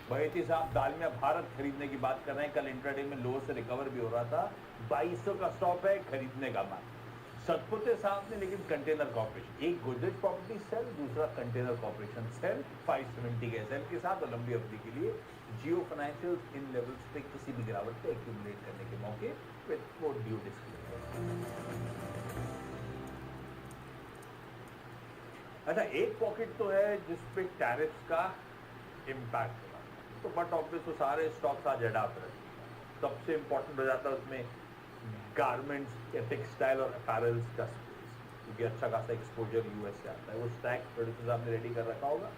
भाई साहब दालमिया भारत खरीदने की बात कर रहे हैं, कल इंट्राडे में लो से रिकवर भी हो रहा था, 2200 का स्टॉप है, खरीदने का मन। सतपुते साहब ने लेकिन कंटेनर कॉर्पोरेशन, एक गोदरेज प्रॉपर्टी सेल, दूसरा कंटेनर कॉर्पोरेशन सेल 570 के सेल के साथ और लंबी अवधि के लिए जियो फाइनेंशियल इन लेवल्स पे किसी भी गिरावट पे एक्यूमुलेट करने के मौके विद वो ड्यू डिस्क्लोजर। अच्छा, एक पॉकेट तो है जिसपे टैरिफ्स का इम्पैक्ट होगा, तो बट ऑब्वियस वो सारे स्टॉक्स आज एडाप्ट रहे। सबसे इंपॉर्टेंट हो जाता है उसमें गारमेंट्स या टेक्सटाइल और अपैरल्स का स्पेस, क्योंकि अच्छा खासा एक्सपोजर यूएस से आता है। वो स्टैक प्रोड्यूसर्स आपने रेडी कर रखा होगा,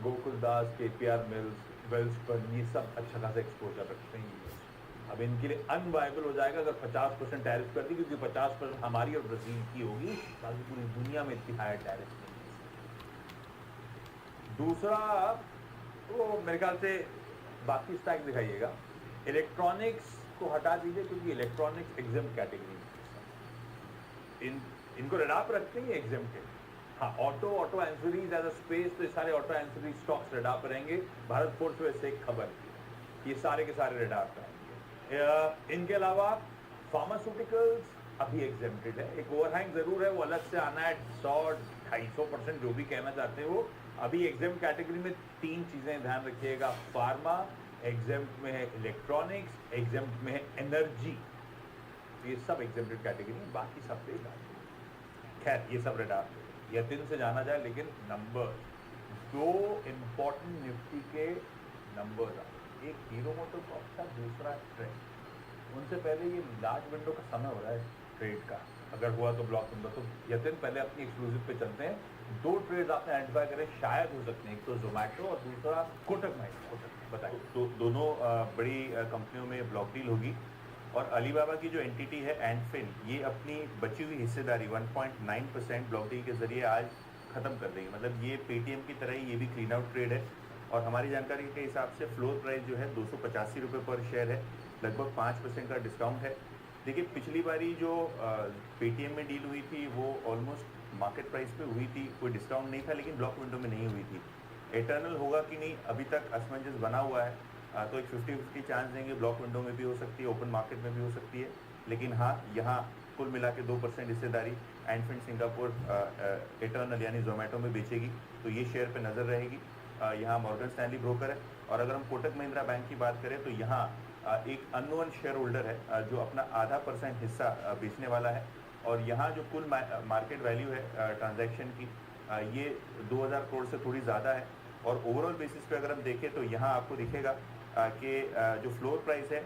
गोकुल दास, केपीआर मिल्स, वेल्सपर्न, ये सब अच्छा खासा एक्सपोजर रखते हैं यूएस। अब इनके लिए अनवायबल हो जाएगा अगर 50% टैरिफ कर दी, क्योंकि 50% हमारी और ब्राजील की होगी, बाकी पूरी दुनिया में इतनी हायर टैरिफ नहीं है। दूसरा, वो मेरे ख्याल से बाकी स्टैक दिखाइएगा, इलेक्ट्रॉनिक्स को हटा दीजिए क्योंकि इलेक्ट्रॉनिक्स एग्जाम कैटेगरी में इनको रेडाप रखते हैं एग्जाम के। हाँ, auto ancillaries as a space, तो ये सारे ऑटो एंसरी स्टॉक्स रेडाप रहेंगे। भारत फोर्स वैसे एक खबर थी, ये सारे के सारे रेडाप रहेंगे। इनके अलावा फार्मास्यूटिकल्स अभी एग्जेम्प्टेड है, एक ओवरहैंग जरूर है, वो अलग से आना है, 100-250% जो भी कहना चाहते हो। अभी एग्जाम कैटेगरी में 3 चीजें ध्यान रखिएगा, फार्मा एग्जाम्प्ट में है, इलेक्ट्रॉनिक्स एग्जाम्प्ट में है, एनर्जी, ये सब एग्जेम्प्टेड कैटेगरी, बाकी सब पे खैर ये सब रेडार यतिन से जाना जाए। लेकिन नंबर, 2 इंपॉर्टेंट निफ्टी के नंबर, एक हीरो मोटोकॉर्प का, दूसरा ट्रेंड। उनसे पहले ये लार्ज विंडो का समय हो रहा है ट्रेड का, अगर हुआ तो ब्लॉक विंडो। तो यतिन पहले अपनी एक्सक्लूसिव पे चलते हैं। 2 ट्रेड आपने आइडेंटिफाई करें, शायद हो सकते हैं, एक तो जोमैटो और दूसरा कोटक महिंद्रा। कोटक बताइए। तो दोनों बड़ी कंपनियों में ब्लॉक डील होगी और अलीबाबा की जो एंटिटी है एंडफिन, ये अपनी बची हुई हिस्सेदारी 1.9% ब्लॉक डील के जरिए आज खत्म कर देगी। मतलब ये पेटीएम की तरह ही ये भी क्लीन आउट ट्रेड है और हमारी जानकारी के हिसाब से फ्लोर प्राइस जो है 285 रुपये पर शेयर है, लगभग 5% का डिस्काउंट है। देखिए, पिछली बारी जो पेटीएम में डील हुई थी वो ऑलमोस्ट मार्केट प्राइस पे हुई थी, कोई डिस्काउंट नहीं था, लेकिन ब्लॉक विंडो में नहीं हुई थी। इटर्नल होगा कि नहीं अभी तक असमंजस बना हुआ है, तो एक 50-50 चांस देंगे, ब्लॉक विंडो में भी हो सकती है, ओपन मार्केट में भी हो सकती है। लेकिन हाँ, यहाँ कुल मिला के 2% हिस्सेदारी एंडफिन सिंगापुर इटर्नल यानी जोमेटो में बेचेगी, तो ये शेयर पे नज़र रहेगी। यहाँ मॉर्गन स्टैनली ब्रोकर है। और अगर हम कोटक महिंद्रा बैंक की बात करें तो यहाँ एक अननोन शेयर होल्डर है जो अपना0.5% हिस्सा बेचने वाला है। और यहाँ जो कुल मार्केट वैल्यू है ट्रांजैक्शन की, ये 2000 करोड़ से थोड़ी ज़्यादा है। और ओवरऑल बेसिस पे अगर हम देखें तो यहाँ आपको दिखेगा कि जो फ्लोर प्राइस है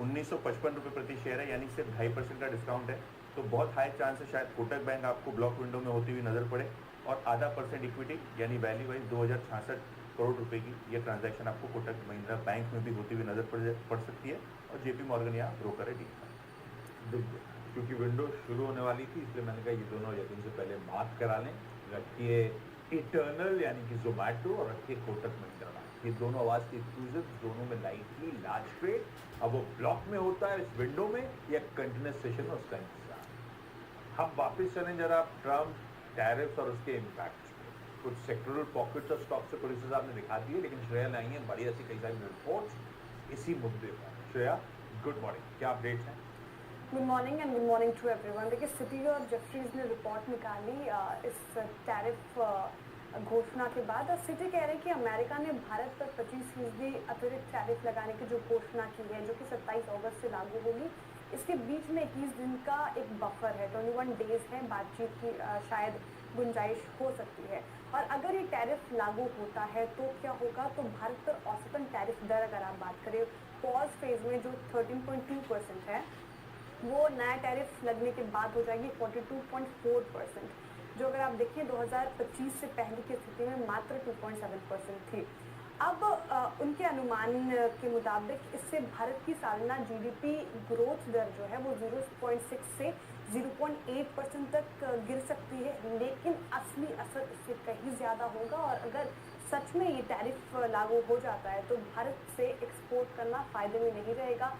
1955 रुपये प्रति शेयर है, यानी सिर्फ 2.5% का डिस्काउंट है। तो बहुत हाई चांस है शायद कोटक बैंक आपको ब्लॉक विंडो में होती हुई नज़र पड़े और 0.5% इक्विटी यानी वैल्यू वाइज 2066 करोड़ रुपए की ये ट्रांजैक्शन आपको कोटक महिंद्रा बैंक में भी होती हुई नज़र पड़ सकती है। और जेपी मॉर्गन यहाँ ब्रोकर है डील का। क्योंकि विंडो शुरू होने वाली थी इसलिए मैंने कहा ये दोनों यतिन से पहले बात करा लें। रखिए इटर्नल यानी कि जोमैटो और रखिए कोटक महिंद्रा बैंक, ये दोनों आवाज़ की एक्सक्लूसिव, दोनों में लाइटली लार्ज ट्रेड। अब वो ब्लॉक में होता है इस विंडो में या कंटिन्यूस सेशन में, उसका इंतजार। हम वापस चलें जरा ट्रम्प, टैरिफ्स और उसके इम्पैक्ट। कुछ सेक्टरल पॉकेट्स और स्टॉक से प्रोड्यूसर्स आपने दिखा दिए, लेकिन श्रेया लाई है बढ़िया सी कई सारी रिपोर्ट्स इसी मुद्दे पर। श्रेया, गुड मॉर्निंग, क्या अपडेट्स हैं? Good morning and good morning to everyone. देखिए, सिटी और जेफरीज ने रिपोर्ट निकाली इस टैरिफ घोषणा के बाद। सिटी कह रहे हैं कि अमेरिका ने भारत पर 25% अतिरिक्त टैरिफ लगाने की जो घोषणा की है, जो कि 27 अगस्त से लागू होगी, इसके बीच में 21 दिन का एक बफर है, 21 डेज है, बातचीत की शायद गुंजाइश हो सकती है। और अगर ये टैरिफ लागू होता है तो क्या होगा, तो भारत पर औसतन टैरिफ दर अगर आप बात करें पॉज फेज में जो 13.2% है, वो नया टैरिफ लगने के बाद हो जाएगी 42.4%, जो अगर आप देखें 2025 से पहले की स्थिति में मात्र 2.7% थी। अब उनके अनुमान के मुताबिक इससे भारत की सालाना जीडीपी ग्रोथ दर जो है वो 0.6 से 0.8% तक गिर सकती है, लेकिन असली असर इससे कहीं ज़्यादा होगा। और अगर सच में ये टैरिफ लागू हो जाता है तो भारत से एक्सपोर्ट करना फ़ायदे में नहीं रहेगा,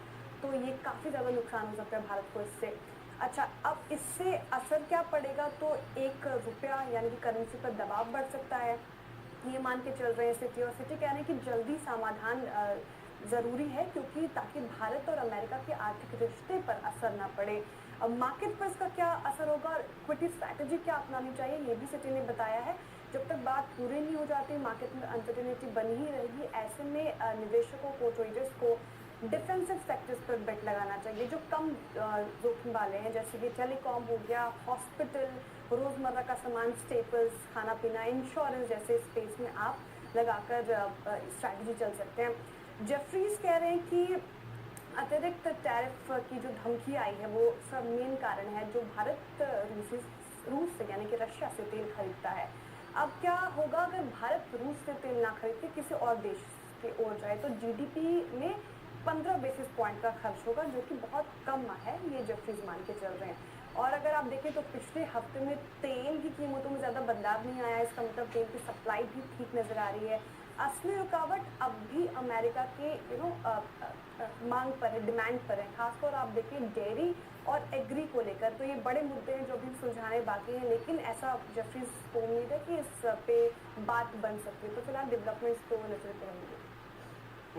तो ये काफ़ी ज़्यादा नुकसान हो सकता है भारत को इससे। अच्छा, अब इससे असर क्या पड़ेगा, तो 1 रुपया यानी कि करेंसी पर दबाव बढ़ सकता है, ये मान के चल रहे हैं सिटी, और सिटी कह रहे हैं कि जल्दी समाधान ज़रूरी है, क्योंकि ताकि भारत और अमेरिका के आर्थिक रिश्ते पर असर ना पड़े। अब मार्केट पर इसका क्या असर होगा और इक्विटी स्ट्रैटेजी क्या अपनानी चाहिए, ये भी सिटी ने बताया है। जब तक बात पूरी नहीं हो जाती, मार्केट में अनसर्टेनिटी बनी ही रहेगी। ऐसे में निवेशकों को, ट्रेडर्स को डिफेंसिव सेक्टर्स पर बेट लगाना चाहिए, जो कम जोखिम वाले हैं, जैसे कि टेलीकॉम हो गया, हॉस्पिटल, रोज़मर्रा का सामान, स्टेपल्स, खाना पीना, इंश्योरेंस जैसे स्पेस में आप लगाकर स्ट्रैटेजी चल सकते हैं। जेफरीज कह रहे हैं कि अतिरिक्त टैरिफ की जो धमकी आई है वो सब मेन कारण है, जो भारत रूस से यानी कि रशिया से तेल खरीदता है। अब क्या होगा अगर भारत रूस से तेल ना खरीद के किसी और देश के ओर जाए, तो जीडीपी में 15 बेसिस पॉइंट का खर्च होगा, जो कि बहुत कम है, ये जेफरीज मान के चल रहे हैं। और अगर आप देखें तो पिछले हफ्ते में तेल की कीमतों में ज़्यादा बदलाव नहीं आया, इसका मतलब तेल की सप्लाई भी ठीक नज़र आ रही है। असली रुकावट अब भी अमेरिका के मांग पर है, डिमांड पर है, खासतौर आप देखिए डेयरी और एग्री को लेकर। तो ये बड़े मुद्दे हैं जो अभी सुलझाने बाकी हैं, लेकिन ऐसा जेफरीज को उम्मीद है कि इस पे बात बन सकती है। तो फिलहाल डेवलपमेंट्स को नजर करेंगे।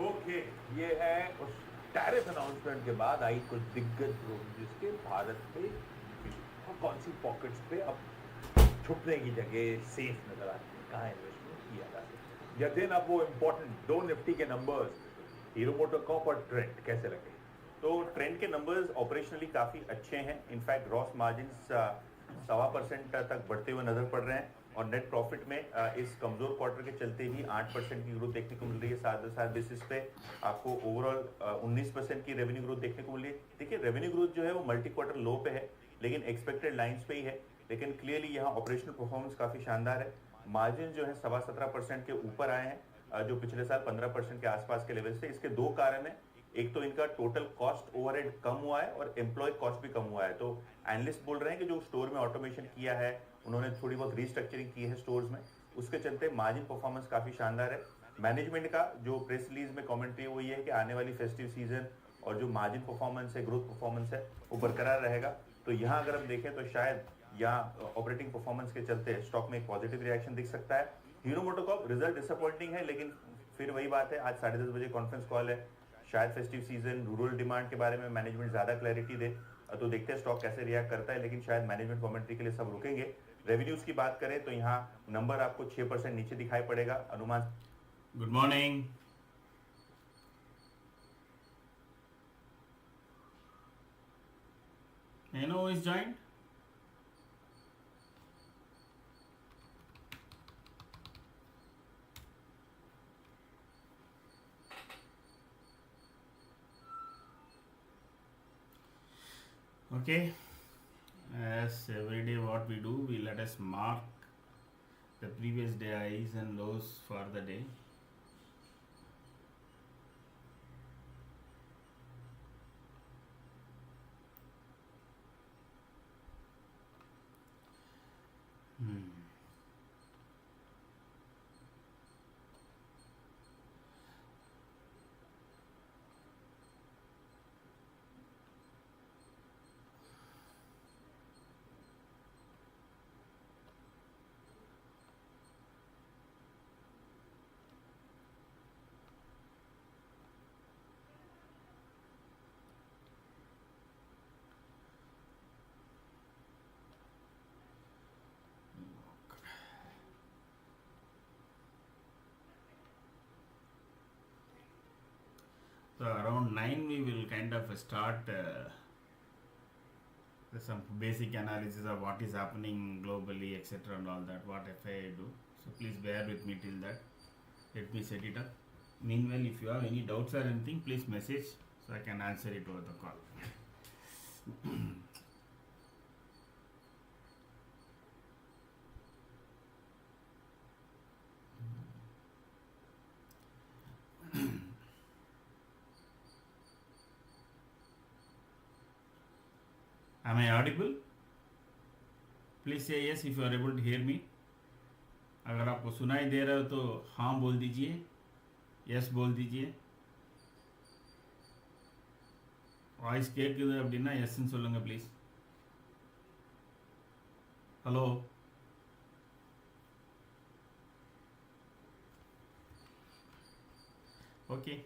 ओके, ये है उस टैरिफ अनाउंसमेंट के बाद आई कुछ दिग्गज ग्रुप, जिसके भारत पे और कौन सी पॉकेट्स पे अब छुपने की जगह सेफ नजर आती है, कहाँ इन्वेस्टमेंट किया जा सकता है। या दिन अब वो इम्पोर्टेंट 2 निफ्टी के नंबर्स, हीरो मोटोकॉर्प और ट्रेंड, कैसे लगे? तो ट्रेंड के नंबर्स ऑपरेशनली काफ़ी अच्छे हैं। इनफैक्ट ग्रॉस मार्जिन्स 1.25% तक बढ़ते हुए नजर पड़ रहे हैं, और नेट प्रॉफिट में इस कमजोर क्वार्टर के चलते भी 8% की ग्रोथ देखने को मिल रही है। साथ बेसिस पे आपको ओवरऑल 19% की रेवेन्यू ग्रोथ देखने को मिल रही है। देखिए, रेवेन्यू ग्रोथ जो है वो मल्टी क्वार्टर लो पे है, लेकिन एक्सपेक्टेड लाइन्स पे ही है। लेकिन क्लियरली यहाँ ऑपरेशनल परफॉर्मेंस काफ़ी शानदार है। मार्जिन जो है 17.25% के ऊपर आए हैं, जो पिछले साल 15% के आसपास के लेवल से। इसके दो कारण है, एक तो इनका टोटल कॉस्ट ओवरहेड कम हुआ है और एम्प्लॉय कॉस्ट भी कम हुआ है। तो एनालिस्ट बोल रहे हैं कि जो स्टोर में ऑटोमेशन किया है, उन्होंने थोड़ी बहुत रीस्ट्रक्चरिंग की है स्टोर्स में, उसके चलते मार्जिन परफॉर्मेंस काफ़ी शानदार है। मैनेजमेंट का जो प्रेस रिलीज में कमेंट्री है वो ये है कि आने वाली फेस्टिव सीजन और जो मार्जिन परफॉर्मेंस है, ग्रोथ परफॉर्मेंस है, वो बरकरार रहेगा। तो यहाँ अगर हम देखें तो शायद यहाँ ऑपरेटिंग परफॉर्मेंस के चलते स्टॉक में एक पॉजिटिव रिएक्शन दिख सकता है। हीरो मोटोकॉर्प रिजल्ट डिसअपॉइंटिंग है, लेकिन फिर वही बात है, आज 10:30 बजे कॉन्फ्रेंस कॉल है, शायद फेस्टिव सीजन, रूरल डिमांड के बारे में मैनेजमेंट ज़्यादा क्लैरिटी दे, तो देखते हैं स्टॉक कैसे रिएक्ट करता है। लेकिन शायद मैनेजमेंट कमेंट्री के लिए सब रुकेंगे। रेवेन्यूज की बात करें तो यहाँ नंबर आपको 6% नीचे दिखाई पड़ेगा, अनुमान। Good morning. May I know who is joined? Okay, as every day what we do, we let us mark the previous day highs and lows for the day. So around 9 we will kind of start some basic analysis of what is happening globally, etc. and all that, what FII do. So please bear with me till that. Let me set it up. Meanwhile, if you have any doubts or anything, please message so I can answer it over the call. Am I audible? Please say yes if you are able to hear me. अगर आपको सुनाई दे रहा हो तो हाँ बोल दीजिए, yes बोल दीजिए. வாய்ஸ் கேட்குது அப்படின்னா எஸ்ன்னு சொல்லுங்கள் please. Hello Okay.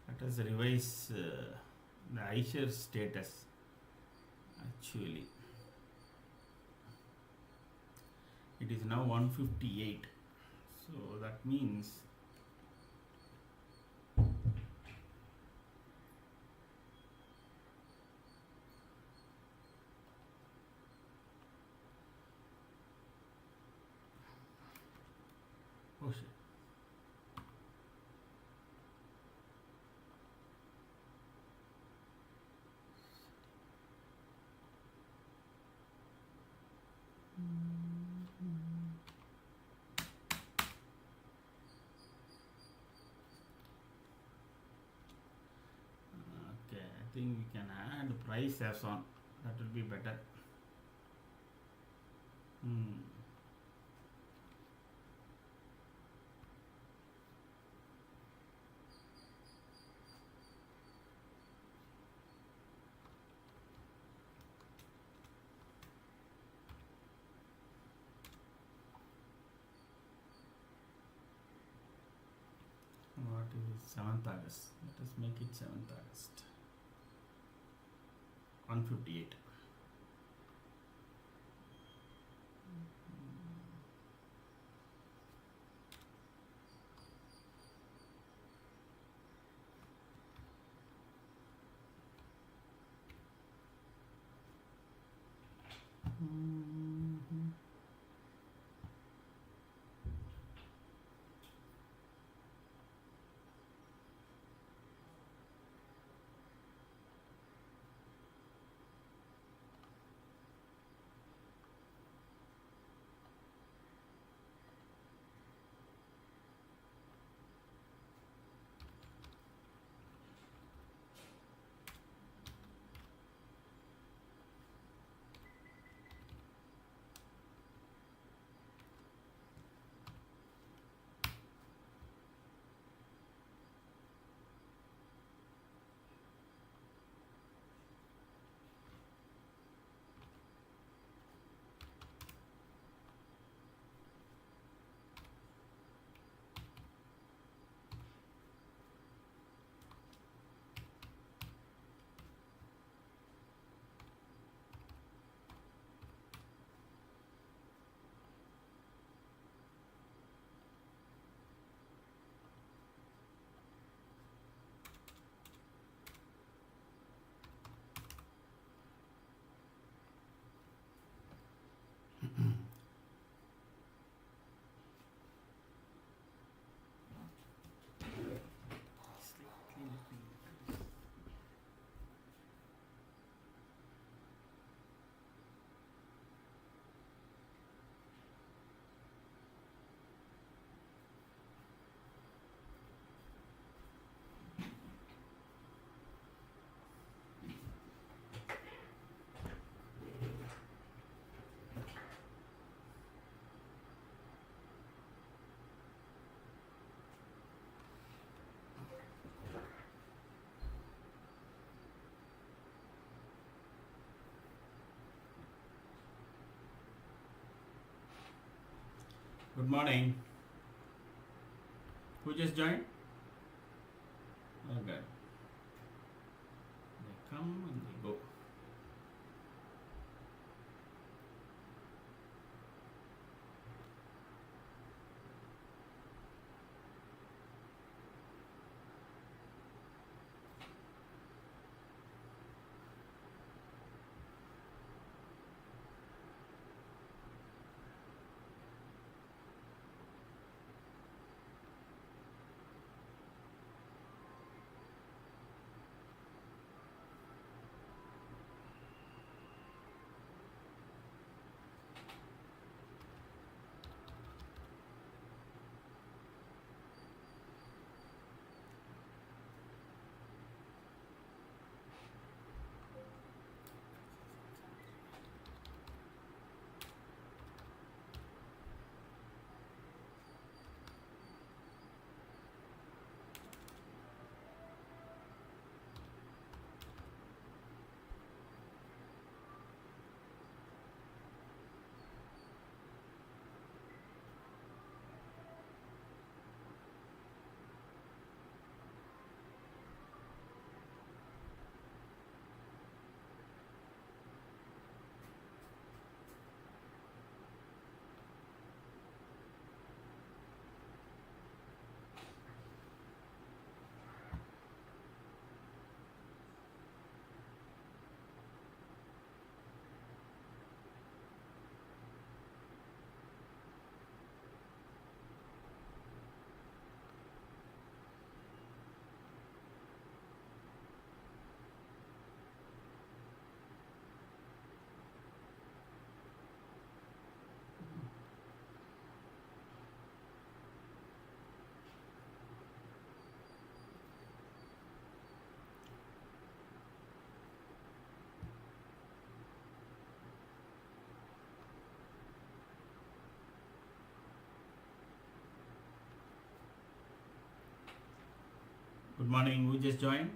Let us revise the iShare status. Actually, it is now 158. So that means oh shit. Okay, I think we can add price as on. That will be better. What is 7th August? Let us make it 7th August. 158. Good morning. Who just joined? Oh God. They come and they go. Good morning. Who just joined?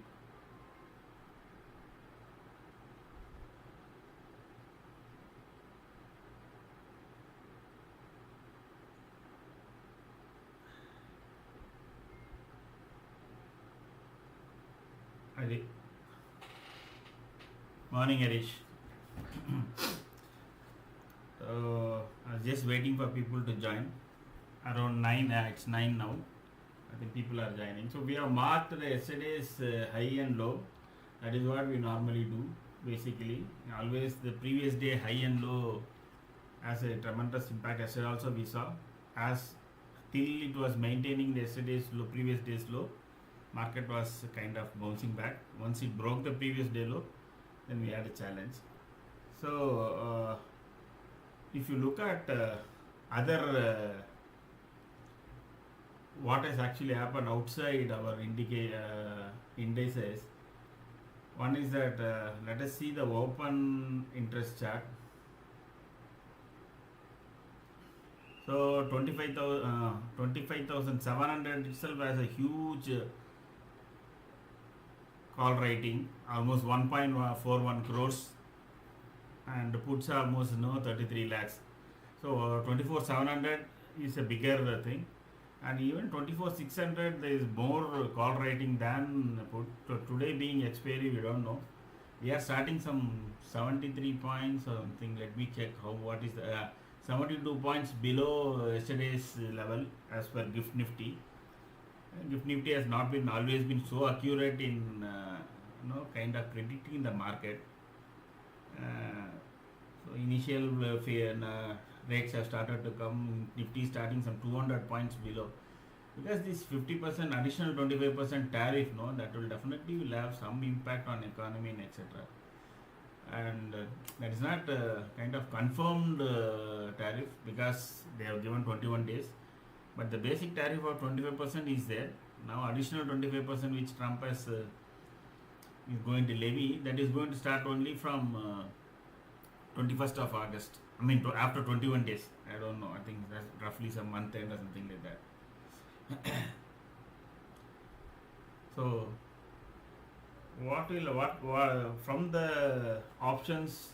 Hari. Morning, Harish. So I was just waiting for people to join. Around 9, it's 9 now. I think people are joining. So we have marked the yesterday's high and low. That is what we normally do. Basically, always the previous day high and low has a tremendous impact. Yesterday also we saw, as till it was maintaining the yesterday's low, previous day's low, market was kind of bouncing back. Once it broke the previous day low, then we had a challenge. So if you look at other what has actually happened outside our indices, one is that let us see the open interest chart. So 25,700 itself has a huge call rating, almost 1.41 crores, and puts almost 33 lakhs. So 24,700 is a bigger thing, and even 24,600 there is more call rating than put. So today being expiry, we don't know. We are starting some 73 points or something. Let me check what is the 72 points below yesterday's level as per GIFT Nifty. GIFT Nifty has not been always been so accurate in kind of predicting the market. So initial rates have started to come. Nifty starting some 200 points below, because this 50% additional 25% tariff, that will definitely will have some impact on economy and etc. And that is not kind of confirmed tariff, because they have given 21 days, but the basic tariff of 25% is there. Now additional 25% which Trump has is going to levy, that is going to start only from 21st of August. I mean after 21 days. I don't know. I think that's roughly some month end or something like that. So what from the options,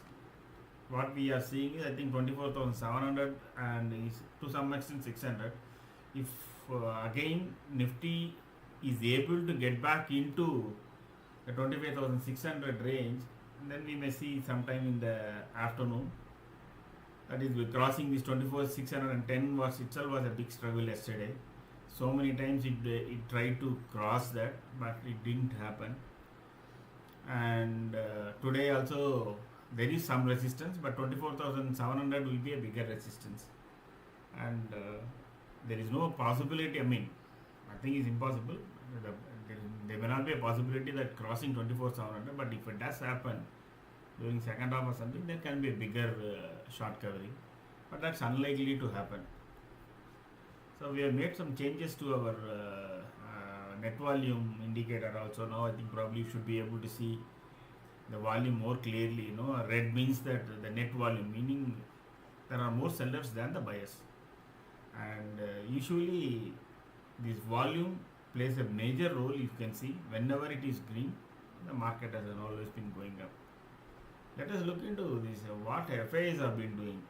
what we are seeing is, I think 24,700 and is to some extent 600. If again Nifty is able to get back into the 25,600 range, then we may see sometime in the afternoon. That is, with crossing this 24,610 was itself was a big struggle yesterday. So many times it tried to cross that, but it didn't happen. And today also there is some resistance, but 24,700 will be a bigger resistance. And there is no possibility, I mean, nothing is impossible. There may not be a possibility that crossing 24,700, but if it does happen during second half or something, there can be a bigger short covering, but that's unlikely to happen. So we have made some changes to our net volume indicator also. Now I think probably you should be able to see the volume more clearly. Red means that the net volume, meaning there are more sellers than the buyers, and usually this volume plays a major role. You can see whenever it is green, the market has always been going up. Let us look into this, what FIs have been doing.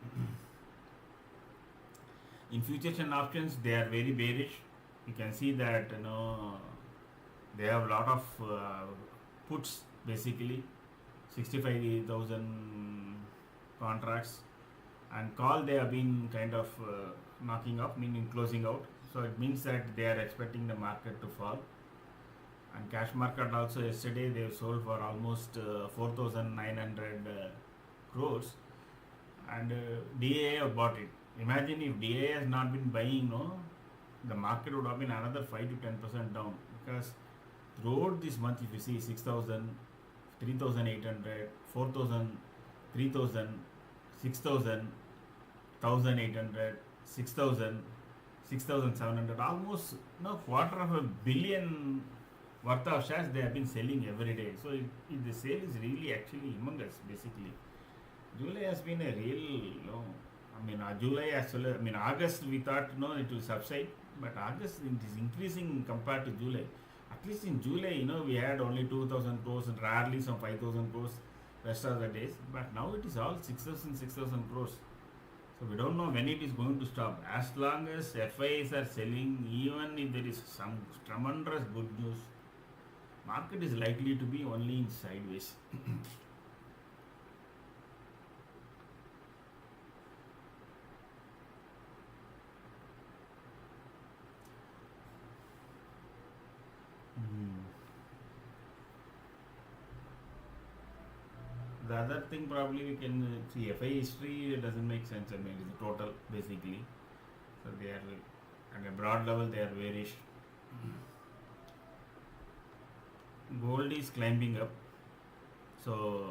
In futures and options, they are very bearish. You can see that they have a lot of puts, basically 65,000 contracts, and call they have been kind of knocking up, meaning closing out. So it means that they are expecting the market to fall. And cash market also yesterday they sold for almost 4,900 crores, and DAA have bought it. Imagine if DAA has not been buying, the market would have been another 5 to 10% down, because throughout this month if you see 6,000, 3,800, 4,000, 3,000, 6,000, 1,800, 6,000, 6,700, almost quarter of $1 billion worth of shares they have been selling every day. So the sale is really actually humongous. Basically, July has been a real, July as well. August we thought it will subside, but August it is increasing compared to July. At at least in July, we had only 2,000 crores and rarely some 5,000 crores rest of the days. But now it is all 6,000 crores. So we don't know when it is going to stop. As long as FIs are selling, even if there is some tremendous good news, market is likely to be only in sideways. The other thing probably we can see FI history doesn't make sense. I mean, it's a total basically. So they are at a broad level they are bearish. Gold is climbing up. So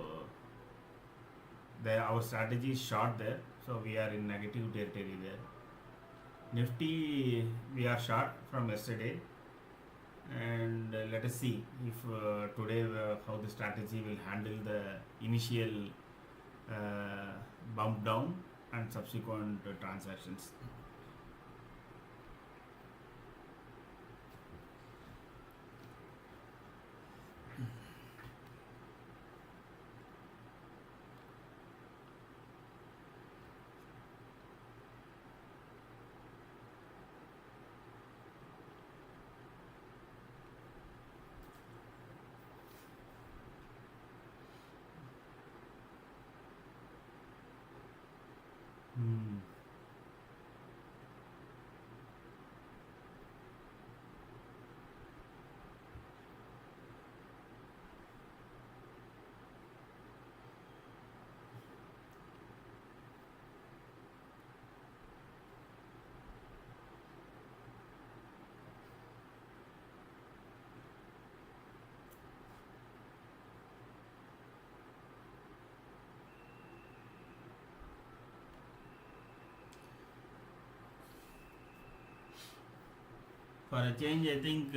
our strategy is short there. So we are in negative territory there. Nifty we are short from yesterday. And let us see if today how the strategy will handle the initial bump down and subsequent transactions. For a change, I think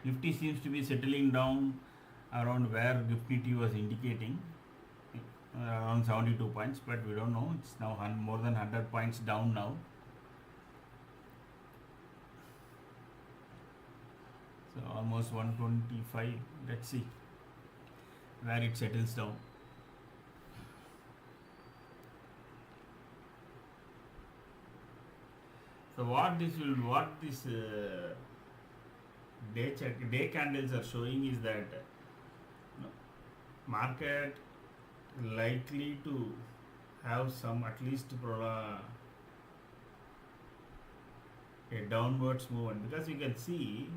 Nifty seems to be settling down around where Nifty was indicating, around 72 points, but we don't know. It's now more than 100 points down now. So almost 125. Let's see where it settles down. So what this day candles are showing is that market likely to have some at least a downwards movement, because you can see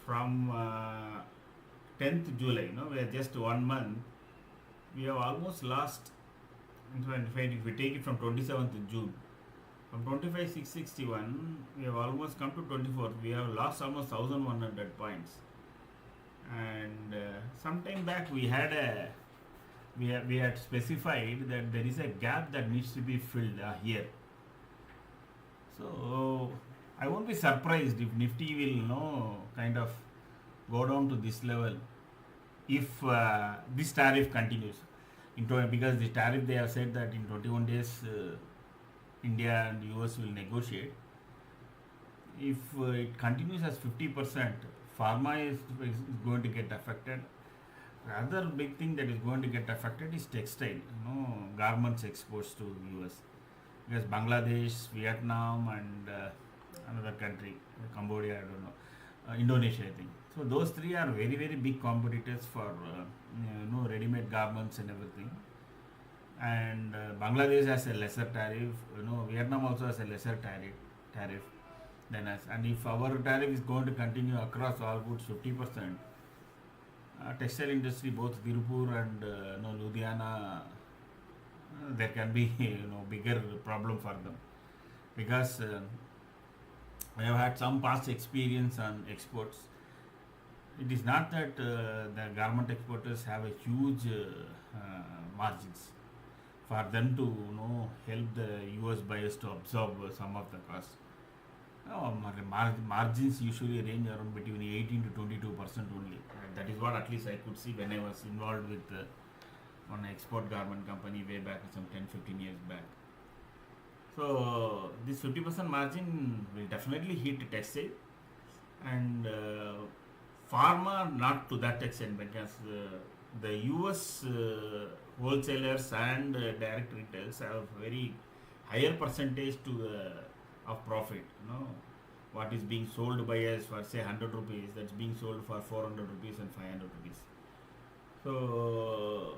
from 10th July, we are just 1 month, we have almost lost. In fact, if we take it from 27th June, from 25,661, we have almost come to 24th. We have lost almost 1,100 points. And some time back, we had specified that there is a gap that needs to be filled here. So I won't be surprised if Nifty will, kind of go down to this level if this tariff continues. Because the tariff, they have said that in 21 days India and US will negotiate. If it continues as 50%, pharma is going to get affected. The other big thing that is going to get affected is textile, garments exports to US. Because Bangladesh, Vietnam and another country, Cambodia, I don't know, Indonesia I think. So those three are very, very big competitors for ready-made garments and everything. And Bangladesh has a lesser tariff. Vietnam also has a lesser tariff than us. And if our tariff is going to continue across all goods 50%, textile industry, both Tirupur and Ludhiana, there can be bigger problem for them, because I have had some past experience on exports. It is not that the garment exporters have a huge margins for them to help the US buyers to absorb some of the costs. Margins usually range around between 18 to 22% only. That is what at least I could see when I was involved with one export garment company way back some 10-15 years back. So this 50% margin will definitely hit textile and pharma not to that extent because the US wholesalers and direct retailers have very higher percentage to of profit. You know what is being sold by us for say 100 rupees, that's being sold for 400 rupees and 500 rupees. So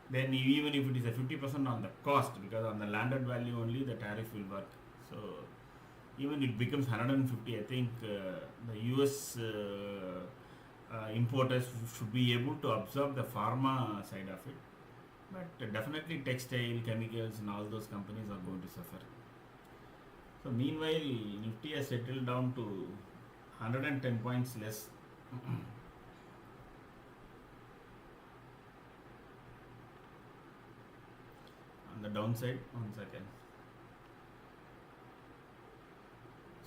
then even if it is a 50% on the cost, because on the landed value only the tariff will work. So even it becomes 150, I think the US importers should be able to absorb the pharma side of it. But definitely textile, chemicals and all those companies are going to suffer. So meanwhile, Nifty has settled down to 110 points less. On the downside, 1 second.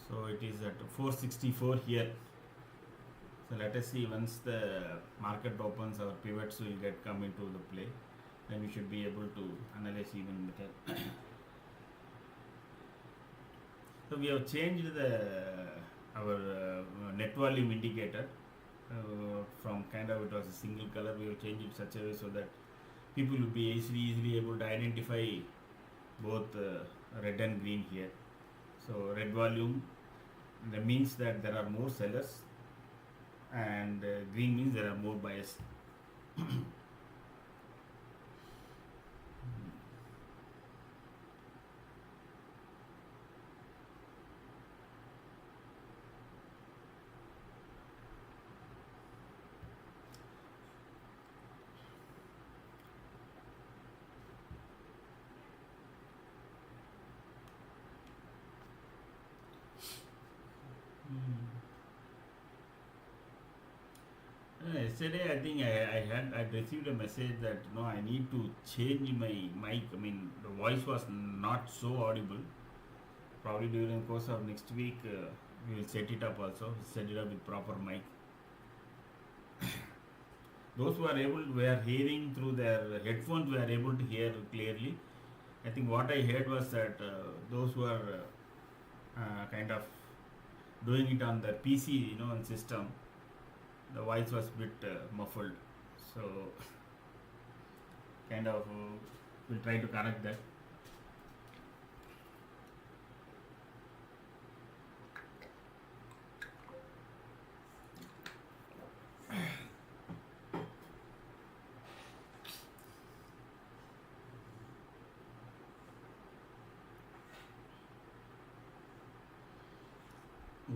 So it is at 464 here. So let us see, once the market opens, our pivots will come into the play. Then we should be able to analyze even better. So we have changed our net volume indicator from kind of, it was a single color, we have changed it such a way so that people will be easily able to identify both red and green here. So red volume, that means that there are more sellers, and green means there are more buyers. Yesterday, I think I received a message that no, I need to change my mic. I mean, the voice was not so audible. Probably during the course of next week, we will set it up also. Set it up with proper mic. Those who were hearing through their headphones were able to hear clearly. I think what I heard was that those who are kind of doing it on the PC, system, the voice was a bit muffled. So kind of we'll try to correct that.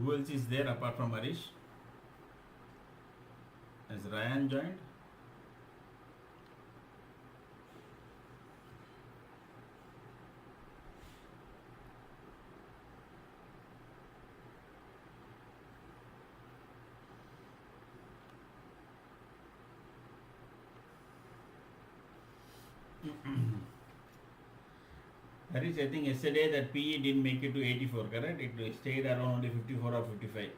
Who else is there apart from Harish? Has Ryan joined? Harish, I think yesterday that PE didn't make it to 84, correct? It stayed around only 54 or 55.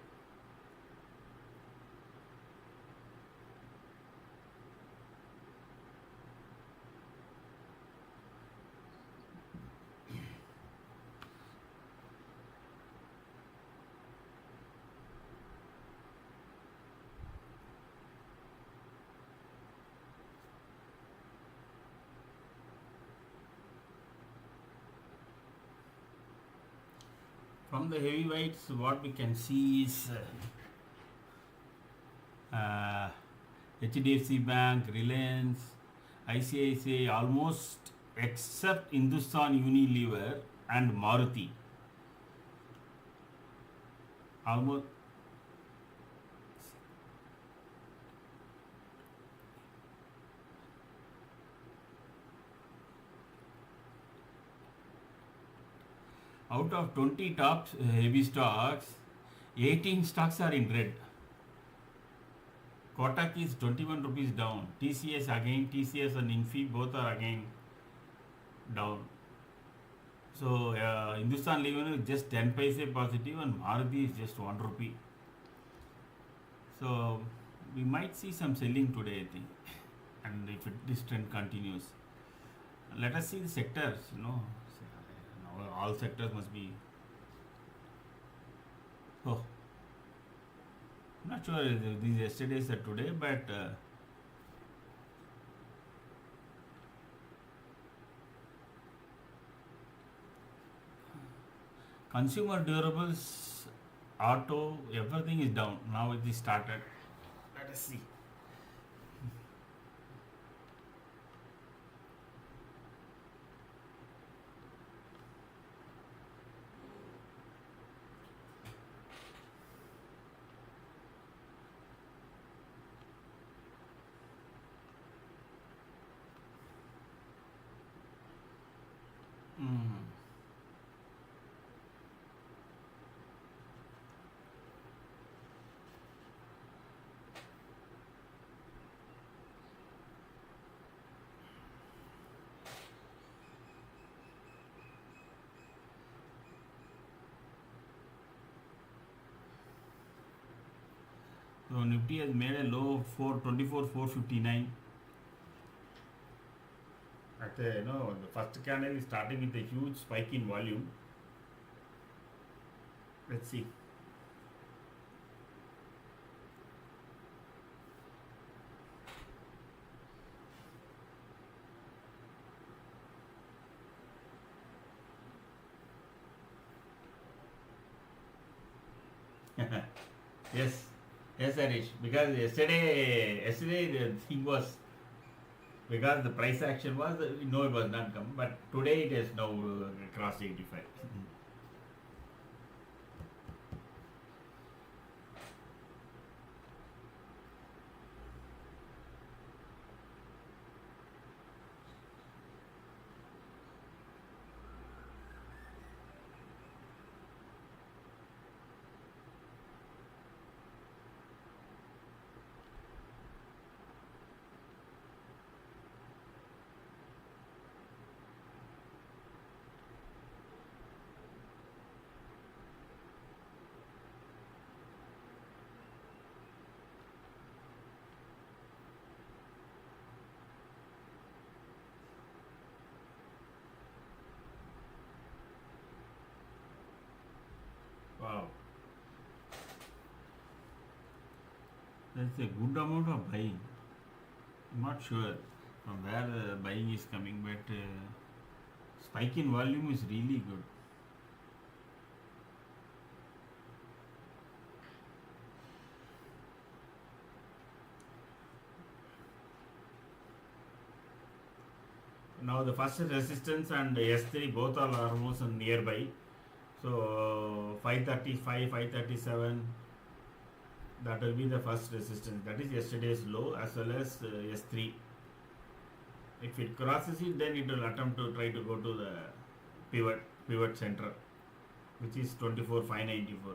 From the heavyweights, what we can see is HDFC Bank, Reliance, ICICI, almost except Hindustan Unilever and Maruti. Almost. Out of 20 top heavy stocks, 18 stocks are in red. Kotak is 21 rupees down. TCS and Infi both are again down. So Hindustan Lever is just 10 paise positive and Maruti is just 1 rupee. So we might see some selling today, I think, and if this trend continues. Let us see the sectors, all sectors must be. Oh, I'm not sure if these yesterday's are today, but consumer durables, auto, everything is down. Now it is started. Let us see. Mm. So Nifty has made a low of 459. At the, the first candle is starting with a huge spike in volume. Let's see. Yes, yes, Harish. Because yesterday the thing was, because the price action was, no, it was not come. But today it has now crossed 85. Wow. That's a good amount of buying. I'm not sure from where the buying is coming, but spike in volume is really good. Now the first resistance and S3 both are almost nearby. So 535, 537, that will be the first resistance. That is yesterday's low as well as S3. If it crosses it, then it will attempt to try to go to the pivot center, which is 24,594.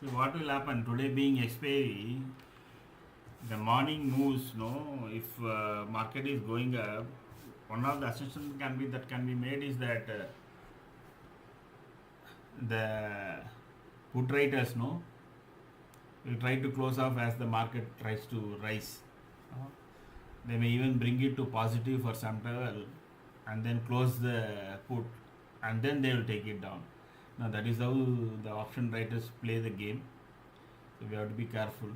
See what will happen today being expiry, the morning moves, no, if market is going up, one of the assumptions can be made is that the put writers, no, will try to close off as the market tries to rise. They may even bring it to positive for some level and then close the put, and then they will take it down. Now that is how the option writers play the game. So we have to be careful.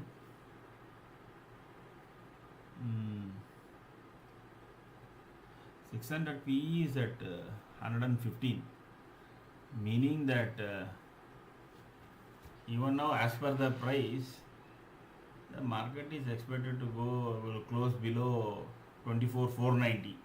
600 PE is at 115, meaning that even now as per the price, the market is expected to will close below 24,490.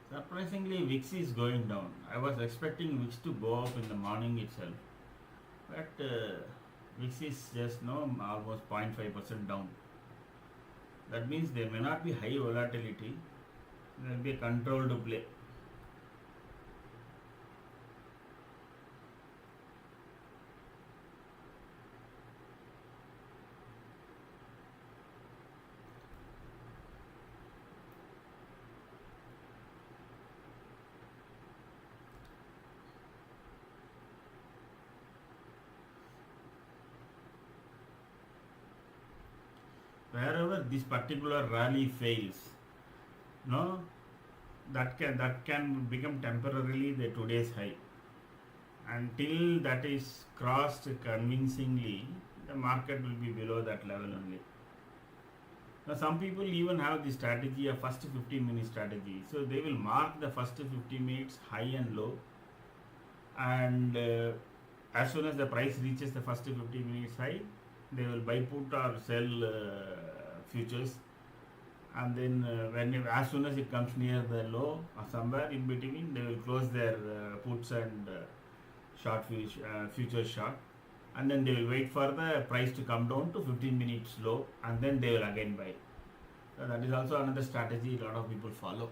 Surprisingly, VIX is going down. I was expecting VIX to go up in the morning itself, but VIX is just almost 0.5% down. That means there may not be high volatility. There will be a controlled play. wherever this particular rally fails, no, that can become temporarily the today's high. Until that is crossed convincingly, the market will be below that level only. Now, some people even have the strategy of first 15-minute strategy. So they will mark the first 15 minutes high and low, and as soon as the price reaches the first 15 minutes high, they will buy put or sell futures, and then as soon as it comes near the low or somewhere in between, they will close their puts and short futures short, and then they will wait for the price to come down to 15 minutes low, and then they will again buy. So that is also another strategy a lot of people follow.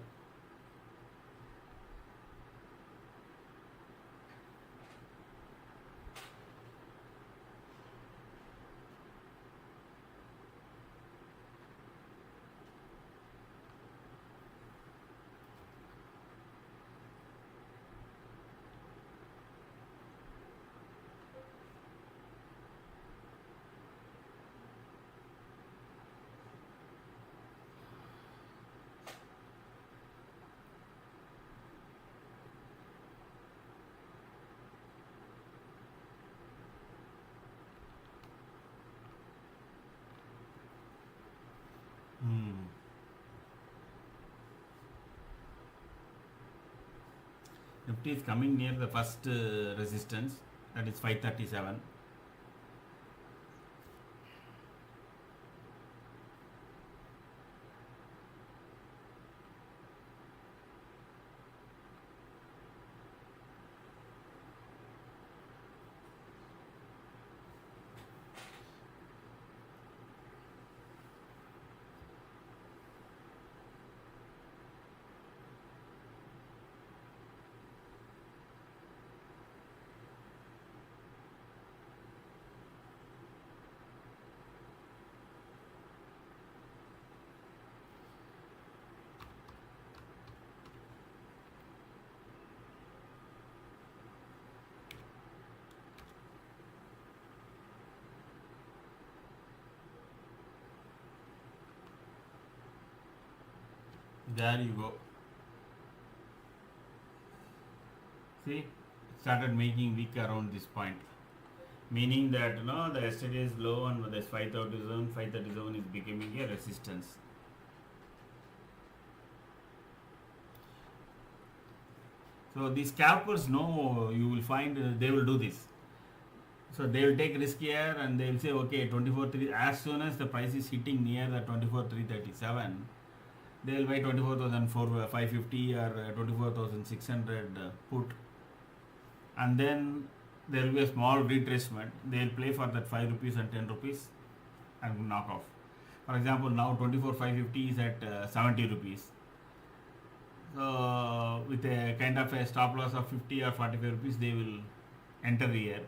Nifty is coming near the first resistance, that is 537. There you go. See, it started making weak around this point, meaning that the yesterday's low and the 537 is becoming a resistance. So these scalpers know, you will find they will do this. So they will take risk here and they will say, okay, 24.3, as soon as the price is hitting near the 24,337, they will buy 24,550 or 24,600 put, and then there will be a small retracement. They will play for that 5 rupees and 10 rupees and knock off. For example, now 24,550 is at 70 rupees. So with a kind of a stop loss of 50 or 45 rupees, they will enter here.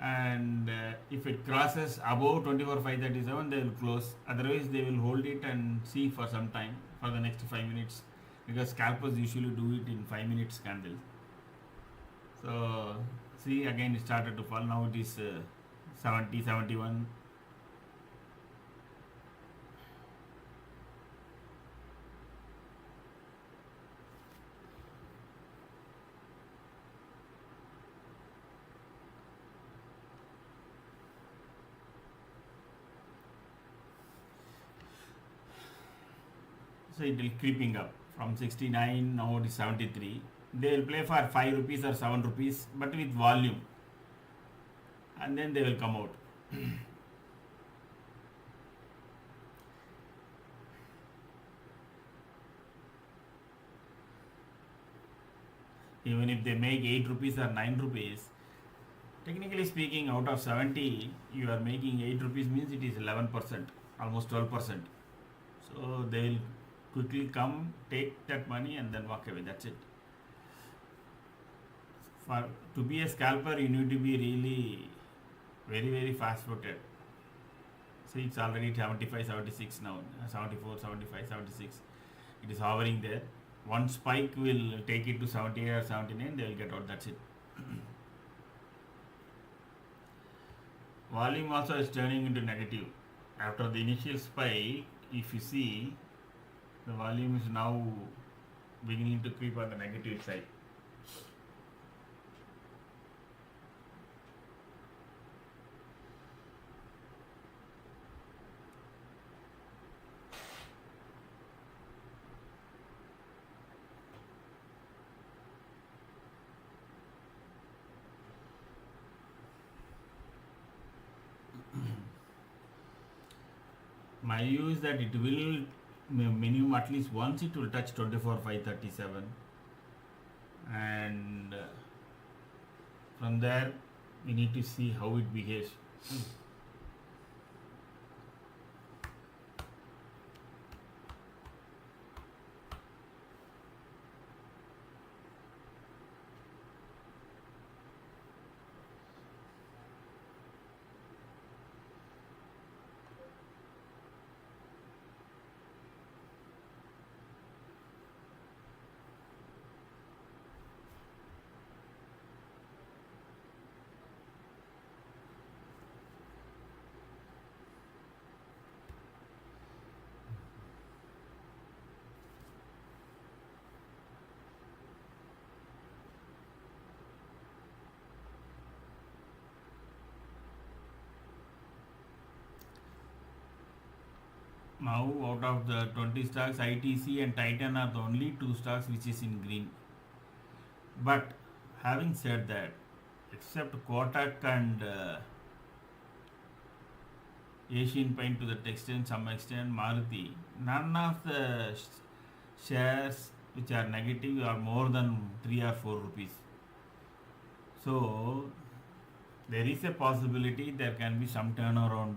And if it crosses above 24,537, they will close. Otherwise, they will hold it and see for some time, for the next 5 minutes, because scalpers usually do it in 5 minutes candle. So see, again it started to fall. Now it is 70, 71. So it will creeping up from 69, now it is 73. They will play for 5 rupees or 7 rupees, but with volume, and then they will come out. Even if they make 8 rupees or 9 rupees, technically speaking, out of 70, you are making 8 rupees, means it is 11%, almost 12%. So they will quickly come, take that money and then walk away. That's it. To be a scalper, you need to be really very, very fast footed. See, it's already 75, 76 now, 74, 75, 76. It is hovering there. One spike will take it to 78 or 79, they will get out. That's it. Volume also is turning into negative. after the initial spike, if you see, the volume is now beginning to creep on the negative side. My view is that it will minimum at least once it will touch 24,537, and from there we need to see how it behaves. Now, out of the 20 stocks, ITC and Titan are the only two stocks which is in green. But having said that, except Kotak and Asian Paint to the extent, some extent, Maruti, none of the shares which are negative are more than 3 or 4 rupees. So, there is a possibility there can be some turnaround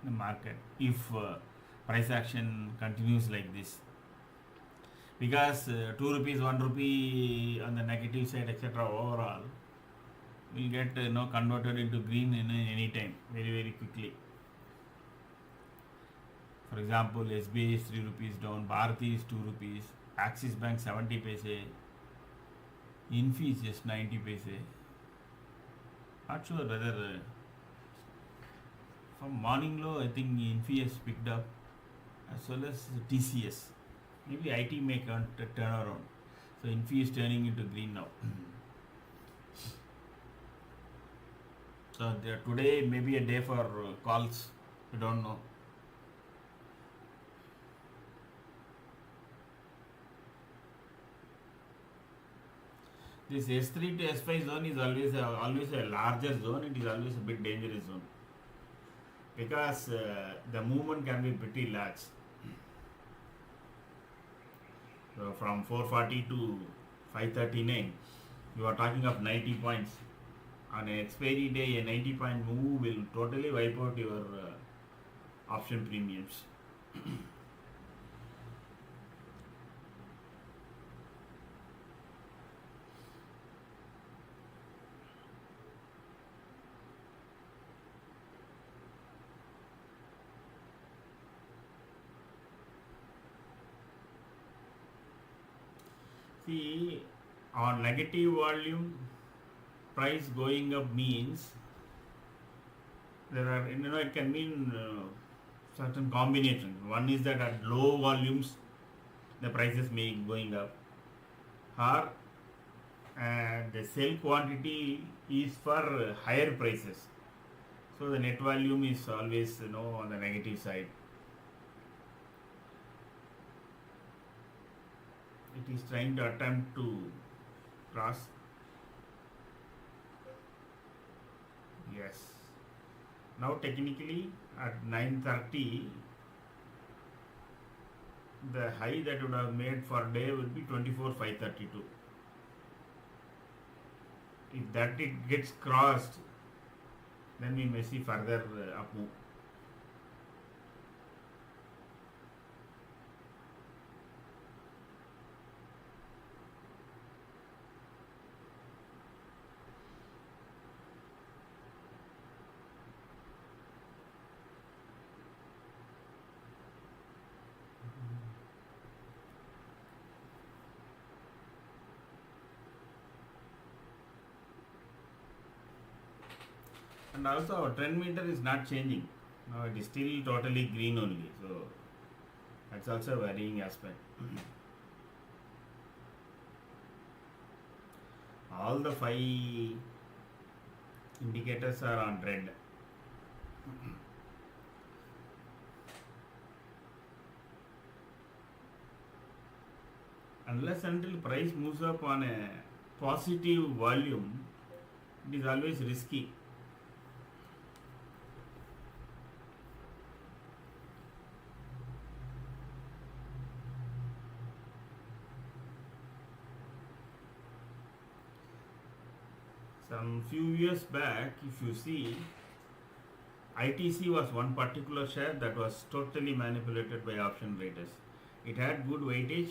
in the market if price action continues like this, because 2 rupees, 1 rupee on the negative side, etc., overall will get converted into green in any time, very quickly. For example, SBI is 3 rupees down, Bharati is 2 rupees, Axis Bank 70 paise, Infi is just 90 paise. Not sure whether from morning low, I think Infi has picked up, as well as TCS. Maybe IT may turn around. So Infi is turning into green now. So today may be a day for calls. We don't know. This S3 to S5 zone is always a larger zone. It is always a bit dangerous zone, because the movement can be pretty large. So from 440 to 539, you are talking of 90 points. On an expiry day, a 90-point move will totally wipe out your option premiums. See, on negative volume, price going up means there are, it can mean certain combinations. One is that at low volumes, the prices may going up, or the sell quantity is for higher prices. So the net volume is always on the negative side. It is trying to attempt to cross. Yes. Now technically at 9:30, the high that would have made for day will be 24,532. If that it gets crossed, then we may see further up move. And also our trend meter is not changing. Now it is still totally green only, so that's also a worrying aspect. All the 5 indicators are on red. Unless until price moves up on a positive volume, it is always risky. Some few years back, if you see, ITC was one particular share that was totally manipulated by option traders. It had good weightage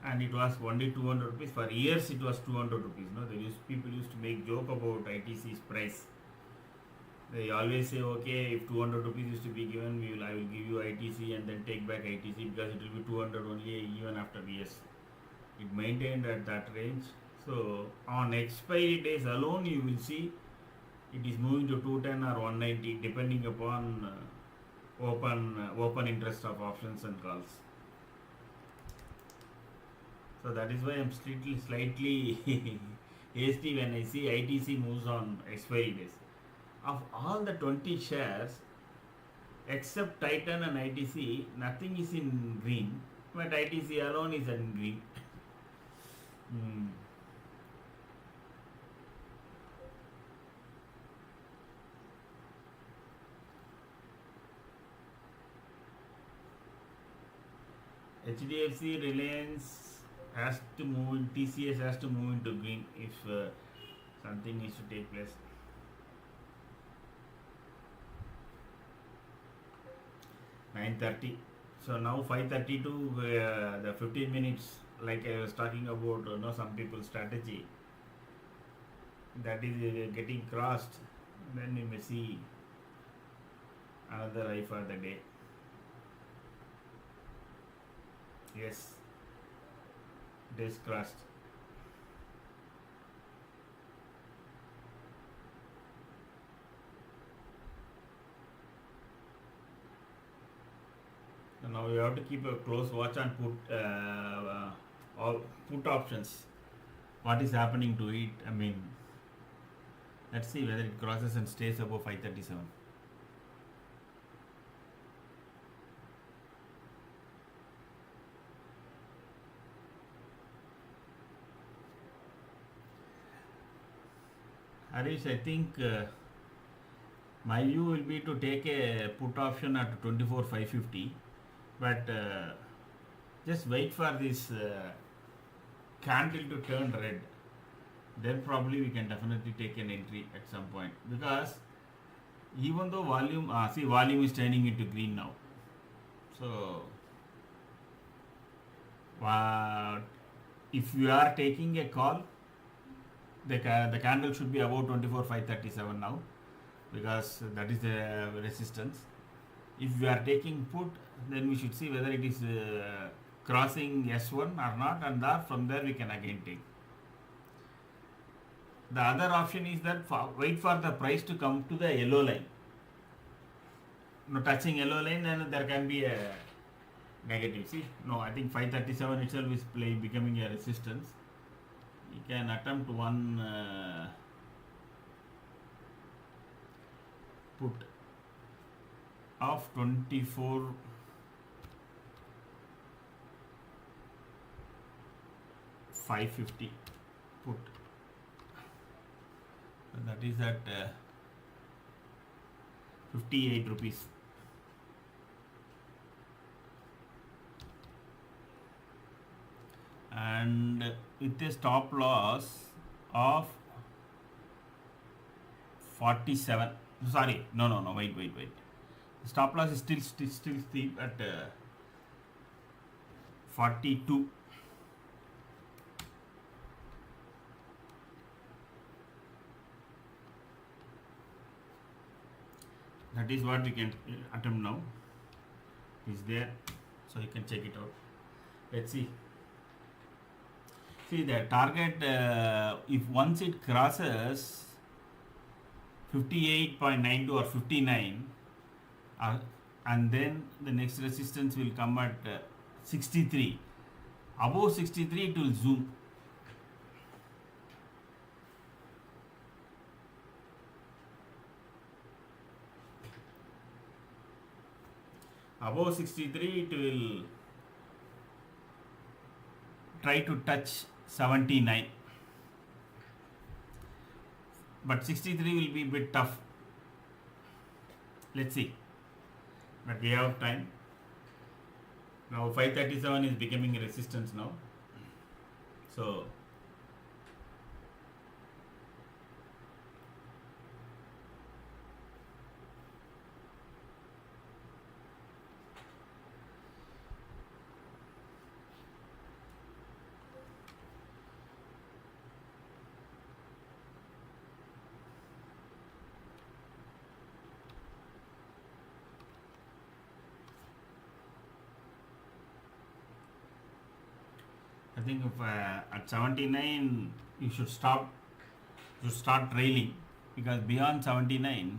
and it was only 200 rupees. For years it was 200 rupees. No, people used to make joke about ITC's price. They always say, okay, if 200 rupees used to be given, I will give you ITC and then take back ITC because it will be 200 only even after years. It maintained at that range. So on expiry days alone, you will see it is moving to 210 or 190 depending upon open interest of options and calls. So that is why I am slightly hasty when I see ITC moves on expiry days. Of all the 20 shares, except Titan and ITC, nothing is in green, but ITC alone is in green. HDFC, Reliance has to move, TCS has to move into green if something needs to take place. $9:30. So now 5:32, the 15 minutes, like I was talking about, some people's strategy, that is getting crossed, then you may see another high for the day. Yes, it is crossed. So now you have to keep a close watch on put options. What is happening to it? I mean, let's see whether it crosses and stays above 537. Harish, I think my view will be to take a put option at 24,550, but just wait for this candle to turn red. Then probably we can definitely take an entry at some point, because even though volume is turning into green now. So if you are taking a call, the candle should be above 24,537 now, because that is the resistance. If we are taking put, then we should see whether it is crossing S1 or not, and from there we can again take. The other option is that wait for the price to come to the yellow line. Touching yellow line, then there can be a negative. See, I think 537 itself is becoming a resistance. You can attempt one put of 24,550 put. And that is at 58 rupees. And with a stop loss of 47. Sorry, no, wait. Stop loss is still steep at 42. That is what we can attempt now. Is there, so you can check it out. Let's see. See the target, if once it crosses 58.92 or 59, and then the next resistance will come at 63. Above 63 it will zoom. Above 63 it will try to touch 79, but 63 will be a bit tough. Let's see, but we have time. Now 537 is becoming a resistance now, so I think if at 79 you should start trailing, because beyond 79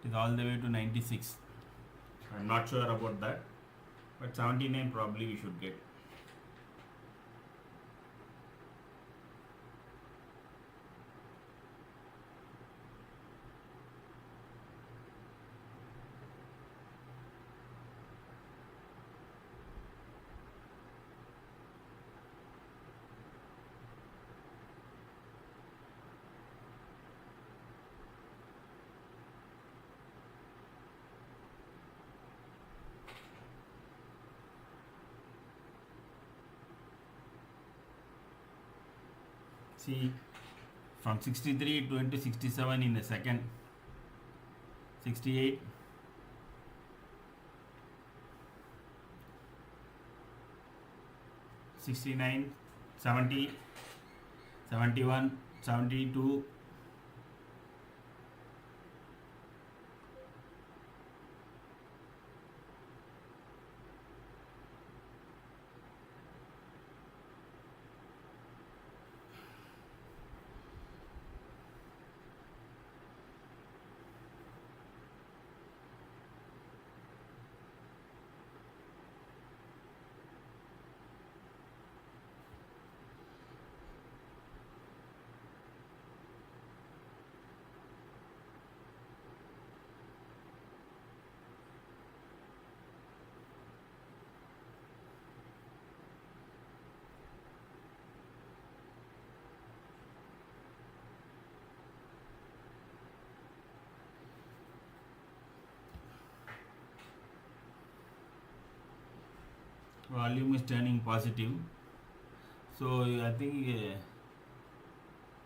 it is all the way to 96. I'm not sure about that, but 79 probably we should get. See, from 63 it went to 67 in a second, 68, 69, 70, 71, 72, volume is turning positive. So I think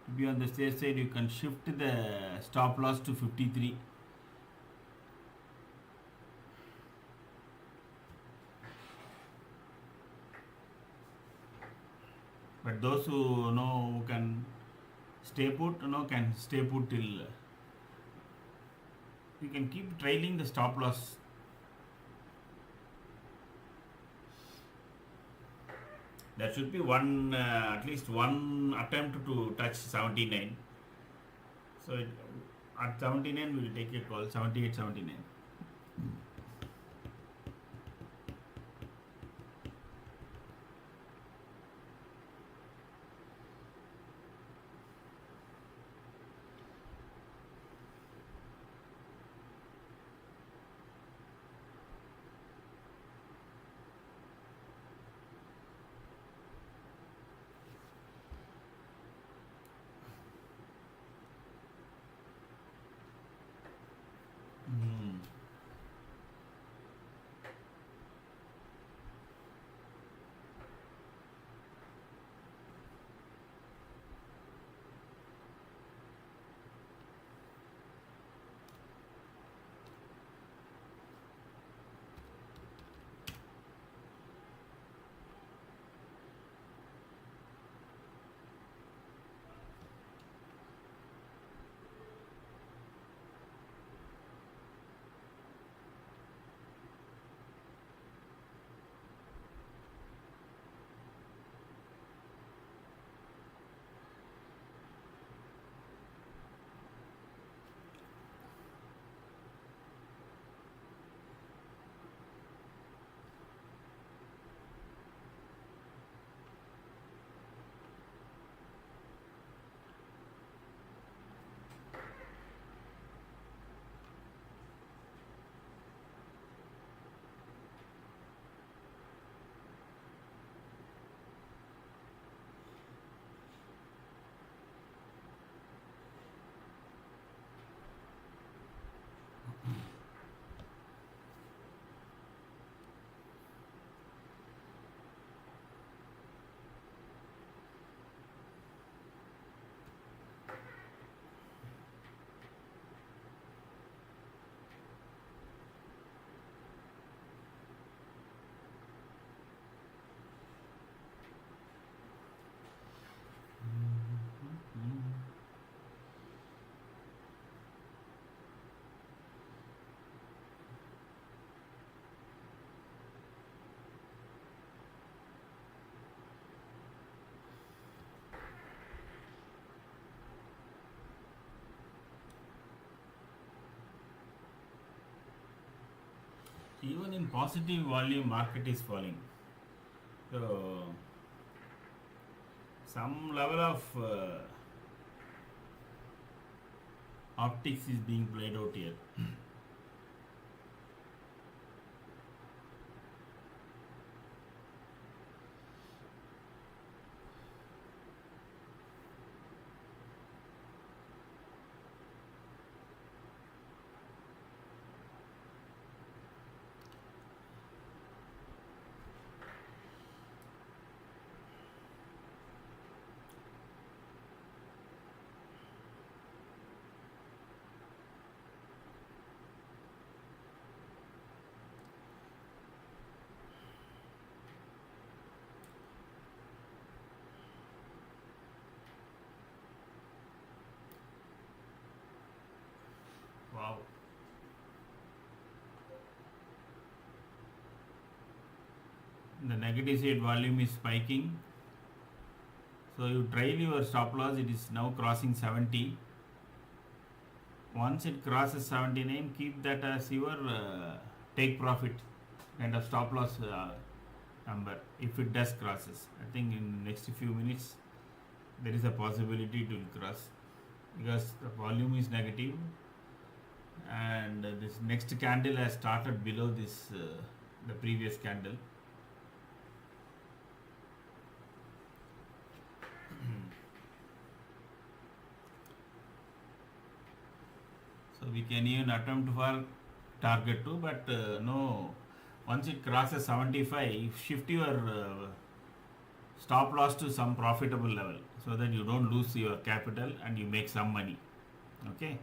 to be on the safe side, you can shift the stop loss to 53. But those who know who can stay put, can stay put till you can keep trailing the stop loss. There should be one at least one attempt to touch 79. So at 79 we will take a call. 78, 79. even in positive volume, market is falling. So some level of optics is being played out here. Wow. The negative side volume is spiking. So you trail your stop loss, it is now crossing 70. Once it crosses 79, keep that as your take profit kind of stop loss number if it does crosses. I think in next few minutes there is a possibility to cross because the volume is negative and this next candle has started below this the previous candle. So we can even attempt for target 2, but no, once it crosses 75, shift your stop loss to some profitable level so that you don't lose your capital and you make some money. Okay.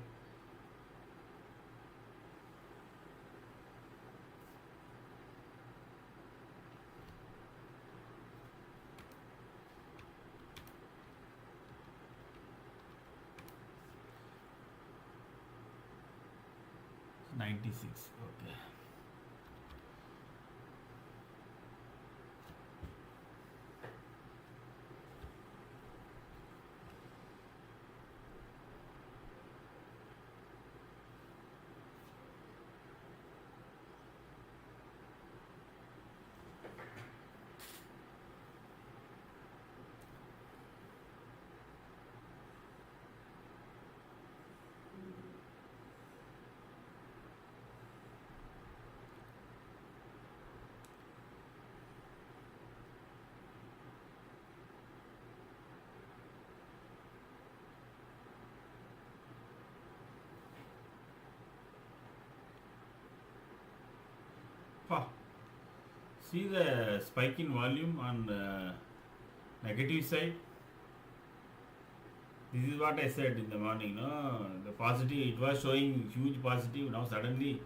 It's 96. Okay. See the spike in volume on the negative side. This is what I said in the morning. No, the positive, it was showing huge positive. Now suddenly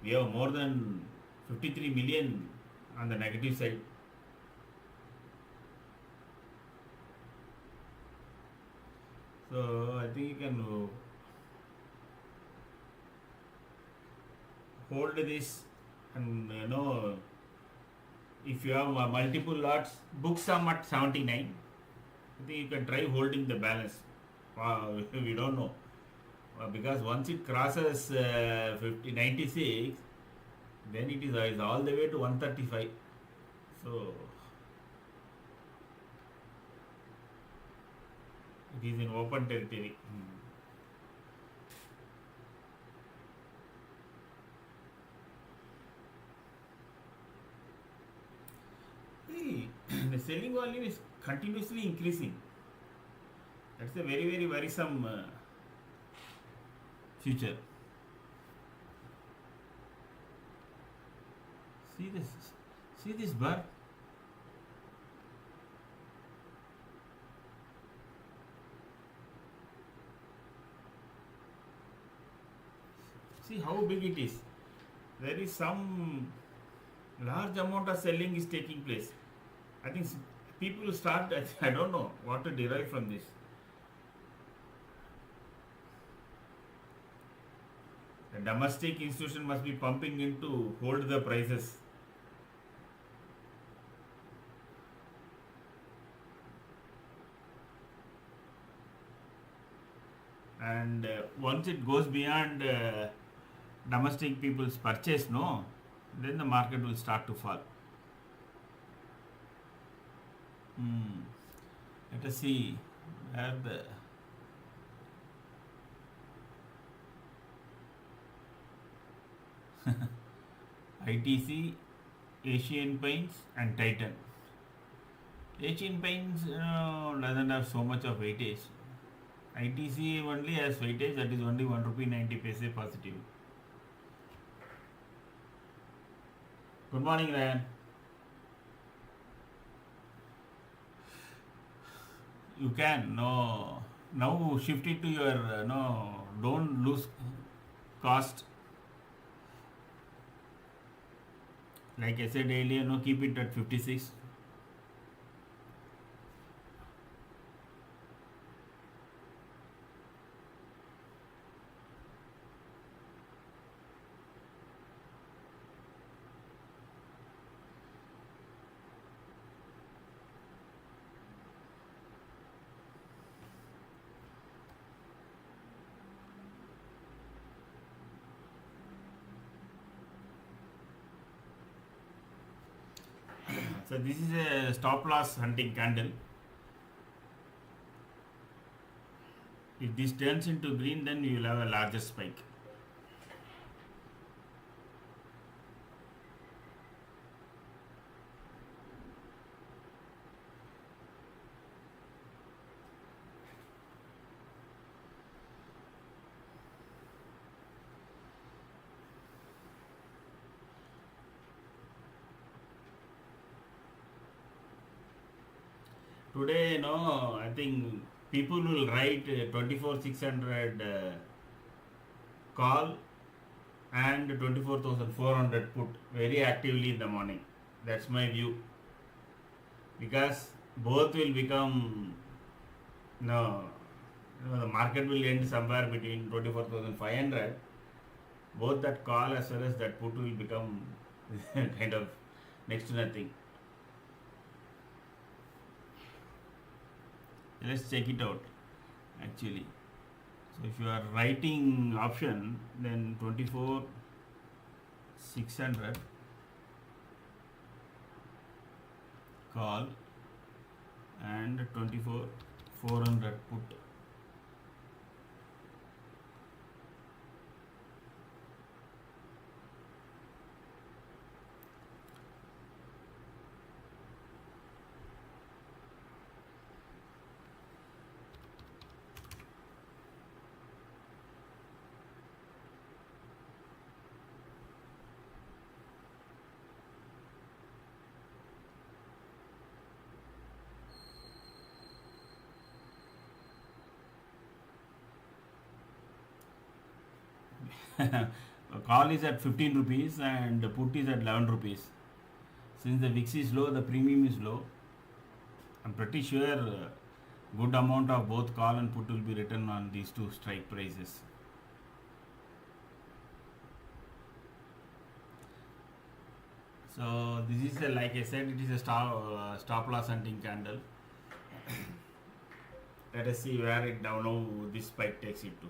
we have more than 53 million on the negative side. So I think you can hold this and if you have multiple lots, book some at 79. I think you can try holding the balance. We don't know. Because once it crosses 96, then it is all the way to 135. So it is in open territory. The selling volume is continuously increasing. That's a very, very worrisome future. See this bar. See how big it is. There is some large amount of selling is taking place. I think people start, I don't know what to derive from this. The domestic institution must be pumping in to hold the prices. And once it goes beyond domestic people's purchase, then the market will start to fall. Let us see where the ITC, Asian Paints and Titan. Asian Paints doesn't have so much of weightage. ITC only has weightage, that is only 1 rupee 90 paise positive. Good morning, Ryan. You can now shift it to your don't lose cost. Like I said earlier, keep it at 56. So this is a stop loss hunting candle. If this turns into green, then you will have a larger spike. Today, I think people will write 24,600 call and 24,400 put very actively in the morning. That's my view. Because both will become, the market will end somewhere between 24,500. Both that call as well as that put will become kind of next to nothing. Let's check it out actually. So if you are writing option, then 24,600 call and 24,400 put. Call is at 15 rupees and put is at 11 rupees. Since the VIX is low, the premium is low. I'm pretty sure good amount of both call and put will be written on these two strike prices. So this is like I said, it is a stop loss hunting candle. Let us see where it down now this spike takes it to.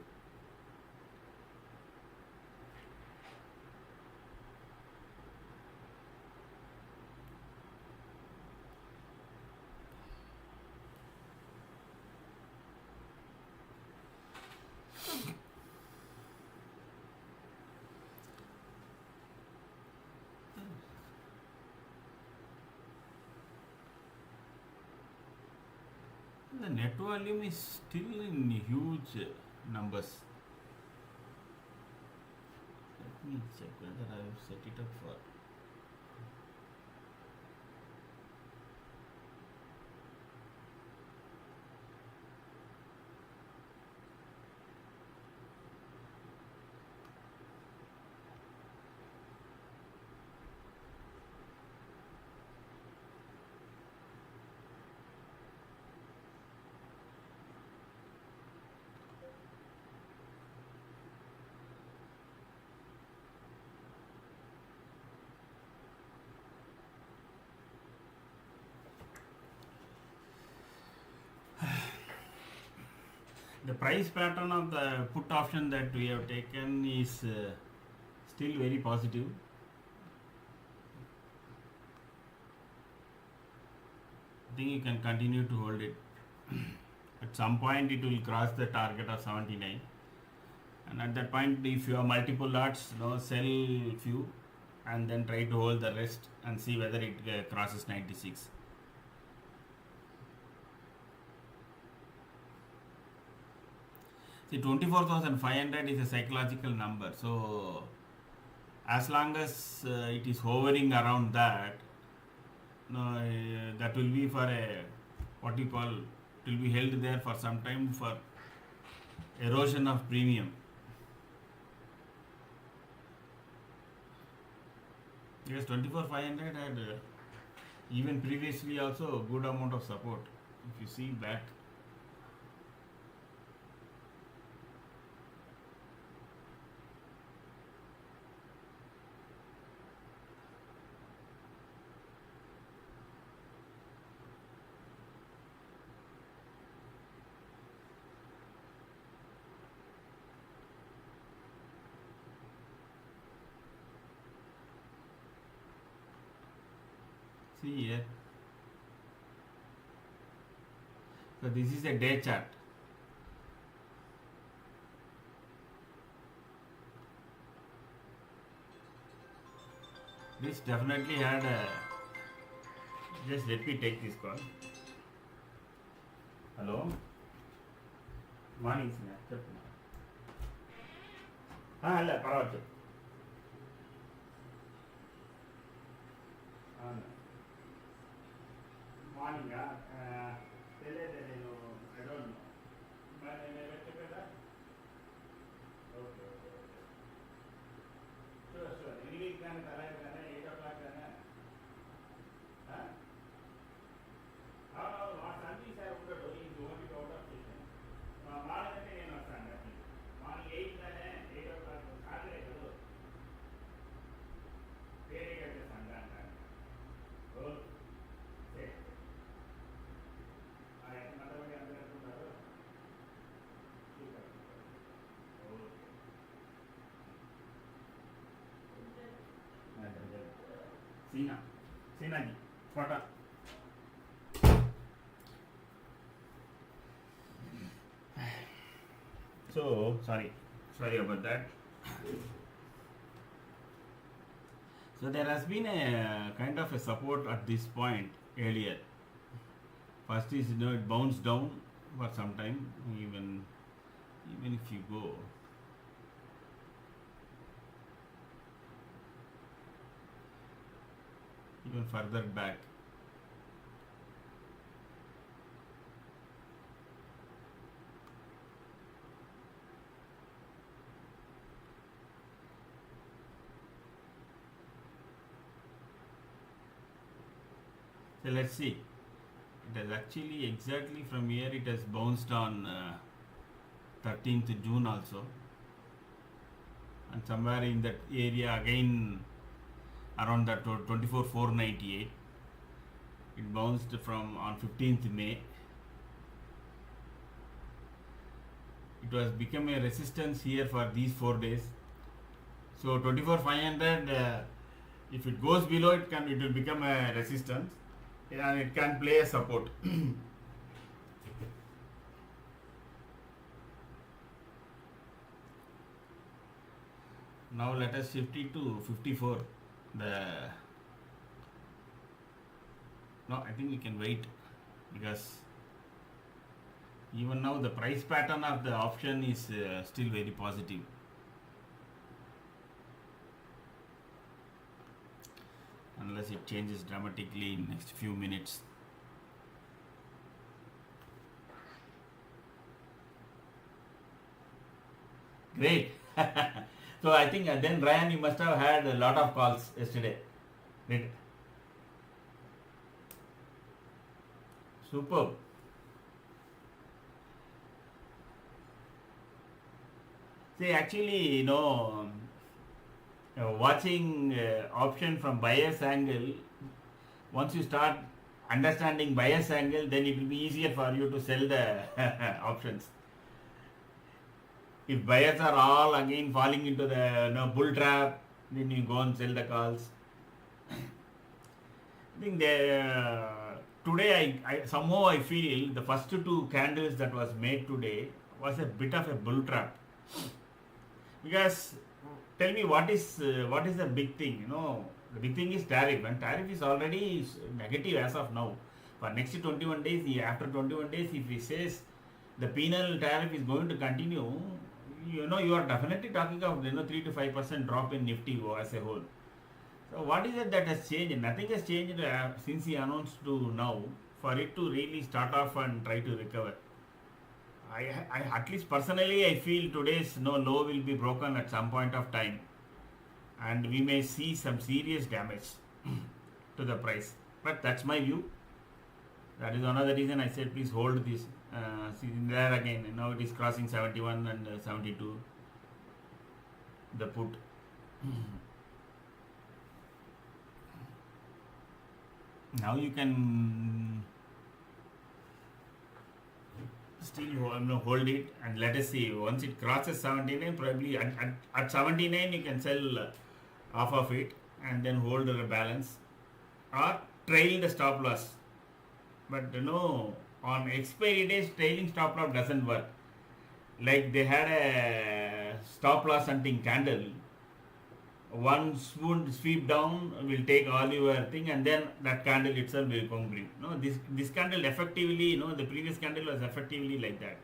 The net volume is still in huge numbers. Let me check whether I have set it up for. The price pattern of the put option that we have taken is still very positive. think you can continue to hold it. At some point it will cross the target of 79, and at that point if you have multiple lots, sell few and then try to hold the rest and see whether it crosses 96. See, 24,500 is a psychological number, so as long as it is hovering around that, that will be for a, what you call, it will be held there for some time for erosion of premium. Yes, 24,500 had even previously also a good amount of support. If you see back, see here. So this is a day chart. This definitely had a, just let me take this call. Hello? Morning, sir. Hello, Parvati. Morning, I don't know. But okay. Sure. Anyway, you can 8 o'clock. Huh? What Sunday is out of station. Morning 8 o'clock. Saturday. Sina ji, photo. So sorry about that. So there has been a kind of a support at this point earlier. First is it bounced down for some time, even if you go. Even further back. So let's see. It has actually exactly from here it has bounced on 13th June also, and somewhere in that area again around that 24,498 it bounced from on 15th May. It was become a resistance here for these 4 days. So 24,500 if it goes below it will become a resistance and it can play a support. Now let us shift it to 54. No, I think we can wait, because even now the price pattern of the option is still very positive. Unless it changes dramatically in next few minutes. Great. So I think then Ryan, you must have had a lot of calls yesterday. Right? Superb. See, actually, watching option from buyer's angle, once you start understanding buyer's angle, then it will be easier for you to sell the options. If buyers are all again falling into the bull trap, then you go and sell the calls. I think today I somehow I feel the first two candles that was made today was a bit of a bull trap. Because tell me what is the big thing? The big thing is tariff, and tariff is already negative as of now. For next 21 days, after 21 days, if he says the penal tariff is going to continue, you are definitely talking of 3 to 5% drop in NIFTY as a whole. So what is it that has changed? Nothing has changed since he announced to now for it to really start off and try to recover. I at least personally I feel today's low will be broken at some point of time, and we may see some serious damage to the price. But that's my view. That is another reason I said please hold this. See there again, now it is crossing 71 and 72. The put. Now you can still hold it, and let us see. Once it crosses 79, probably at 79 you can sell half of it and then hold the balance or trail the stop loss. But on expiry days, trailing stop loss doesn't work. Like they had a stop loss hunting candle. One sweep down will take all your thing, and then that candle itself will come green. This candle effectively, the previous candle was effectively like that.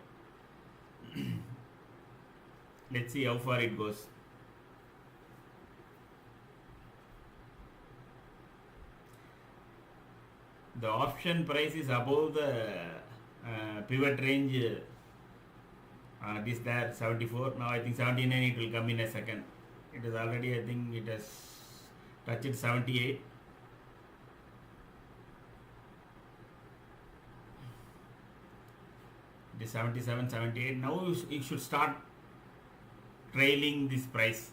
Let's see how far it goes. The option price is above the pivot range. This there 74. Now I think 79 it will come in a second. It is already, I think it has touched 78. It is 77, 78. Now you should start trailing this price.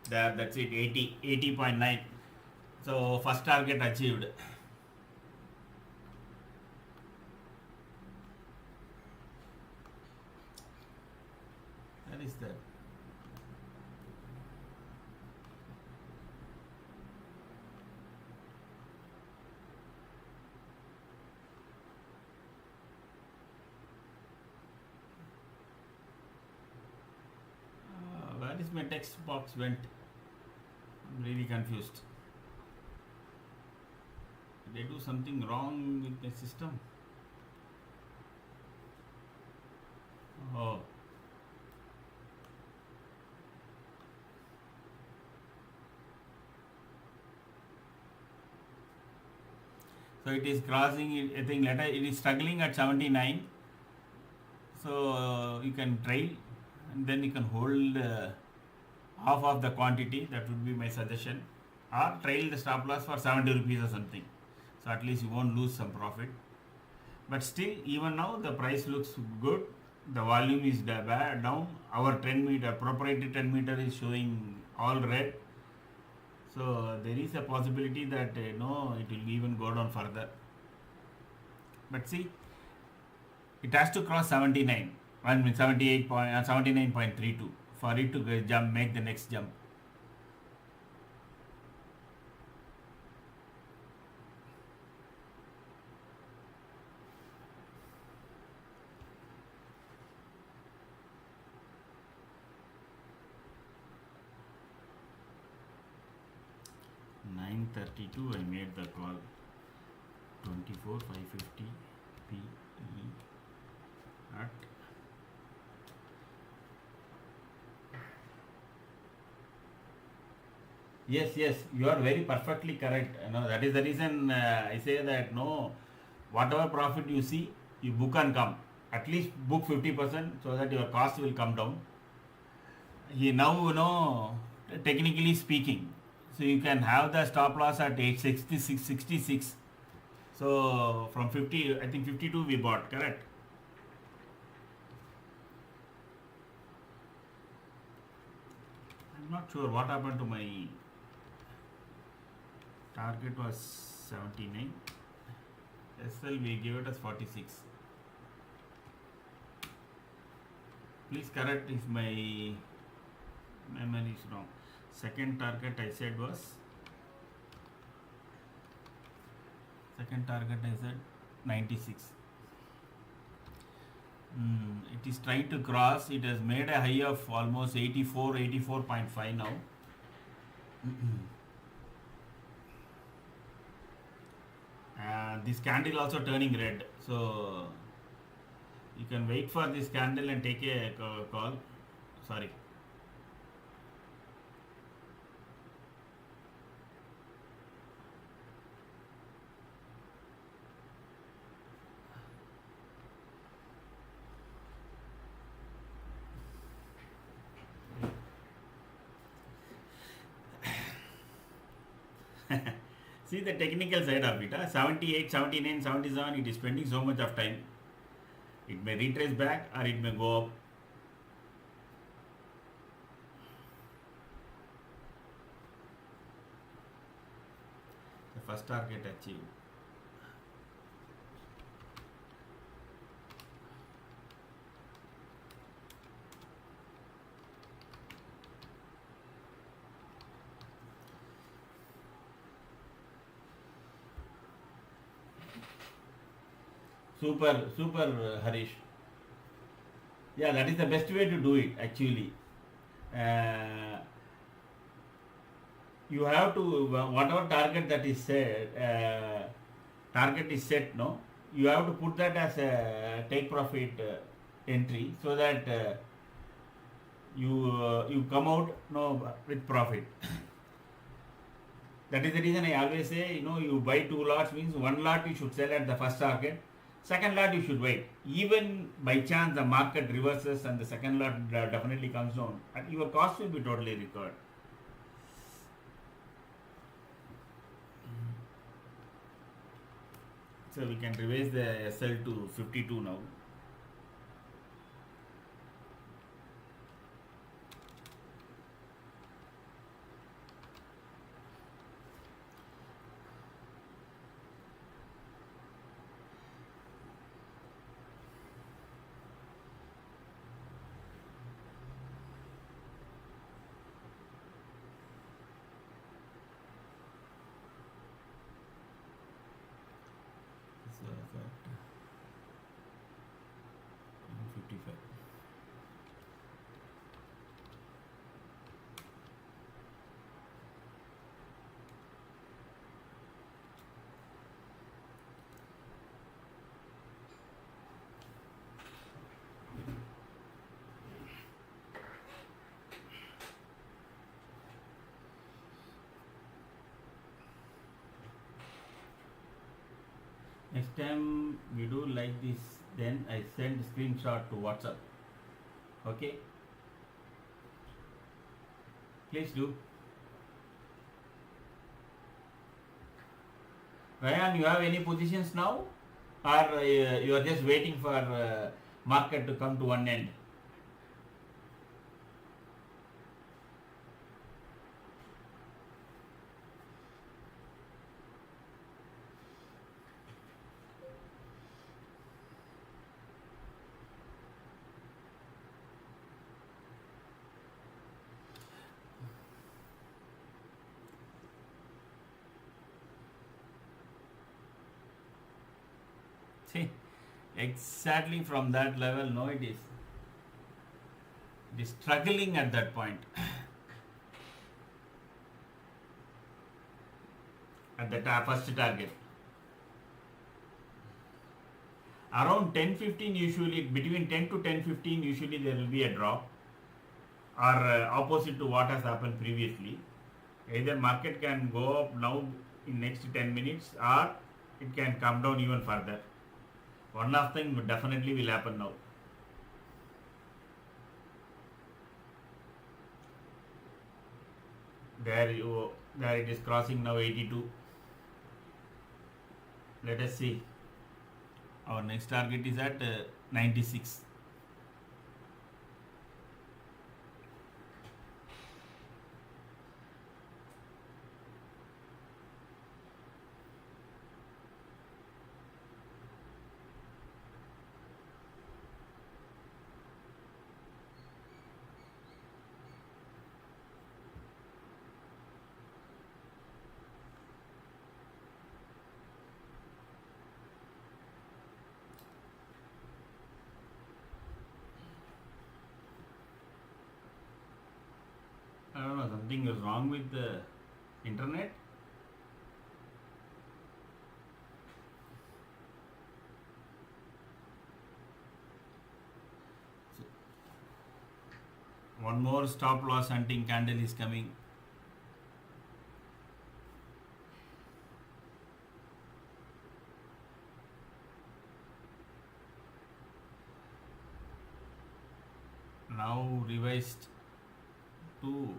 There, that's it, 80.9. So first target achieved. That is that. Where is my text box went? I'm really confused. Did they do something wrong with the system? Oh. So it is crossing, I think later it is struggling at 79. So you can trail, and then you can hold half of the quantity. That would be my suggestion, or trail the stop loss for 70 rupees or something, so at least you won't lose some profit. But still, even now the price looks good. The volume is down. Our 10 meter proprietary 10 meter is showing all red, so there is a possibility that it will even go down further. But see, it has to cross 79. I mean 79.32 for it to jump, make the next jump. $9.32 I made the call. 24,550 PE at Yes, you are very perfectly correct. That is the reason I say that whatever profit you see, you book and come. At least book 50% so that your cost will come down. Now, technically speaking, so you can have the stop loss at 866. So from 50, I think 52 we bought, correct? Not sure what happened to my target was 79. SL we give it as 46. Please correct if my memory is wrong. Second target I said 96. It is trying to cross. It has made a high of almost 84, 84.5 now. This candle also turning red, so you can wait for this candle and take a call. Sorry. See the technical side of it. 78, 79, 77, it is spending so much of time. It may retrace back or it may go up. The first target achieved. Super, Harish. Yeah, that is the best way to do it actually. You have to, whatever target that is set, no, you have to put that as a take profit entry so that you come out with profit. That is the reason I always say, you buy 2 lots means 1 lot you should sell at the first target. Second lot you should wait. Even by chance the market reverses and the second lot definitely comes down, your cost will be totally recovered. So we can revise the SL to 52 now. So that 55. Next time we do like this, then I send screenshot to WhatsApp. Okay? Please do. Ryan, you have any positions now? Or you are just waiting for market to come to one end? See, exactly from that level, no, it is struggling at that point. At the first target. Around 10-15 usually, between 10 to 10-15 usually there will be a drop, or opposite to what has happened previously. Either market can go up now in next 10 minutes or it can come down even further. One of them definitely will happen now. There it is crossing now 82. Let us see. Our next target is at 96. something is wrong with the internet. So, one more stop loss hunting candle is coming. Now revised to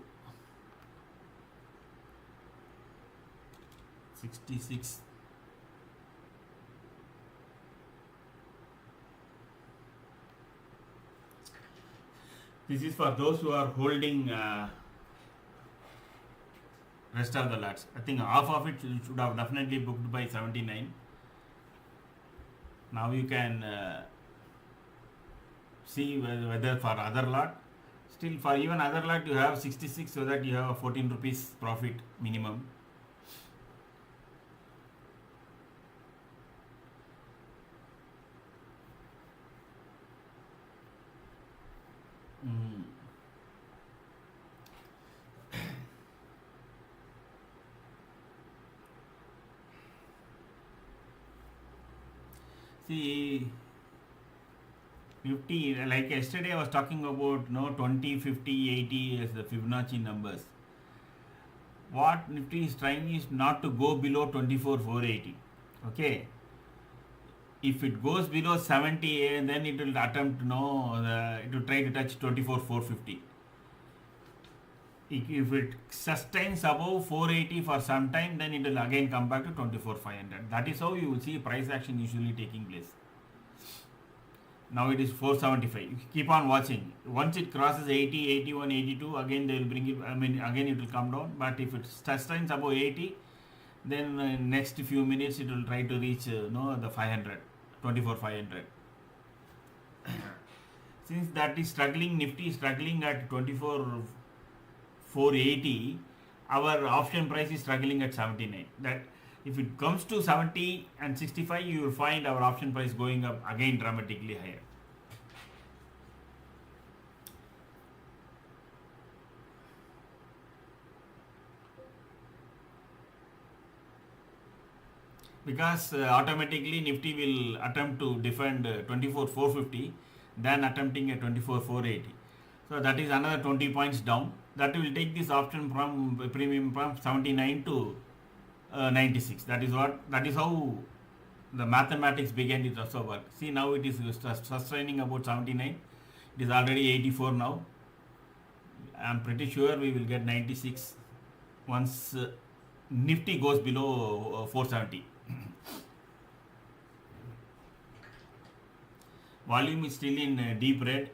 66. This is for those who are holding rest of the lots. I think half of it should have definitely booked by 79. Now you can see whether for other lot, still for even other lot you have 66, so that you have a 14 rupees profit minimum. See, Nifty, like yesterday I was talking about 20, 50, 80 as the Fibonacci numbers. What Nifty is trying is not to go below 24,480. Okay. If it goes below 70, then it will attempt it will try to touch 24,450. If it sustains above 480 for some time, then it will again come back to 24,500. That is how you will see price action usually taking place. Now it is 475. You keep on watching. Once it crosses 80, 81, 82, again they will bring it. Again it will come down. But if it sustains above 80, then next few minutes it will try to reach the 500, 24,500. Since that is struggling, Nifty is struggling at 24,480. Our option price is struggling at 79. That if it comes to 70 and 65, you will find our option price going up again dramatically higher. Because automatically Nifty will attempt to defend 24,450, then attempting a 24,480. So that is another 20 points down. That will take this option from premium from 79 to 96. That is how the mathematics began. It also work. See, now it is sustaining about 79. It is already 84 now. I am pretty sure we will get 96 once Nifty goes below 470. Volume is still in deep red.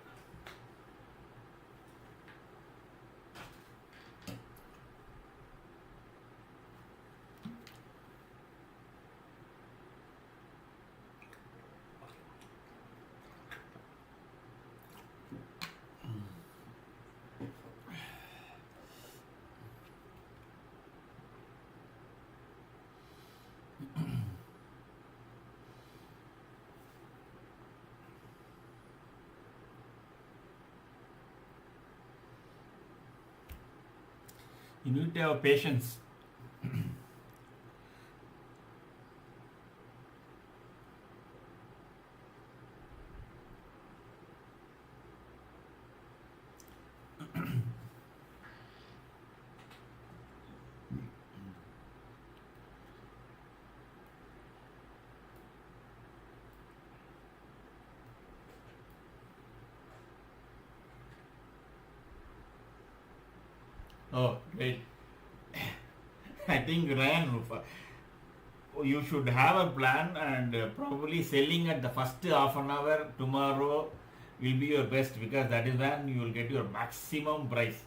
You need to have patience. Oh, great. I think Ryan, you should have a plan, and probably selling at the first half an hour tomorrow will be your best, because that is when you will get your maximum price.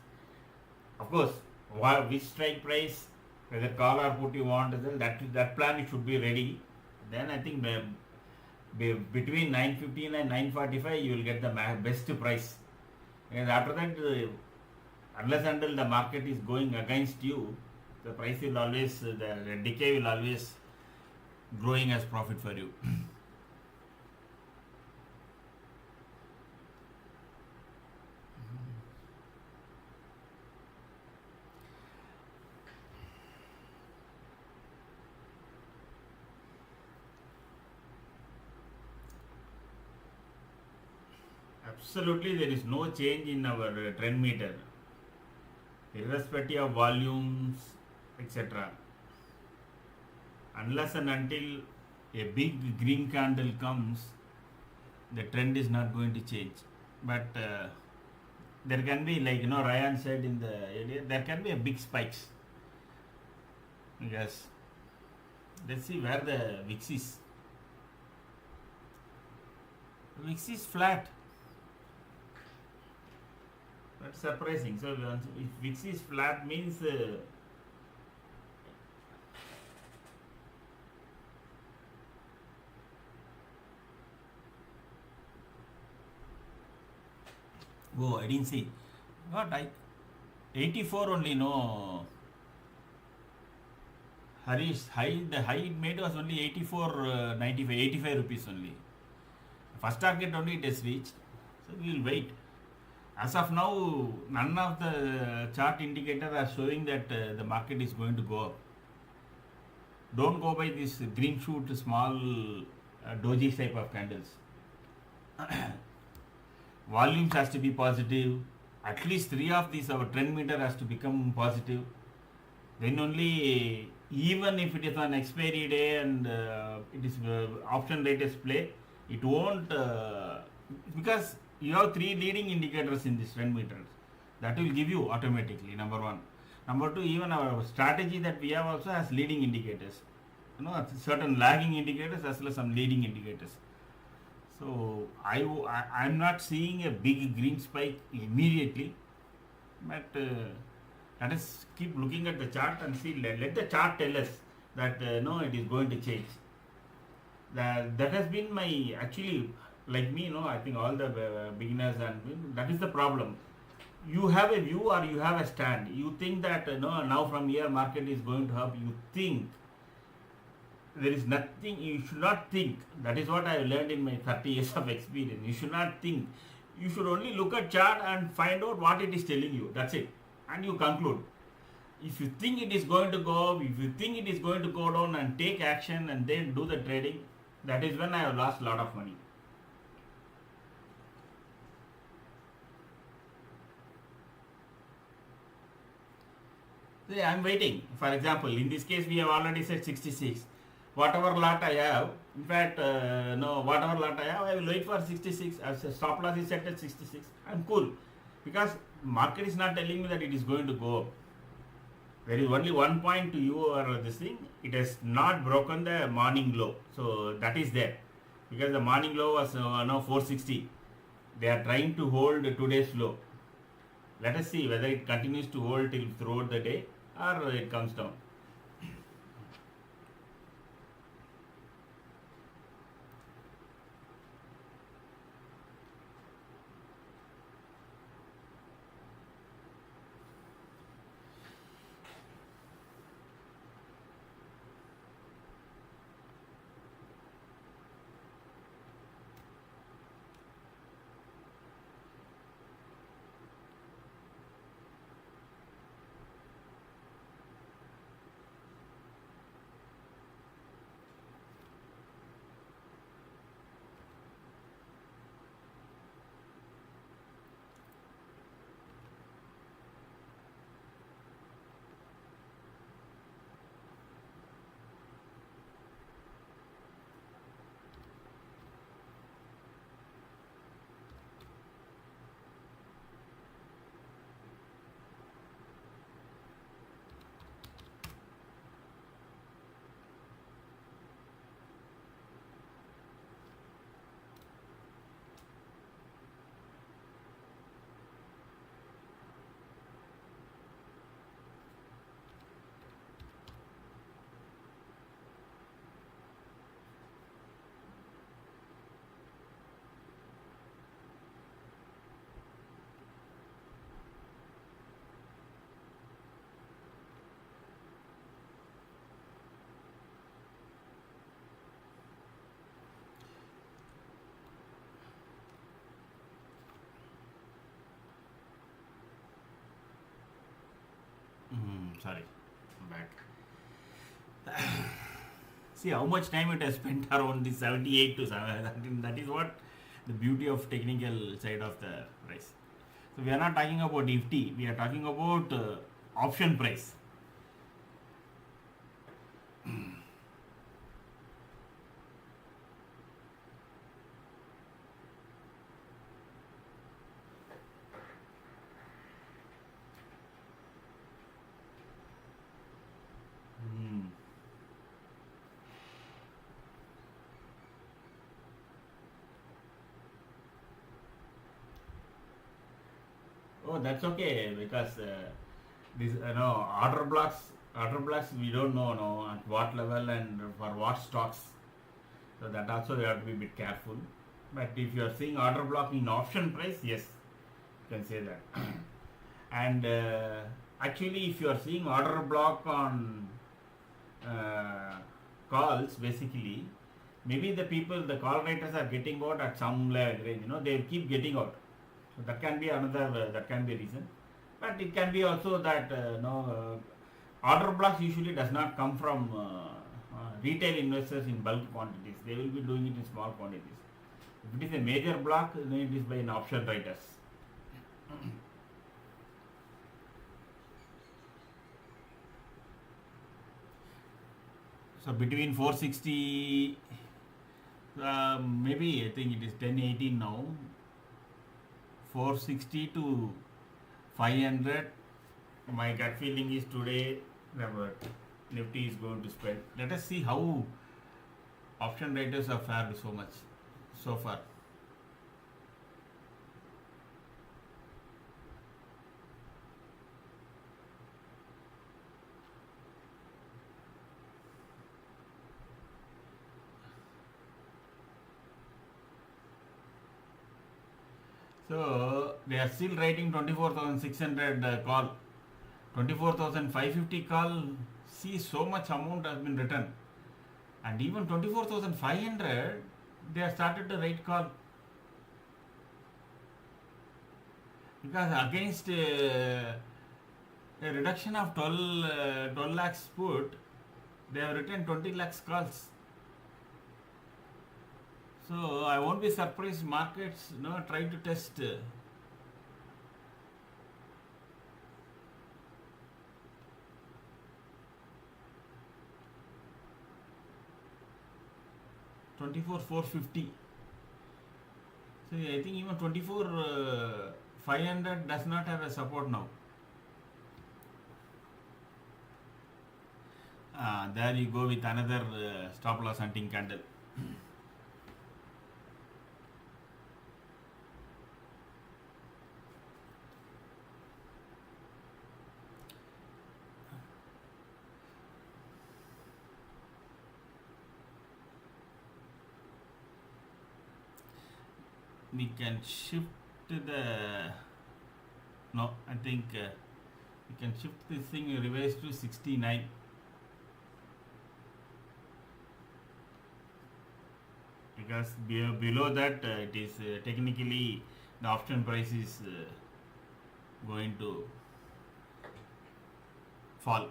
Of course, which strike price, whether call or put you want, that plan should be ready. Then I think between 915 and 945 you will get the best price. And after that, unless until the market is going against you, the price will always, the decay will always growing as profit for you. Absolutely, there is no change in our trend meter, irrespective of volumes, etc. Unless and until a big green candle comes, the trend is not going to change. But there can be, like Ryan said in the area, there can be a big spikes. Yes. Let's see where the VIX is. VIX is flat. That's surprising. So if VIX is flat means oh, I didn't see. What 84 only, no. Harish, the high it made was only 84, 95, 85 rupees only. First target only it has reached. So we will wait. As of now, none of the chart indicators are showing that the market is going to go up. Don't go by this green shoot, small doji type of candles. Volumes has to be positive. At least 3 of these, our trend meter has to become positive. Then only, even if it is on expiry day and it is option latest play, it won't, because you have 3 leading indicators in this trend meter. That will give you automatically, number 1. Number 2, even our strategy that we have also has leading indicators. Certain lagging indicators as well as some leading indicators. So I'm not seeing a big green spike immediately, but let us keep looking at the chart and see. Let the chart tell us that no, it is going to change. That has been my, actually, like me, I think all the beginners, and that is the problem. You have a view or you have a stand. You think that now from here market is going to up. You think there is nothing. You should not think. That is what I learned in my 30 years of experience. You should not think. You should only look at chart and find out what it is telling you. That's it. And you conclude. If you think it is going to go up, if you think it is going to go down, and take action and then do the trading, that is when I have lost a lot of money. See, I am waiting. For example, in this case, we have already said 66. Whatever lot I have, in fact, whatever lot I have, I will wait for 66. As a stop loss is set at 66. I am cool. Because market is not telling me that it is going to go up. There is only one point to you or this thing. It has not broken the morning low. So that is there. Because the morning low was 460. They are trying to hold today's low. Let us see whether it continues to hold till throughout the day or it comes down. Sorry, I'm back. See how much time it has spent around the 78 to 7. That is what the beauty of technical side of the price. So we are not talking about NIFTY, we are talking about option price. Oh, that's okay because this order blocks we don't know no, at what level and for what stocks. So that also you have to be a bit careful. But if you are seeing order block in option price, yes, you can say that. And actually, if you are seeing order block on calls, basically, maybe the call writers are getting out at some range. They keep getting out. So that can be another, that can be a reason. But it can be also that order blocks usually does not come from retail investors in bulk quantities. They will be doing it in small quantities. If it is a major block, then it is by an option writers. So between 460, maybe I think it is 1018 now. 460 to 500. My gut feeling is today Nifty is going to spread. Let us see how option writers have fared so far. So they are still writing 24,600 call, 24,550 call. See, so much amount has been written, and even 24,500 they have started to write call because against a reduction of 12 lakhs put, they have written 20 lakhs calls. So I won't be surprised markets try to test $24,450. So I think even 24,500 does not have a support now. There you go with another stop loss hunting candle. We can shift I think we can shift this thing revise to 69. Because below that it is technically the option price is going to fall.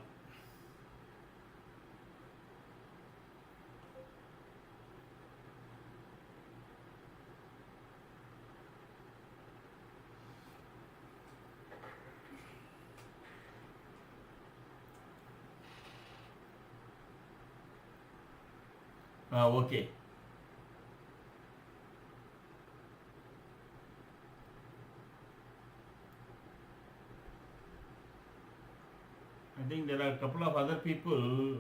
Okay. I think there are a couple of other people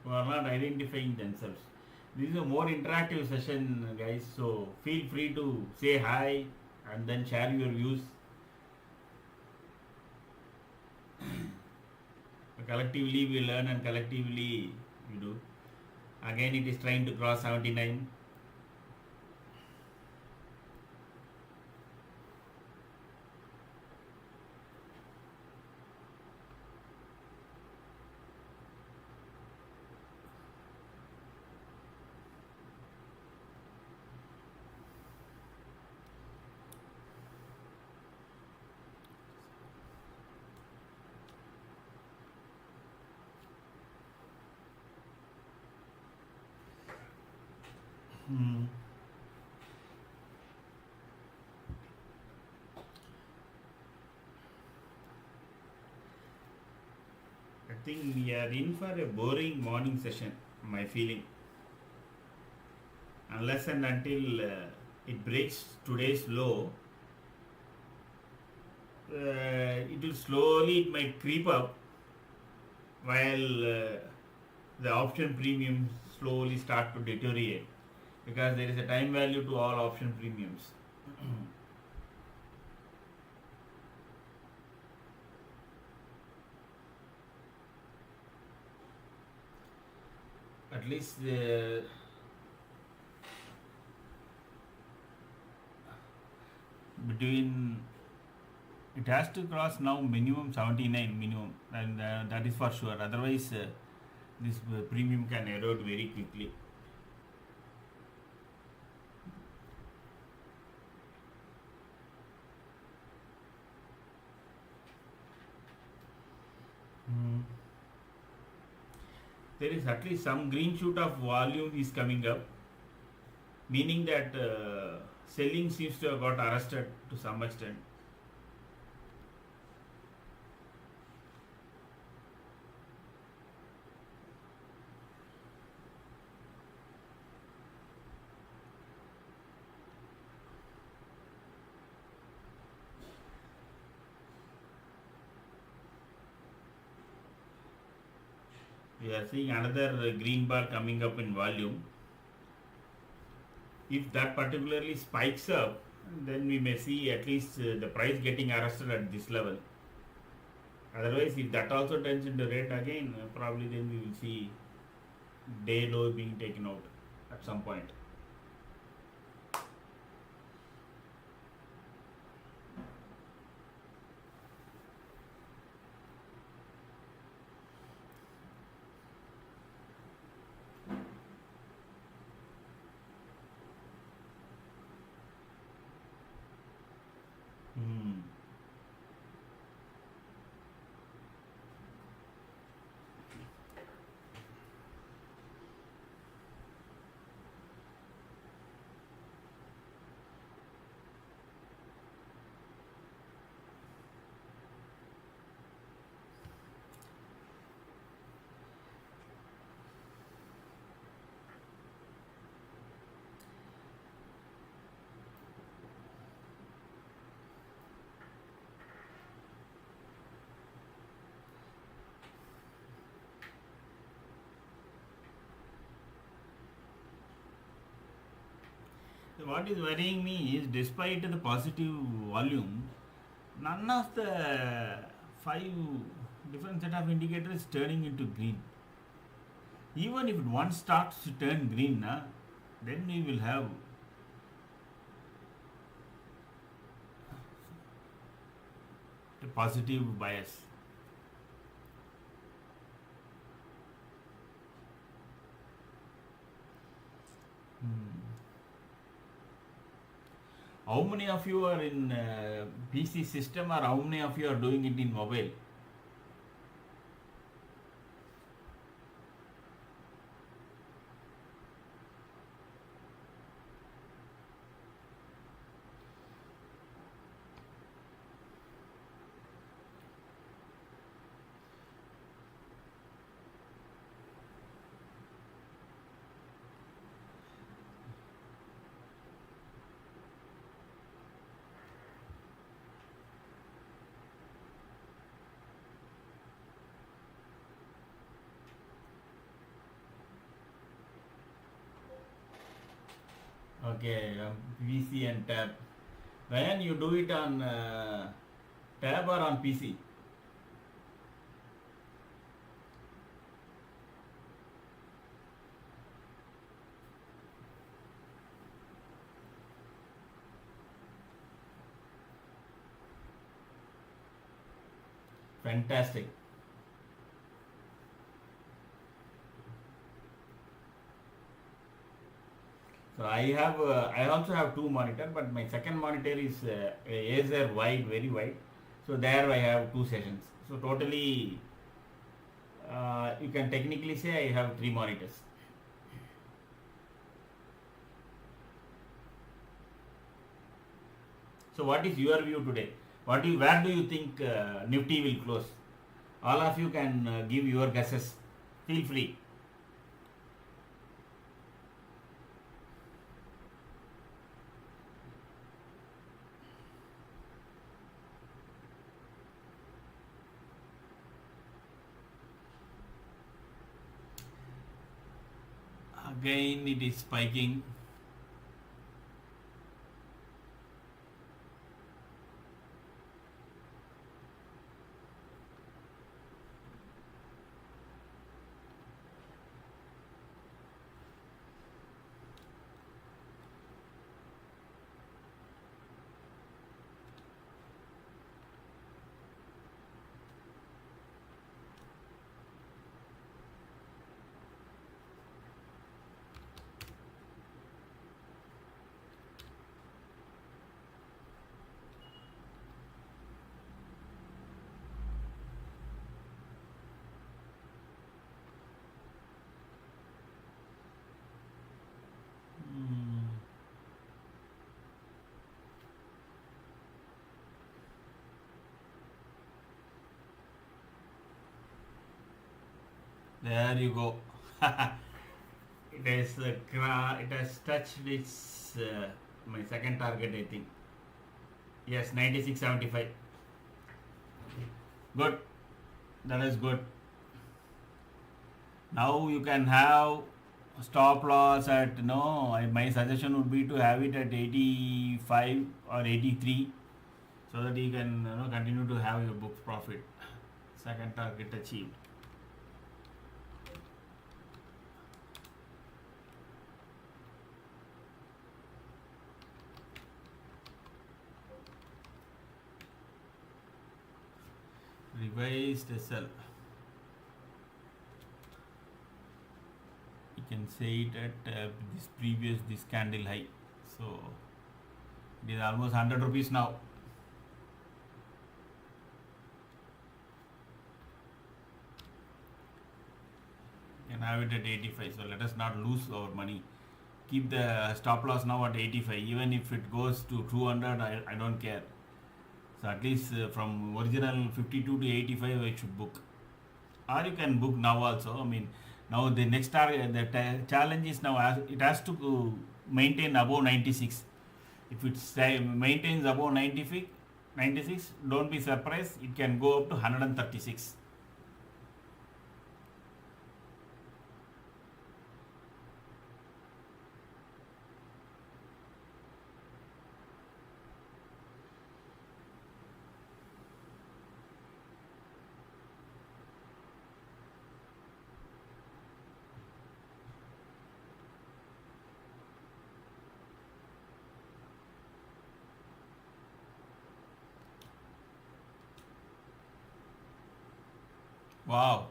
who are not identifying themselves. This is a more interactive session, guys, so feel free to say hi and then share your views. Collectively we learn and collectively we do. Again it is trying to cross 79. think we are in for a boring morning session, my feeling. Unless and until it breaks today's low, it will slowly, it might creep up while the option premiums slowly start to deteriorate, because there is a time value to all option premiums. At least between, it has to cross now minimum 79 minimum, and that is for sure. Otherwise this premium can erode very quickly. There is at least some green shoot of volume is coming up, meaning that selling seems to have got arrested to some extent. We are seeing another green bar coming up in volume. If that particularly spikes up, then we may see at least the price getting arrested at this level. Otherwise, if that also turns into red again, probably then we will see day low being taken out at some point. What is worrying me is, despite the positive volume, none of the 5 different set of indicators is turning into green. Even if one starts to turn green, then we will have a positive bias. How many of you are in PC system, or how many of you are doing it in mobile? Okay, PC and tab. When you do it on tab or on PC? Fantastic. So I also have 2 monitor, but my second monitor is Acer wide, very wide. So there I have 2 sessions. So totally, you can technically say I have 3 monitors. So what is your view today? Where do you think Nifty will close? All of you can give your guesses. Feel free. Again it is spiking. There you go. It has touched its my second target, I think. Yes, 96.75. Good. That is good. Now you can have stop loss at my suggestion would be to have it at 85 or 83, so that you can continue to have your book profit. Second target achieved. Revised SL. You can say it at this candle high. So it is almost 100 rupees now. You can have it at 85. So let us not lose our money. Keep the stop loss now at 85. Even if it goes to 200, I don't care. So at least from original 52 to 85 I should book, or you can book now also. I mean, now the next target, challenge is now it has to maintain above 96. If it maintains above 96, don't be surprised, it can go up to 136. Wow.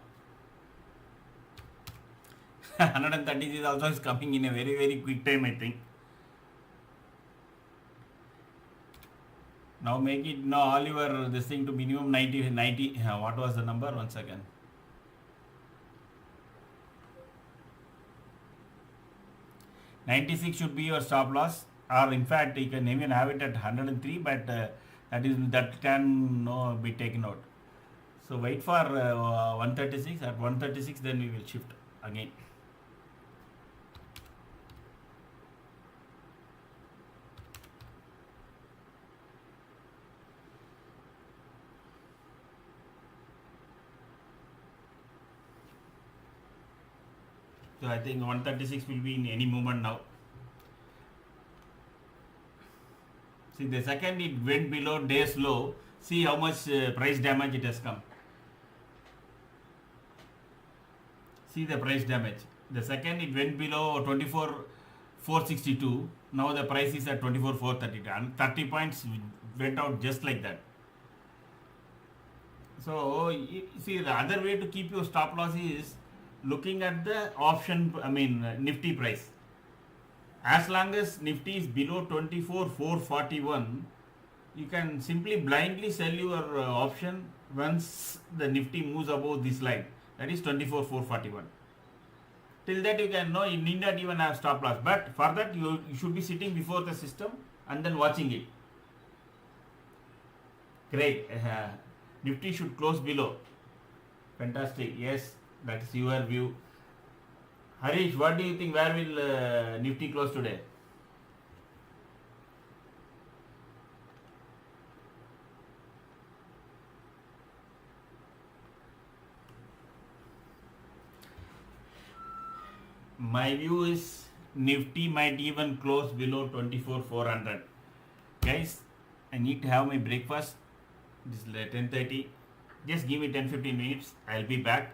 136 also is coming in a very, very quick time, I think. Now make it all your this thing to minimum 90. What was the number? Once again. $96 should be your stop loss, or in fact you can even have it at 103, but that can be taken out. So wait for 136. At 136 then we will shift again. So I think 136 will be in any moment now. See, the second it went below day's low, see how much price damage it has come. See the price damage. The second it went below 24,462. Now the price is at 24,432. And 30 points went out just like that. So see, the other way to keep your stop loss is looking at the option, Nifty price. As long as Nifty is below 24,441, you can simply blindly sell your option once the Nifty moves above this line. That is 24,441. Till that you need not even have stop loss. But for that you should be sitting before the system and then watching it. Great. Nifty should close below. Fantastic. Yes, that's your view. Harish, what do you think? Where will Nifty close today? My view is Nifty might even close below 24,400. Guys, I need to have my breakfast. This is 10:30. Just give me 10-15 minutes. I'll be back.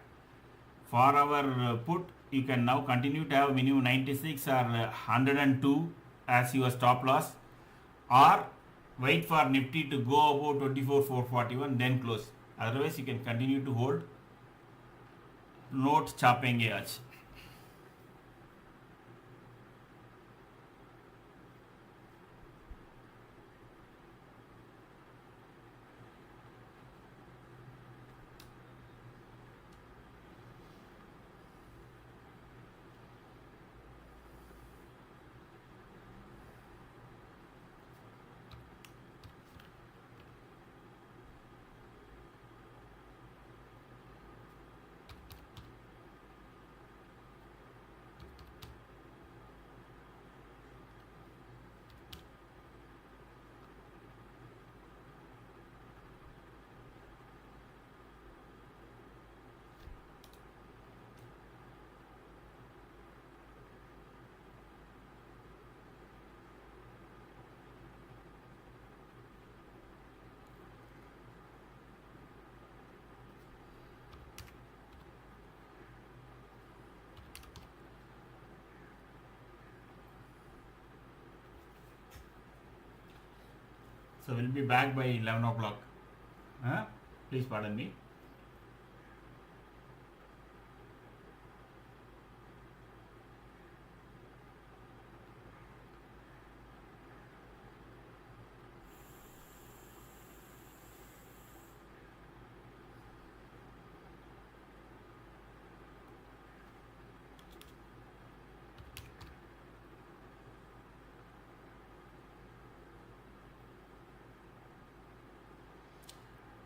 For our put, you can now continue to have minimum 96 or 102 as your stop loss, or wait for Nifty to go above 24,441, then close. Otherwise, you can continue to hold. Note छापेंगे आज. So we'll be back by 11 o'clock. Please pardon me.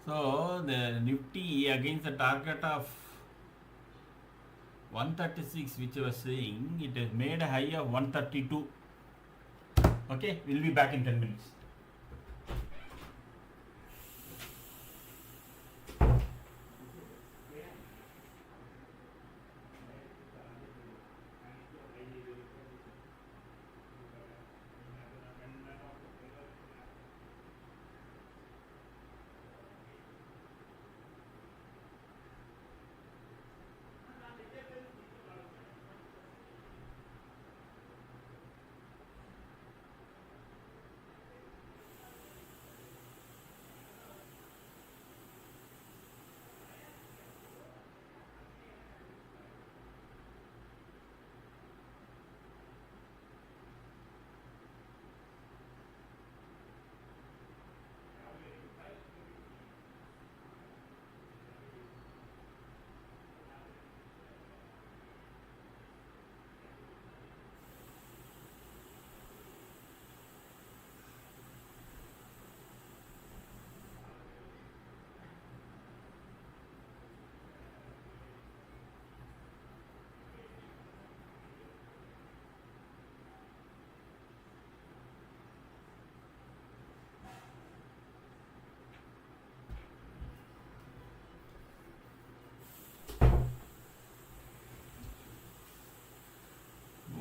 So the Nifty against the target of 136, which I was saying, it has made a high of 132. Okay, we'll be back in 10 minutes.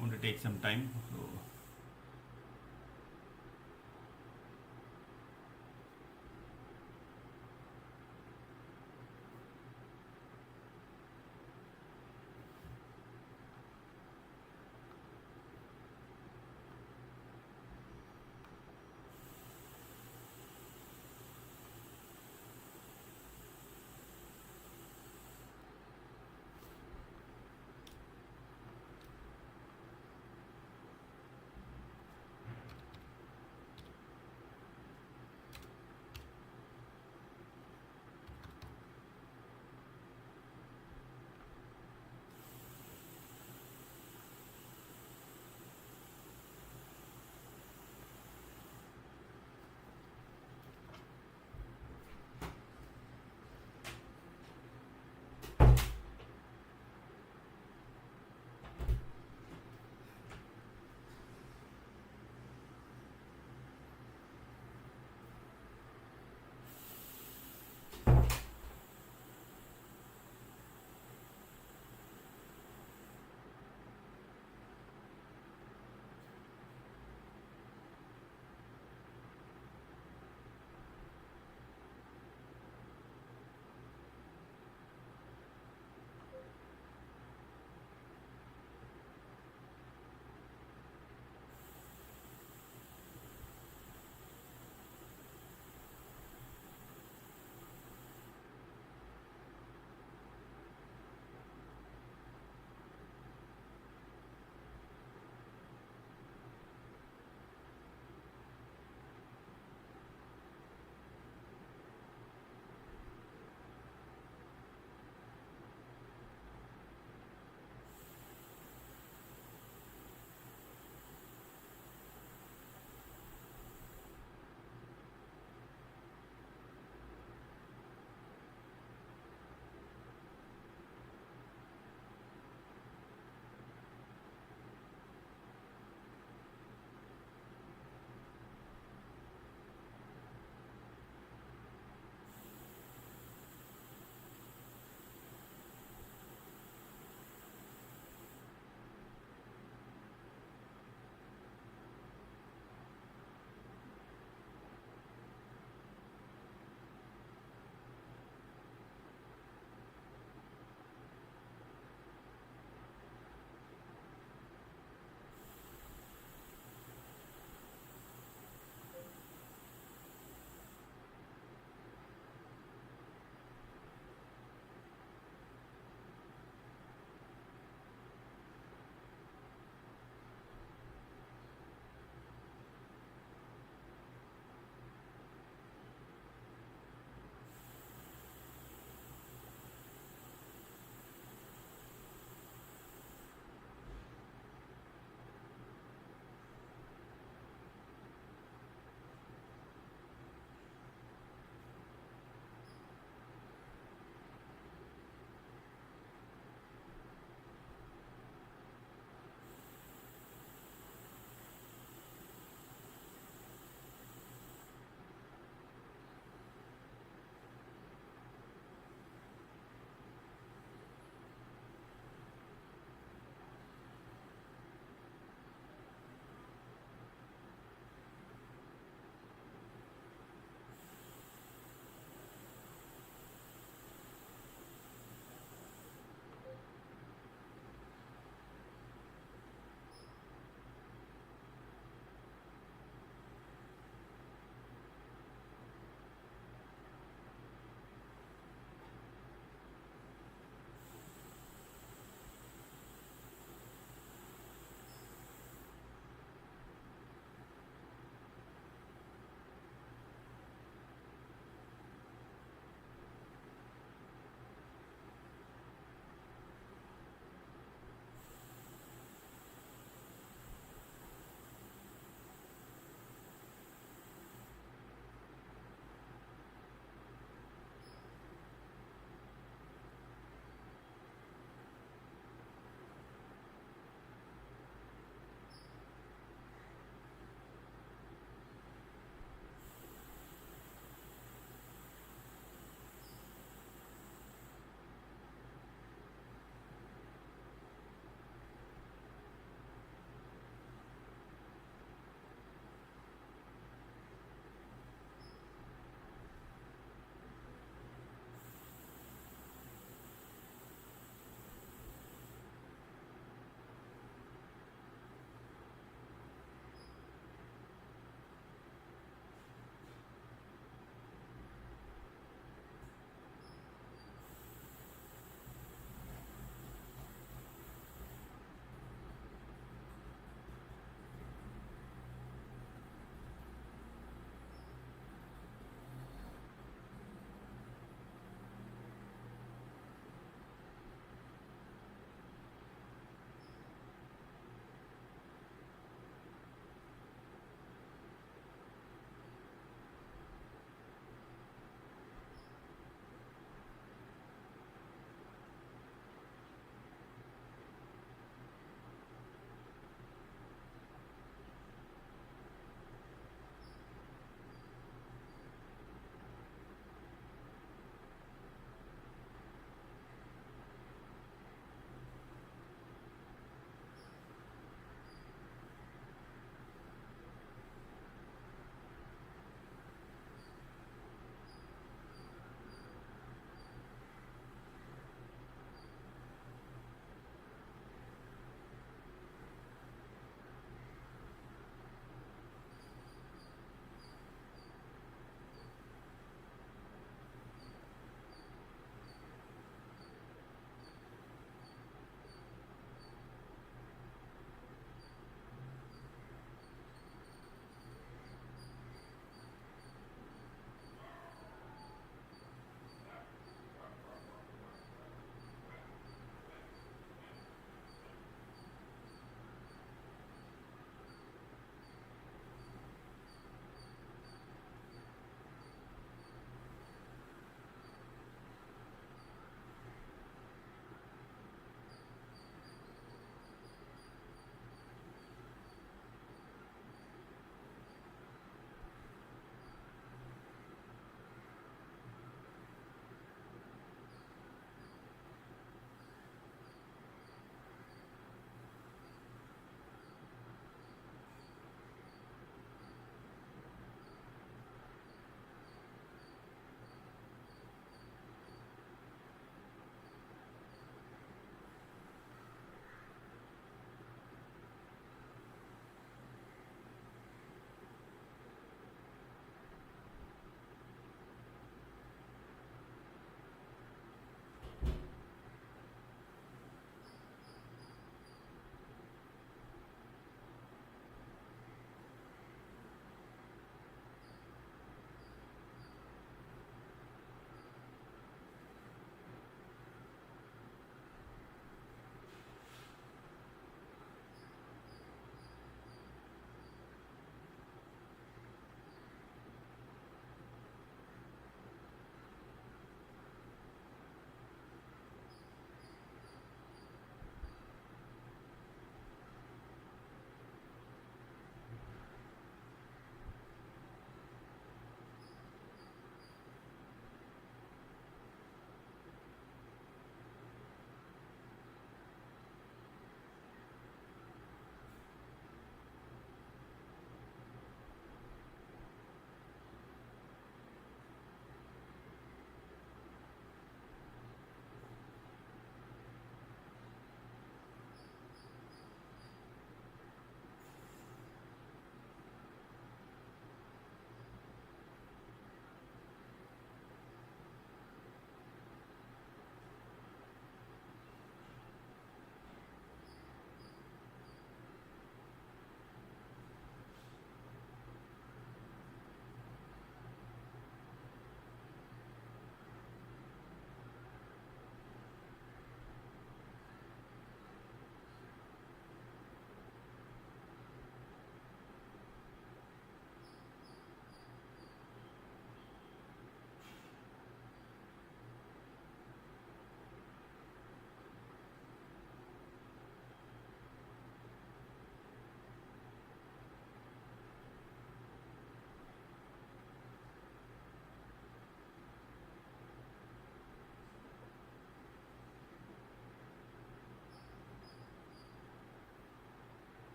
Going to take some time. So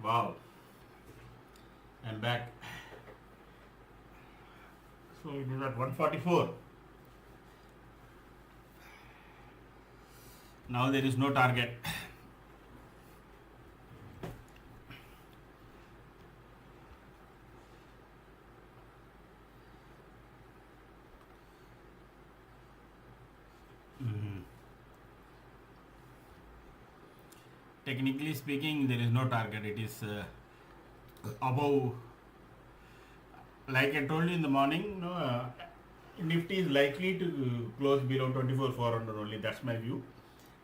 Wow. I'm back. So it is at 144. Now there is no target. Technically speaking, there is no target. It is above. Like I told you in the morning, no, Nifty is likely to close below 24,400 only. That's my view.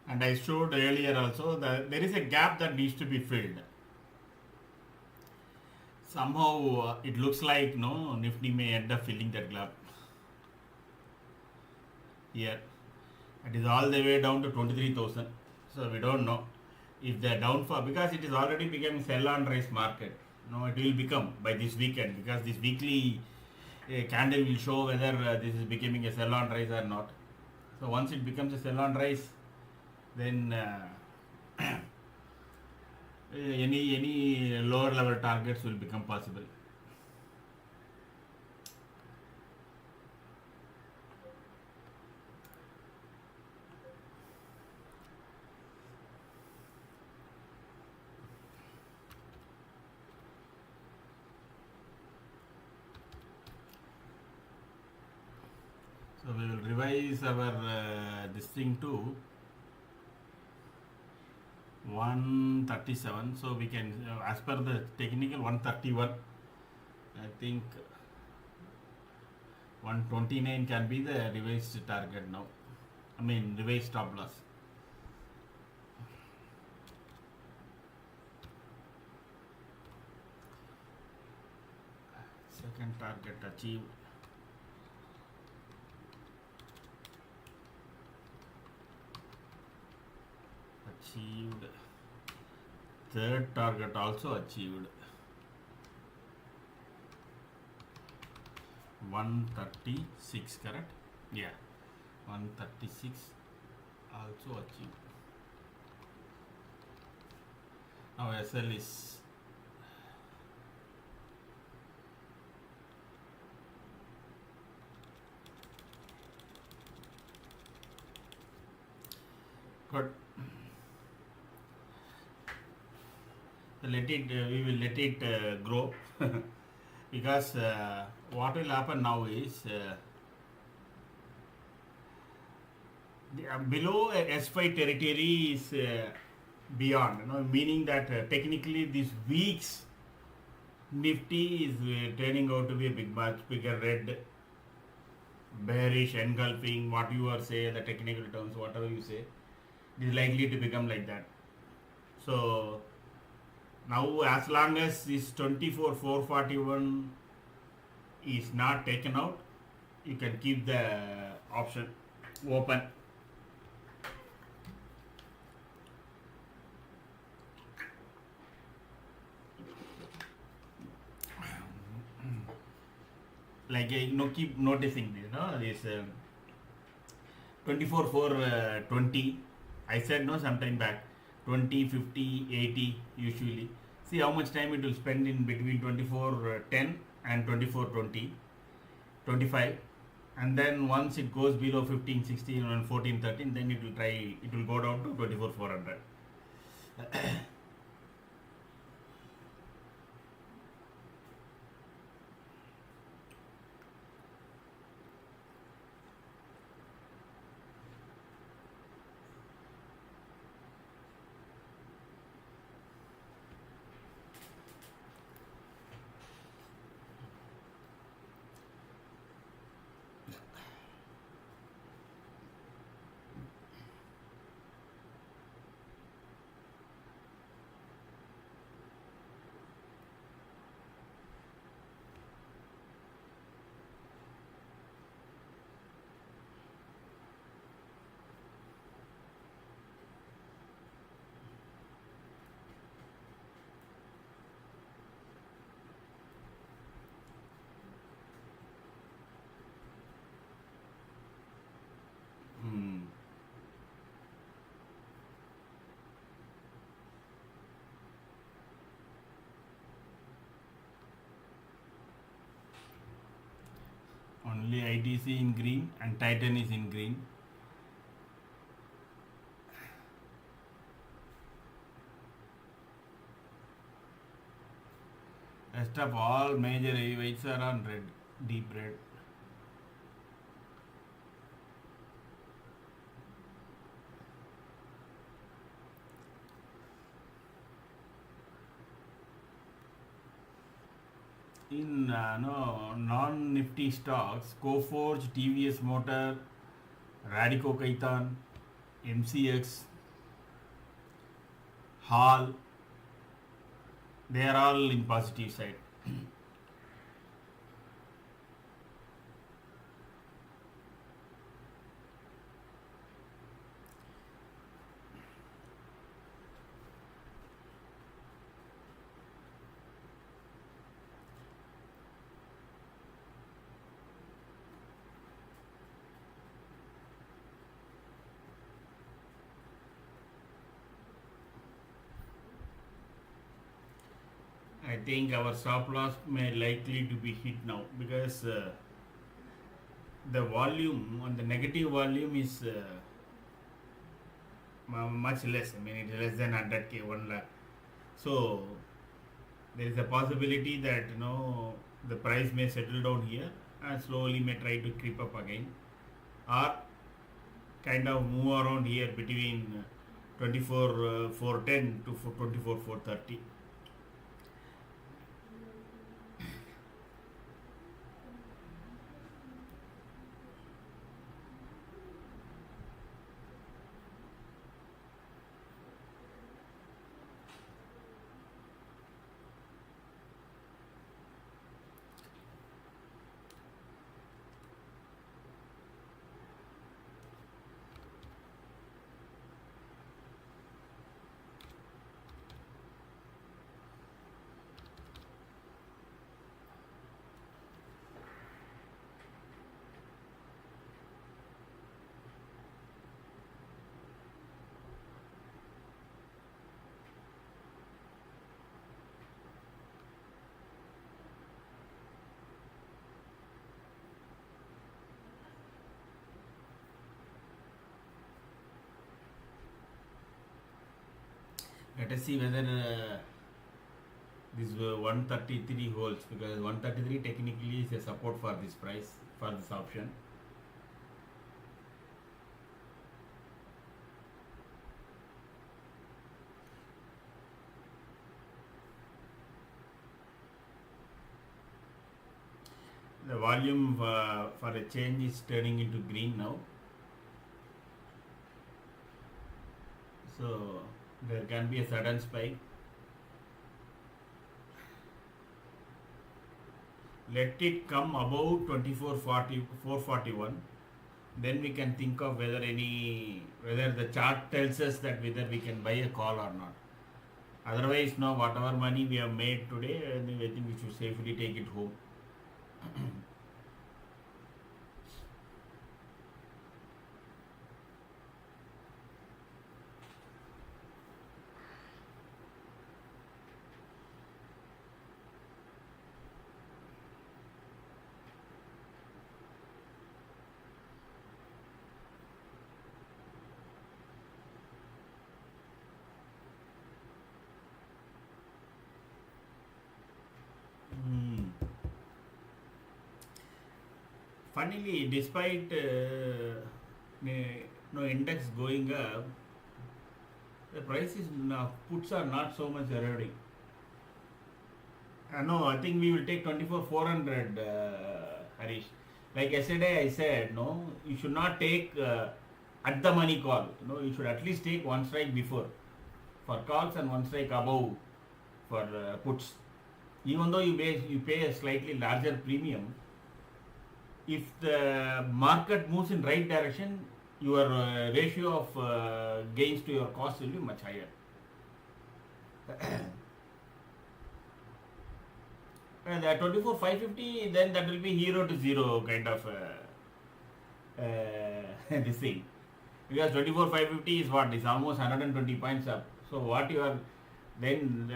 And I showed earlier also that there is a gap that needs to be filled. Somehow it looks like no Nifty may end up filling that gap here. It is all the way down to 23,000. So we don't know if they are down for, because it is already becoming sell on rise market. No, it will become by this weekend, because this weekly candle will show whether this is becoming a sell on rise or not. So once it becomes a sell on rise, then any lower level targets will become possible. So we will revise our this thing to 137. So we can, as per the technical, 131. I think 129 can be the revised target now. I mean revised stop loss. Second target achieved. Third target also achieved. 136, correct? Yeah, 136 also achieved. Now SL is good. Let it, we will let it grow because what will happen now is below S5 territory is beyond, meaning that technically this week's Nifty is turning out to be a much bigger red, bearish, engulfing, what you are say, the technical terms, whatever you say, it is likely to become like that. So now as long as this 24,441 is not taken out, you can keep the option open. Like keep noticing this, this 24,420. I said sometime back 20, 50, 80 usually. See how much time it will spend in between 24.10 and 24.20, 25, and then once it goes below 15, 16 and 14, 13, then it will go down to 24,400. Only ITC in green and Titan is in green. Rest of all major heavyweights are on red, deep red. In non-nifty stocks, Coforge, TVS Motor, Radico Khaitan, MCX, Hall, they are all in positive side. I think our stop loss may likely to be hit now because the volume on the negative volume is much less. I mean, it is less than 100k, 1 lakh. So there is a possibility that the price may settle down here and slowly may try to creep up again, or kind of move around here between 24,410 to 24,430. Let us see whether this 133 holds, because 133 technically is a support for this price, for this option. The volume for a change is turning into green now. So there can be a sudden spike. Let it come above 441, then we can think of whether the chart tells us that whether we can buy a call or not. Otherwise, no, whatever money we have made today, I think we should safely take it home. Funnily, despite index going up, the prices puts are not so much eroding. No, I think we will take 24,400, Harish. Like yesterday I said, no, you should not take at the money call. You should at least take one strike before for calls and one strike above for puts. Even though you pay a slightly larger premium, if the market moves in right direction, your ratio of gains to your cost will be much higher. And at 24,550, then that will be 0 to 0 kind of this thing. Because 24,550 is what? It's almost 120 points up. So what you are then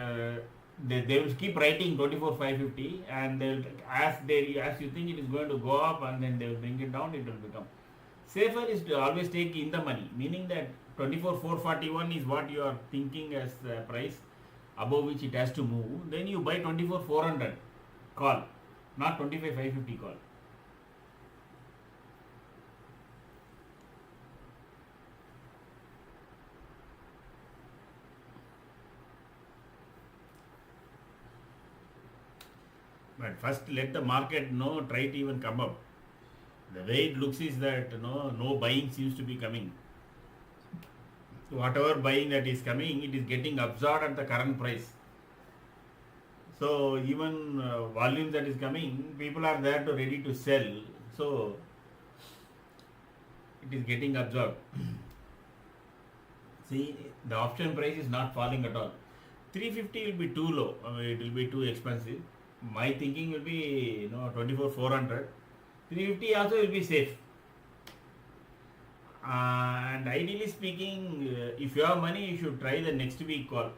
they will keep writing 24,550, and they will, as you think it is going to go up, and then they will bring it down, it will become safer is to always take in the money, meaning that 24,441 is what you are thinking as the price above which it has to move. Then you buy 24,400 call, not 25,550 call. But first let the market try to even come up. The way it looks is that no buying seems to be coming. Whatever buying that is coming, it is getting absorbed at the current price. So even volume that is coming, people are there to ready to sell. So it is getting absorbed. See, the option price is not falling at all. 350 will be too low. It will be too expensive. My thinking will be 24,400. 350 also will be safe. And ideally speaking, if you have money, you should try the next week call.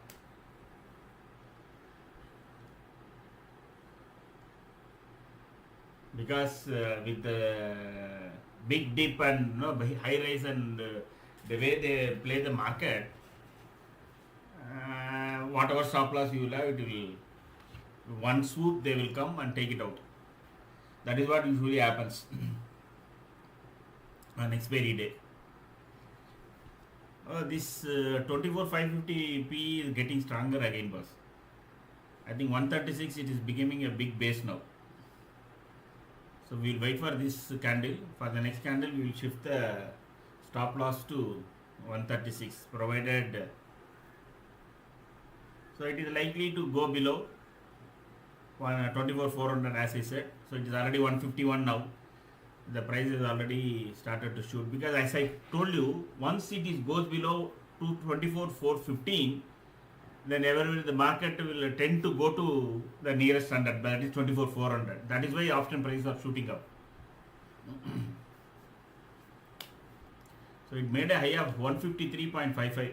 Because with the big dip and high rise and the way they play the market, whatever stop loss you will have, it will one swoop they will come and take it out. That is what usually happens on expiry day. This 24,550p is getting stronger again, boss. I think 136 it is becoming a big base now. So we will wait for this candle. For the next candle, we will shift the stop loss to 136, provided. So it is likely to go below 24,400 as I said. So it is already 151 now. The price is already started to shoot, because as I told you, once it goes below 24,415, then the market will tend to go to the nearest standard, that is 24,400. That is why option prices are shooting up. So it made a high of 153.55.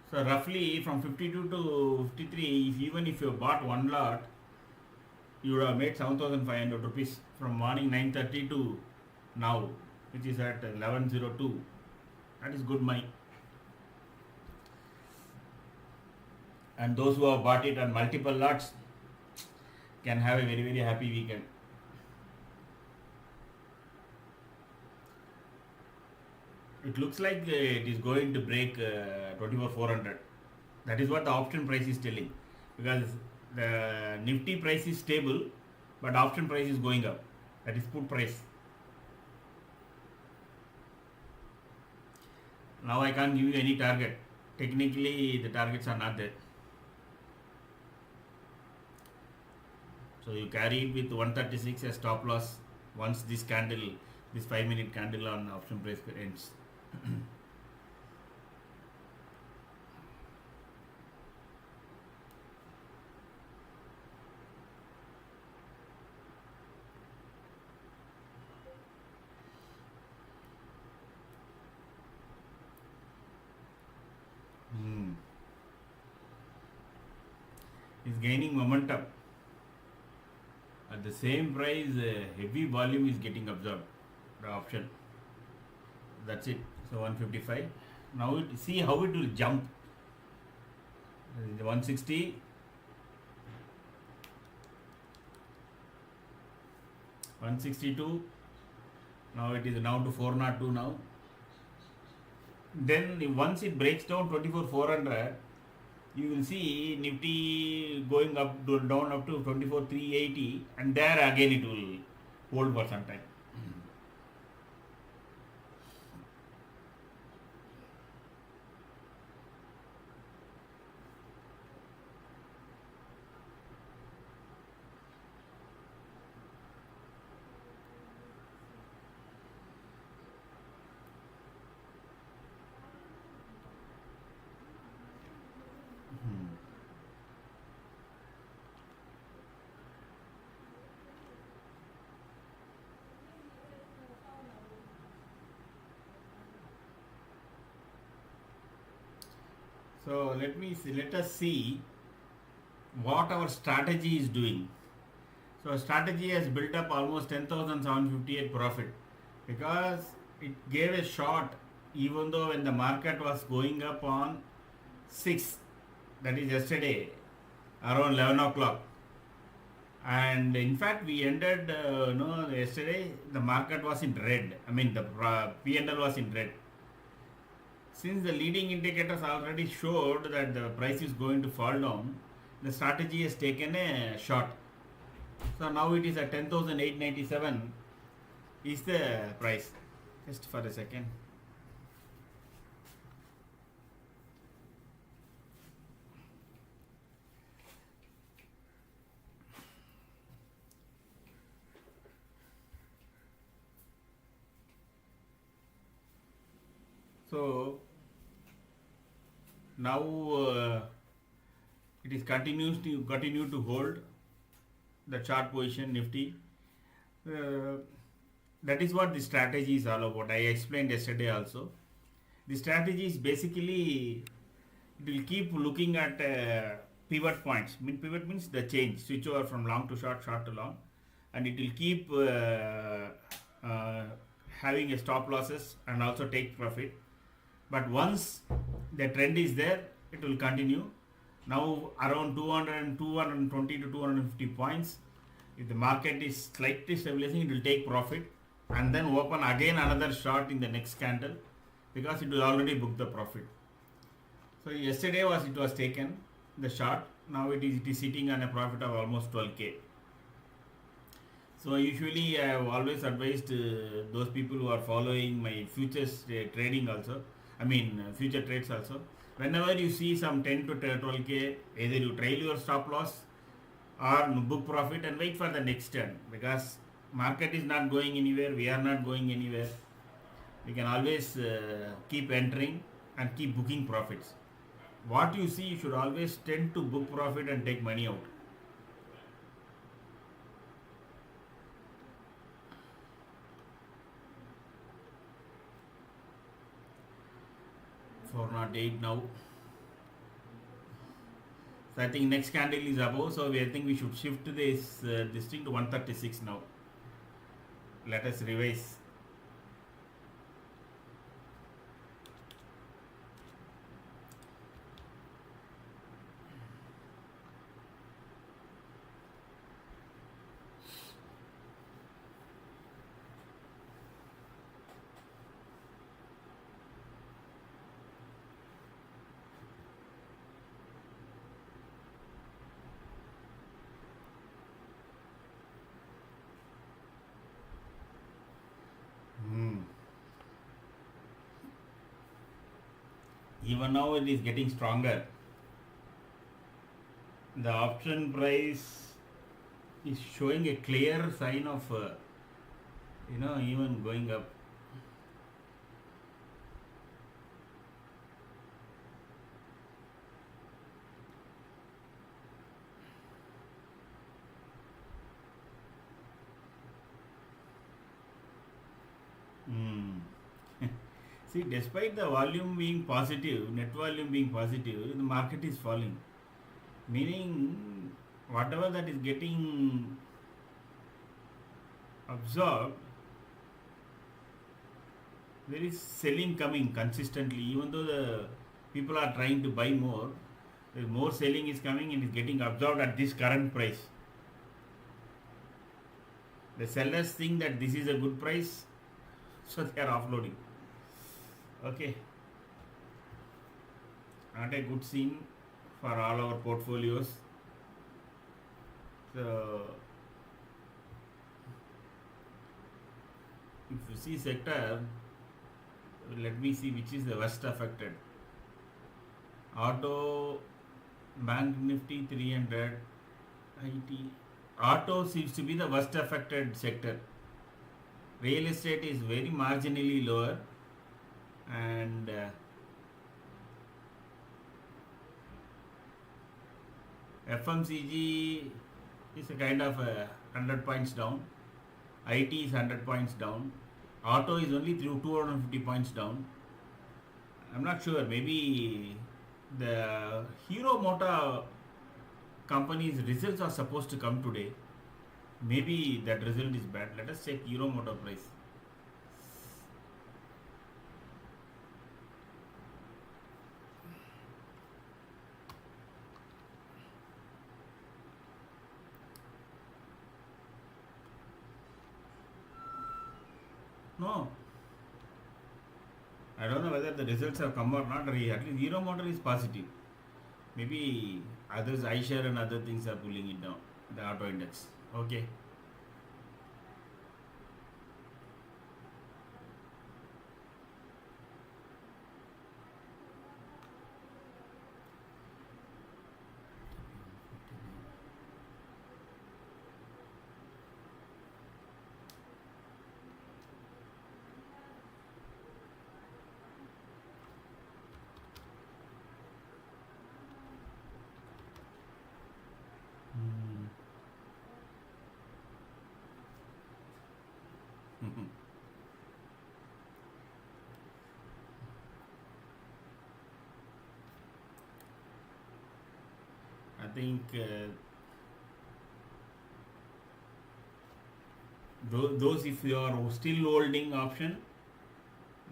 So roughly from 52 to 53, even if you bought one lot, you would have made 7,500 rupees from morning 9:30 to now, which is at 11:02. That is good money. And those who have bought it on multiple lots can have a very, very happy weekend. It looks like it is going to break 24,400. That is what the option price is telling, because the NIFTY price is stable, but option price is going up. That is put price. Now I can't give you any target. Technically, the targets are not there. So you carry it with 136 as stop loss once this 5-minute candle on option price ends. Is gaining momentum. At the same price, heavy volume is getting absorbed. The option. That's it. So 155. Now see how it will jump. 160. 162. Now it is now to 402 now. Then once it breaks down 24,400, you will see NIFTY going down up to 24,380, and there again it will hold for some time. So let us see what our strategy is doing. So our strategy has built up almost 10,758 profit because it gave a shot even though when the market was going up on 6, that is yesterday, around 11 o'clock. And in fact, we ended, yesterday the market was in red. I mean, the P&L was in red. Since the leading indicators already showed that the price is going to fall down, the strategy has taken a shot. So now it is at 10,897 is the price. Just for a second. So now it is continue to hold the chart position Nifty. That is what the strategy is all about. I explained yesterday also. The strategy is basically it will keep looking at pivot points. Pivot means the change, switch over from long to short, short to long, and it will keep having a stop losses and also take profit. But once the trend is there, it will continue. Now around 220 to 250 points. If the market is slightly stabilizing, it will take profit and then open again another short in the next candle because it will already book the profit. So yesterday it was taken the short. Now it is sitting on a profit of almost 12k. So usually I have always advised those people who are following my futures trading also. Future trades also. Whenever you see some 10 to 12k, either you trail your stop loss or book profit and wait for the next turn, because market is not going anywhere, we are not going anywhere. We can always keep entering and keep booking profits. What you see, you should always tend to book profit and take money out. $408 now. So I think next candle is above, so I think we should shift this thing to 136 now. Let us revise. Even now it is getting stronger. The option price is showing a clear sign of even going up. See, despite the volume being positive, net volume being positive, the market is falling. Meaning, whatever that is getting absorbed, there is selling coming consistently. Even though the people are trying to buy more, more selling is coming and is getting absorbed at this current price. The sellers think that this is a good price, so they are offloading. Okay, not a good scene for all our portfolios. So if you see sector, let me see which is the worst affected. Auto, Bank Nifty 300, IT. Auto seems to be the worst affected sector. Real estate is very marginally lower, and FMCG is a kind of 100 points down. IT is 100 points down. Auto is only through 250 points down. I'm not sure, maybe the Hero Motor company's results are supposed to come today. Maybe that result is bad. Let us check Euro Motor price. No, I don't know whether the results have come or not. At least Euro Motor is positive. Maybe others, iShare and other things are pulling it down. The auto index. Okay. I think those if you are still holding option,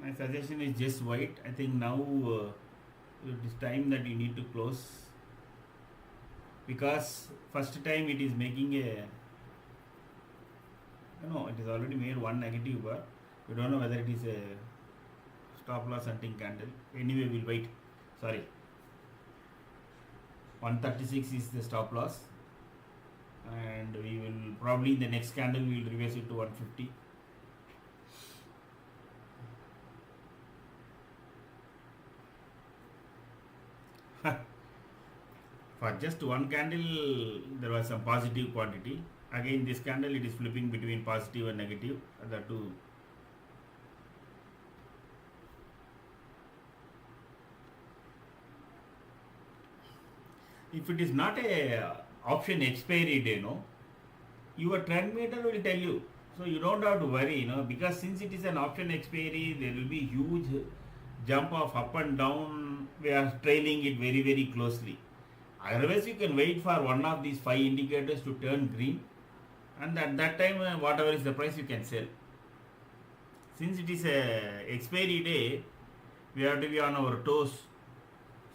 my suggestion is just wait. I think now it is time that you need to close, because first time it is making a, no, it is already made one negative bar. We don't know whether it is a stop loss hunting candle. Anyway, we'll wait. Sorry. 136 is the stop loss, and we will probably in the next candle we will reverse it to 150. For just one candle there was some positive quantity. Again this candle it is flipping between positive and negative. That too. If it is not a option expiry day, no, your trend meter will tell you. So you don't have to worry, because since it is an option expiry, there will be huge jump of up and down. We are trailing it very, very closely. Otherwise, you can wait for one of these 5 indicators to turn green, and at that time, whatever is the price, you can sell. Since it is a expiry day, we have to be on our toes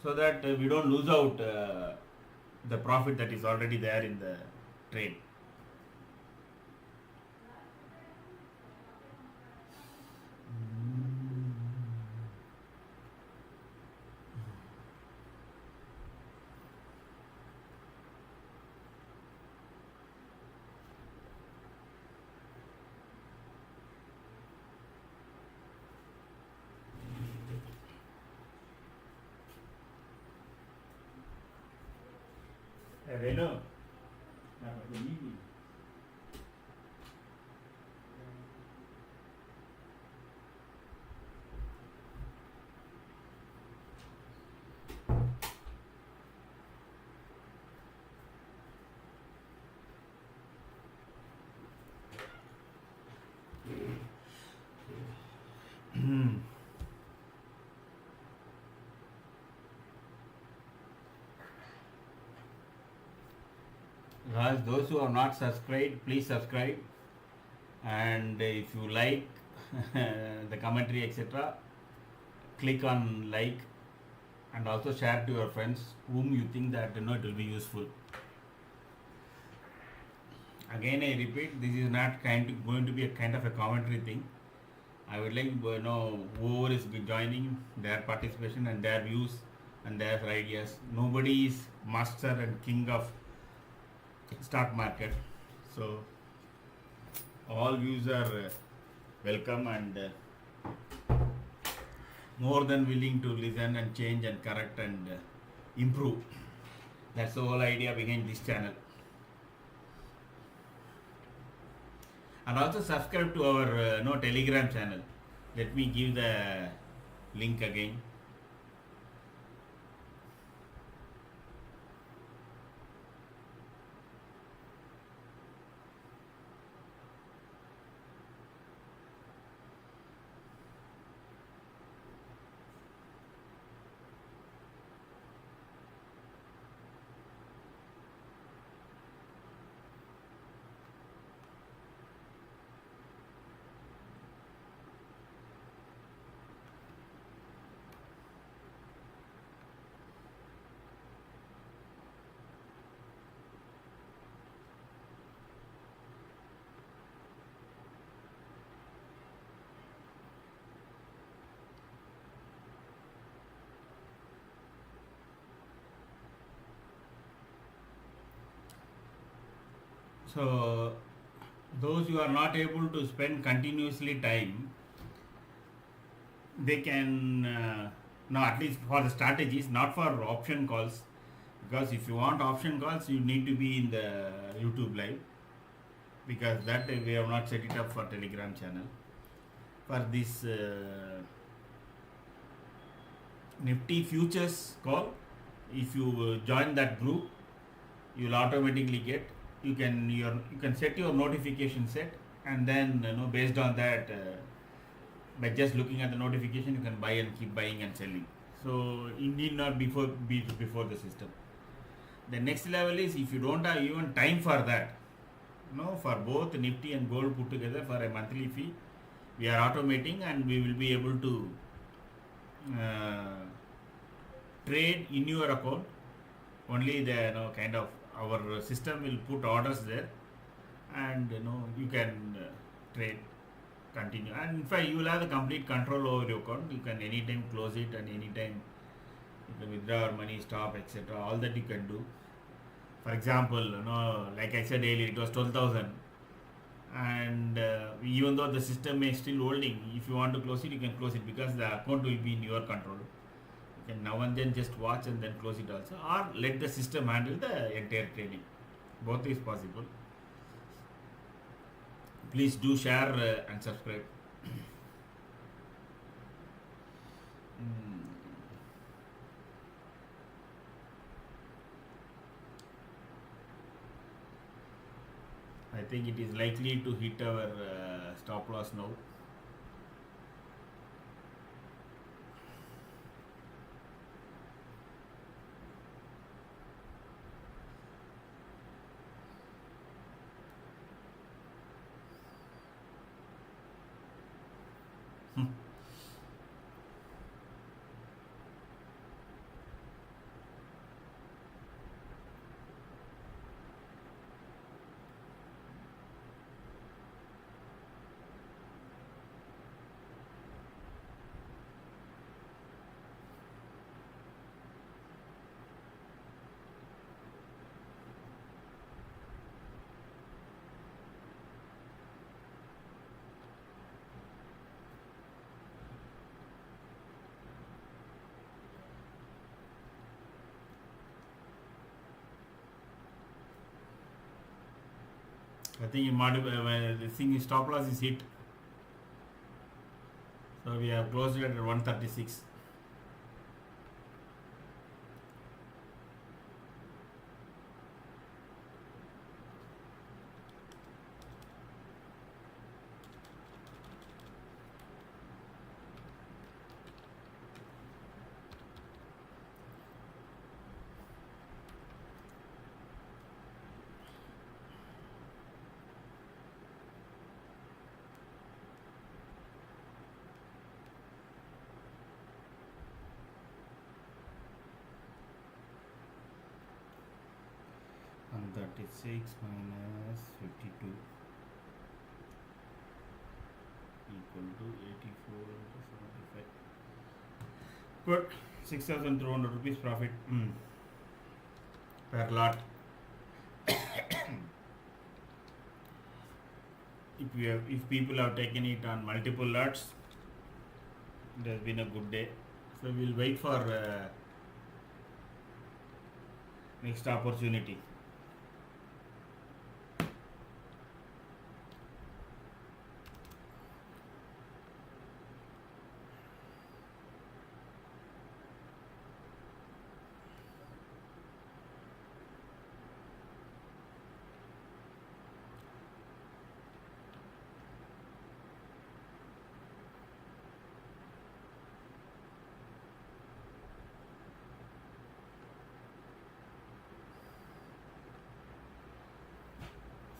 so that we don't lose out the profit that is already there in the trade. Renu, guys, those who are not subscribed, please subscribe, and if you like the commentary etc., click on like, and also share to your friends whom you think that it will be useful. Again I repeat, this is not going to be a kind of a commentary thing. I would like whoever is joining, their participation and their views and their ideas. Nobody is master and king of stock market, so all views are welcome, and more than willing to listen and change and correct and improve. That's the whole idea behind this channel. And also subscribe to our Telegram channel. Let me give the link again. So those who are not able to spend continuously time, they can no, at least for the strategies, not for option calls, because if you want option calls you need to be in the YouTube live, because that we have not set it up for Telegram channel. For this Nifty futures call, if you join that group, you will automatically get, you can set your notification set, and then based on that, by just looking at the notification you can buy and keep buying and selling. So you need not be before the system. The next level is if you don't have even time for that, for both Nifty and gold put together for a monthly fee, we are automating, and we will be able to trade in your account. Only the kind of our system will put orders there, and you can trade, continue, and in fact you will have the complete control over your account. You can anytime close it, and anytime you can withdraw your money, stop, etc. All that you can do. For example, like I said earlier, it was 12,000, and even though the system is still holding, if you want to close it, you can close it, because the account will be in your control. You can now and then just watch and then close it also, or let the system handle the entire trading. Both is possible. Please do share and subscribe. I think it is likely to hit our stop loss now. I think the thing is stop loss is hit. So we have closed it at 136. And 36 minus 52 equal to 84 into 75. Good. 6,200 rupees profit per lot. If people have taken it on multiple lots, it has been a good day. So we'll wait for next opportunity.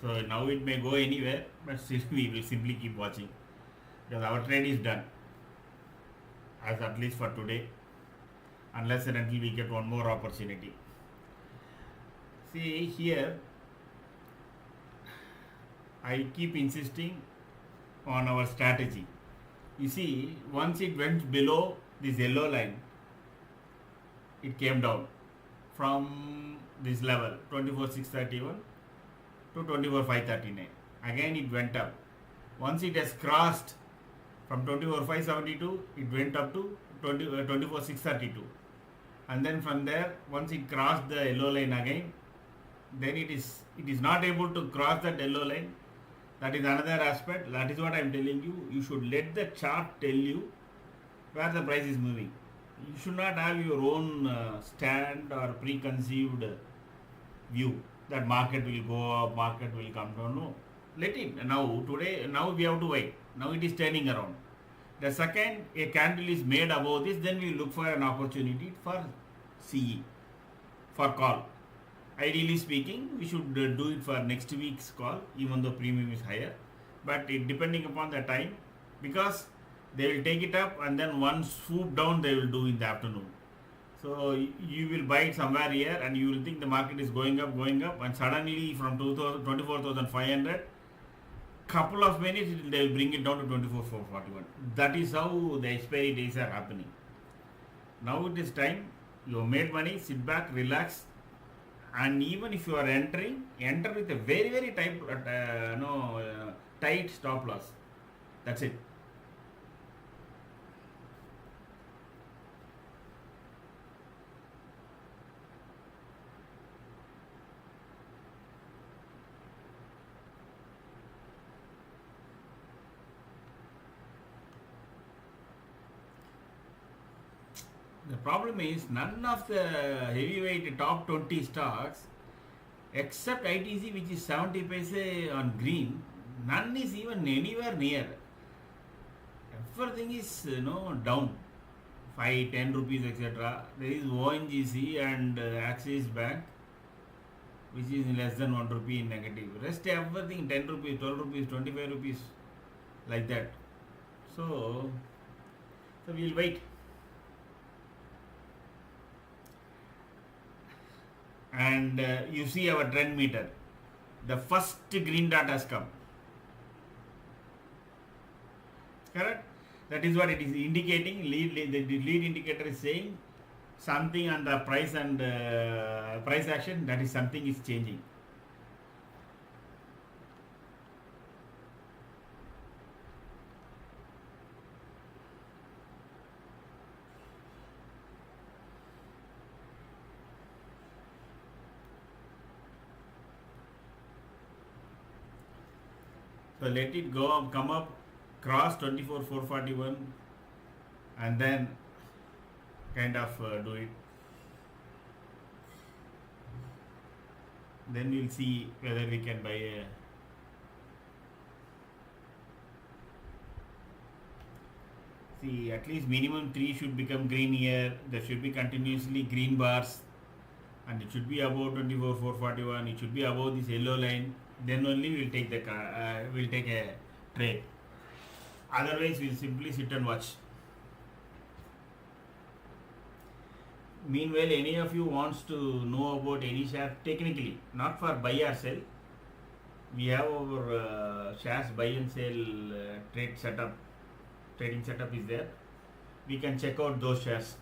So now it may go anywhere, but still we will simply keep watching, because our trade is done, as at least for today, unless and until we get one more opportunity. See here, I keep insisting on our strategy. You see, once it went below this yellow line, it came down from this level 24,631 to 24,539. Again it went up. Once it has crossed from 24,572, it went up to 24,632. And then from there, once it crossed the yellow line again, then it is not able to cross that yellow line. That is another aspect. That is what I am telling you. You should let the chart tell you where the price is moving. You should not have your own stand or preconceived view that market will go up, market will come down. No. Let it. Now we have to wait. Now it is turning around. The second a candle is made above this, then we look for an opportunity for CE, for call. Ideally speaking, we should do it for next week's call, even though premium is higher. But it depending upon the time, because they will take it up and then one swoop down they will do in the afternoon. So you will buy it somewhere here and you will think the market is going up, and suddenly from 24,500, couple of minutes they will bring it down to 24,441. That is how the expiry days are happening. Now it is time. You have made money, sit back, relax, and even if you are entering, enter with a very, very tight stop loss. That's it. The problem is none of the heavyweight top 20 stocks except ITC, which is 70 paise on green, none is even anywhere near. Everything is down 5-10 rupees etc. There is ONGC and Axis Bank, which is less than 1 rupee in negative. Rest everything 10 rupees, 12 rupees, 25 rupees, like that. So we'll wait. And you see our trend meter. The first green dot has come. Correct? That is what it is indicating. The lead indicator is saying something on the price and price action. That is something is changing. So let it go up, come up, cross 24,441 and then kind of do it. Then we'll see whether we can buy a see at least minimum 3 should become green here. There should be continuously green bars and it should be above 24,441. It should be above this yellow line. Then only we'll take the we'll take a trade. Otherwise, we'll simply sit and watch. Meanwhile, any of you wants to know about any share technically, not for buy or sell. We have our shares buy and sell trading setup is there. We can check out those shares.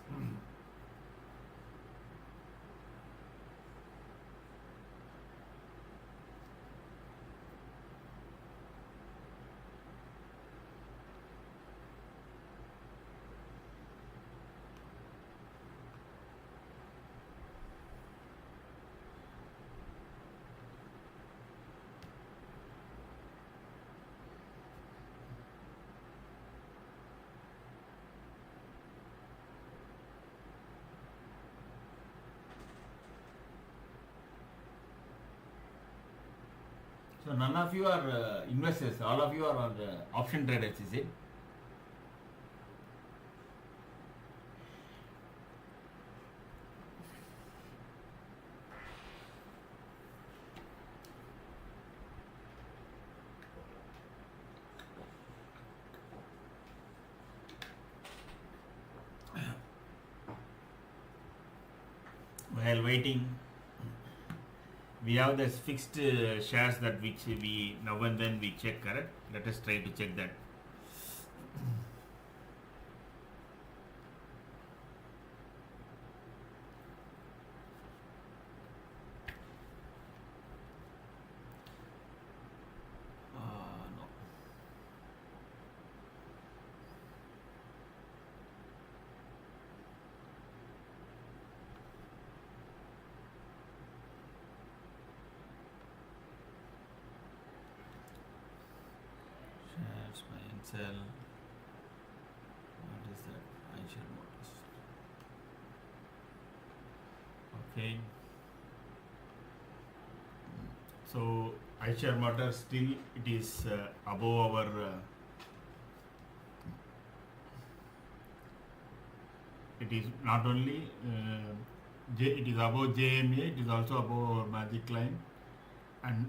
So none of you are investors, all of you are on the option traders, is it? While waiting, we have this fixed shares that which we now and then we check, correct? Let us try to check that. Shares buy and sell. What is that? iShare Motors. Okay. So iShare Motors still it is above our it is not only it is above JMA, it is also above our magic line, and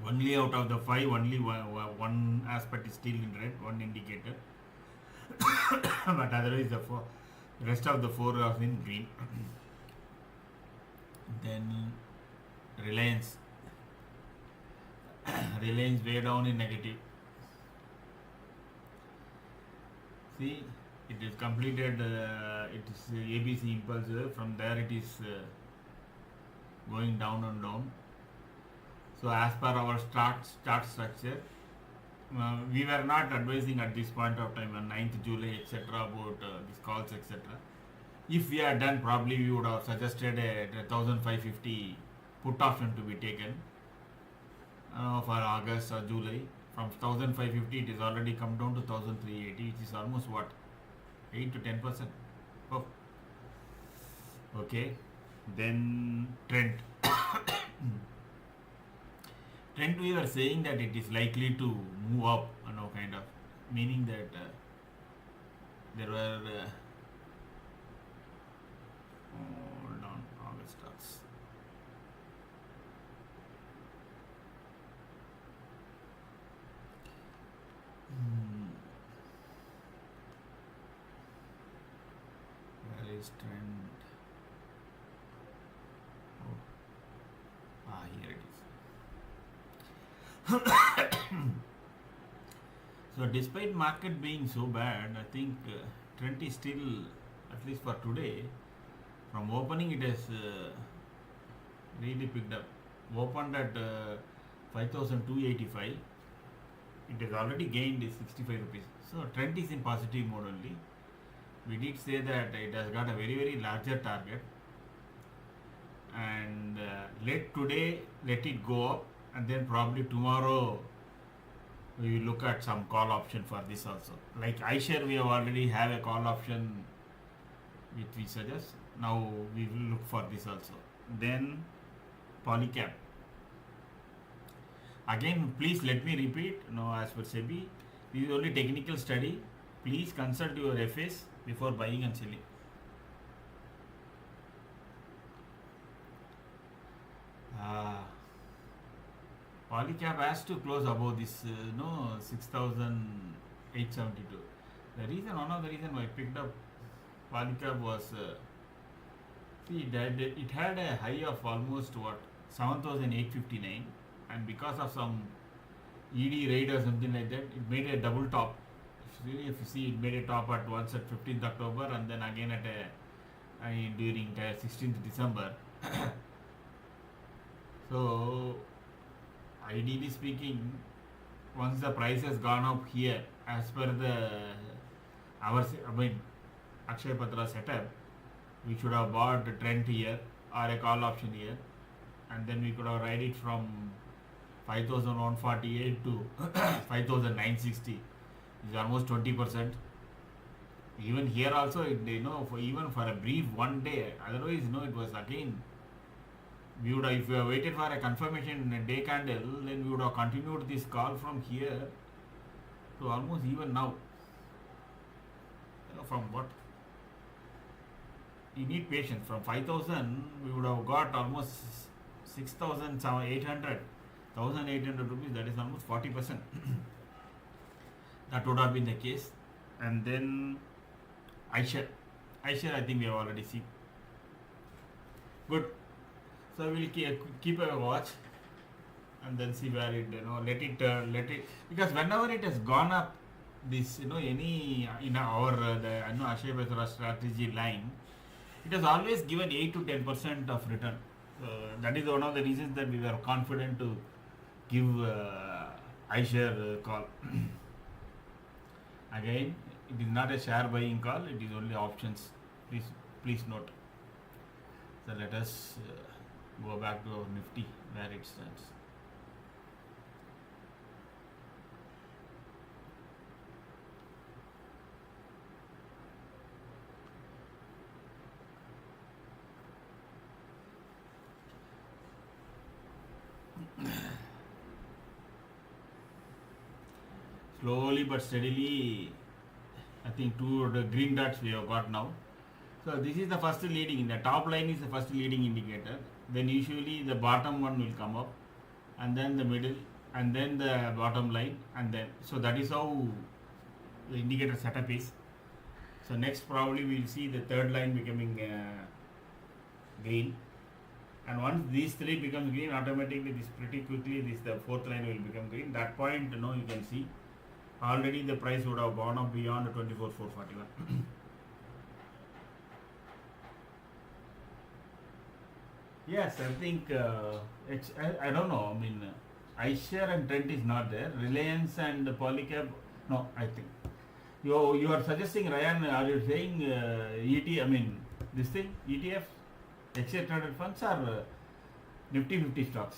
only out of the five, only one aspect is still in red, one indicator, but otherwise the rest of the four are in green. Then Reliance way down in negative. See, it is completed, it is ABC impulse, from there it is going down and down. So as per our chart structure, we were not advising at this point of time on 9th July etc. about these calls etc. If we had done, probably we would have suggested a 1550 put option to be taken for August or July. From 1550 it is already come down to 1380, which is almost what, 8 to 10%. Oh. Okay. Then Trent. Trent, we were saying that it is likely to move up, kind of, meaning that there were hold on, August stocks. Where is Trent? Oh. Here it is. So despite market being so bad, I think Trent is still, at least for today, from opening it has really picked up. Opened at 5,285. It has already gained 65 rupees. So Trent is in positive mode only. We did say that it has got a very, very larger target, and let it go up, and then probably tomorrow we will look at some call option for this also. Like iShare, we have already have a call option which we suggest. Now we will look for this also. Then Polycap. Again, please let me repeat, as per SEBI, this is only technical study. Please consult your FS before buying and selling. Polycap has to close above this 6,872. One of the reason why I picked up Polycap was it had a high of almost 7,859, and because of some ED raid or something like that, it made a double top. If you see, it made a top at once at 15th October and then again at during 16th December. So ideally speaking, once the price has gone up here, as per Akshaya Patra setup, we should have bought a Trent here or a call option here, and then we could have ride it from 5,148 to 5,960. Is almost 20%. Even here also, even for a brief one day, otherwise it was again. We would have, if we have waited for a confirmation in a day candle, then we would have continued this call from here to almost even now. From what? You need patience. From 5,000, we would have got almost 6,800, 1,800 rupees. That is almost 40%. That would have been the case. And then iShare, I think we have already seen. Good. So we'll keep a watch and then see where it, let it, because whenever it has gone up, this, any in our Akshaya Patra strategy line, it has always given 8 to 10% of return. That is one of the reasons that we were confident to give iShare call. Again, it is not a share buying call, it is only options. Please note. So let us go back to our NIFTY where it stands. Slowly but steadily, I think two the green dots we have got now. So this is the first leading. The top line is the first leading indicator. Then usually the bottom one will come up, and then the middle, and then the bottom line, and then so that is how the indicator setup is. So next probably we will see the third line becoming green, and once these three become green, automatically this pretty quickly this the fourth line will become green. That point, you know, you can see already the price would have gone up beyond 24,441. Yes, I think I don't know. I mean, iShare and Trent is not there. Reliance and Polycab, no, I think. You are suggesting, Ryan, are you saying ET, I mean, this thing, ETF, exchange traded funds or Nifty 50 stocks?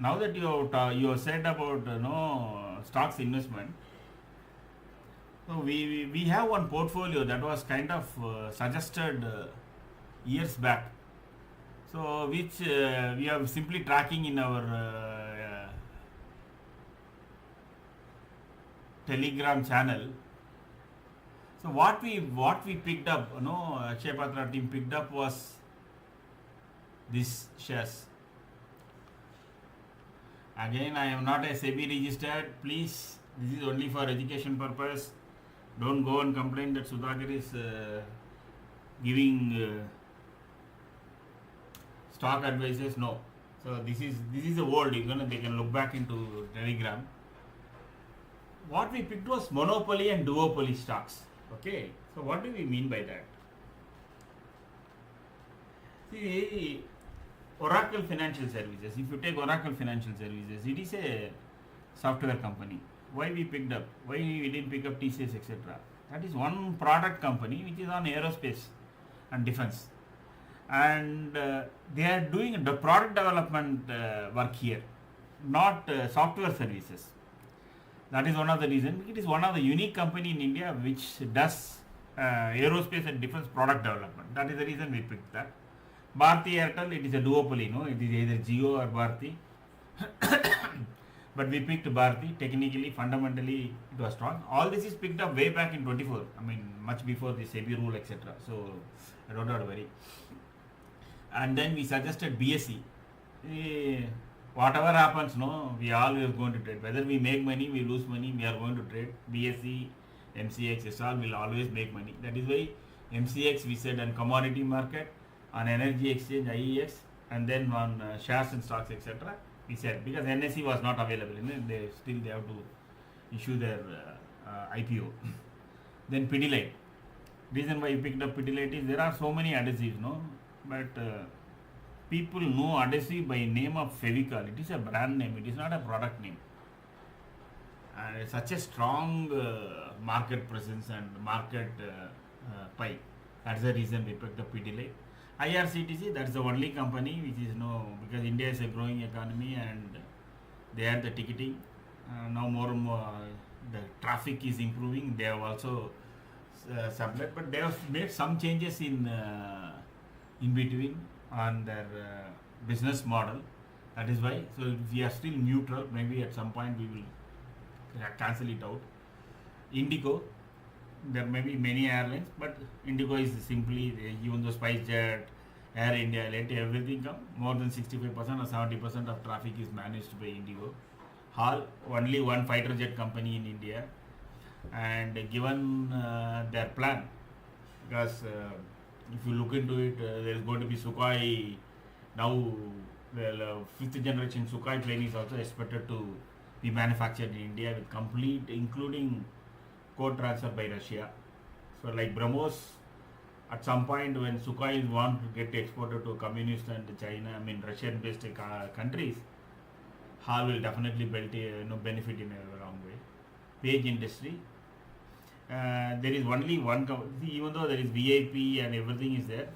Now that you have said about stocks investment, so we have one portfolio that was kind of suggested years back. So which we are simply tracking in our Telegram channel. So what we picked up, Akshaya Patra team picked up was this shares. Again, I am not a SEBI registered. Please, this is only for education purpose. Don't go and complain that Sudhakar is giving stock advices. No. So this is a world. They can look back into Telegram. What we picked was monopoly and duopoly stocks. Okay. So what do we mean by that? See, Oracle Financial Services. If you take Oracle Financial Services, it is a software company. Why we picked up? Why we didn't pick up TCS, etc.? That is one product company which is on aerospace and defense, and they are doing the product development work here, not software services. That is one of the reasons. It is one of the unique company in India which does aerospace and defense product development. That is the reason we picked that. Bharti Airtel, it is a duopoly, it is either Jio or Bharti. But we picked Bharti. Technically, fundamentally, it was strong. All this is picked up way back in 24. I mean, much before the SEBI rule, etc. So, I don't have to worry. And then we suggested BSE. Whatever happens, we are always going to trade. Whether we make money, we lose money, we are going to trade. BSE, MCX, SR will always make money. That is why MCX we said on commodity market, on energy exchange, IEX, and then on shares and stocks, etc. We said because NSE was not available, they have to issue their IPO. Then Pidilite. Reason why you picked up Pidilite is there are so many adhesives, but people know adhesive by name of Fevicol. It is a brand name. It is not a product name. And it's such a strong market presence and market pie. That's the reason we picked up Pidilite. IRCTC, that's the only company which is because India is a growing economy and they are the ticketing. Now more and more the traffic is improving. They have also sublet, but they have made some changes in between on their business model. That is why. So if we are still neutral, maybe at some point we will cancel it out. Indigo. There may be many airlines, but Indigo is simply, even though SpiceJet, Air India, let everything come, more than 65% or 70% of traffic is managed by Indigo. HAL, only one fighter jet company in India, and given their plan, because if you look into it, there is going to be Sukhoi, now the 5th generation Sukhoi plane is also expected to be manufactured in India with complete, including code transfer by Russia. So like BrahMos, at some point when Sukhoi want to get exported to communist and China, Russian based countries, HAL will definitely benefit in a long way. Page Industry, there is only one company, even though there is VIP and everything is there,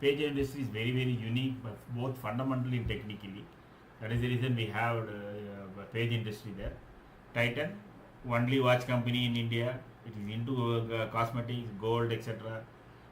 Page Industry is very, very unique, but both fundamentally and technically. That is the reason we have Page Industry there. Titan, only watch company in India. It is into cosmetics, gold, etc.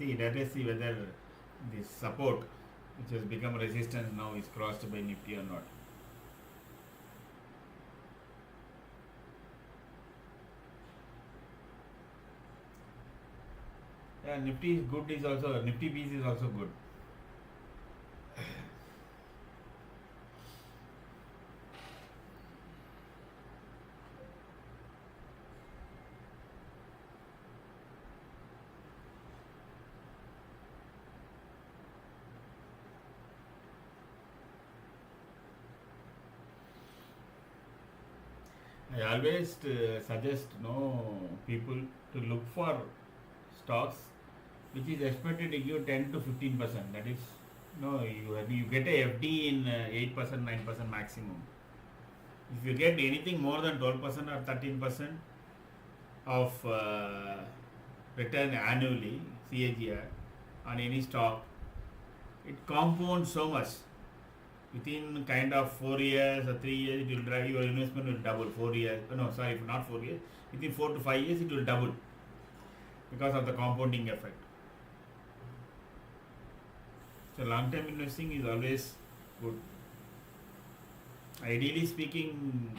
See, let us see whether this support, which has become resistance now, is crossed by Nifty or not. Yeah, Nifty is good. Is also Nifty Bs is also good. I always suggest people to look for stocks which is expected to give 10 to 15%. That is, you get a FD in 8%, 9% maximum. If you get anything more than 12% or 13% of return annually, CAGR, on any stock, it compounds so much. Within kind of 4 years or 3 years, it will drive your investment will double. 4 years, not 4 years. Within 4 to 5 years, it will double because of the compounding effect. So long-term investing is always good. Ideally speaking,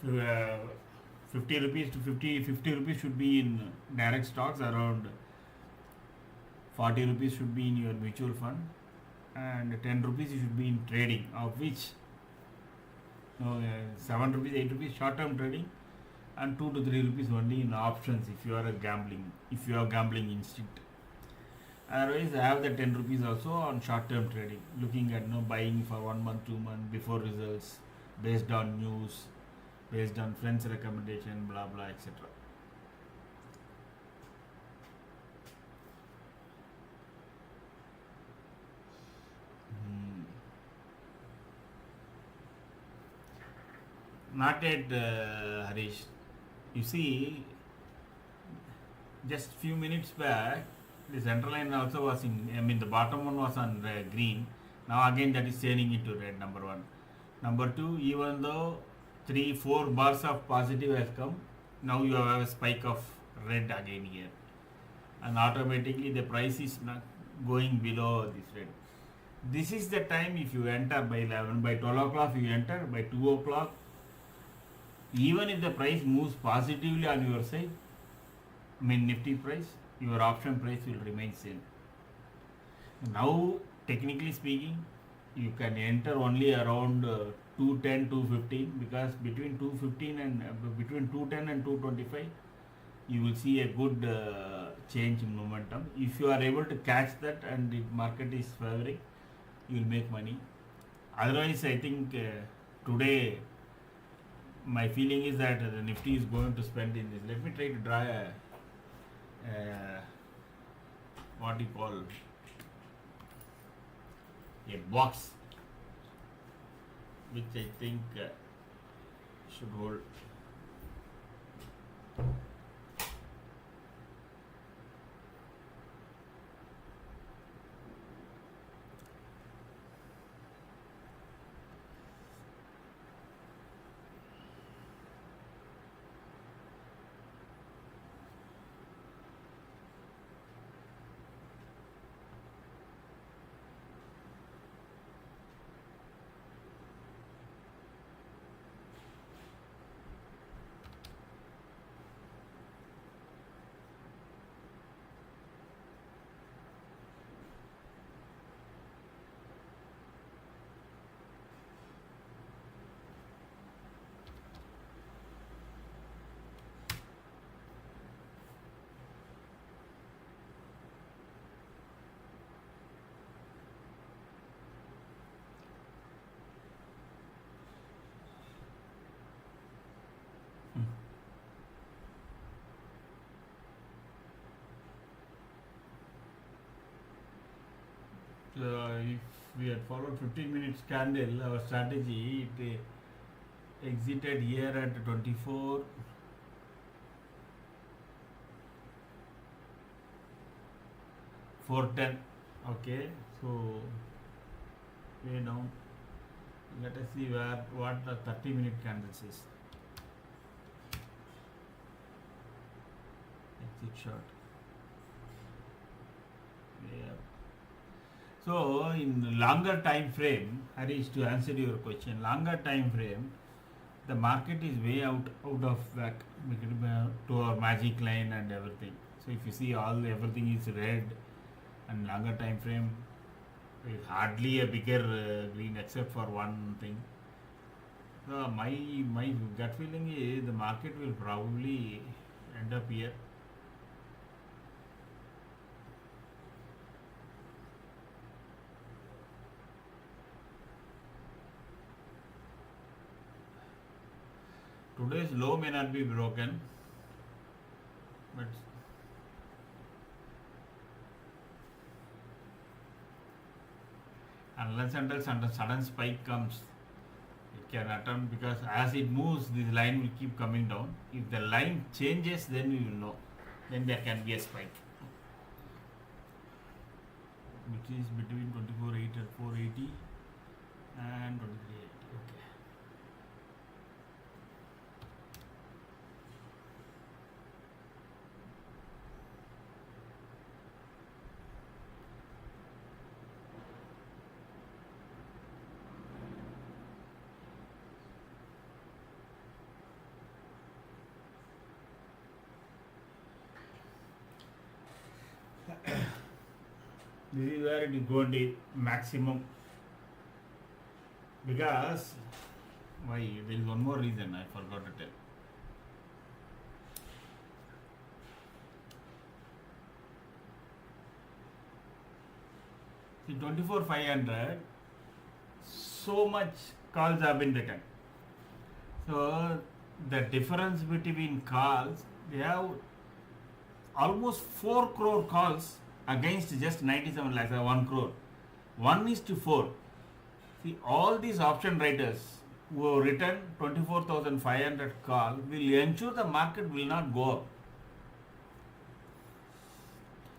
50 rupees to 50 rupees should be in direct stocks. Around 40 rupees should be in your mutual fund, and 10 rupees you should be in trading, of which 7 rupees, 8 rupees short-term trading, and 2 to 3 rupees only in options if you are gambling instinct. Otherwise, I have the 10 rupees also on short-term trading, looking at buying for 1 month, 2 months before results, based on news, based on friends' recommendation, blah blah, etc. Not yet, Harish. You see, just few minutes back, the central line also was the bottom one was on green. Now again that is changing into red, number one. Number two, even though 3-4 bars of positive has come, now you have a spike of red again here. And automatically the price is not going below this red. This is the time if you enter by 11, by 12 o'clock you enter, by 2 o'clock, even if the price moves positively on your side, Nifty price, your option price will remain same. Now, technically speaking, you can enter only around 210, 215, because between 210 and 225, you will see a good change in momentum. If you are able to catch that and the market is favoring, you will make money. Otherwise, I think today, my feeling is that the Nifty is going to spend in this. Let me try to draw what you call a box, which I think should hold. If we had followed 15 minutes candle, our strategy, it exited here at 24. $410. Okay, so way down. Let us see what the 30-minute candle says. Exit short. Yeah. So in longer time frame, Harish, to answer your question, longer time frame, the market is way out of whack to our magic line and everything. So if you see everything is red and longer time frame is hardly a bigger green except for one thing. So my gut feeling is the market will probably end up here. Today's low may not be broken, but unless until sudden spike comes, it can attempt, because as it moves, this line will keep coming down. If the line changes, then we will know. Then there can be a spike, which is between 24.8 and 480 and 23.80. Okay. This is where it is going to maximum, because why, there is one more reason I forgot to tell. See, 24,500, so much calls have been written. So the difference between calls, they have almost 4 crore calls against just 97 lakhs, 1 crore. 1:4. See, all these option writers who have written 24,500 call will ensure the market will not go up.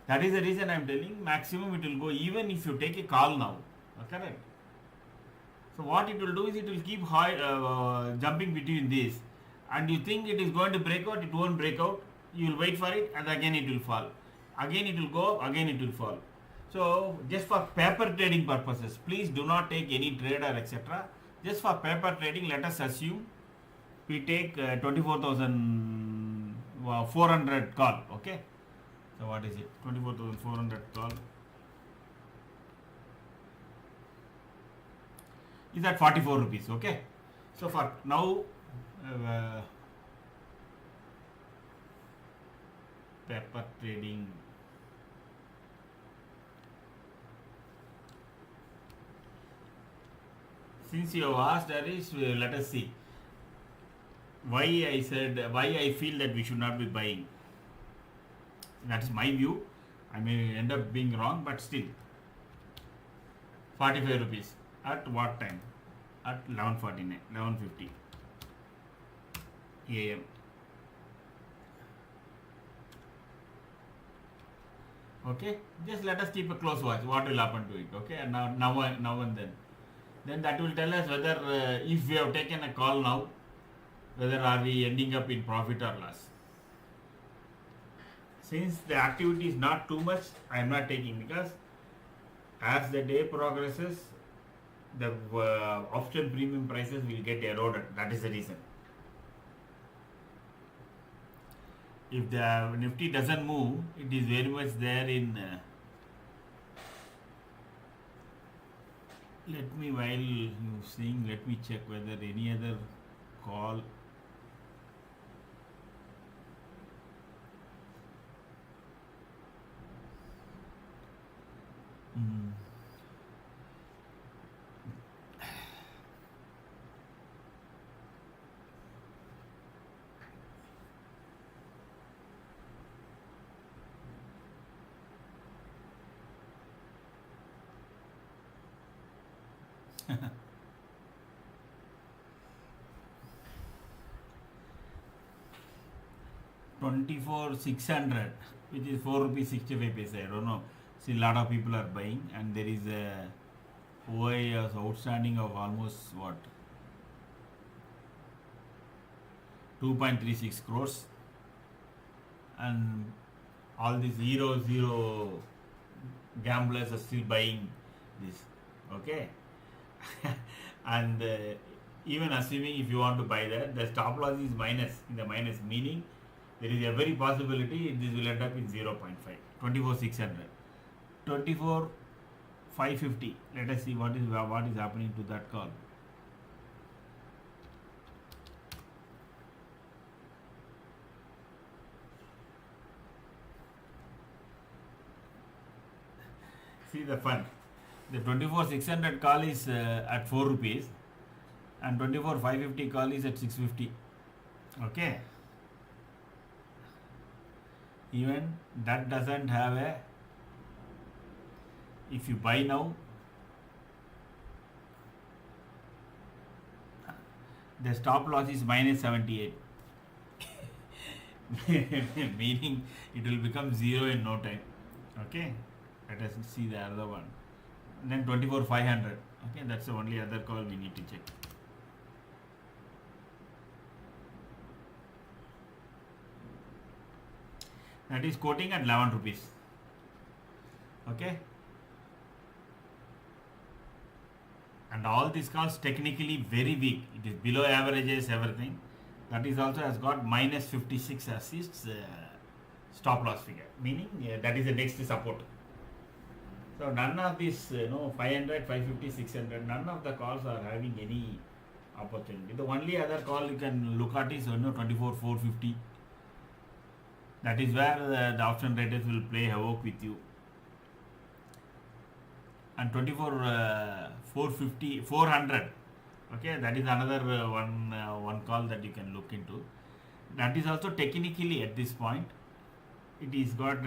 That is the reason I am telling maximum it will go even if you take a call now. Correct? So what it will do is it will keep jumping between these, and you think it is going to break out, it won't break out. You will wait for it, and again it will fall. Again it will go up, again it will fall. So just for paper trading purposes, please do not take any trade or etc. Just for paper trading, let us assume we take 24,400 call. Okay. So what is it? 24,400 call is at 44 rupees. Okay. So for now, paper trading. Since you have asked, Harish, let us see why I feel that we should not be buying. That is my view. I may end up being wrong, but still 45 rupees at what time? At 11:49, 11:50 AM. Okay, just let us keep a close watch. What will happen to it? Okay, and now and then that will tell us whether if we have taken a call now, whether are we ending up in profit or loss. Since the activity is not too much, I am not taking, because as the day progresses, the option premium prices will get eroded. That is the reason. If the Nifty doesn't move, it is very much there in. Let me, while you seeing, let me check whether any other call. $24,600, which is 4 rupees 65 paise. I don't know. See, a lot of people are buying, and there is a OI outstanding of almost what, 2.36 crores, and all these 0 gamblers are still buying this. Okay. And even assuming if you want to buy that, the stop loss is minus, in the minus, meaning there is a very possibility this will end up in 0.5. 24,600. 24,550. Let us see what is happening to that call. See the fun. The 24,600 call is at 4 rupees and 24,550 call is at 650. Okay. Even that doesn't have a, if you buy now, the stop loss is minus 78. Meaning it will become 0 in no time. Okay. Let us see the other one. And then 24,500. Okay, that's the only other call we need to check. That is quoting at 11 rupees. Okay. And all these calls technically very weak. It is below averages, everything. That is also has got minus 56 as its stop loss figure. Meaning that is the next support. So none of these, 500, 550, 600, none of the calls are having any opportunity. The only other call you can look at is 24,450. That is where the option traders will play havoc with you. And 24,450, 400. Okay, that is another one call that you can look into. That is also technically at this point, it is got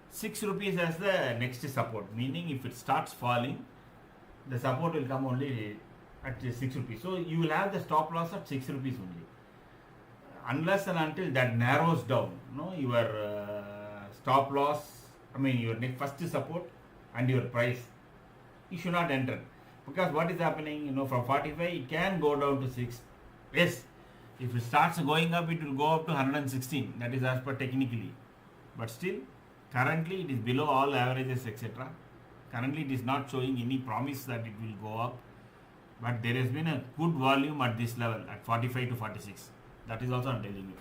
6 rupees as the next support, meaning if it starts falling, the support will come only at 6 rupees. So you will have the stop loss at 6 rupees only. Unless and until that narrows down, your stop loss, your first support and your price, you should not enter. Because what is happening, from 45, it can go down to 6. Yes, if it starts going up, it will go up to 116. That is as per technically. But still, currently it is below all averages, etc. Currently it is not showing any promise that it will go up. But there has been a good volume at this level, at 45 to 46. That is also I am telling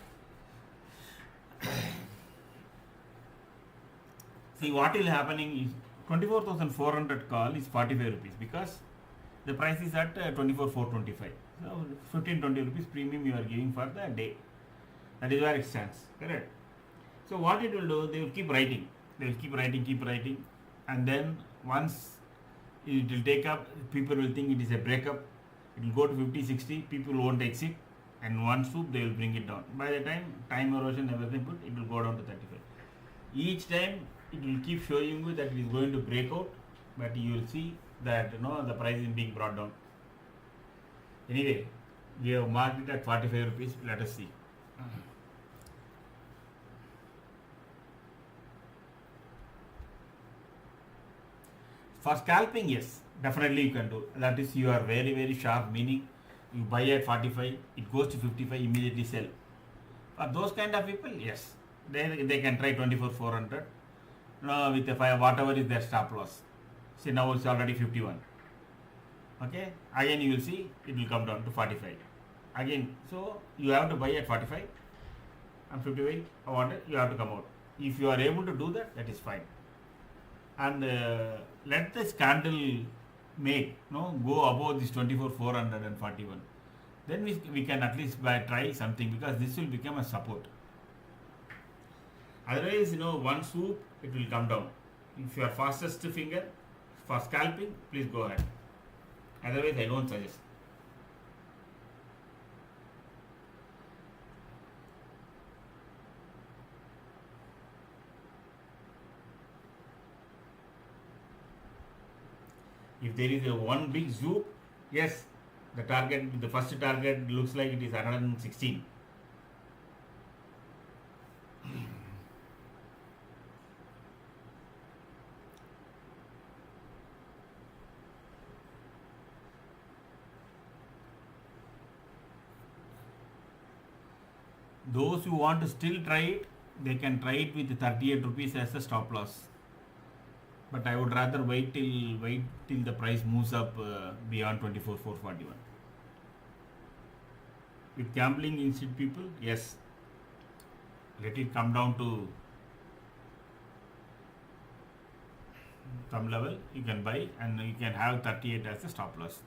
you. See, what is happening is 24,400 call is 45 rupees because the price is at 24,425. So 15-20 rupees premium you are giving for the day. That is where it stands. Correct? So what it will do, they will keep writing. They will keep writing. And then once it will take up, people will think it is a breakup. It will go to 50, 60, people won't exit. And one swoop, they will bring it down. By the time erosion, everything put, it will go down to 35. Each time, it will keep showing you that it is going to break out. But you will see that the price is being brought down. Anyway, we have marked it at 45 rupees. Let us see. For scalping, yes, definitely you can do. That is, you are very, very sharp, meaning you buy at 45, it goes to 55, immediately sell. For those kind of people, yes, they can try 24,400. With the 5, whatever is their stop loss. See, now it's already 51. Okay, again you will see it will come down to 45. Again, so you have to buy at 45 and 55, you have to come out. If you are able to do that, that is fine. And let this candle go above this 24,441. Then we can at least try something because this will become a support. Otherwise, one swoop, it will come down. If you are fastest finger for scalping, please go ahead. Otherwise, I don't suggest. If there is a one big zoop, yes, the first target looks like it is 116. Those who want to still try it, they can try it with 38 rupees as a stop loss. But I would rather wait till the price moves up beyond 24,441. With gambling instinct people, yes, let it come down to some level, you can buy and you can have 38 as a stop loss.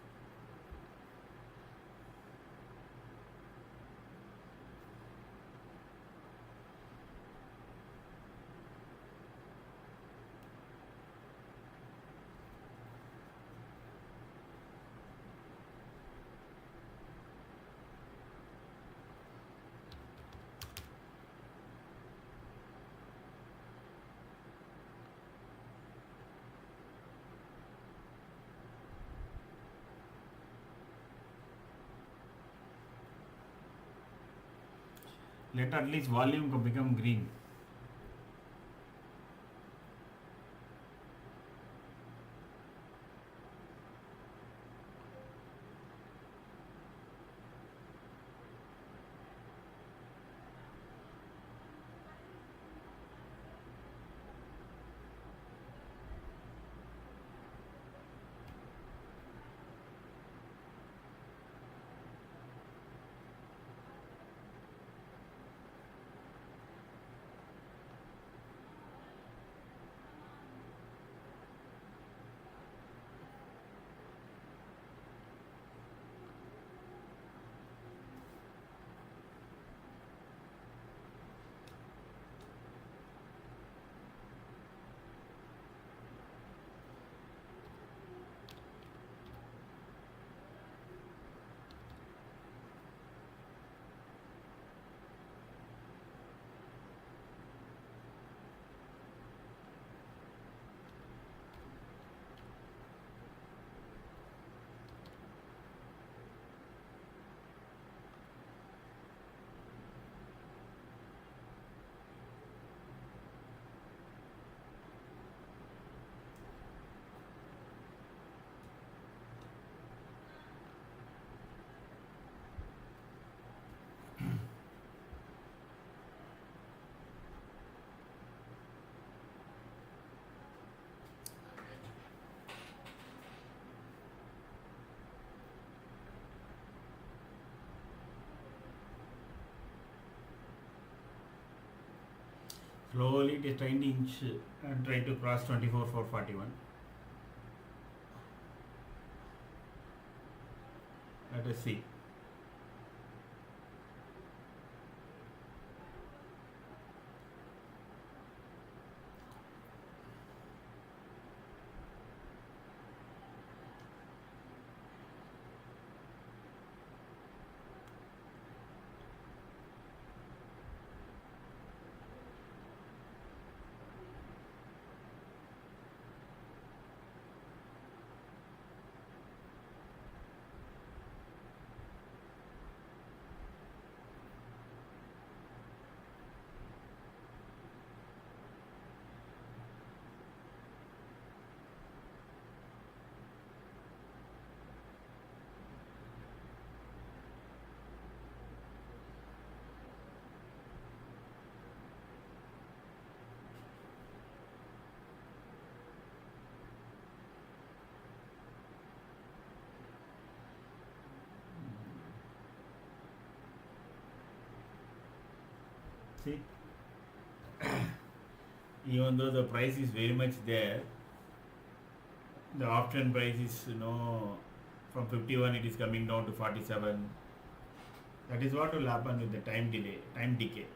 Let at least volume become green. Slowly it is trying to inch and trying to cross 24,441. Let us see. See, even though the price is very much there, the option price is from 51 it is coming down to 47. That is what will happen with the time decay.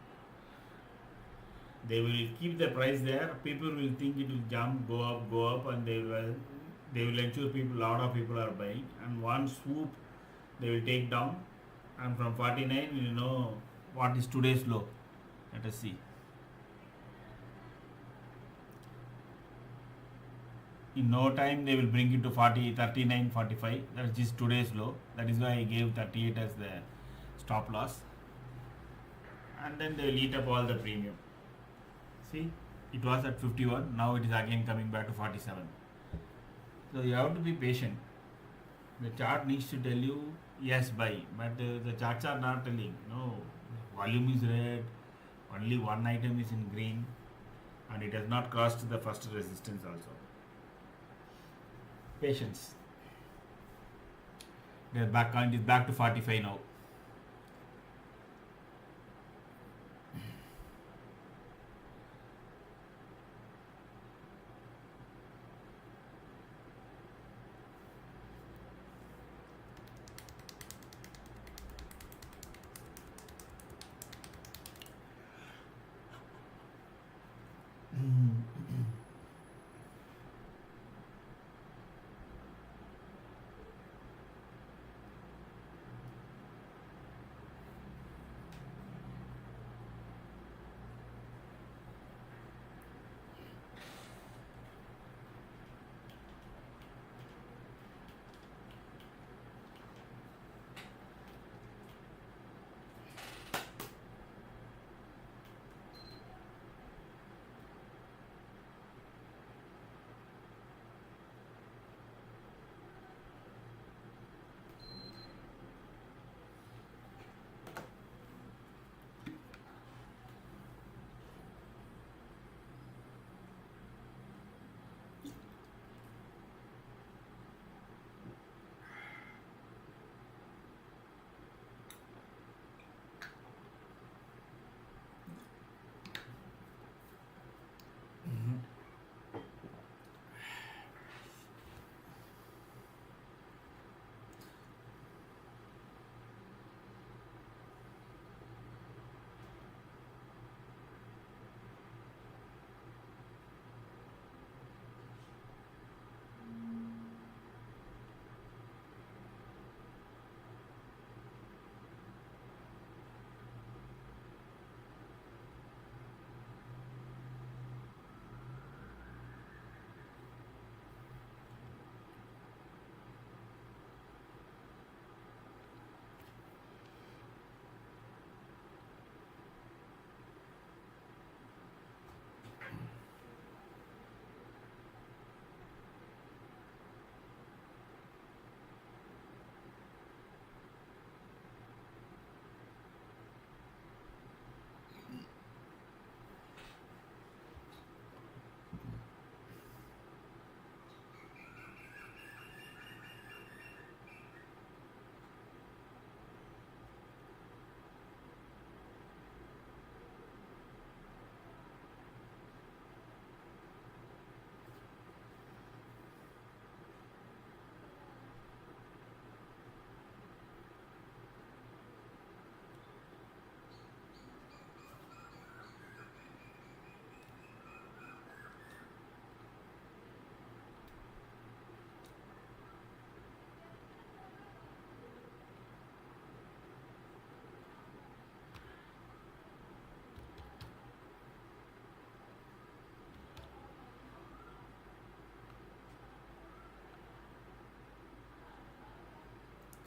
They will keep the price there. People will think it will jump, go up, and they will ensure a lot of people are buying. And one swoop, they will take down. And from 49, what is today's low? Let us see. In no time, they will bring it to 40, 39, 45. That is today's low. That is why I gave 38 as the stop loss. And then they will eat up all the premium. See, it was at 51. Now it is again coming back to 47. So you have to be patient. The chart needs to tell you yes, buy. But the charts are not telling. No, volume is red. Only one item is in green and it has not crossed the first resistance also. Patience. Their back count is back to 45 now.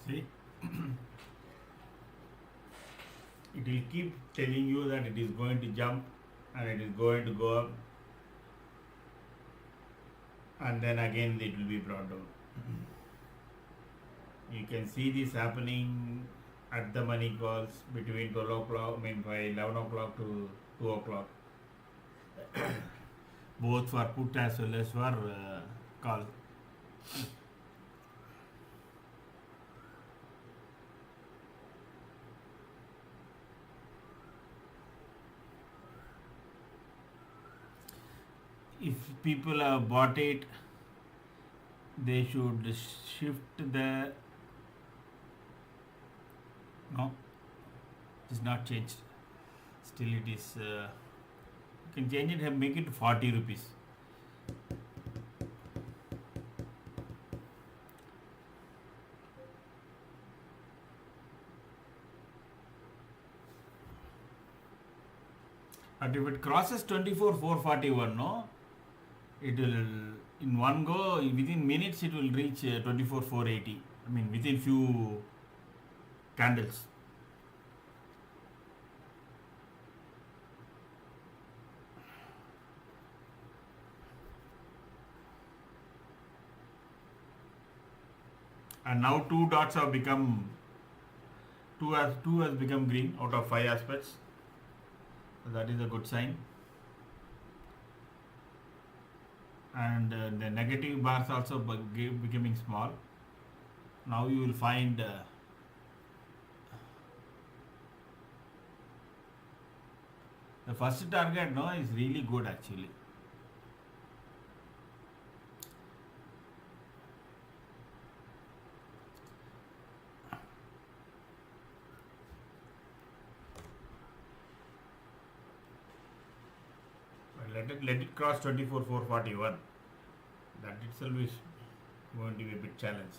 See, it will keep telling you that it is going to jump and it is going to go up, and then again it will be brought down. You can see this happening at the money calls between 12 o'clock, by 11 o'clock to 2 o'clock, both for put as well as for call. If people have bought it, they should shift the, no, it is not changed, still it is, you can change it and make it 40 rupees. But if it crosses 24,441, no, it will in one go, within minutes it will reach 24,480. I mean within few candles. And now two has become green out of 5 aspects. So that is a good sign. And the negative bars also becoming small. Now you will find the first target no is really good actually. But let it cross 24,441. That itself is going to be a big challenge.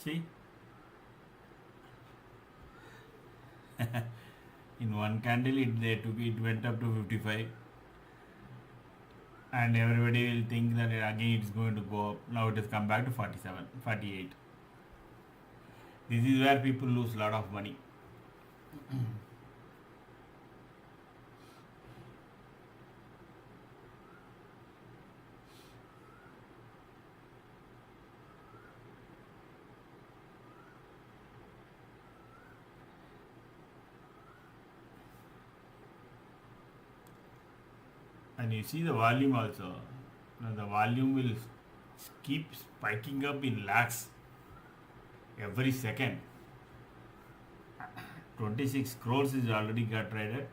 See, in one candle it went up to 55, and everybody will think that again it's going to go up. Now it has come back to 47, 48. This is where people lose a lot of money. And you see the volume also. Now the volume will keep spiking up in lakhs every second. 26 crores is already got traded.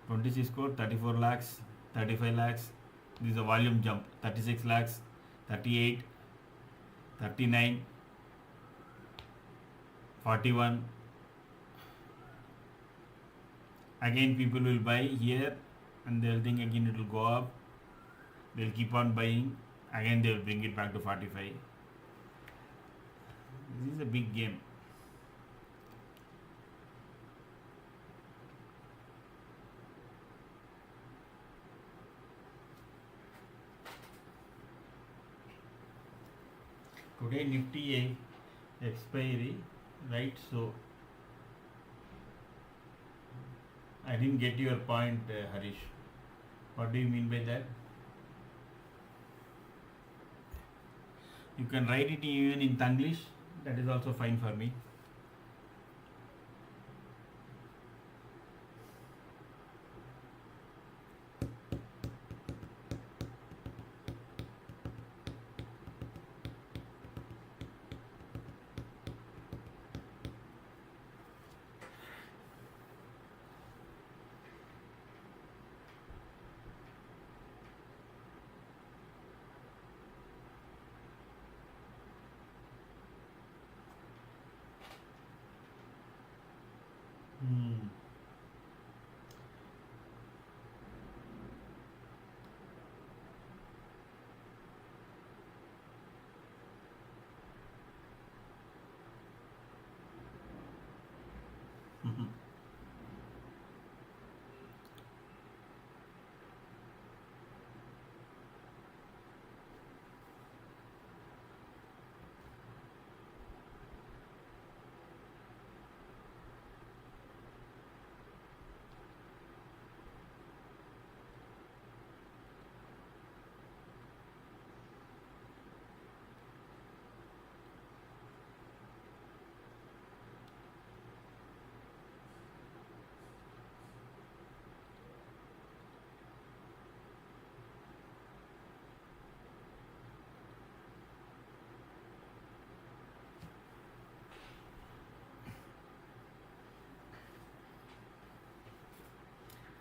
26 crores, 34 lakhs, 35 lakhs. This is a volume jump. 36 lakhs, 38, 39, 41. Again people will buy here, and they'll think again it will go up. They'll keep on buying. Again they will bring it back to 45. This is a big game. Today Nifty expiry, right? So I didn't get your point, Harish. What do you mean by that? You can write it even in Tanglish. That is also fine for me.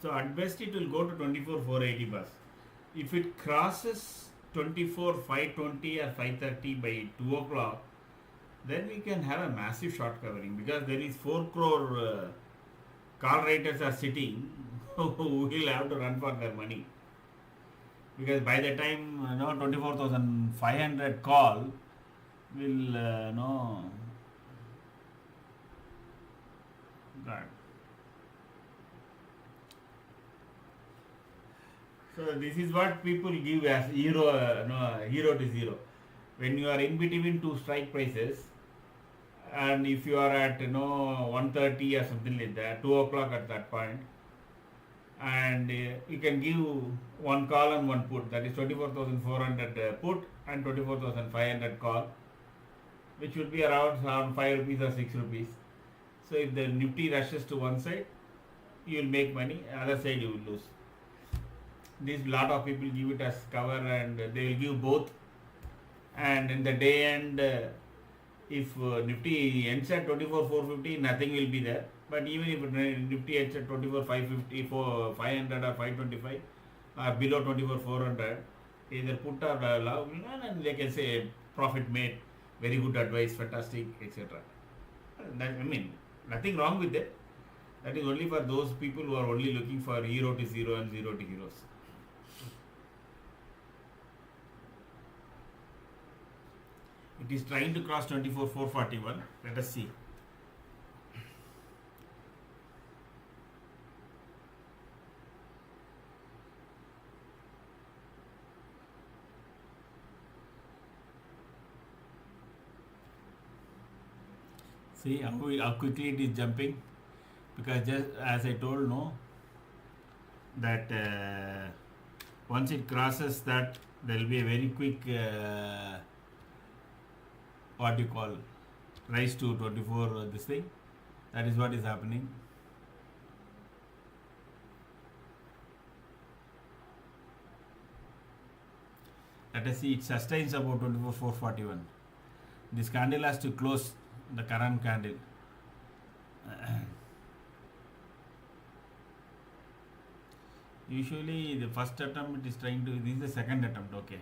So at best it will go to 24,480 bus. If it crosses 24,520 or 530 by 2 o'clock, then we can have a massive short covering, because there is 4 crore call writers are sitting who will have to run for their money. Because by the time 24,500 call will God. So this is what people give as hero to zero. When you are in between two strike prices, and if you are at 1:30 or something like that, 2 o'clock at that point, and you can give one call and one put, that is 24,400 put and 24,500 call, which would be around 5 rupees or 6 rupees. So if the Nifty rushes to one side, you will make money, other side you will lose. This lot of people give it as cover, and they will give both, and in the day end, if Nifty ends at 24,450, nothing will be there. But even if Nifty ends at 24,550, 500 or 525, or below 24,400, either put or allow, and they can say profit made, very good advice, fantastic, etc. Nothing wrong with it. That is only for those people who are only looking for hero to zero and zero to heroes. It is trying to cross 24,441. Let us see. See how quickly it is jumping, because just as I told, that once it crosses that, there will be a very quick what you call rise to 24 this thing. That is what is happening. Let us see, it sustains about 24,441. This candle has to close the current candle. Usually the first attempt it is trying to, this is the second attempt, okay.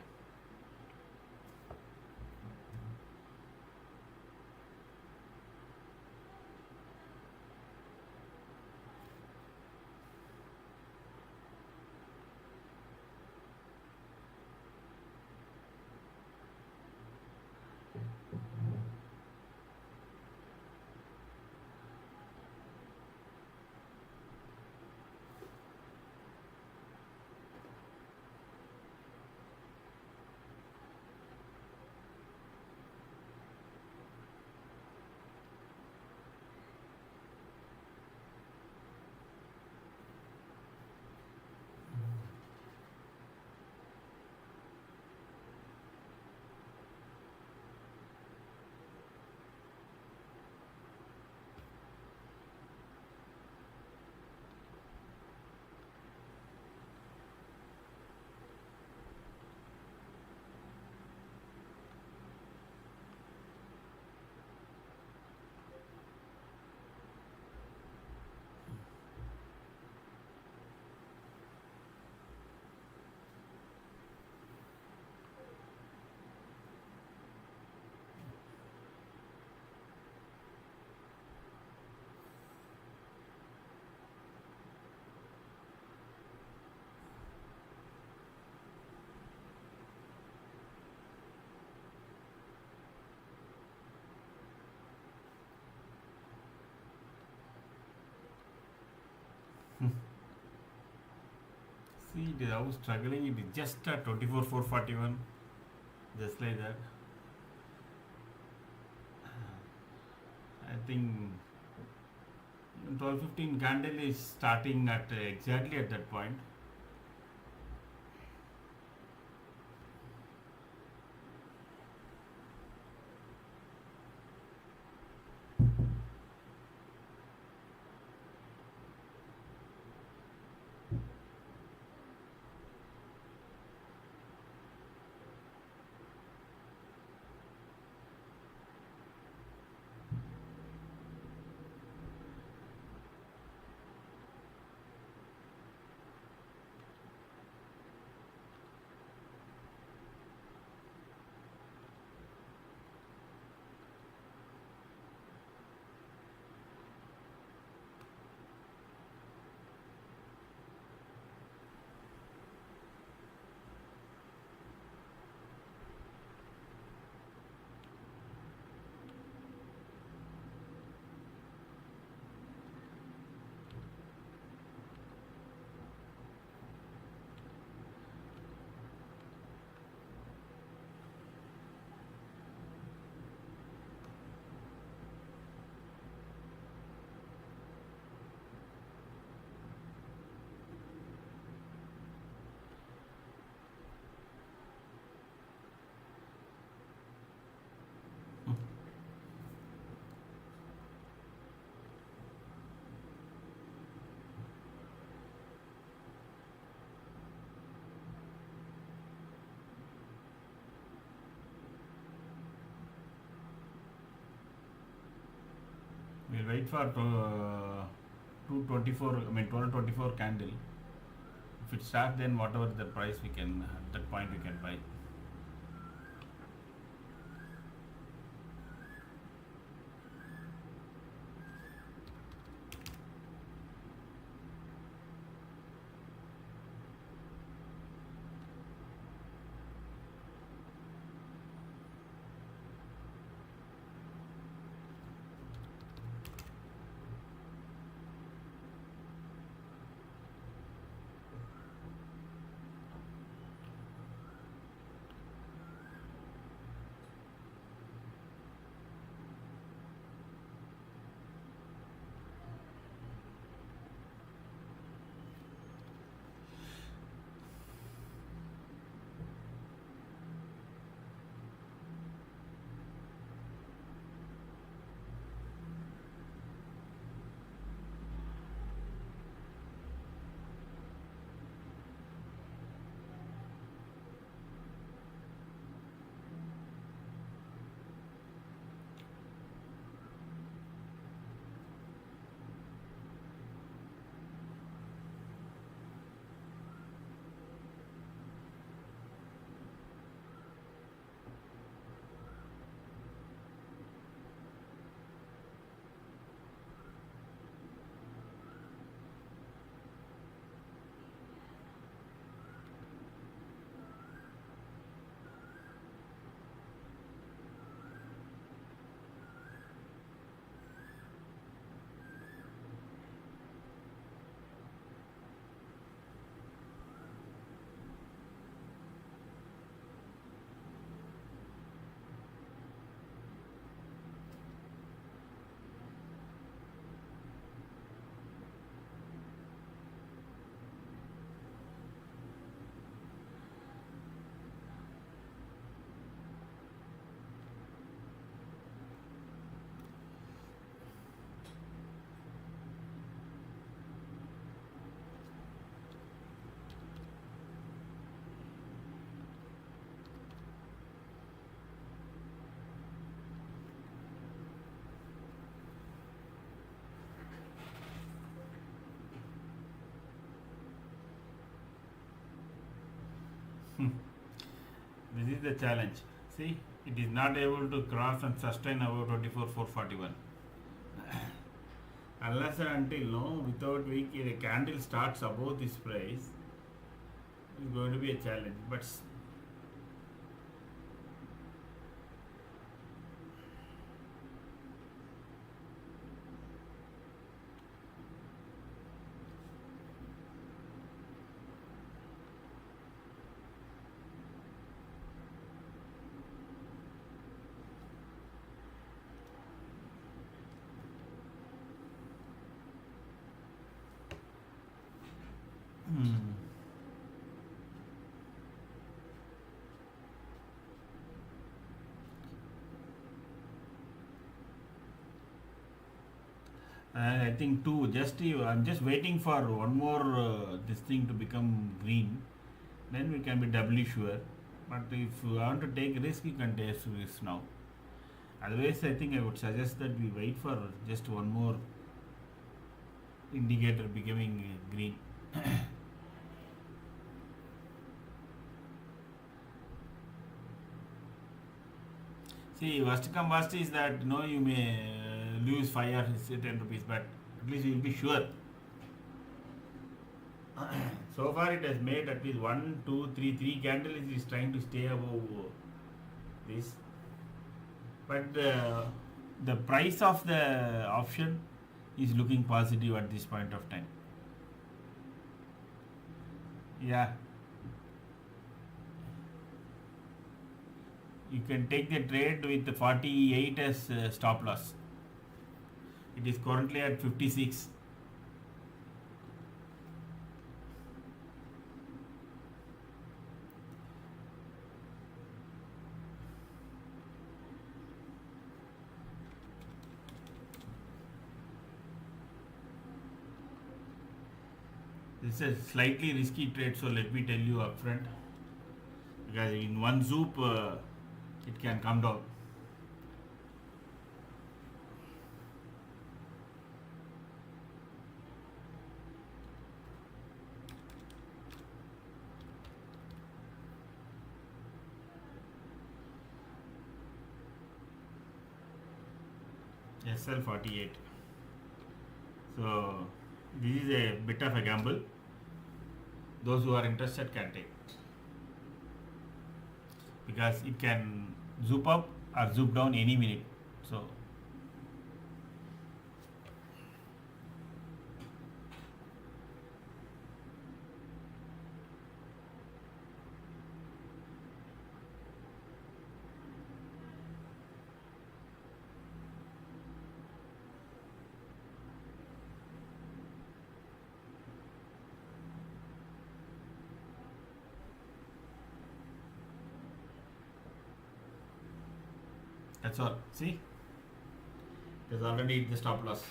See, it is how struggling. It is just at 24,441, just like that. I think 12:15 candle is starting at exactly at that point. wait for 224, I mean 1224 candle. If it starts, then whatever the price we can, at that point we can buy. This is the challenge. See, it is not able to cross and sustain above 24,441. Unless and until without week the candle starts above this price, it's going to be a challenge. But I think I'm just waiting for one more this thing to become green. Then we can be doubly sure. But if you want to take risk, you can take risk now. Otherwise, I think I would suggest that we wait for just one more indicator becoming green. See, worst come worst is that you may lose 5 or 10 rupees, but at least you will be sure. So far, it has made at least 1, 2, 3, 3 candles. It is trying to stay above this, but the price of the option is looking positive at this point of time. Yeah, you can take the trade with the 48 as stop loss. It is currently at 56. This is a slightly risky trade, so let me tell you upfront, because in one zoop it can come down. SL48. So this is a bit of a gamble. Those who are interested can take, because it can zoop up or zoop down any minute. So that's all. See, there's already the stop loss.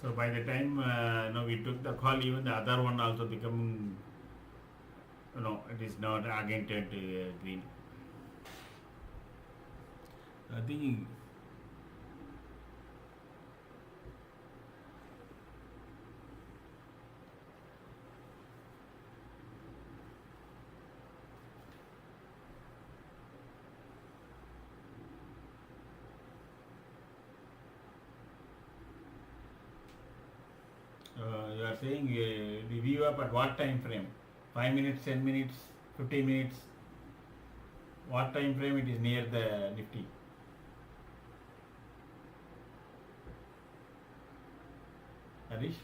So by the time we took the call, even the other one also become, it is not again turned to green. I think you are saying review up at what time frame? 5 minutes, 10 minutes, 15 minutes? What time frame it is near the Nifty? Harish?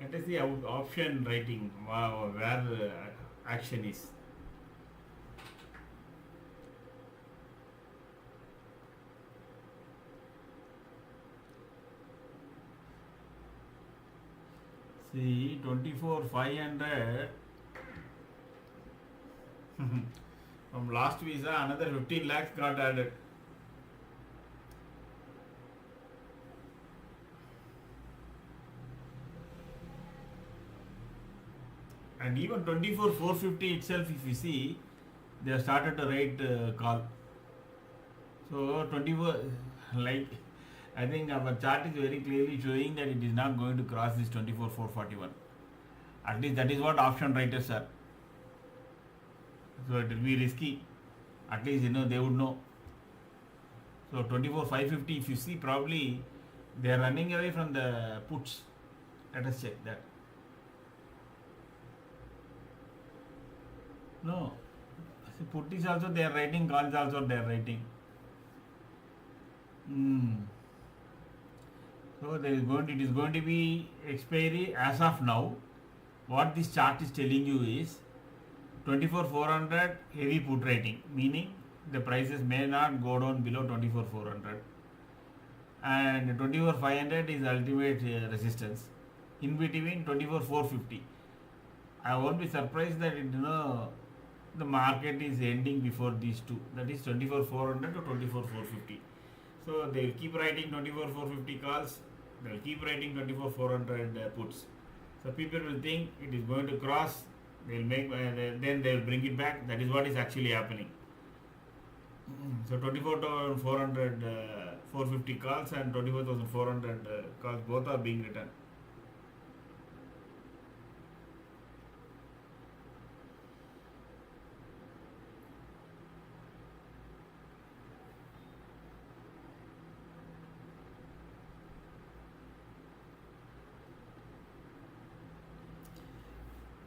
Let us see option writing where action is. See, 24,500 from last visa, another 15 lakhs got added. And even 24,450 itself, if you see, they have started to write call. So 24, like, I think our chart is very clearly showing that it is not going to cross this 24,441. At least that is what option writers are. So it will be risky. At least they would know. So 24,550, if you see, probably they are running away from the puts. Let us check that. No, see, put is also they are writing, calls also they are writing. So it is going to be expiry as of now. What this chart is telling you is 24,400 heavy put rating, meaning the prices may not go down below 24,400, and 24,500 is ultimate resistance. In between 24,450, I won't be surprised that the market is ending before these two, that is 24,400 to 24,450. So they will keep writing 24,450 calls, they will keep writing 24,400 puts. So people will think it is going to cross, they will make then they will bring it back. That is what is actually happening. So 24,400 450 calls and 24,400 calls, both are being written.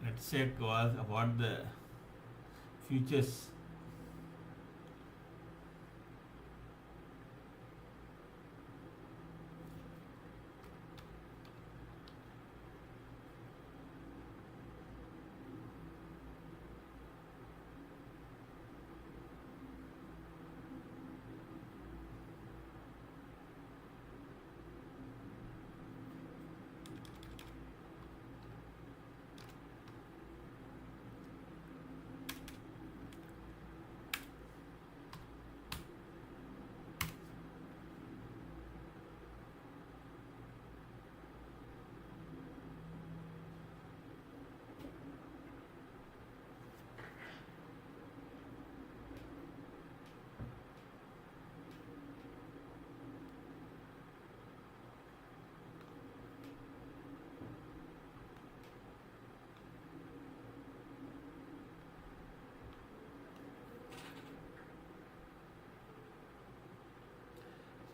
Let's check what the futures.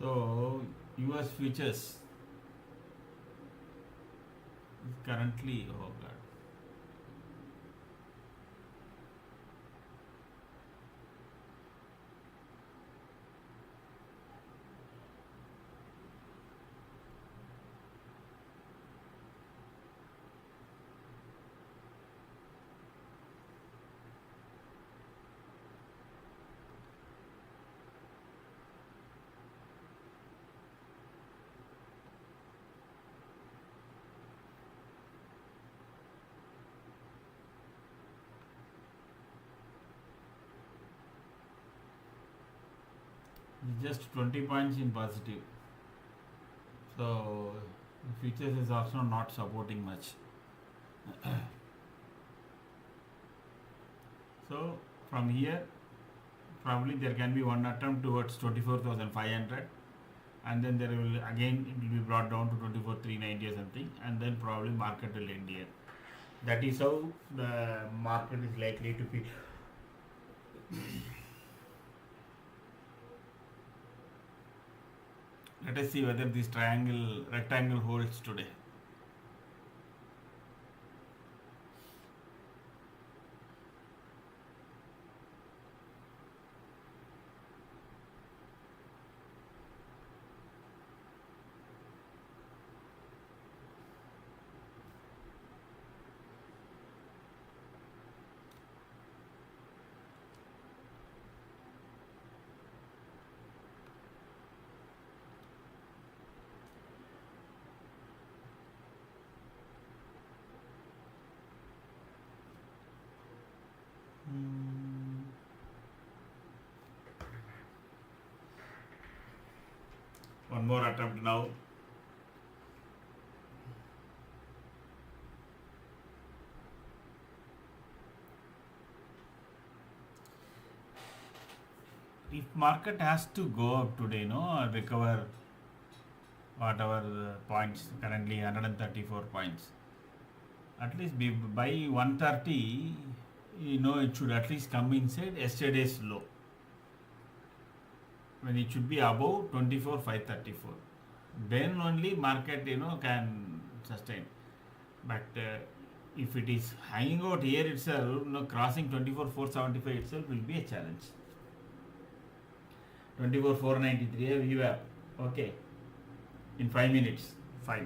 So US futures is currently, oh god, just 20 points in positive. So futures is also not supporting much. So from here probably there can be one attempt towards 24,500, and then there will again it will be brought down to 24,390 or something, and then probably market will end here. That is how the market is likely to be. Let us see whether this rectangle holds today. One more attempt now. If market has to go up today, or recover whatever the points, currently 134 points, at least by 130, it should at least come inside yesterday's low, when it should be above 24,534. Then only market can sustain. But if it is hanging out here itself, crossing 24,475 itself will be a challenge. 24,493 VWAP. Okay, in 5 minutes. 5.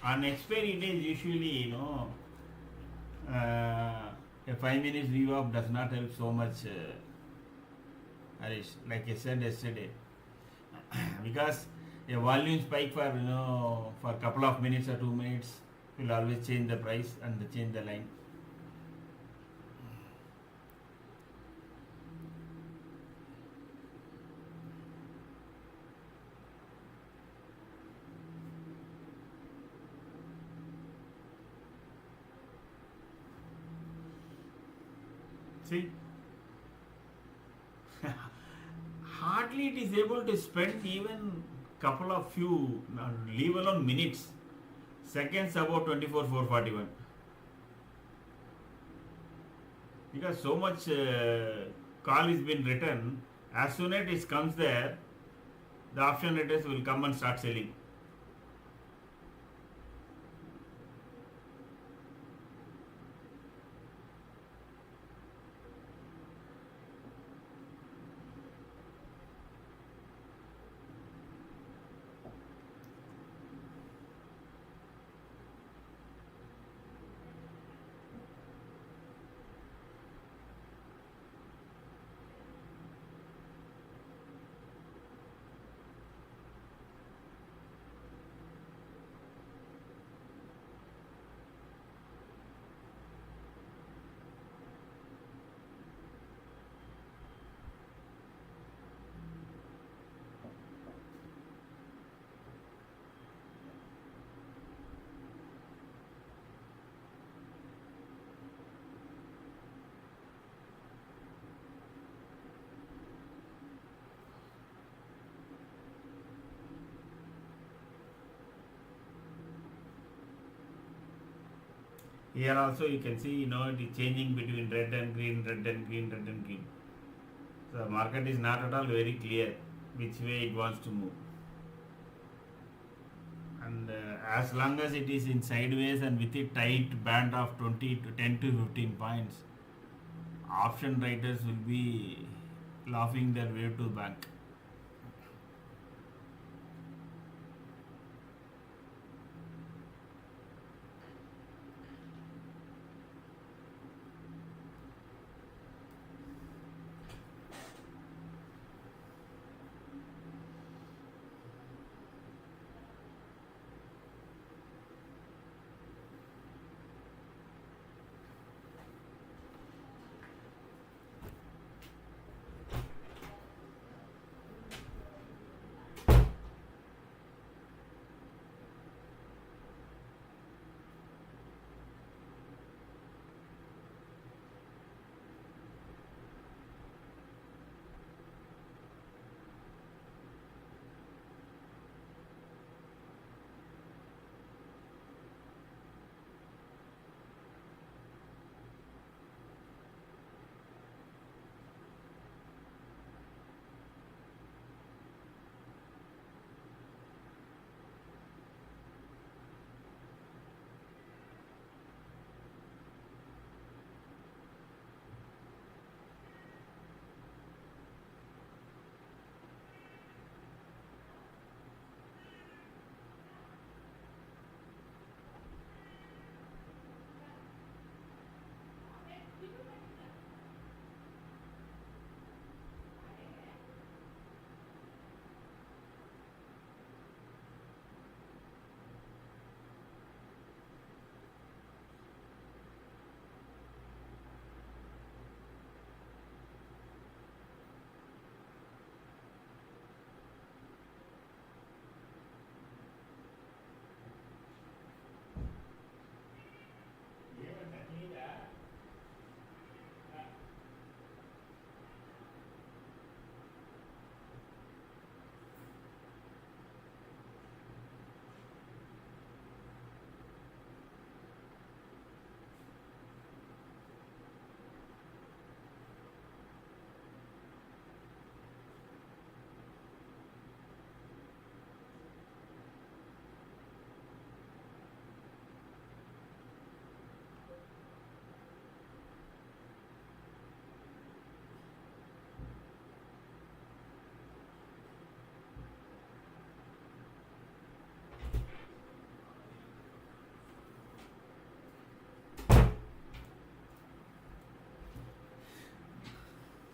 On expiry days, usually, a 5 minutes VWAP does not help so much, Harish, like I said yesterday. Because a volume spike for, for a couple of minutes or 2 minutes will always change the price and change the line. See, hardly it is able to spend even couple of few, leave alone minutes, seconds about 24,441. Because so much call is been written, as soon as it comes there, the option traders will come and start selling. Here also you can see, it is changing between red and green, red and green, red and green. So the market is not at all very clear which way it wants to move. And as long as it is in sideways and with a tight band of 20 to 10 to 15 points, option writers will be laughing their way to the bank.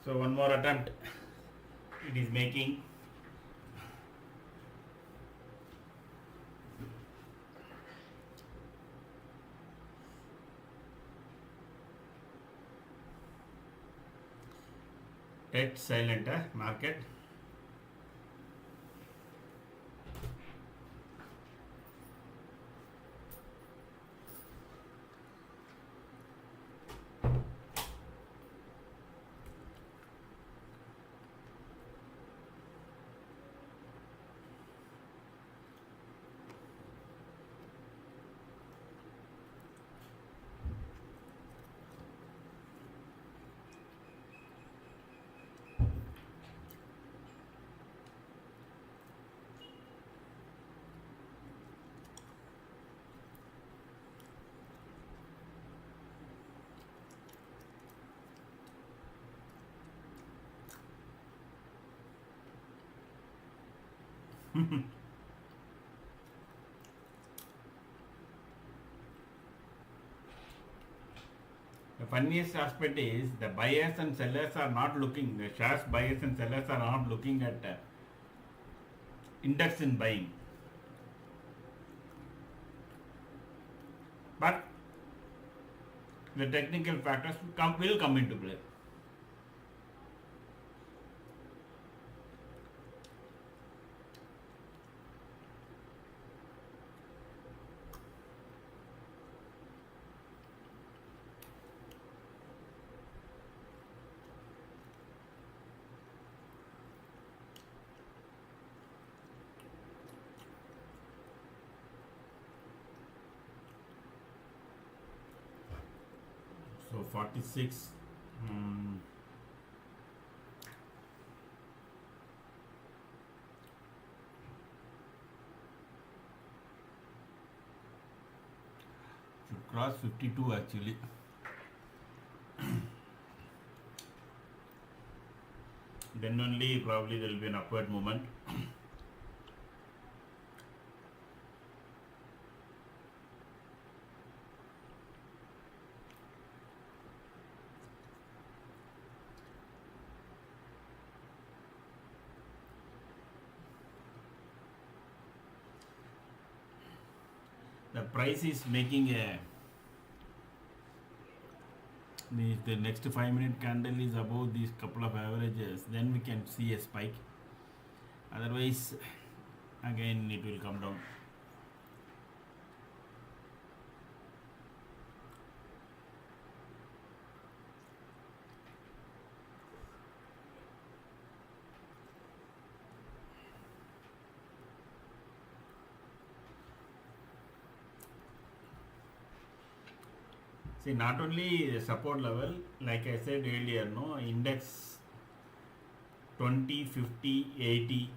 So one more attempt. It is making. Dead silent market. The funniest aspect is the buyers and sellers are not looking, the shares buyers and sellers are not looking at index in buying. But the technical factors will come into play. So 46. Should cross 52 actually. Then only probably there will be an upward movement. The price is making a, the next 5-minute candle is above these couple of averages, then we can see a spike. Otherwise, again it will come down. See, not only support level, like I said earlier, no, index 20, 50, 80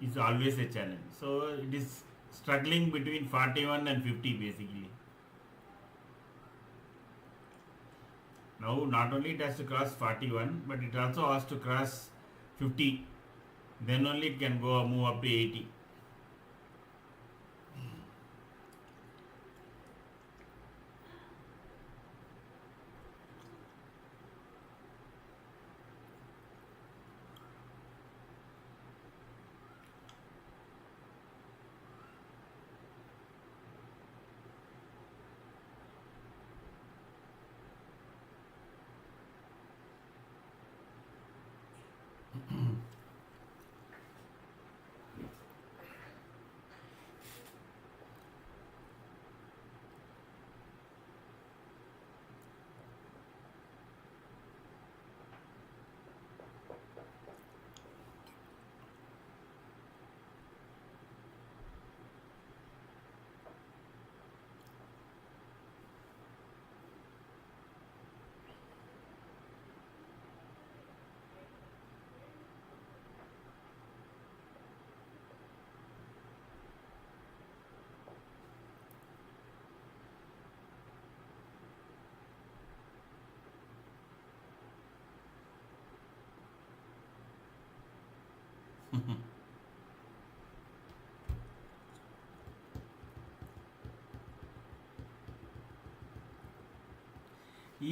is always a challenge. So it is struggling between 41 and 50 basically. Now not only it has to cross 41, but it also has to cross 50. Then only it can go move up to 80.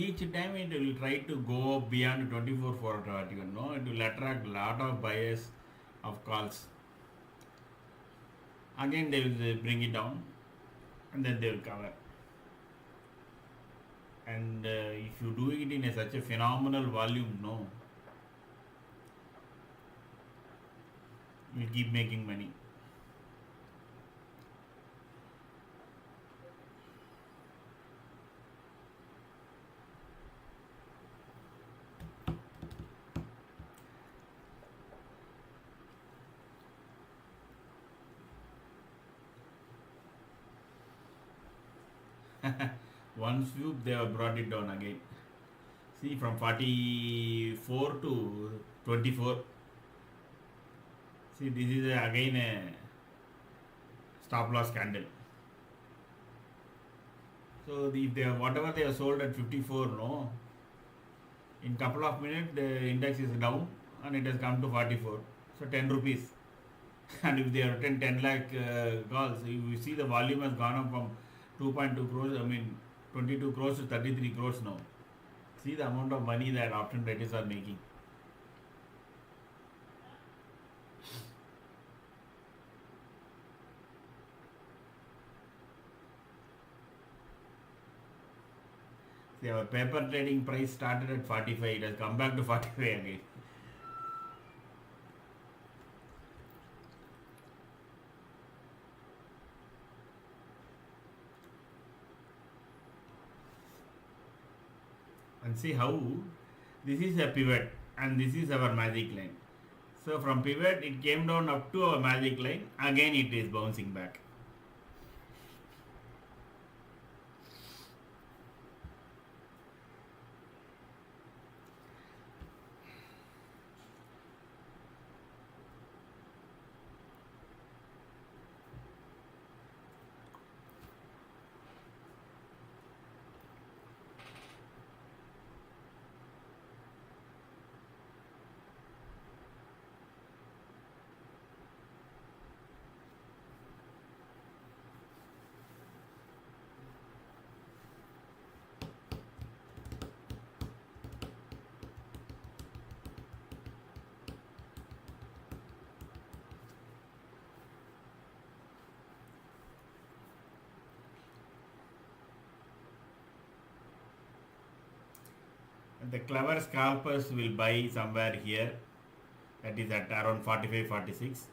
each time it will try to go beyond 24/41, no, it will attract lot of buyers of calls. Again they will bring it down and then they will cover. And if you do it in such a phenomenal volume, no, you will keep making money. One swoop they have brought it down again. See, from 44 to 24. See, this is again a stop loss candle. So if they have, whatever they have sold at 54, no, in couple of minutes the index is down and it has come to 44. So 10 rupees. And if they have 10 lakh calls, if you see the volume has gone up from 2.2 crores, 22 crores to 33 crores now. See the amount of money that option traders are making. See, our paper trading price started at 45, it has come back to 45 again. And see how this is a pivot and this is our magic line. So from pivot it came down up to our magic line, again it is bouncing back. The clever scalpers will buy somewhere here, that is at around 45, 46,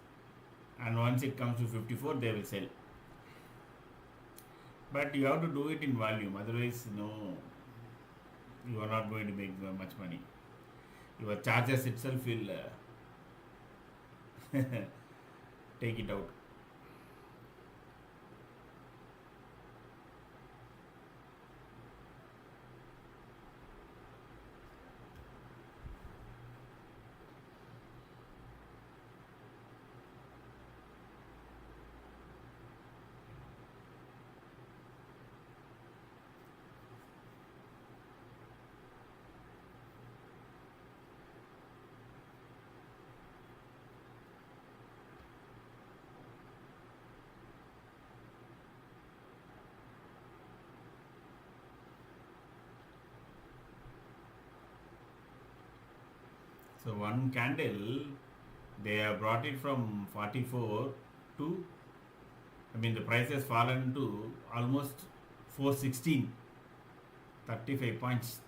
and once it comes to 54 they will sell. But you have to do it in volume, otherwise no, you are not going to make much money. Your charges itself will take it out. So one candle, they have brought it from 44 to, the price has fallen to almost 416, 35 points.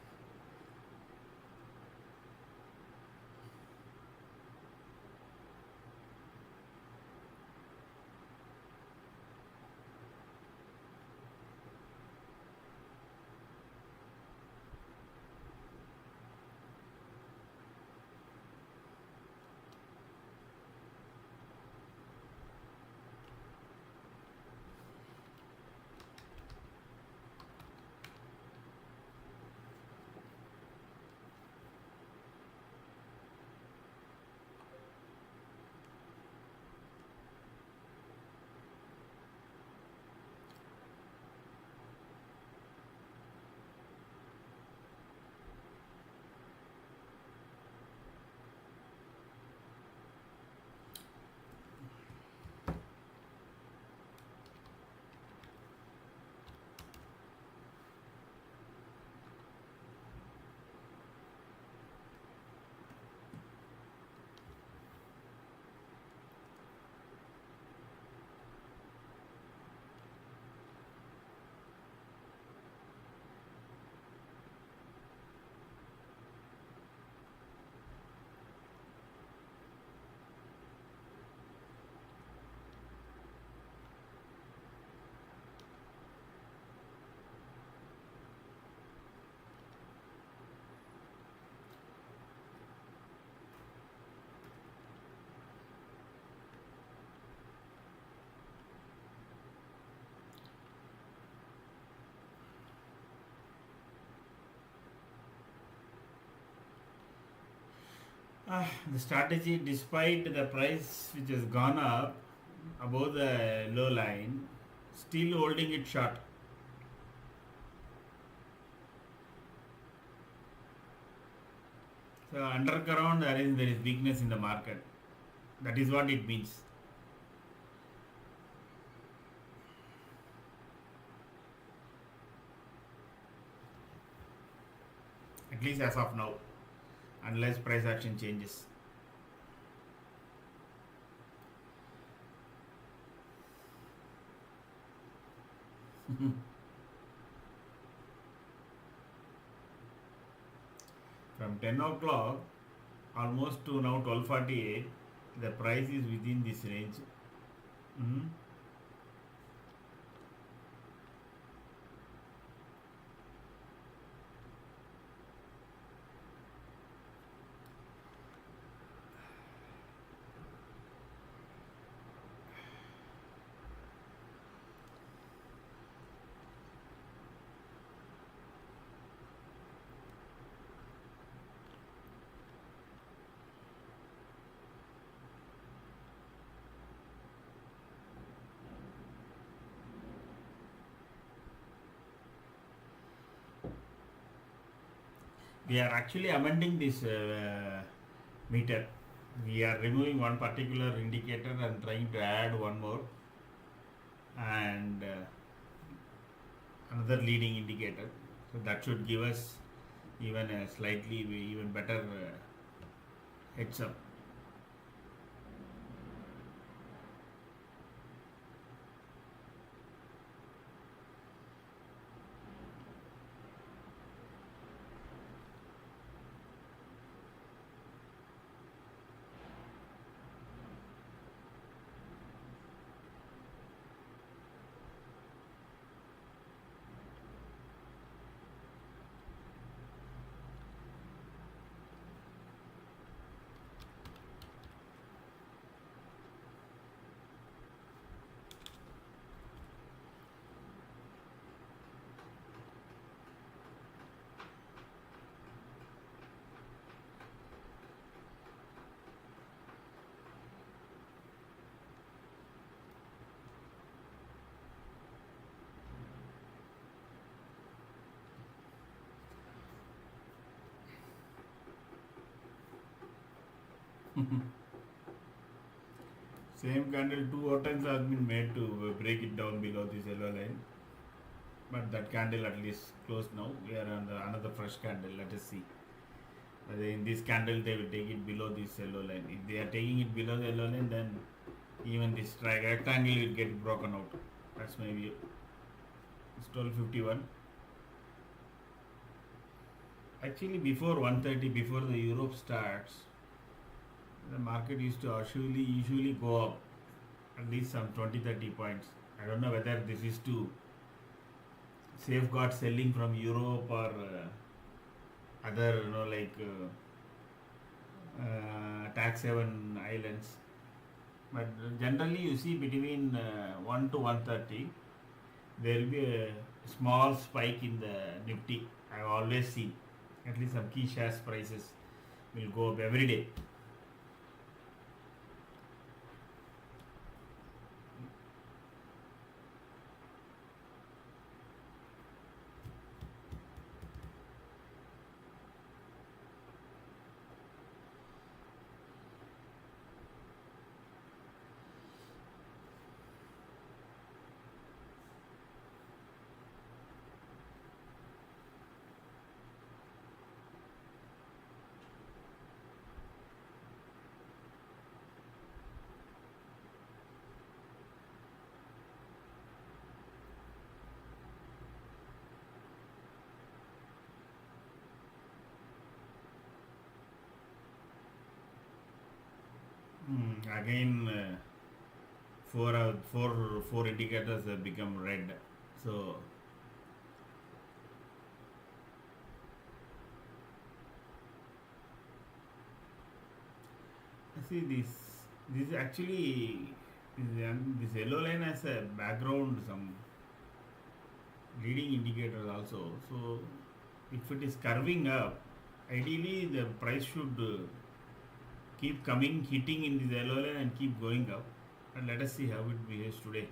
The strategy, despite the price which has gone up above the low line, still holding it short. So undercurrent, there is weakness in the market. That is what it means. At least as of now, unless price action changes. From 10 o'clock almost to now 12:48, the price is within this range. We are actually amending this meter. We are removing one particular indicator and trying to add one more, and another leading indicator. So that should give us even a slightly even better heads up. Same candle, two attempts have been made to break it down below this yellow line, but that candle at least closed now. We are on another fresh candle. Let us see whether in this candle they will take it below this yellow line. If they are taking it below the yellow line, then even this rectangle will get broken out. That's my view. It's 12:51. Actually, before 1:30, before the Europe starts, the market used to usually go up at least some 20-30 points. I don't know whether this is to safeguard selling from Europe or other, tax haven islands. But generally, you see between 1 to 1:30, there will be a small spike in the NIFTY. I've always seen at least some key shares prices will go up every day. Again, four indicators have become red. So see this actually this yellow line has a background, some leading indicators also. So if it is curving up, ideally the price should keep coming, hitting in this yellow line and keep going up. And let us see how it behaves today.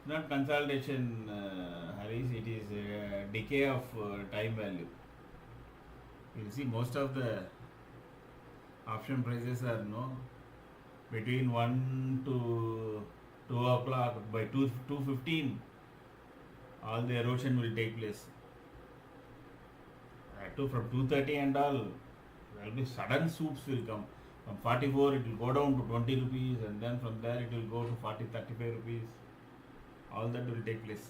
Not consolidation, Harris, it is a decay of time value. You will see most of the option prices are between 1 to 2 o'clock. By 2:15 all the erosion will take place. From 2:30 and all, there will be sudden swoops will come. From 44 it will go down to 20 rupees, and then from there it will go to 35 rupees. All that will take place.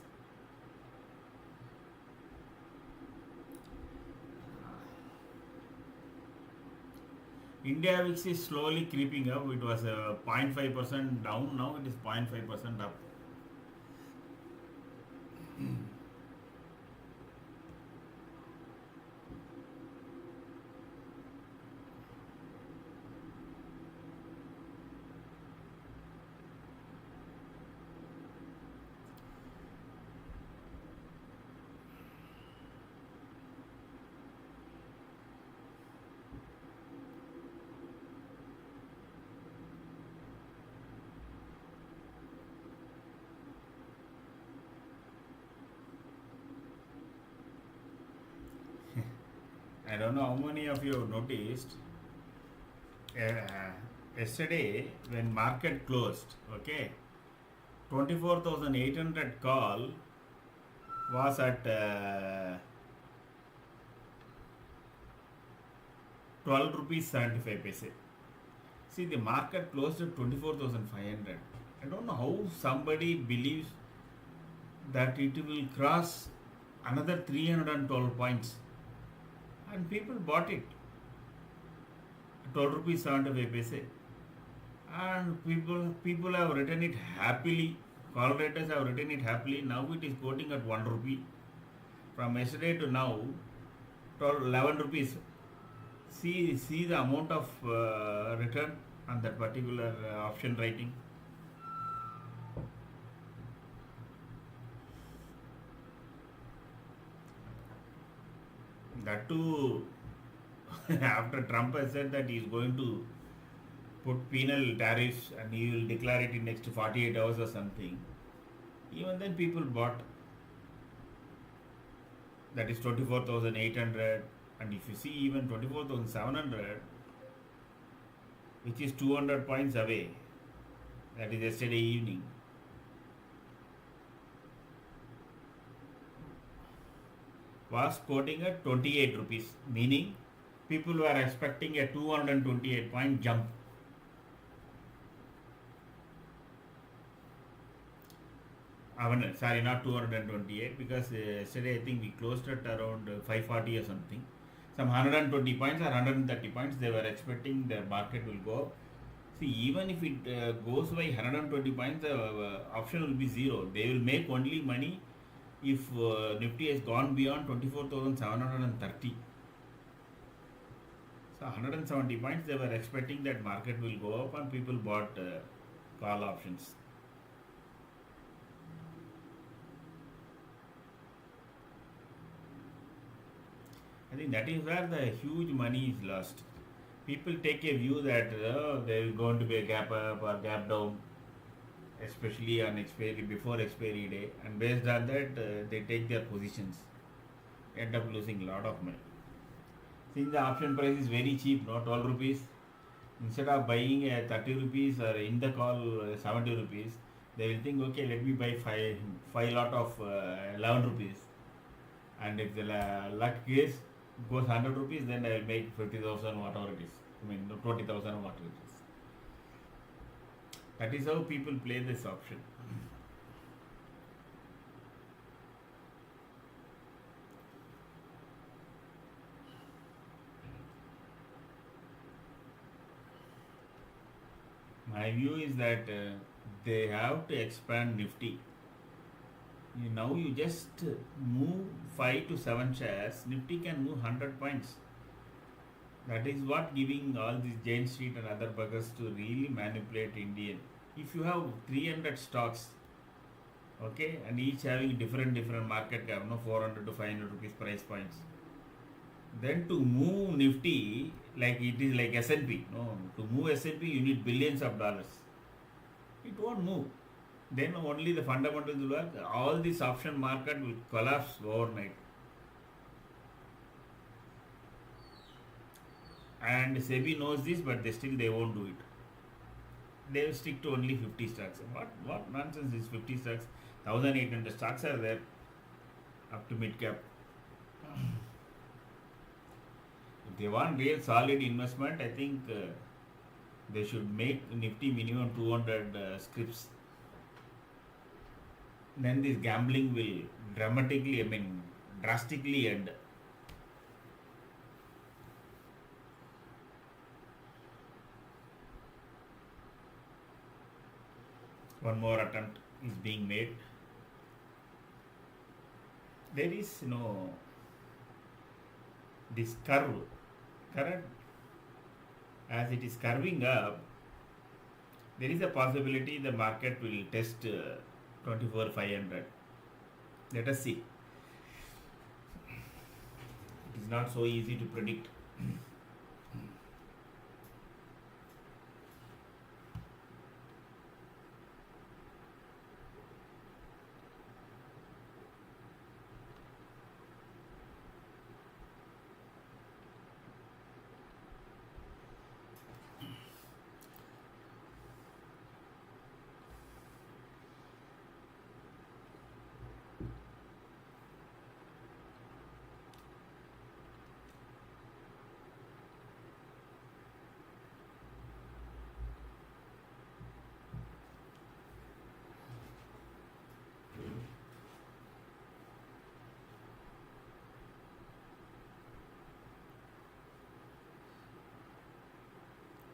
India which is slowly creeping up. It was 0.5% down, now it is 0.5% up. I don't know how many of you have noticed. Yesterday, when market closed, 24,800 call was at 12 rupees 75 paise. See, the market closed at 24,500. I don't know how somebody believes that it will cross another 312 points. And people bought it. 12 rupees 75 paise. And people have written it happily. Call writers have written it happily. Now it is quoting at 1 rupee. From yesterday to now, 11 rupees. See the amount of return on that particular option writing. That too, after Trump has said that he is going to put penal tariffs and he will declare it in next 48 hours or something. Even then people bought. That is 24,800, and if you see even 24,700, which is 200 points away, that is yesterday evening. Was quoting at 28 rupees, meaning people were expecting a 228 point jump. Sorry, not 228, because yesterday I think we closed at around 540 or something. Some 120 points or 130 points they were expecting the market will go. See, even if it goes by 120 points, the option will be zero. They will make only money if Nifty has gone beyond 24,730. So 170 points they were expecting that market will go up, and people bought call options. I think that is where the huge money is lost. People take a view that there is going to be a gap up or gap down, especially on before expiry day, and based on that they take their positions, end up losing a lot of money. Since the option price is very cheap, 12 rupees, instead of buying 30 rupees or in the call 70 rupees, they will think, okay, let me buy 5 lot of 11 rupees, and if the luck is goes 100 rupees, then I will make 50,000, whatever it is. 20,000 or whatever it is. That is how people play this option. My view is that they have to expand Nifty. Now you just move 5 to 7 shares, Nifty can move 100 points. That is what giving all these Jane Street and other buggers to really manipulate Indian. If you have 300 stocks Okay, and each having different market cap, no, 400 to 500 rupees price points. Then to move Nifty, like it is like S&P, no, to move S&P you need billions of dollars. It won't move. Then only the fundamentals will work. All this option market will collapse overnight. And SEBI knows this, but they won't do it. They will stick to only 50 stocks. What nonsense is 50 stocks? 1,800 stocks are there up to mid cap. If they want real solid investment, I think they should make Nifty minimum 200 scripts. Then this gambling will drastically end. One more attempt is being made. There is this curve, correct? As it is curving up, there is a possibility the market will test 24,500. Let us see. It is not so easy to predict.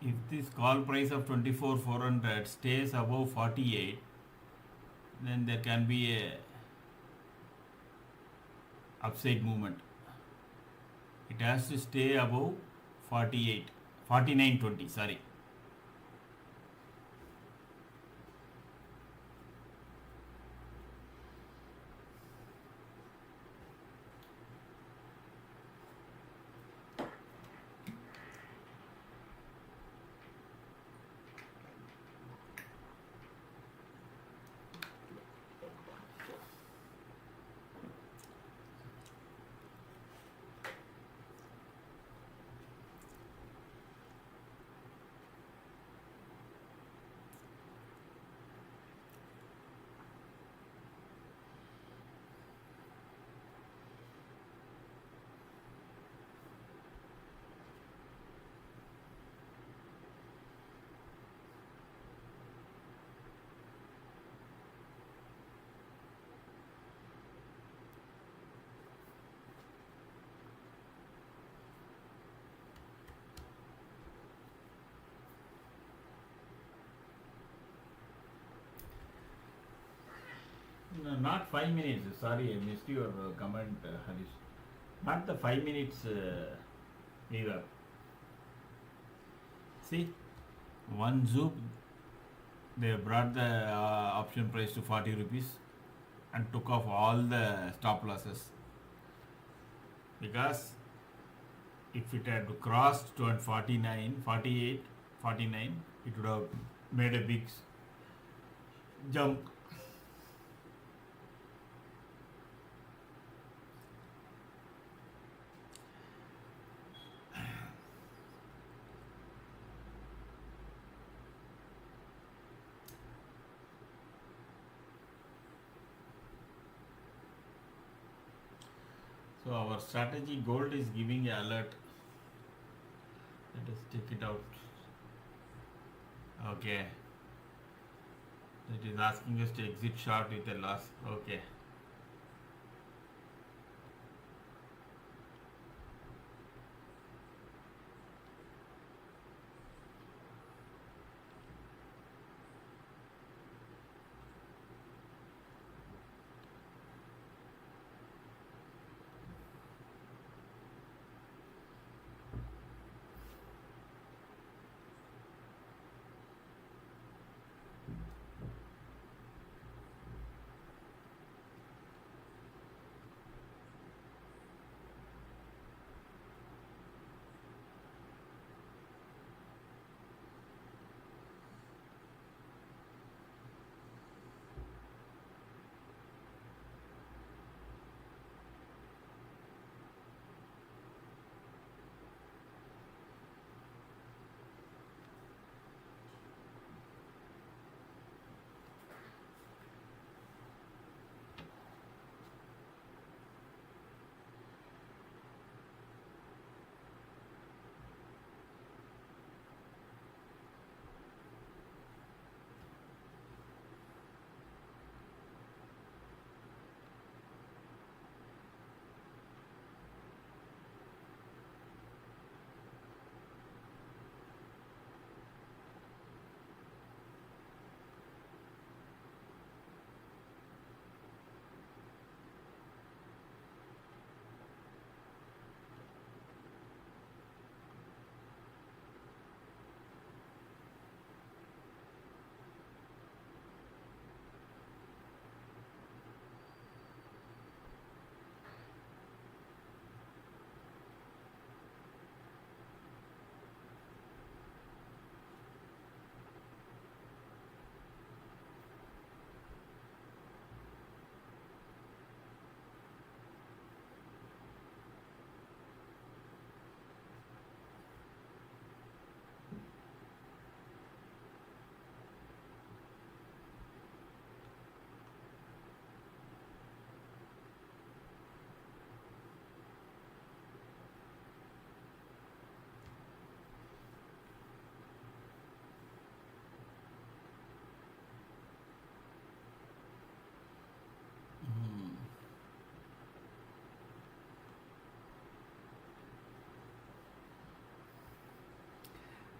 If this call price of 24,400 stays above 48, then there can be a upside movement. It has to stay above 49.20, sorry. No, not 5 minutes. Sorry, I missed your comment, Harish. Not the 5 minutes either. See, one zoop, they brought the option price to 40 rupees and took off all the stop losses. Because if it had crossed to 49, 48, 49, it would have made a big jump. So our strategy gold is giving an alert. Let us take it out. Okay. It is asking us to exit short with a loss. Okay.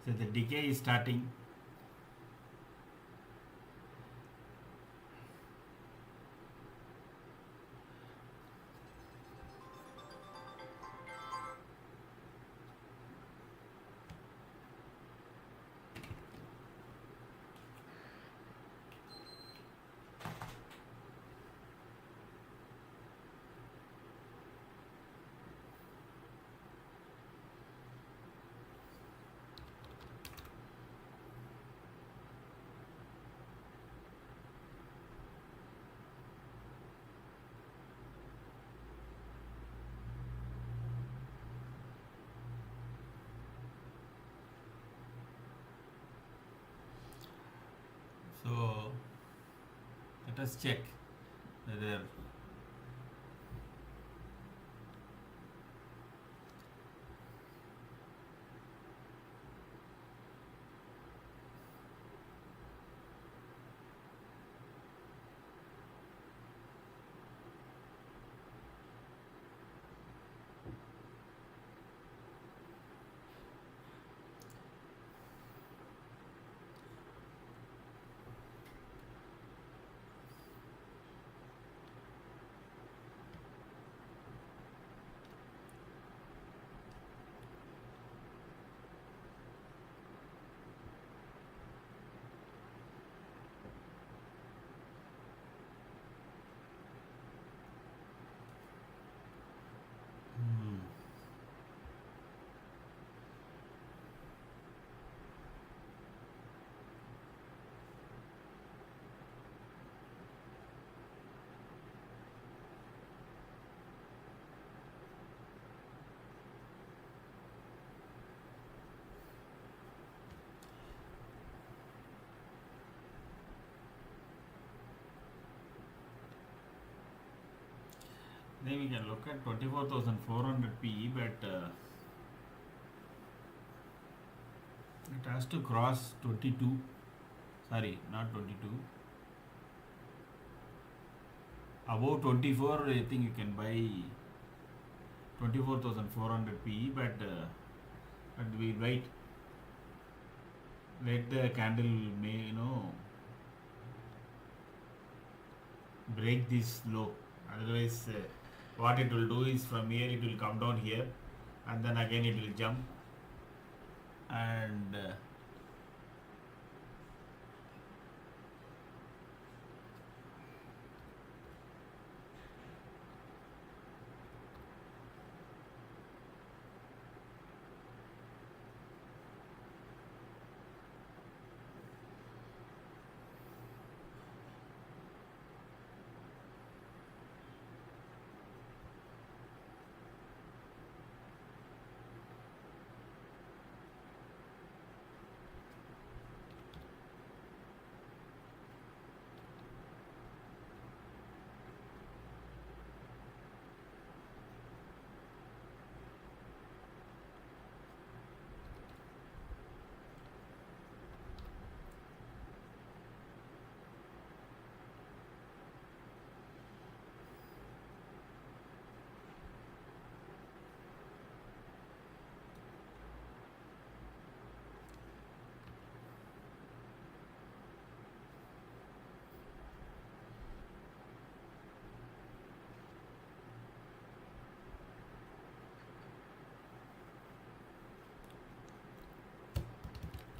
So the decay is starting. So let us check whether then we can look at 24,400 PE, but it has to cross 22. Sorry, not 22. Above 24, I think you can buy 24,400 PE, but we wait. Let the candle break this low. Otherwise, what it will do is from here it will come down here, and then again it will jump, and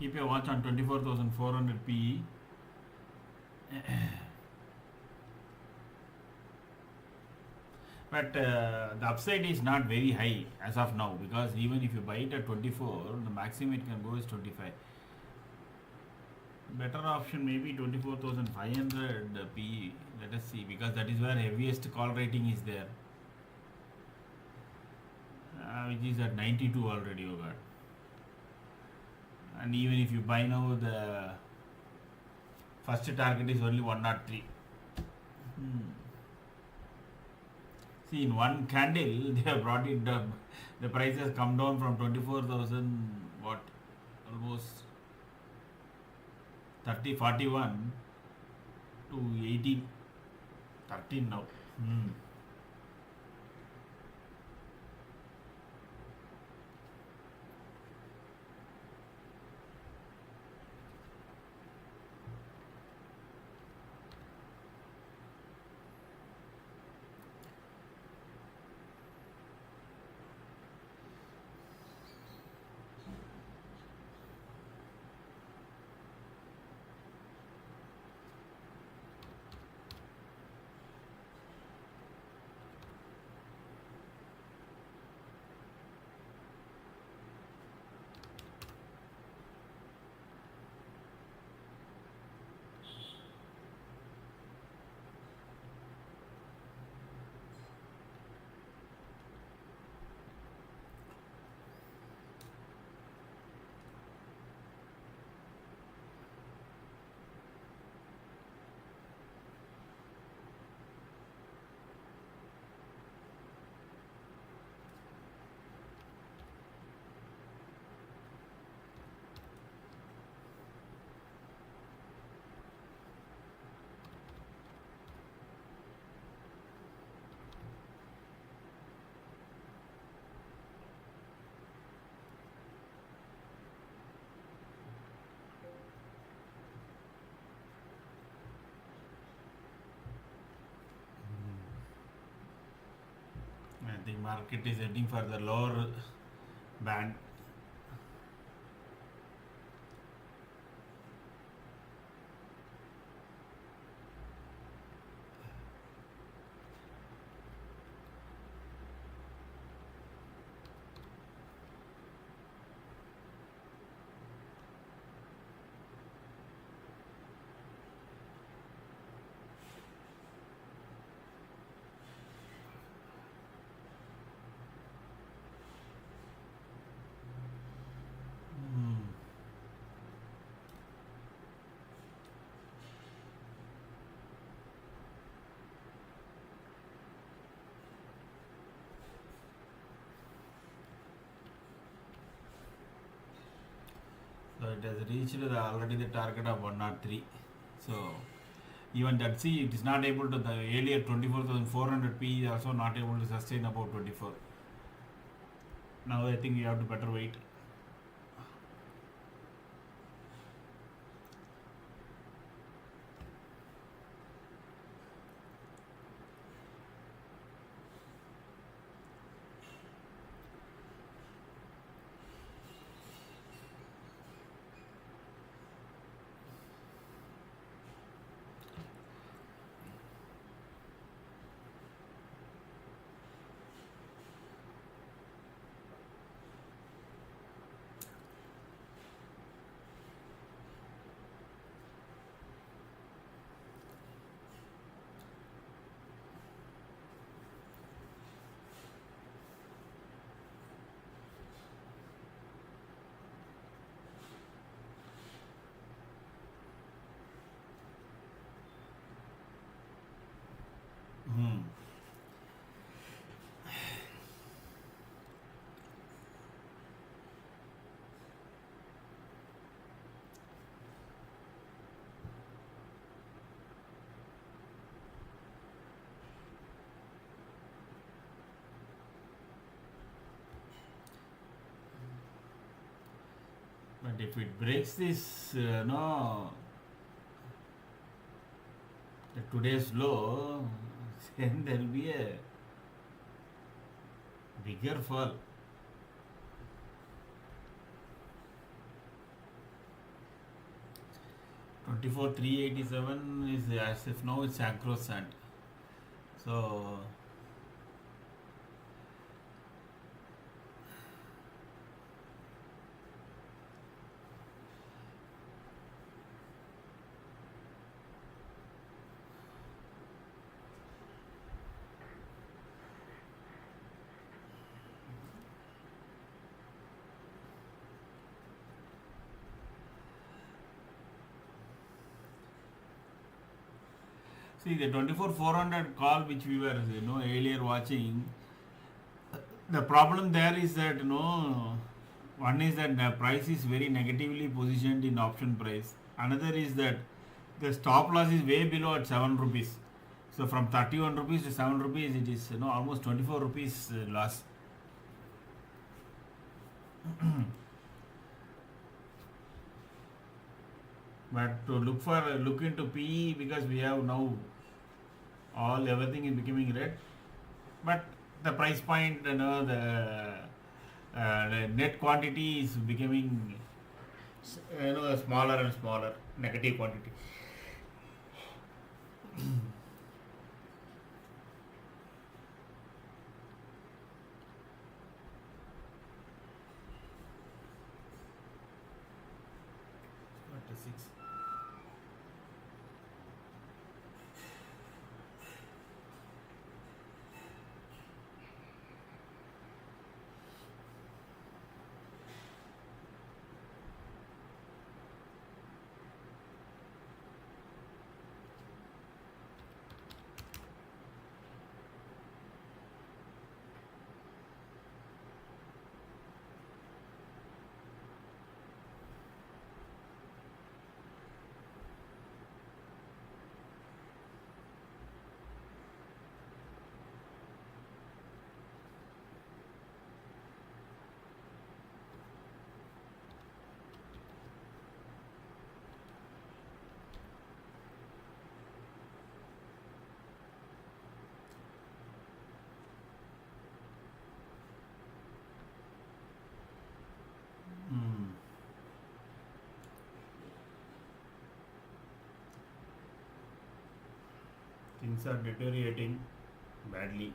keep your watch on 24,400 PE. But the upside is not very high as of now, because even if you buy it at 24, the maximum it can go is 25. Better option maybe 24,500 PE. Let us see, because that is where heaviest call rating is there, which is at 92 already. Oh God. And even if you buy now, the first target is only 103. See, in one candle they have brought it down. The price has come down from 24,000 what, almost 41 to 13 now. think market is heading for the lower band. So it has reached already the target of 103. So even that, see, it is not able to, the earlier 24,400 P is also not able to sustain about 24. Now I think you have to better wait. But if it breaks this, today's low, then there will be a bigger fall. $24,387 is as if now it's sacrosanct. So see the 24,400 call which we were earlier watching. The problem there is that one is that the price is very negatively positioned in option price. Another is that the stop loss is way below at 7 rupees. So from 31 rupees to 7 rupees, it is almost 24 rupees loss. But to look into PE, because we have now everything is becoming red, but the price point, the net quantity is becoming smaller and smaller, negative quantity. things are deteriorating badly.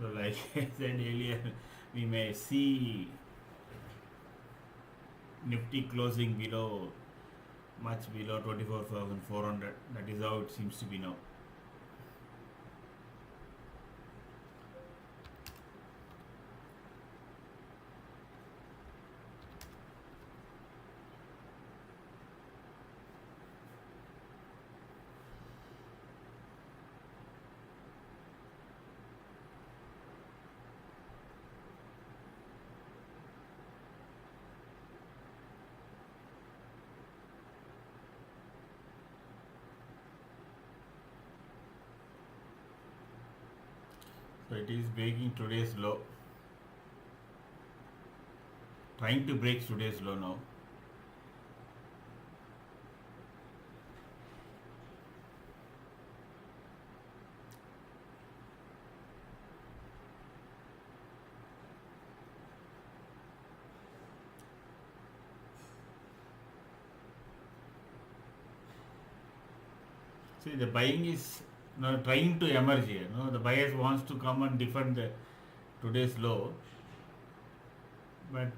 So, like I said earlier, we may see Nifty closing below, much below 24,400. That is how it seems to be now. So it is breaking today's low, trying to break today's low now. See, the buying is now trying to emerge here. No, the buyers wants to come and defend the today's low, but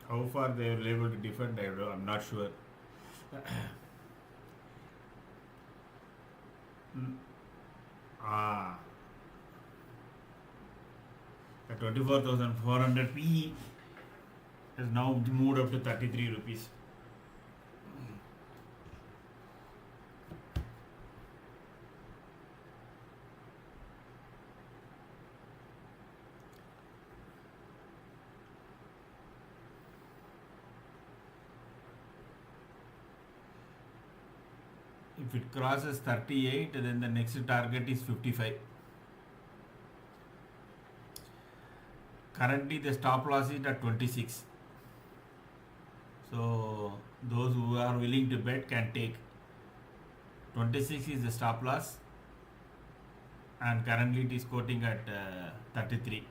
how far they were able to defend, I'm not sure. The 24,400 PE has now moved up to 33 rupees. If it crosses 38, then the next target is 55. Currently the stop loss is at 26. So those who are willing to bet can take. 26 is the stop loss, and currently it is quoting at 33.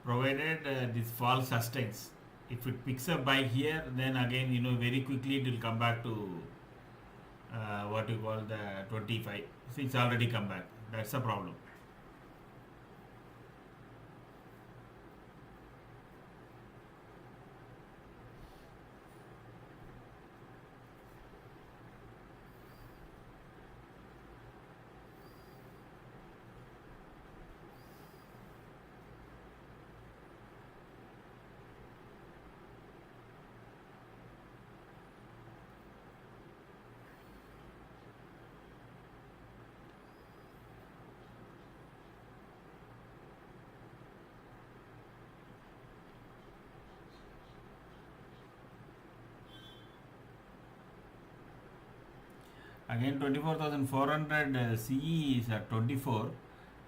Provided this fall sustains. If it picks up by here, then again, very quickly it will come back to what you call the 25. So it's already come back. That's the problem. Again 24,400 CE is at 24,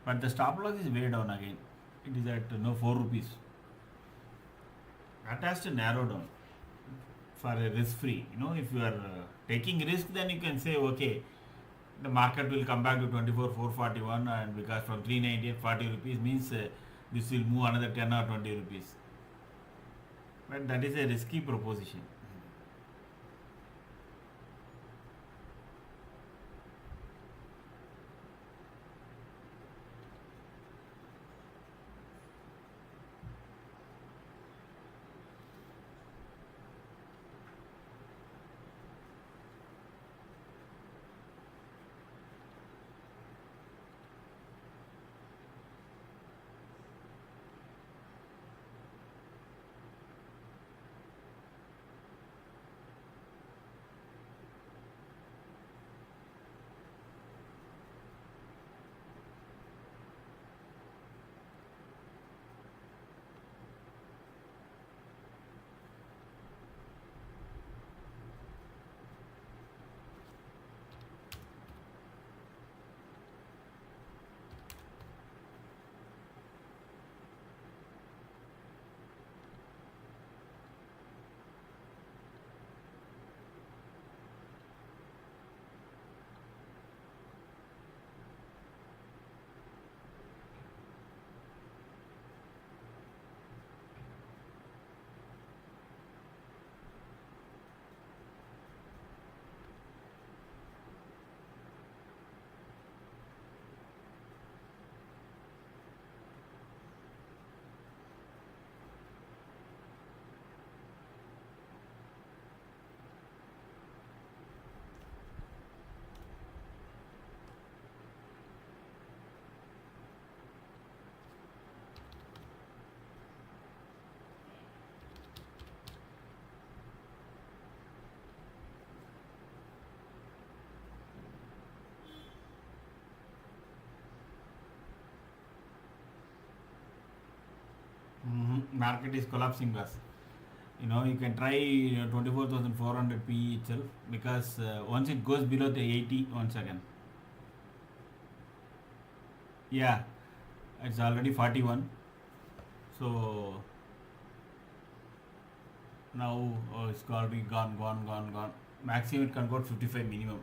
but the stop loss is way down again. It is at 4 rupees. That has to narrow down for a risk free. If you are taking risk, then you can say, okay, the market will come back to 24,441, and because from 390 at 40 rupees means this will move another 10 or 20 rupees. But that is a risky proposition. market is collapsing us. You know, you can try 24,400 PE itself, because once it goes below the 80 once again. Yeah, it's already 41. So now it's got to be gone. Maximum it can go to 55 minimum.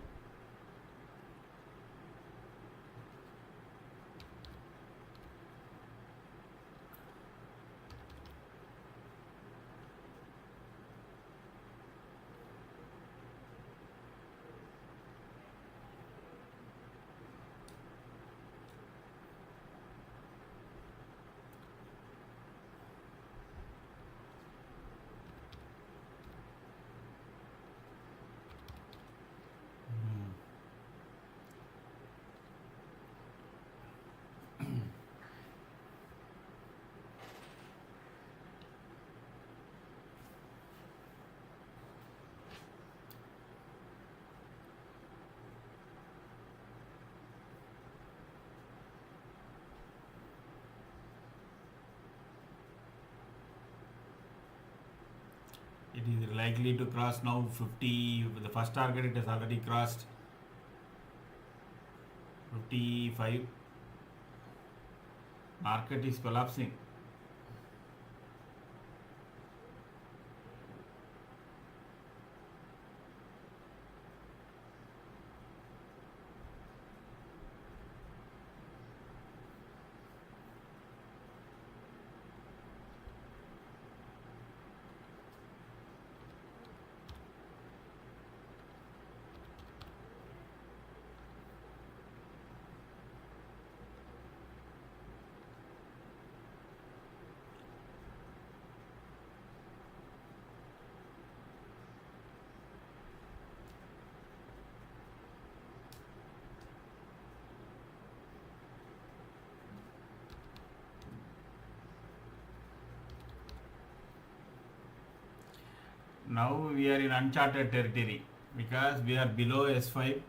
It is likely to cross now 50. The first target it has already crossed 55. Market is collapsing. Now we are in uncharted territory, because we are below S5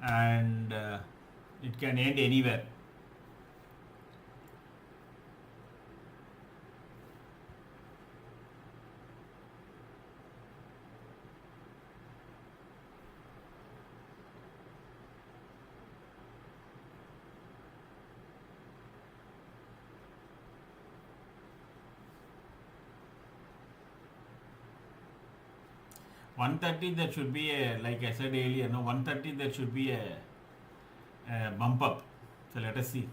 and it can end anywhere. $130 there should be a, like I said earlier, 130 there should be a bump up. So let us see.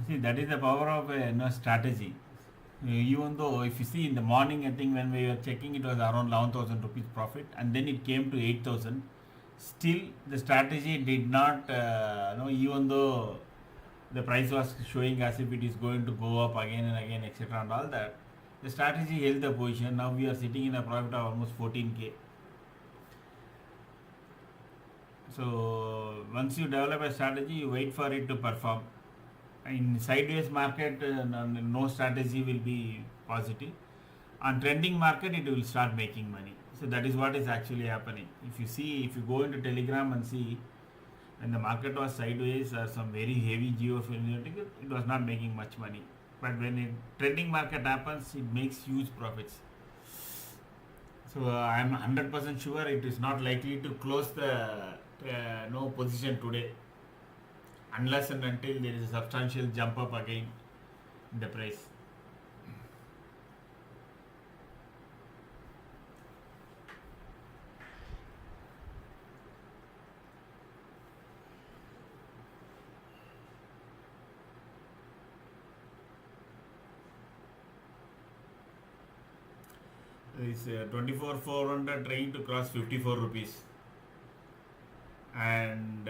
See, that is the power of strategy. Even though if you see in the morning, I think when we were checking, it was around 11,000 rupees profit, and then it came to 8,000. Still, the strategy did not, even though the price was showing as if it is going to go up again and again, etc., and all that, the strategy held the position. Now we are sitting in a profit of almost 14k. So once you develop a strategy, you wait for it to perform. In sideways market, no strategy will be positive. On trending market, it will start making money. So that is what is actually happening. If you go into Telegram and see, when the market was sideways or some very heavy geopolitical, it was not making much money. But when a trending market happens, it makes huge profits. So I am 100% sure it is not likely to close the no position today, unless and until there is a substantial jump up again in the price. This 24,400 trying to cross 54 rupees, and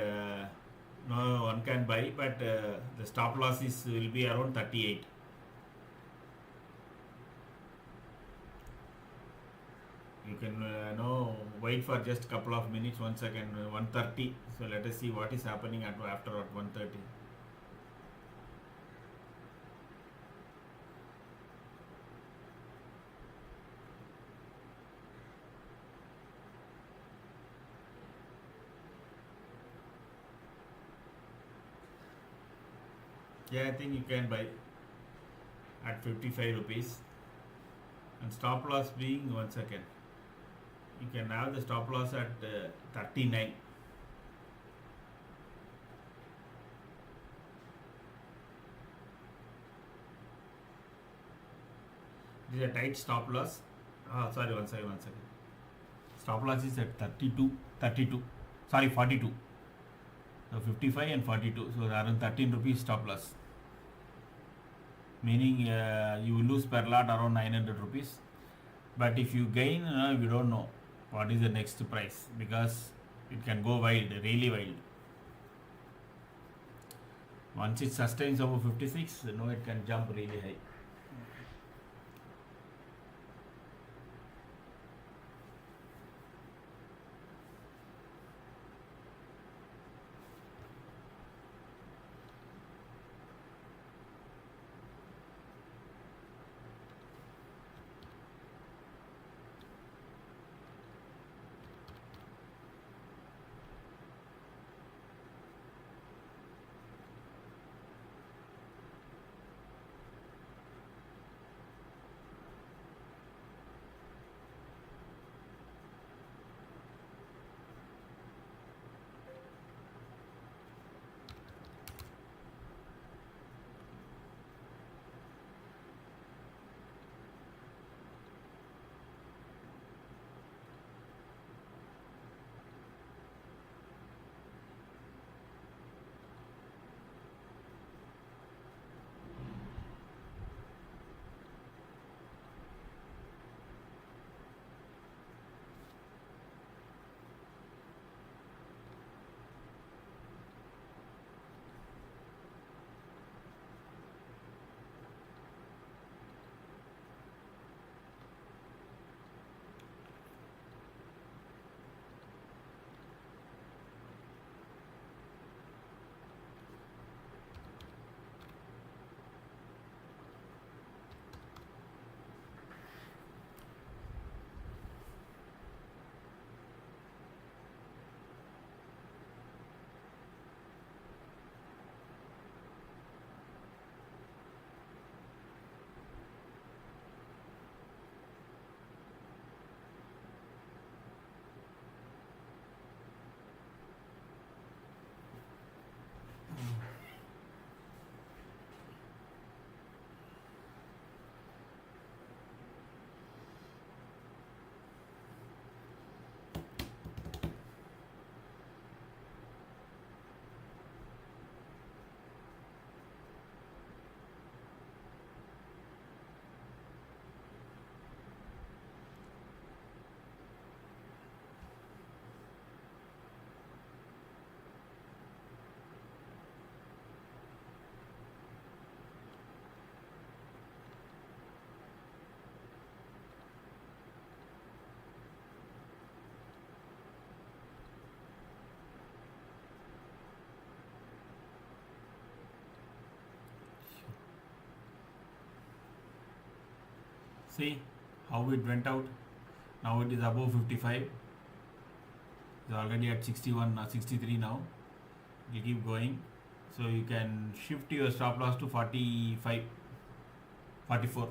no one can buy, but the stop losses will be around 38. You can wait for just a couple of minutes. 1 second, 130. So let us see what is happening after at 130. Yeah, I think you can buy at 55 rupees, and stop loss being 1 second. You can have the stop loss at 39. This is a tight stop loss. Sorry, 1 second. Stop loss is at 32. Sorry, 42. So 55 and 42. So around 13 rupees stop loss. Meaning you will lose per lot around 900 rupees. But if you gain, we don't know what is the next price, because it can go wild, really wild. Once it sustains over 56, it can jump really high. See how it went out. Now it is above 55. It's already at 61, 63 now. It will keep going. So you can shift your stop loss to 45, 44.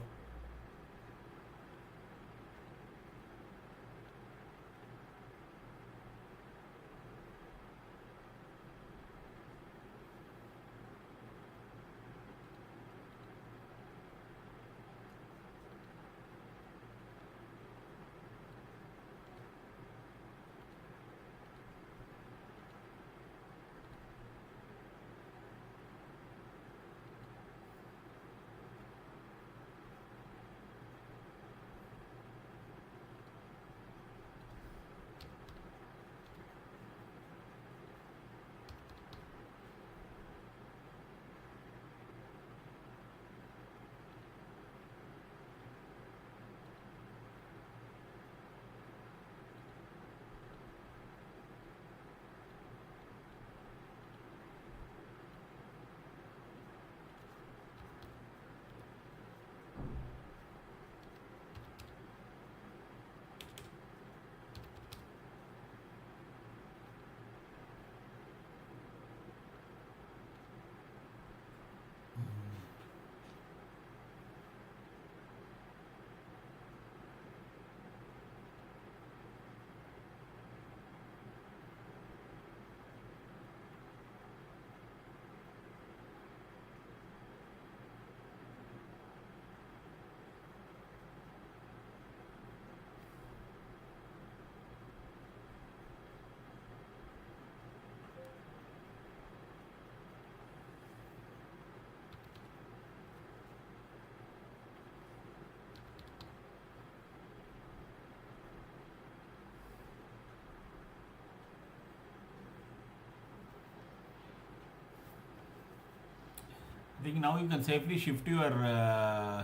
I think now you can safely shift your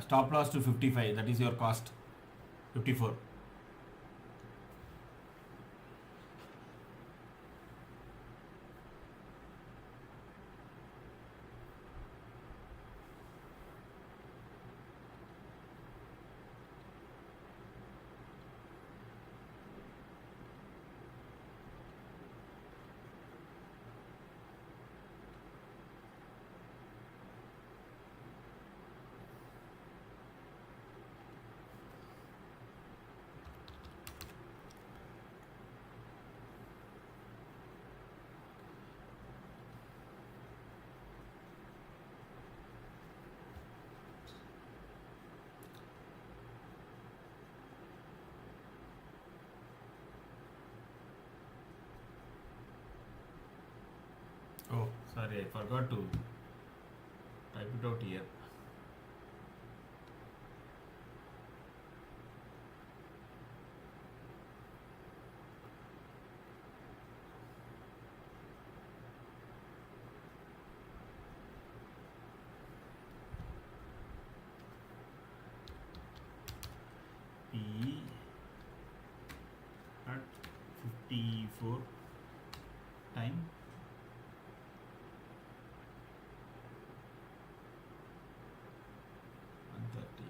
stop loss to 55. That is your cost. 54. Oh, sorry, I forgot to type it out here. P at 54 time 130.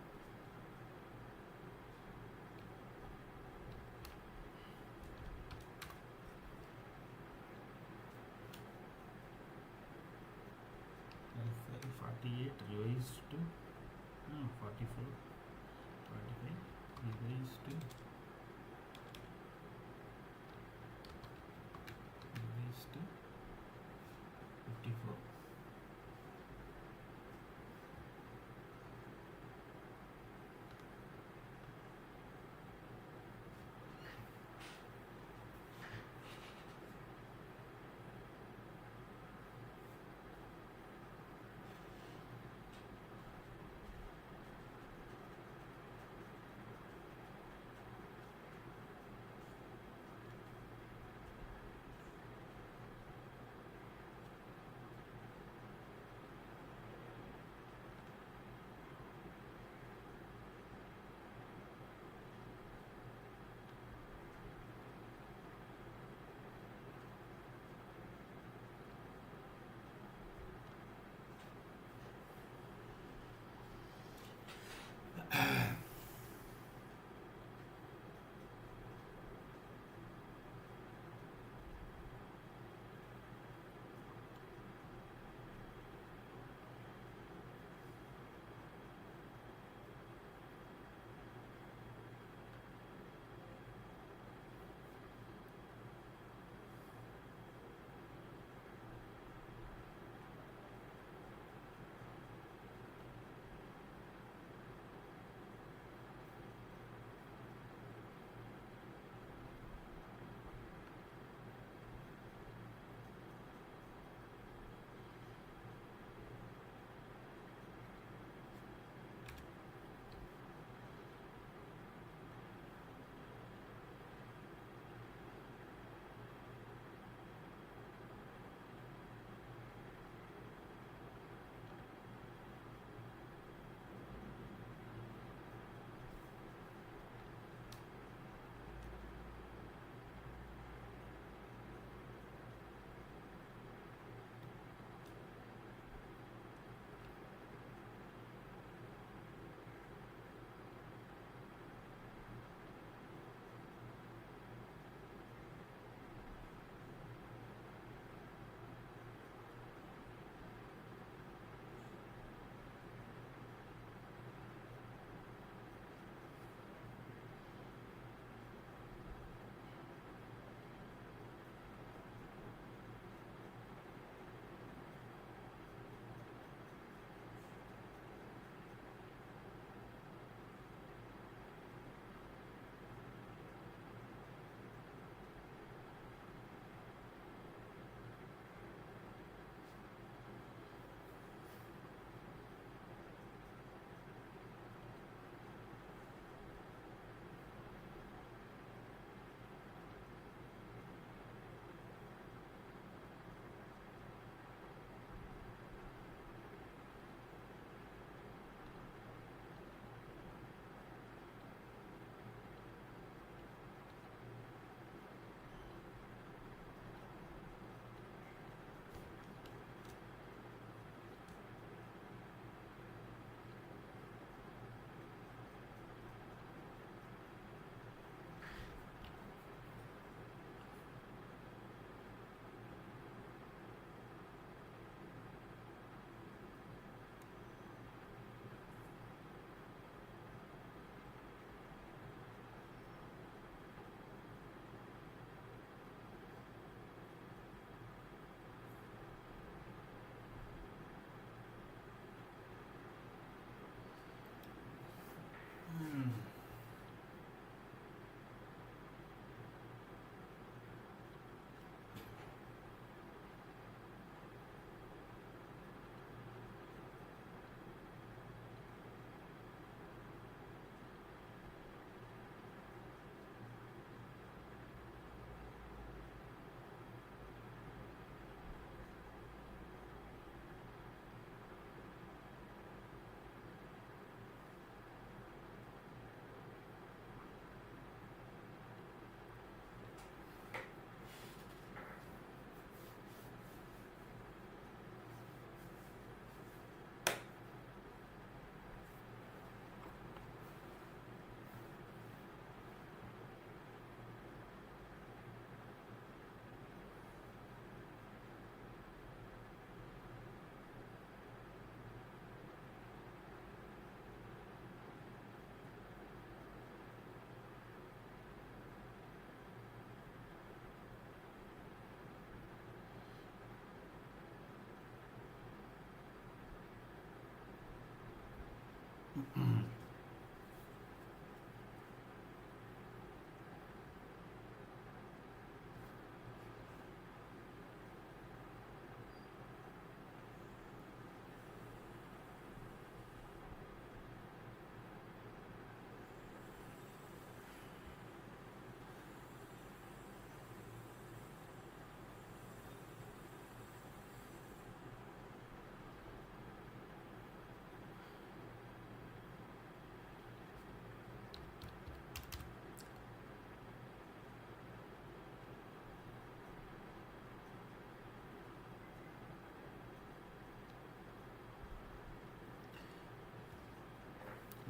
That's 48 revised to 44, 45 revised to revised to 54.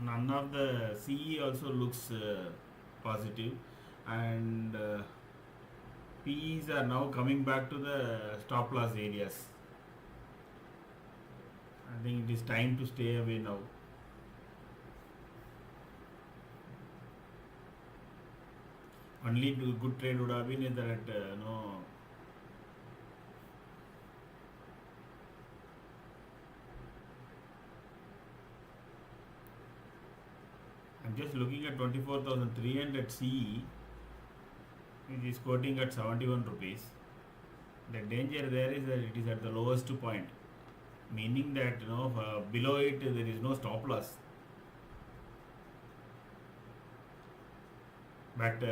None of the CE also looks positive, and PEs are now coming back to the stop loss areas. I think it is time to stay away now. Only good trade would have been that no. I'm just looking at 24,300 CE, which is quoting at 71 rupees. The danger there is that it is at the lowest point, meaning that below it there is no stop loss. But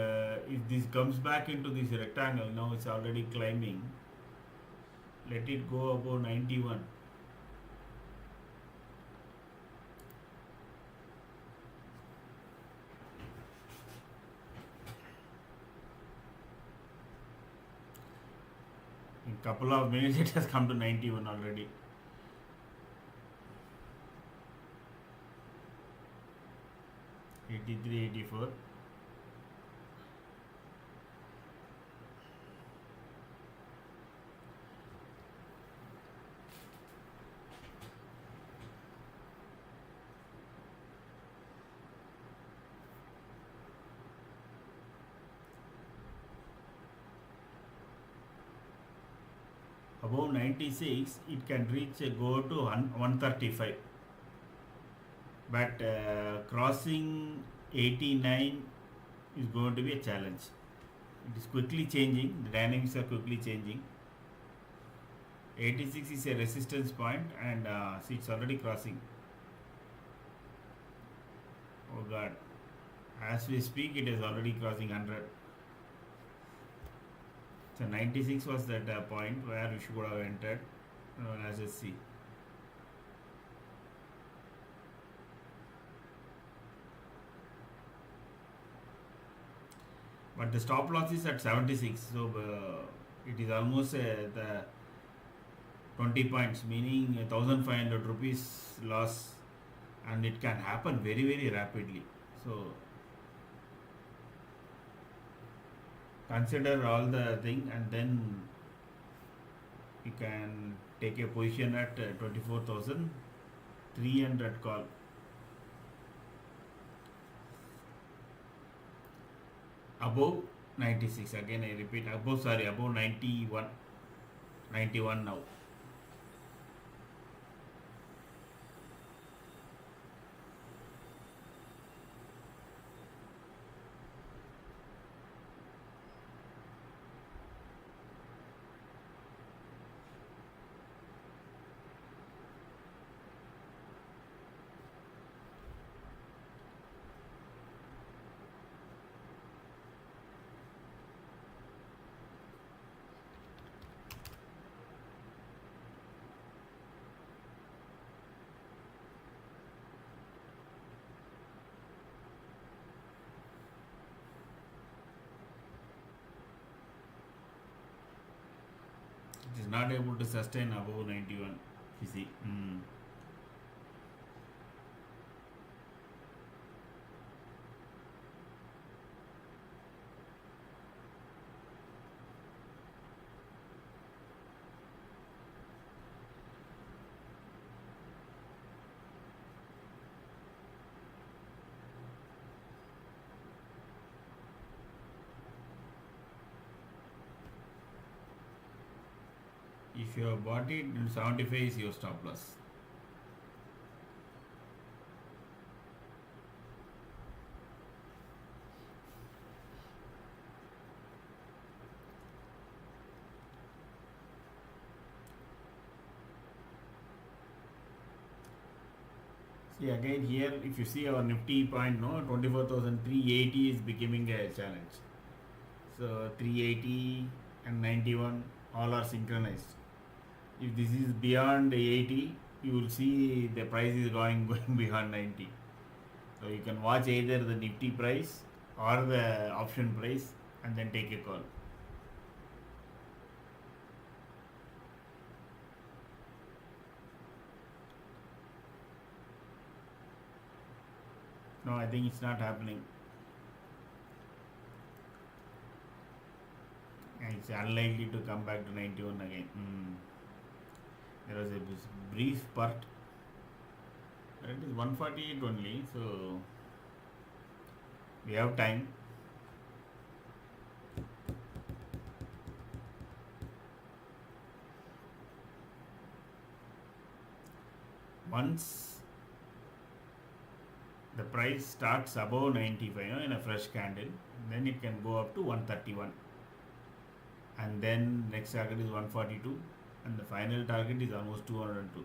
if this comes back into this rectangle, now it's already climbing. Let it go above 91. In couple of minutes it has come to 91 already. $83, $84. Above 96 it can reach go to 135, but crossing 89 is going to be a challenge. It is quickly changing, the dynamics are quickly changing. 86 is a resistance point, and see, it's already crossing. Oh god, as we speak it is already crossing 100. So 96 was that point where we should have entered. Let's just see. But the stop loss is at 76, so it is almost the 20 points, meaning 1,500 rupees loss, and it can happen very, very rapidly. So consider all the thing, and then you can take a position at 24,300 call. Above 96, again I repeat, above 91 now. It is not able to sustain above 91, you see. If you have bought it, 75 is your stop loss. See again here, if you see our Nifty point, 24,380 is becoming a challenge. So 380 and 91 all are synchronized. If this is beyond 80, you will see the price is going beyond 90. So you can watch either the Nifty price or the option price and then take a call. No, I think it's not happening. It's unlikely to come back to 91 again. There was a brief spurt, but it is 148 only, so we have time. Once the price starts above 95 in a fresh candle, then it can go up to 131, and then next target is 142, and the final target is almost 202,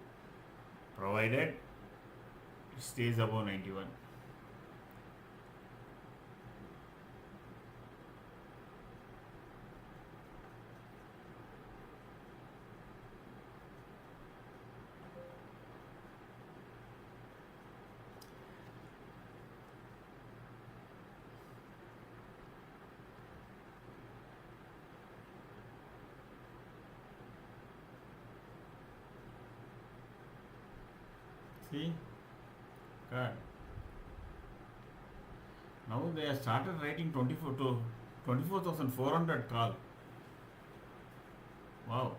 provided it stays above 91. See? God. Now they have started writing 24,400 call. Wow.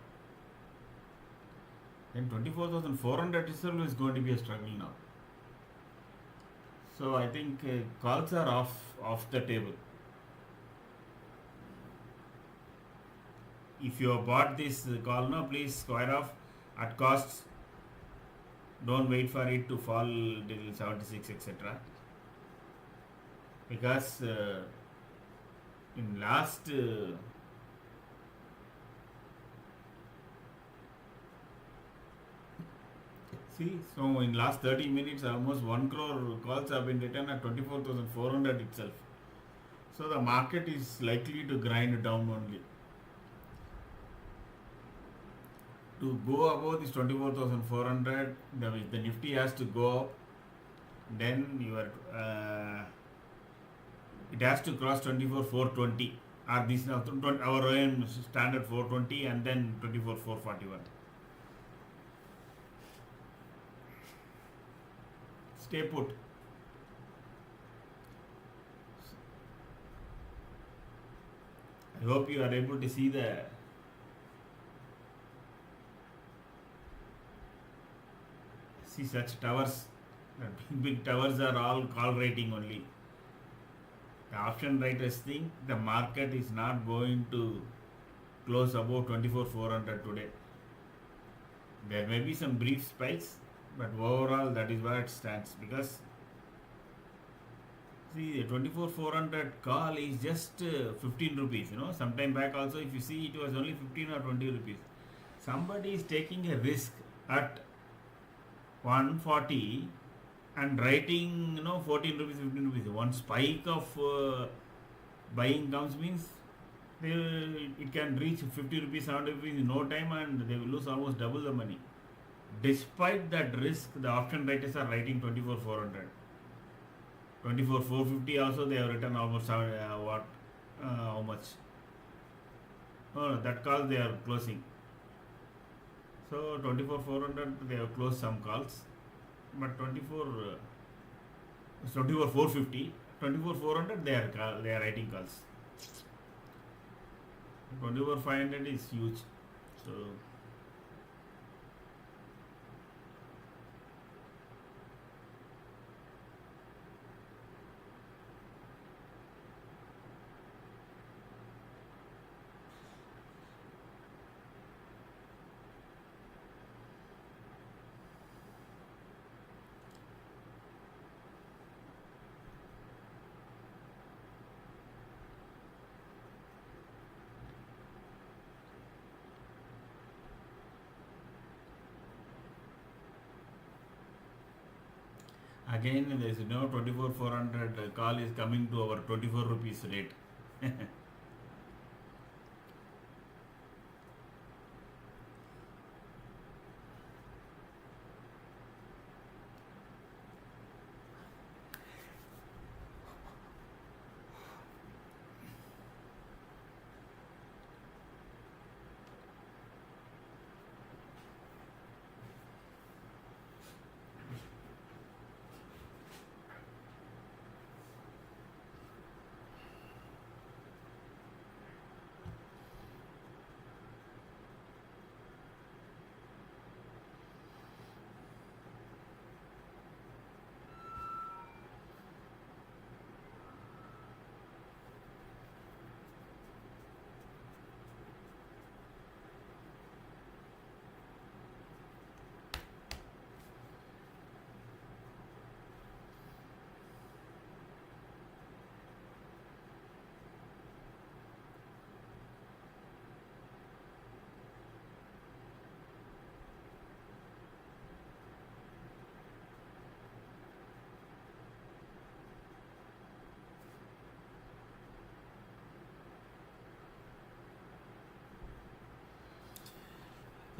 Then 24,400 itself is going to be a struggle now. So I think calls are off the table. If you have bought this call now, please square off at costs. Don't wait for it to fall till 76, etc. Because in last in last 30 minutes almost 1 crore calls have been written at 24,400 itself. So the market is likely to grind down only. To go above this 24,400, the Nifty has to go up. Then it has to cross 24,420, or this our own standard 420, and then 24,441. Stay put. I hope you are able to see such towers. Big towers are all call rating only. The option writers think the market is not going to close above 24,400 today. There may be some brief spikes, but overall that is where it stands, because see, the 24,400 call is just 15 rupees. Sometime back also, if you see, it was only 15 or 20 rupees. Somebody is taking a risk at 140 and writing 14 rupees, 15 rupees. One spike of buying comes means it can reach 50 rupees, 70 rupees in no time, and they will lose almost double the money. Despite that risk, the option writers are writing 24,400. 24,450 also they have written almost how much? Oh, that call they are closing. So 24,400 they have closed some calls, but 24,450, 24,400 they are writing calls. 24,500 is huge. So again, there is 24,400 call is coming to our 24 rupees rate.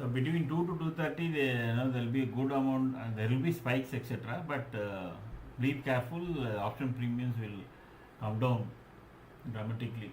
So between 2 to 2:30, there will be a good amount, there will be spikes, etc. But be careful, option premiums will come down dramatically.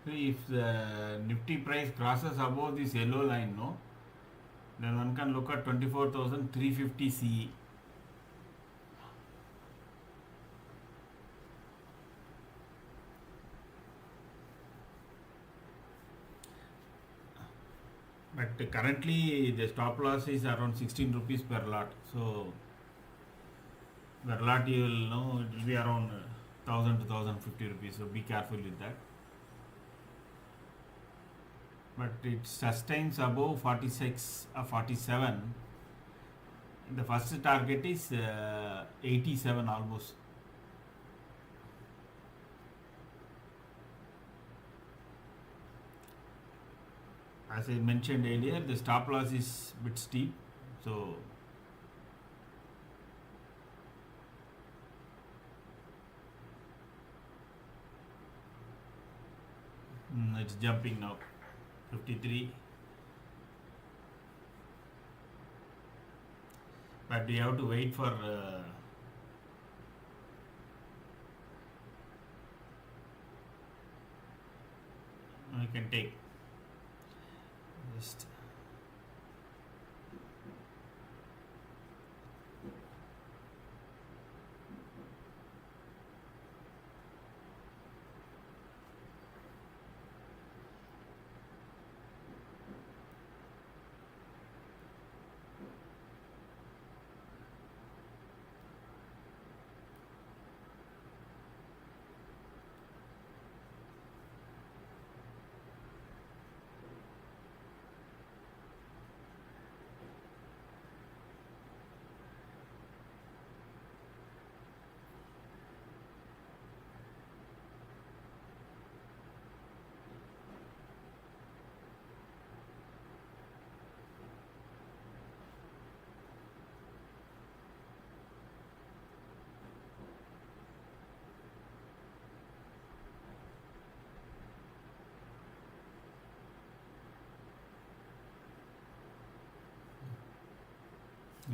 So if the Nifty price crosses above this yellow line, no, then one can look at 24,350 CE. But currently the stop loss is around 16 rupees per lot. So per lot you will know it will be around 1000 to 1050 rupees. So be careful with that. But it sustains above 46 or 47. The first target is 87 almost. As I mentioned earlier, the stop loss is a bit steep, so it's jumping now. 53. But we have to wait for we can take just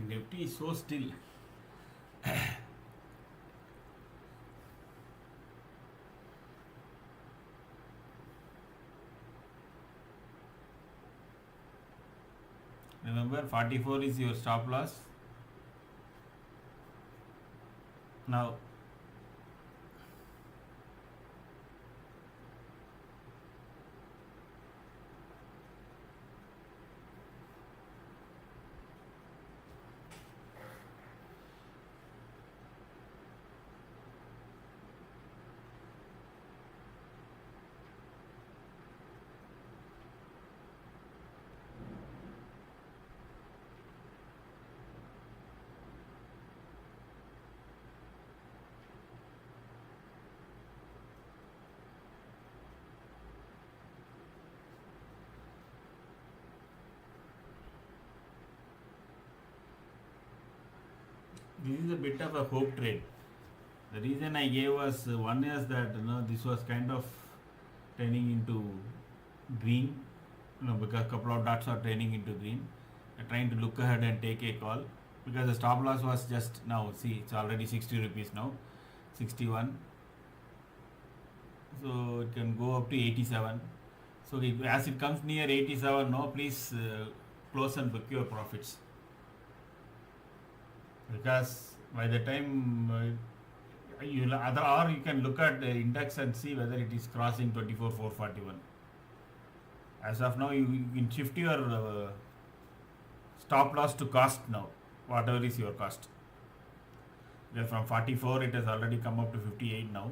Nifty is so still. Remember 44 is your stop loss. Now this is a bit of a hope trade. The reason I gave was one is that this was kind of turning into green, because a couple of dots are turning into green. I'm trying to look ahead and take a call because the stop loss was just now. See, it's already 60 rupees now, 61. So it can go up to 87. So as it comes near 87, please close and book your profits. Because by the time or you can look at the index and see whether it is crossing 24,441. As of now, you can shift your stop loss to cost now, whatever is your cost. From 44, it has already come up to 58 now.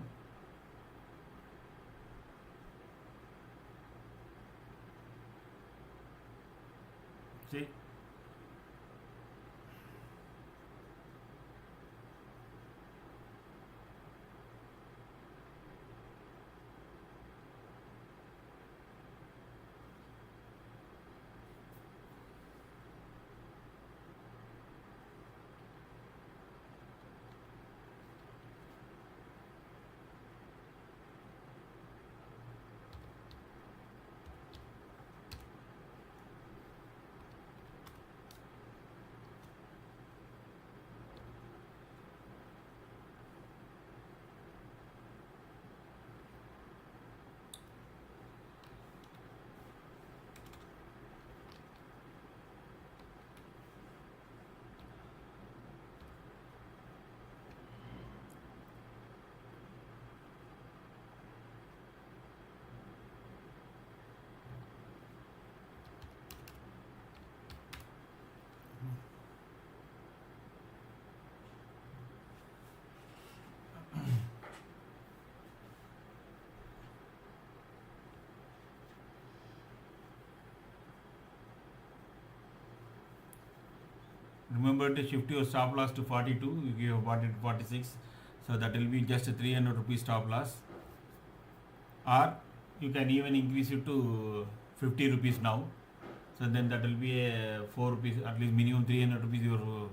See? remember to shift your stop loss to 42. You have bought it 46, so that will be just a 300 rupees stop loss. Or you can even increase it to 50 rupees now. So then that will be a 4 rupees, at least minimum 300 rupees your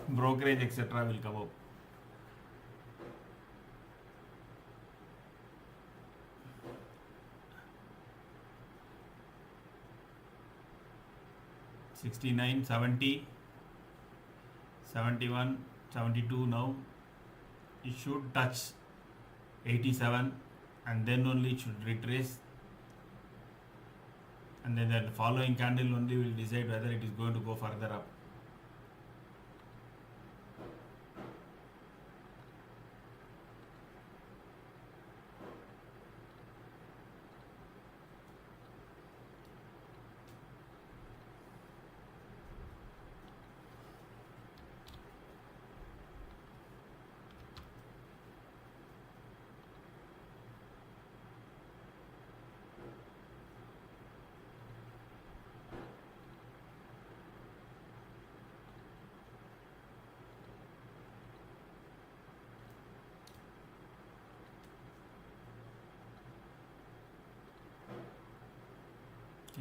brokerage etc. will come up. $69, $70, $71, $72 now. It should touch $87 and then only it should retrace, and then the following candle only will decide whether it is going to go further up.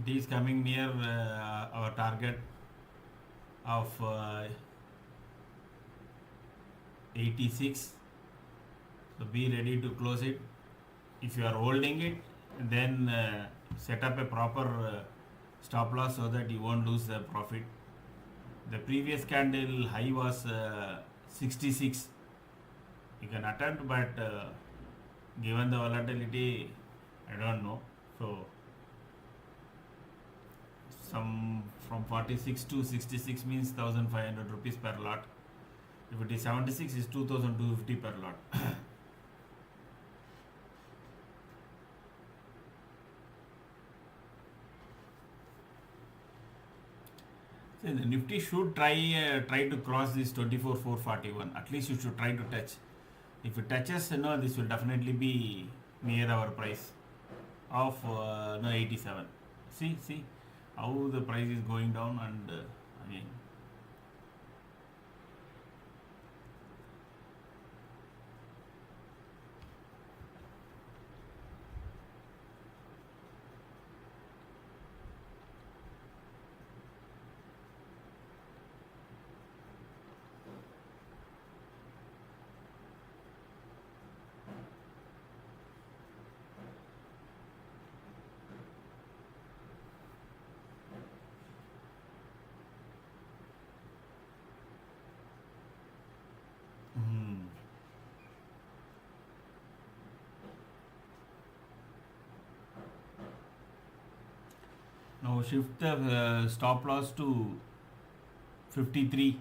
It is coming near our target of 86, so be ready to close it. If you are holding it, then set up a proper stop loss so that you won't lose the profit. The previous candle high was 66. You can attempt, but given the volatility, I don't know. So from 46 to 66 means 1500 rupees per lot. If it is 76, is 2250 per lot. So the Nifty should try to cross this 24,441. At least you should try to touch. If it touches, this will definitely be near our price of 87. See how the price is going down, and again. Now shift the stop loss to 53.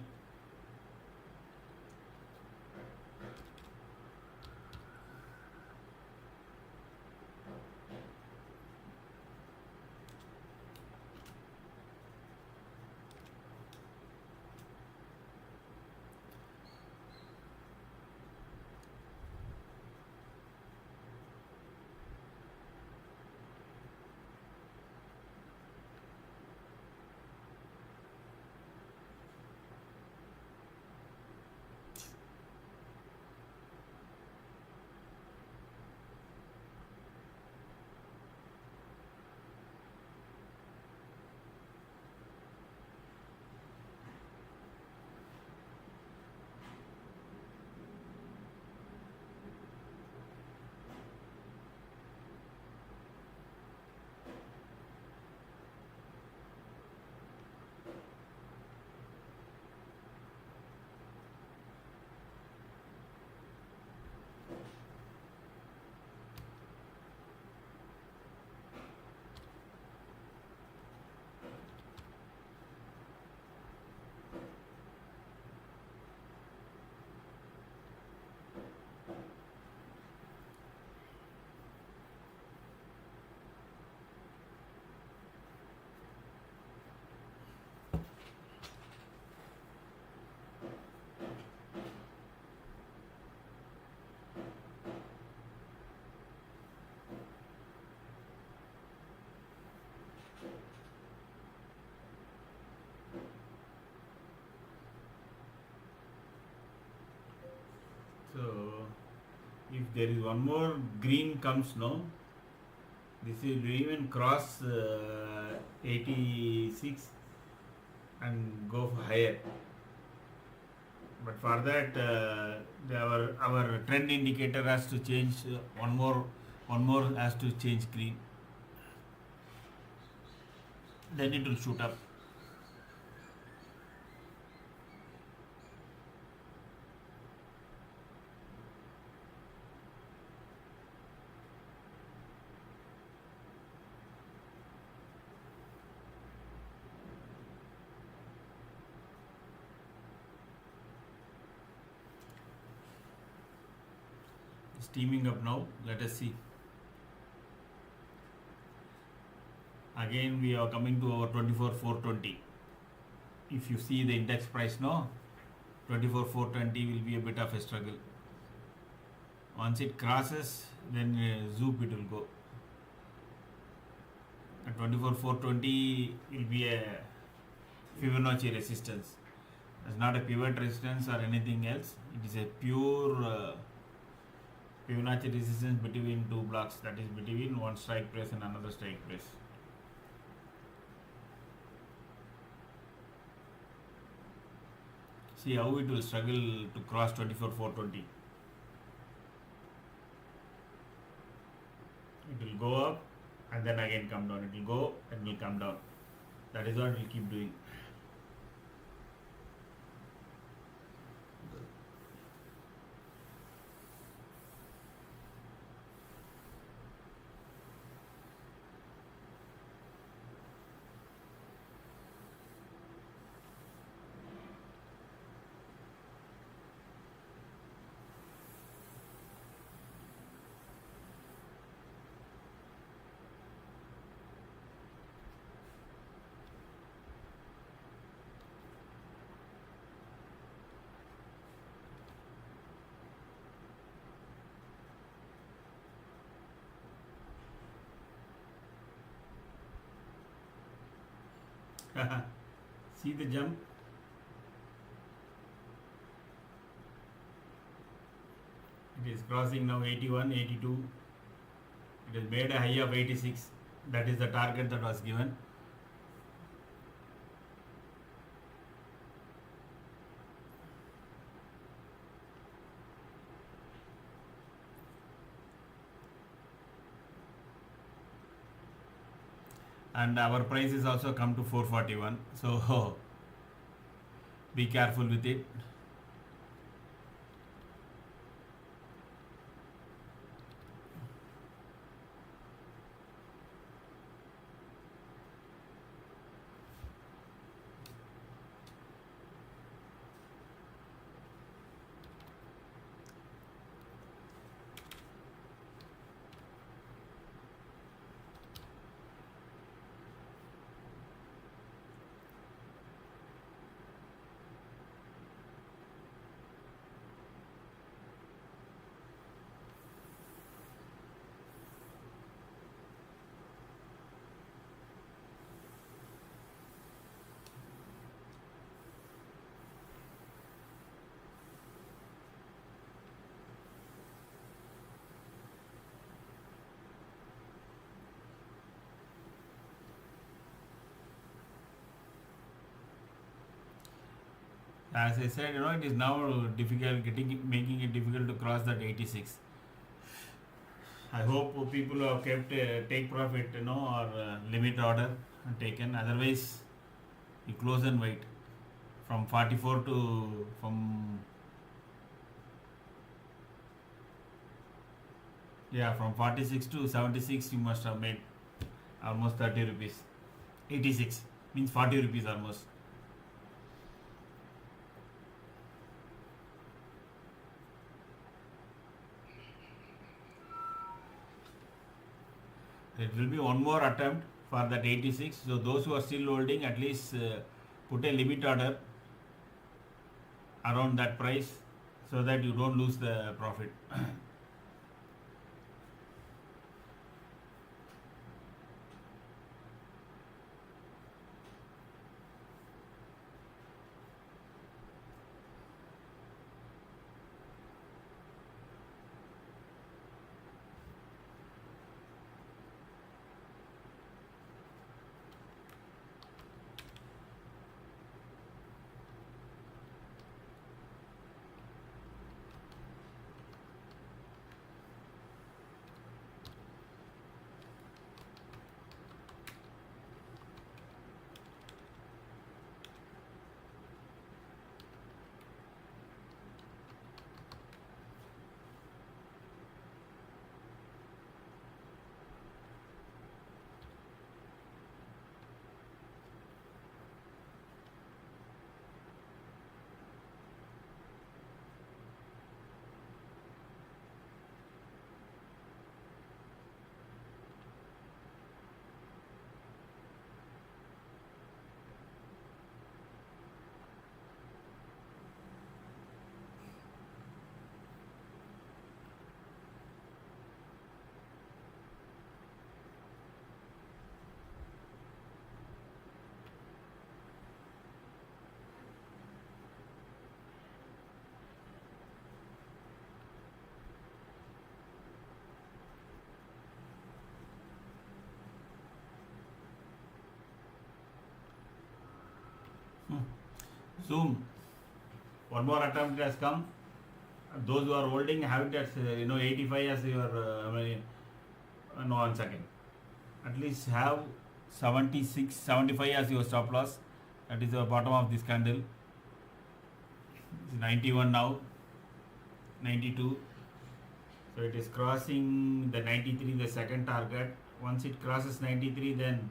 So if there is one more green comes now, this will even cross 86 and go for higher. But for that, our trend indicator has to change. One more has to change green. Then it will shoot up. Steaming up now. Let us see. Again, we are coming to our 24,420. If you see the index price now, 24,420 will be a bit of a struggle. Once it crosses, then zoop it will go. At 24,420 will be a Fibonacci resistance. It's not a pivot resistance or anything else. It is a pure Fibonacci resistance between two blocks, that is between one strike price and another strike price. See how it will struggle to cross 24,420. It will go up and then again come down. It will go and will come down. That is what it will keep doing. See the jump? It is crossing now 81, 82. It has made a high of 86. That is the target that was given. And our price is also come to 441, so be careful with it. As I said, it is now difficult, making it difficult to cross that 86. I hope people who have kept take profit, or limit order taken. Otherwise, you close and wait. From 44 to from 46 to 76, you must have made almost 30 rupees. 86 means 40 rupees almost. There will be one more attempt for that 86. So those who are still holding, at least put a limit order around that price so that you don't lose the profit. Zoom. One more attempt has come. Those who are holding, have it at 85 as your no, 1 second. At least have 76, 75 as your stop loss. That is the bottom of this candle. It's 91 now, 92. So it is crossing the 93, the second target. Once it crosses 93, then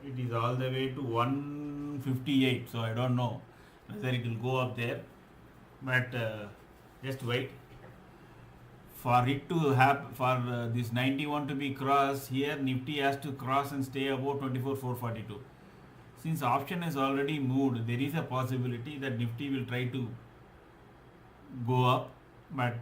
it is all the way to 158. So I don't know whether it will go up there, but just wait for it to have, for this 91 to be crossed. Here Nifty has to cross and stay above 24,442. Since option has already moved, there is a possibility that Nifty will try to go up, but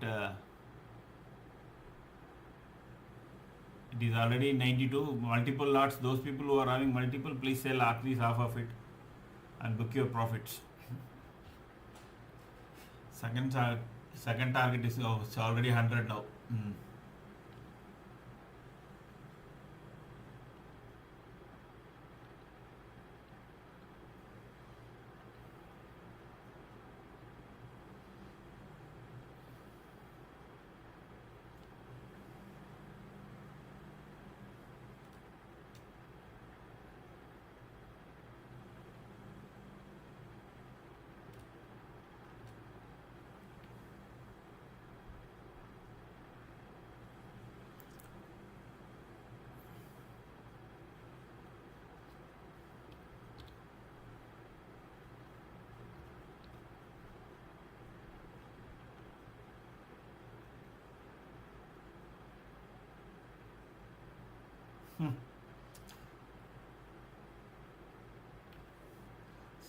it is already 92. Multiple lots. Those people who are having multiple, please sell at least half of it and book your profits. Second target is it's already 100 now.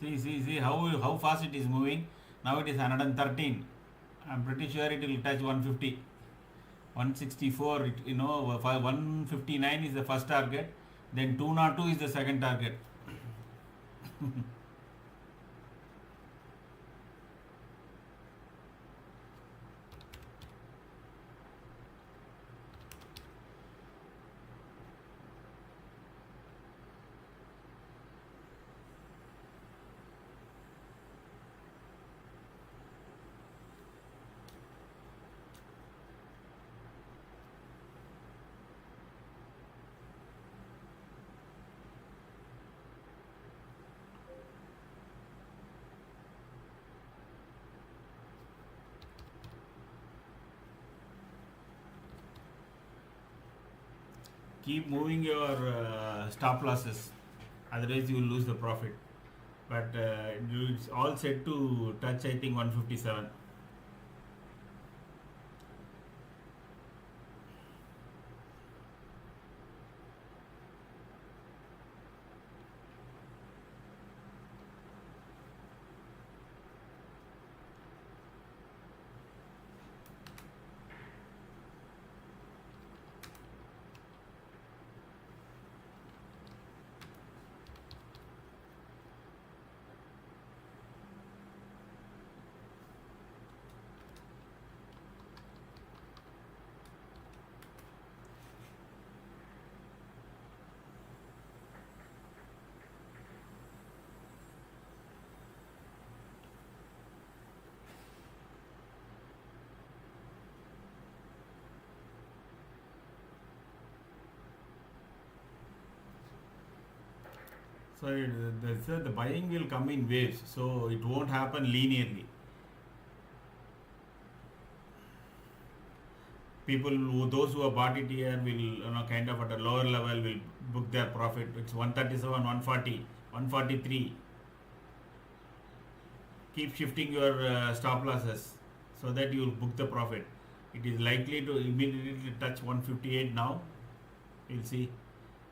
See how fast it is moving. Now it is 113. I'm pretty sure it will touch 150. 164, 159 is the first target. Then 202 is the second target. Keep moving your stop losses, otherwise you will lose the profit. But it's all set to touch, I think, 157. So the buying will come in waves, so it won't happen linearly. Those who have bought it here will, kind of at a lower level, will book their profit. It's 137, 140, 143. Keep shifting your stop losses so that you will book the profit. It is likely to immediately touch 158 now. We'll see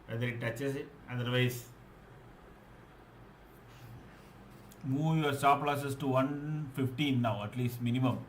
whether it touches it. Otherwise, move your stop losses to 115 now, at least minimum.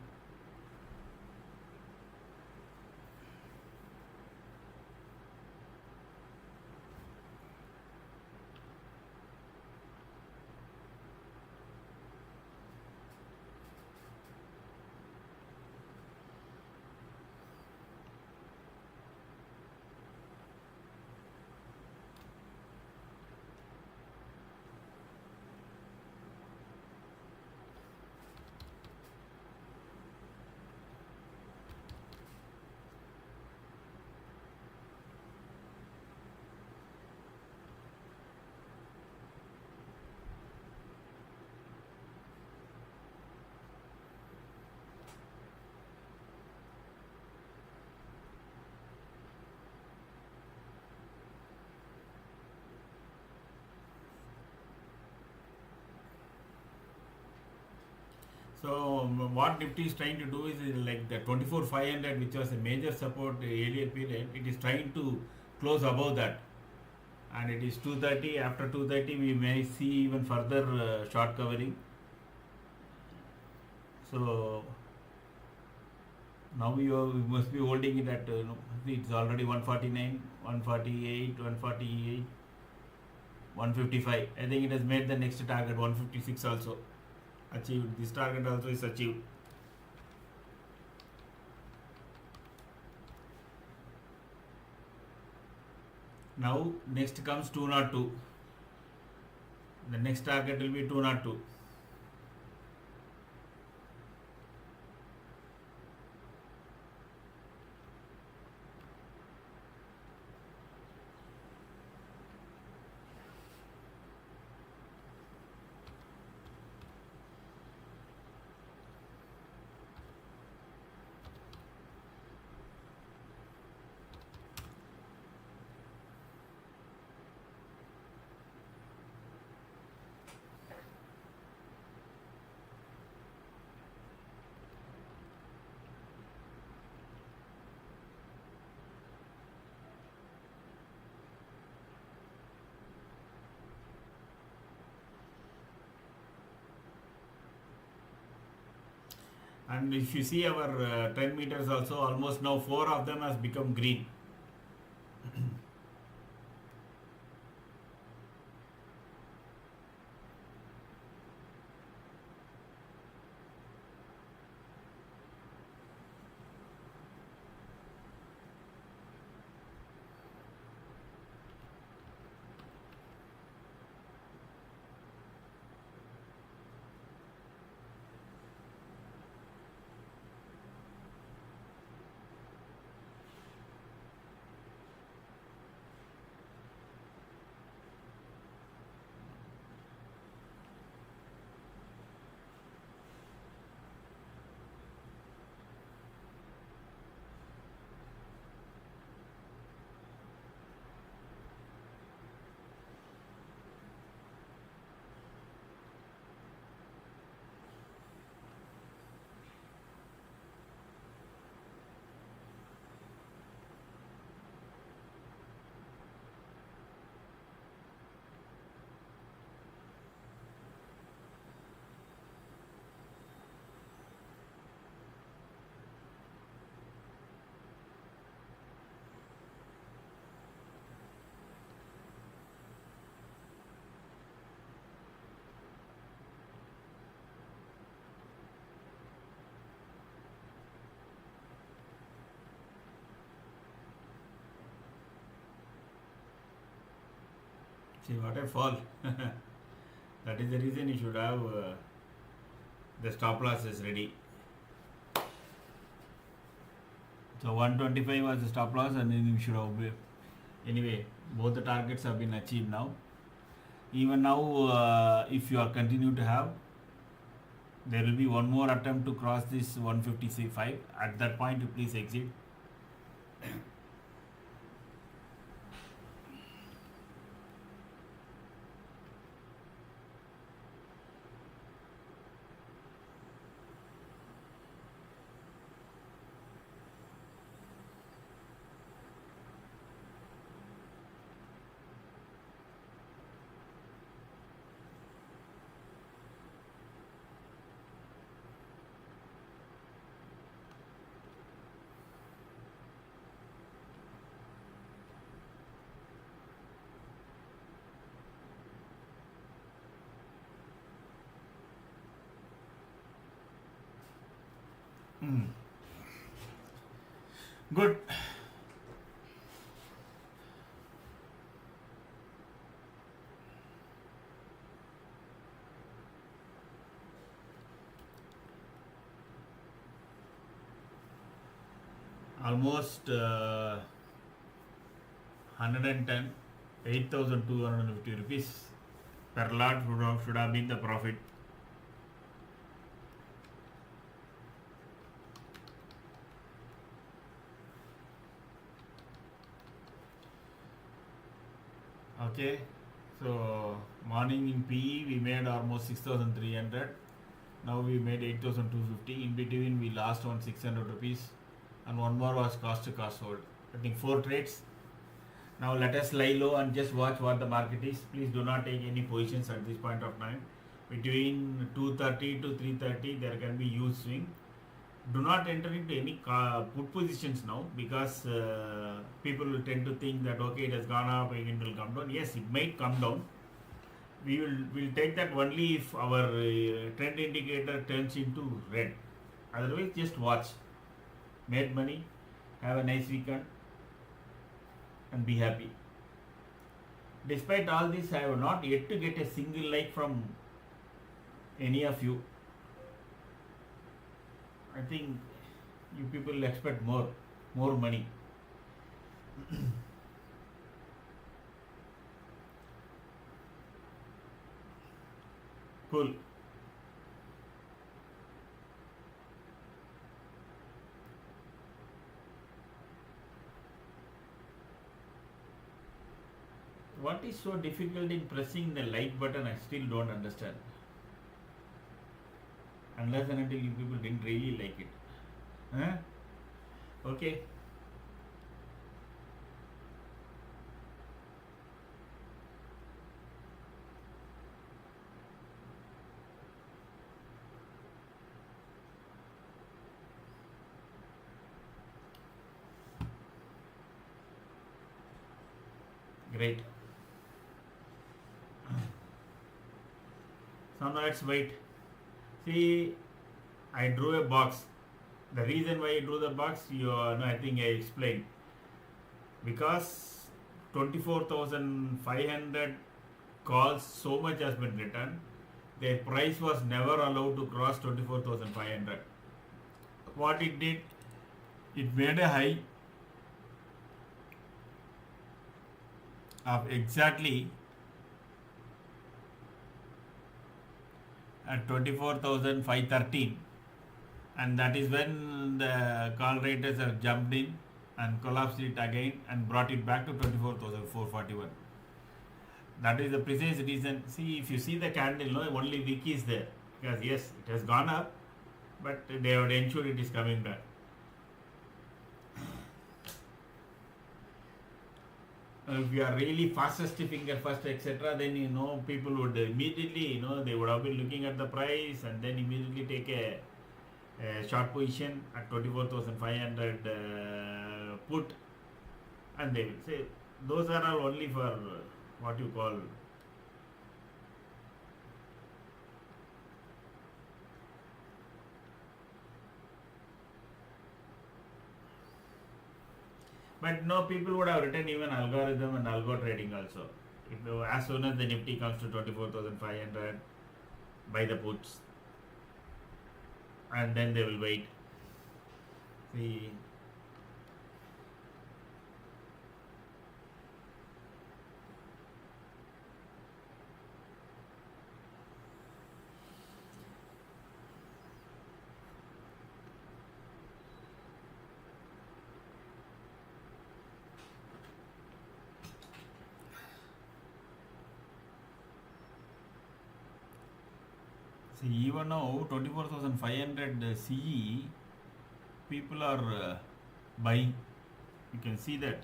So what Nifty is trying to do is like the 24,500, which was a major support earlier period, it is trying to close above that, and it is 230. After 230 we may see even further short covering. So now we must be holding it at it's already 149, 148, 148, 155. I think it has made the next target 156 also achieved. This target also is achieved. Now next comes 202. The next target will be 202. And if you see our 10 meters also, almost now 4 of them has become green. See what a fall. That is the reason you should have the stop losses ready. So 125 was the stop loss, and then you should have. Anyway, both the targets have been achieved now. Even now, if you are continue to have, there will be one more attempt to cross this 155. At that point, you please exit. Good. Almost 110, 8,250 rupees per lot should have been the profit. Okay, so morning in PE we made almost 6,300. Now we made 8,250. In between we lost on 600 rupees and one more was cost to cost sold. I think 4 trades. Now let us lie low and just watch what the market is. Please do not take any positions at this point of time. Between 230 to 330 there can be huge swing. Do not enter into any put positions now, because people will tend to think that okay, it has gone up, it will come down. Yes, it might come down. We'll take that only if our trend indicator turns into red. Otherwise, just watch. Make money, have a nice weekend, and be happy. Despite all this, I have not yet to get a single like from any of you. I think you people expect more money. Cool. What is so difficult in pressing the like button? I still don't understand. Unless and until you people didn't really like it. Huh? Okay. Great. So now let's wait. See, I drew a box. The reason why I drew the box, I think I explained. Because 24,500 calls, so much has been written. Their price was never allowed to cross 24,500. What it did, it made a high of exactly at 24,513, and that is when the call raters have jumped in and collapsed it again and brought it back to 24,441. That is the precise reason. See, if you see the candle, no, only wick is there, because yes, it has gone up, but they have ensured it is coming back. If you are really fastest finger first, etc., then people would immediately, they would have been looking at the price and then immediately take a short position at 24,500 put, and they will say those are all only for what you call but no, people would have written even algorithm and algo trading also. As soon as the Nifty comes to 24,500, buy the puts, and then they will wait. See, even now 24,500 CE, people are buying. You can see that.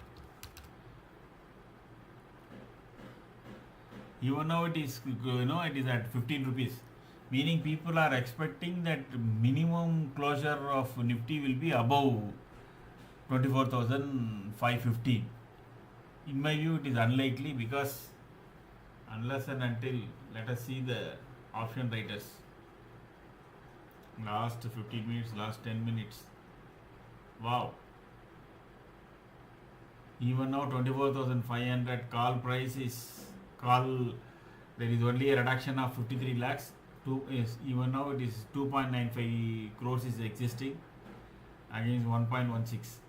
Even now it is, it is at 15 rupees. Meaning people are expecting that minimum closure of Nifty will be above 24,515. In my view, it is unlikely, because unless and until, let us see the option writers. Last 15 minutes, last 10 minutes. Wow. Even now 24,500 call price is there is only a reduction of 53 lakhs. Even now it is 2.95 crores is existing against 1.16.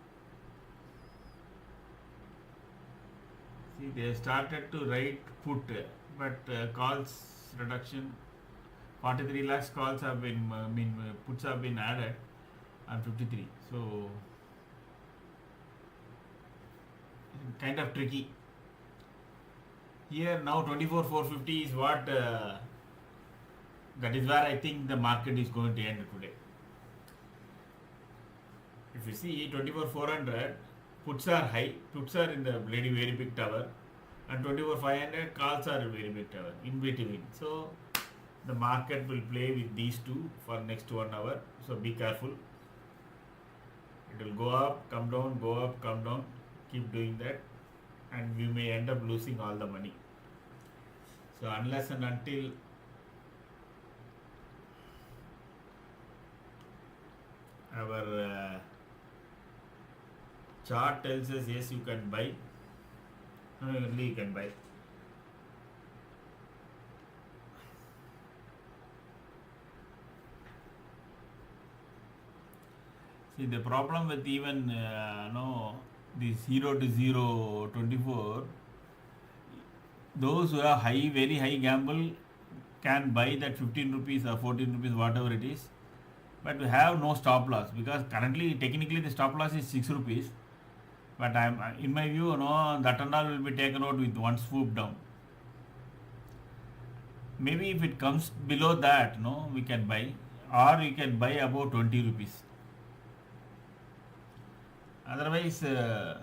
See, they started to write put, but calls reduction, 43 lakhs calls have been, puts have been added, and 53. So, kind of tricky. Here now 24,450 is what That is where I think the market is going to end today. If you see 24,400, puts are high, puts are in the very big tower, and 24,500 calls are a very big tower in between. So the market will play with these two for next 1 hour. So be careful. It will go up, come down, go up, come down. Keep doing that, and we may end up losing all the money. So unless and until our chart tells us yes, you can buy, only you can buy. See, the problem with even this 0 to 0 24, those who have very high gamble can buy that 15 rupees or 14 rupees, whatever it is, but we have no stop loss, because currently technically the stop loss is 6 rupees, but in my view, that and all will be taken out with one swoop down. Maybe if it comes below that, we can buy, or we can buy about 20 rupees. Otherwise, the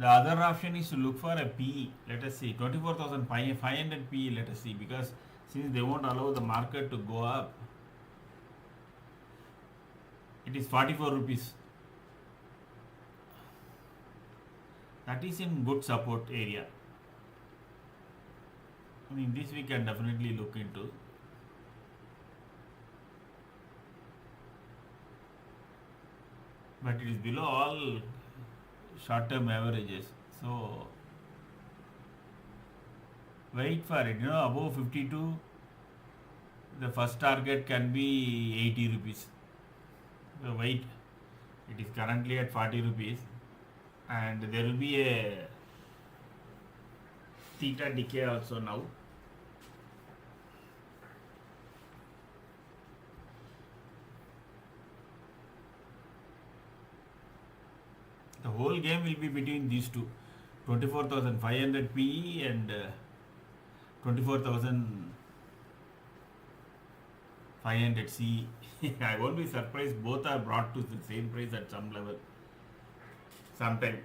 other option is to look for a PE. Let us see, 24,500 PE, let us see, because since they won't allow the market to go up, it is 44 rupees. That is in good support area. I mean, this we can definitely look into. But it is below all short-term averages. So wait for it. Above 52, the first target can be 80 rupees. So wait. It is currently at 40 rupees, and there will be a theta decay also now. The whole game will be between these two, 24,500 PE and 24,500 CE. I won't be surprised both are brought to the same price at some level, sometime.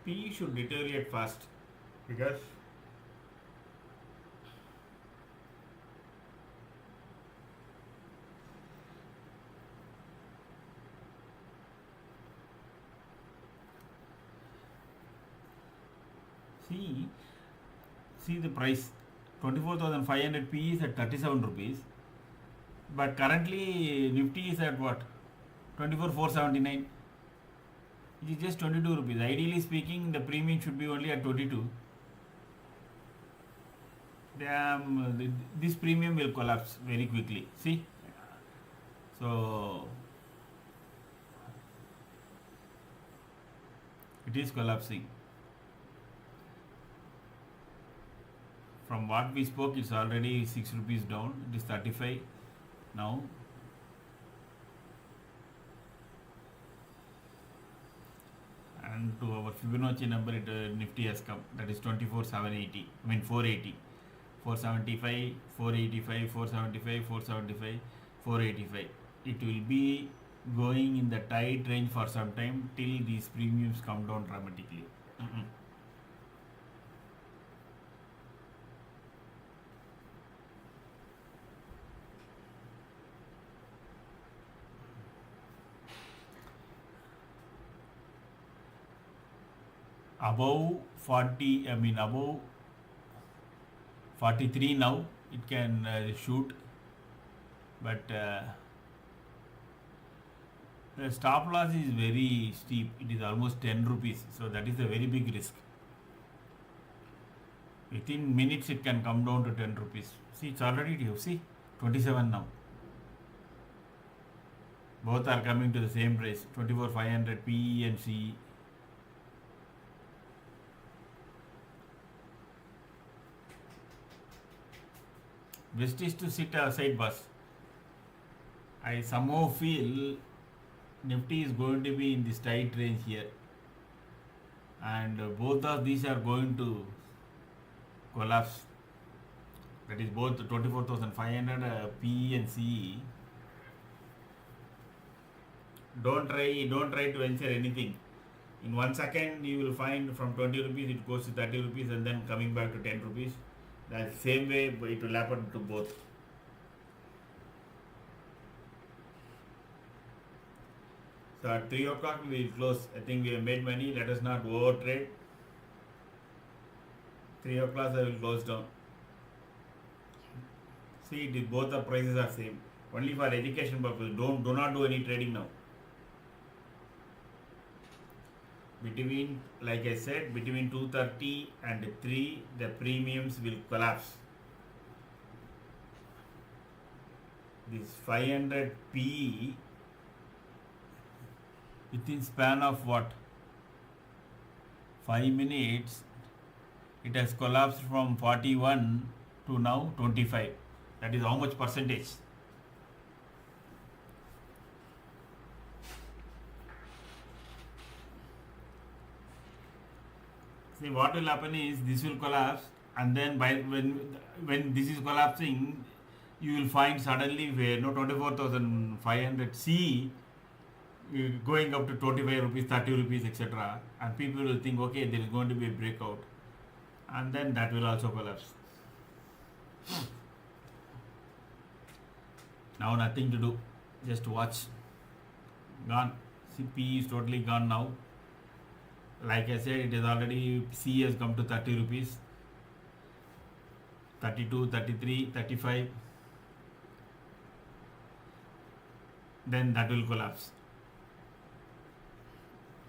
PE should deteriorate fast, because see the price, 24,500 PE is at 37 rupees, but currently Nifty is at what, 24,479. It is just 22 rupees. Ideally speaking, the premium should be only at 22. This premium will collapse very quickly. See? So it is collapsing. From what we spoke, it's already 6 rupees down. It is 35 now. And to our Fibonacci number, Nifty has come. That is 24,780. 480. 475, 485, 475, 475, 485. It will be going in the tight range for some time till these premiums come down dramatically. Above 40, above 43 now, it can shoot, but the stop loss is very steep. It is almost 10 rupees, so that is a very big risk. Within minutes it can come down to 10 rupees. See, it's already, you see, 27 now. Both are coming to the same price, 24,500 PE and CE. Best is to sit aside, boss. I somehow feel Nifty is going to be in this tight range here, and both of these are going to collapse. That is both 24,500 PE and CE. Don't try to venture anything. In 1 second you will find from 20 rupees it goes to 30 rupees and then coming back to 10 rupees. That same way it will happen to both. So at 3 o'clock we will close. I think we have made money. Let us not over trade. 3 o'clock I will close down. See, both the prices are same. Only for education purpose. Do not do any trading now. Between, like I said, between 2:30 and 3, the premiums will collapse. This 500 PE within span of what? 5 minutes, it has collapsed from 41 to now 25. That is how much percentage? See, what will happen is this will collapse, and then when this is collapsing, you will find suddenly where 24,500 C going up to 25 rupees, 30 rupees, etc. And people will think, okay, there is going to be a breakout, and then that will also collapse. Now nothing to do, just watch. Gone. CP is totally gone now. Like I said, it is already, C has come to 30 rupees, 32, 33, 35. Then that will collapse.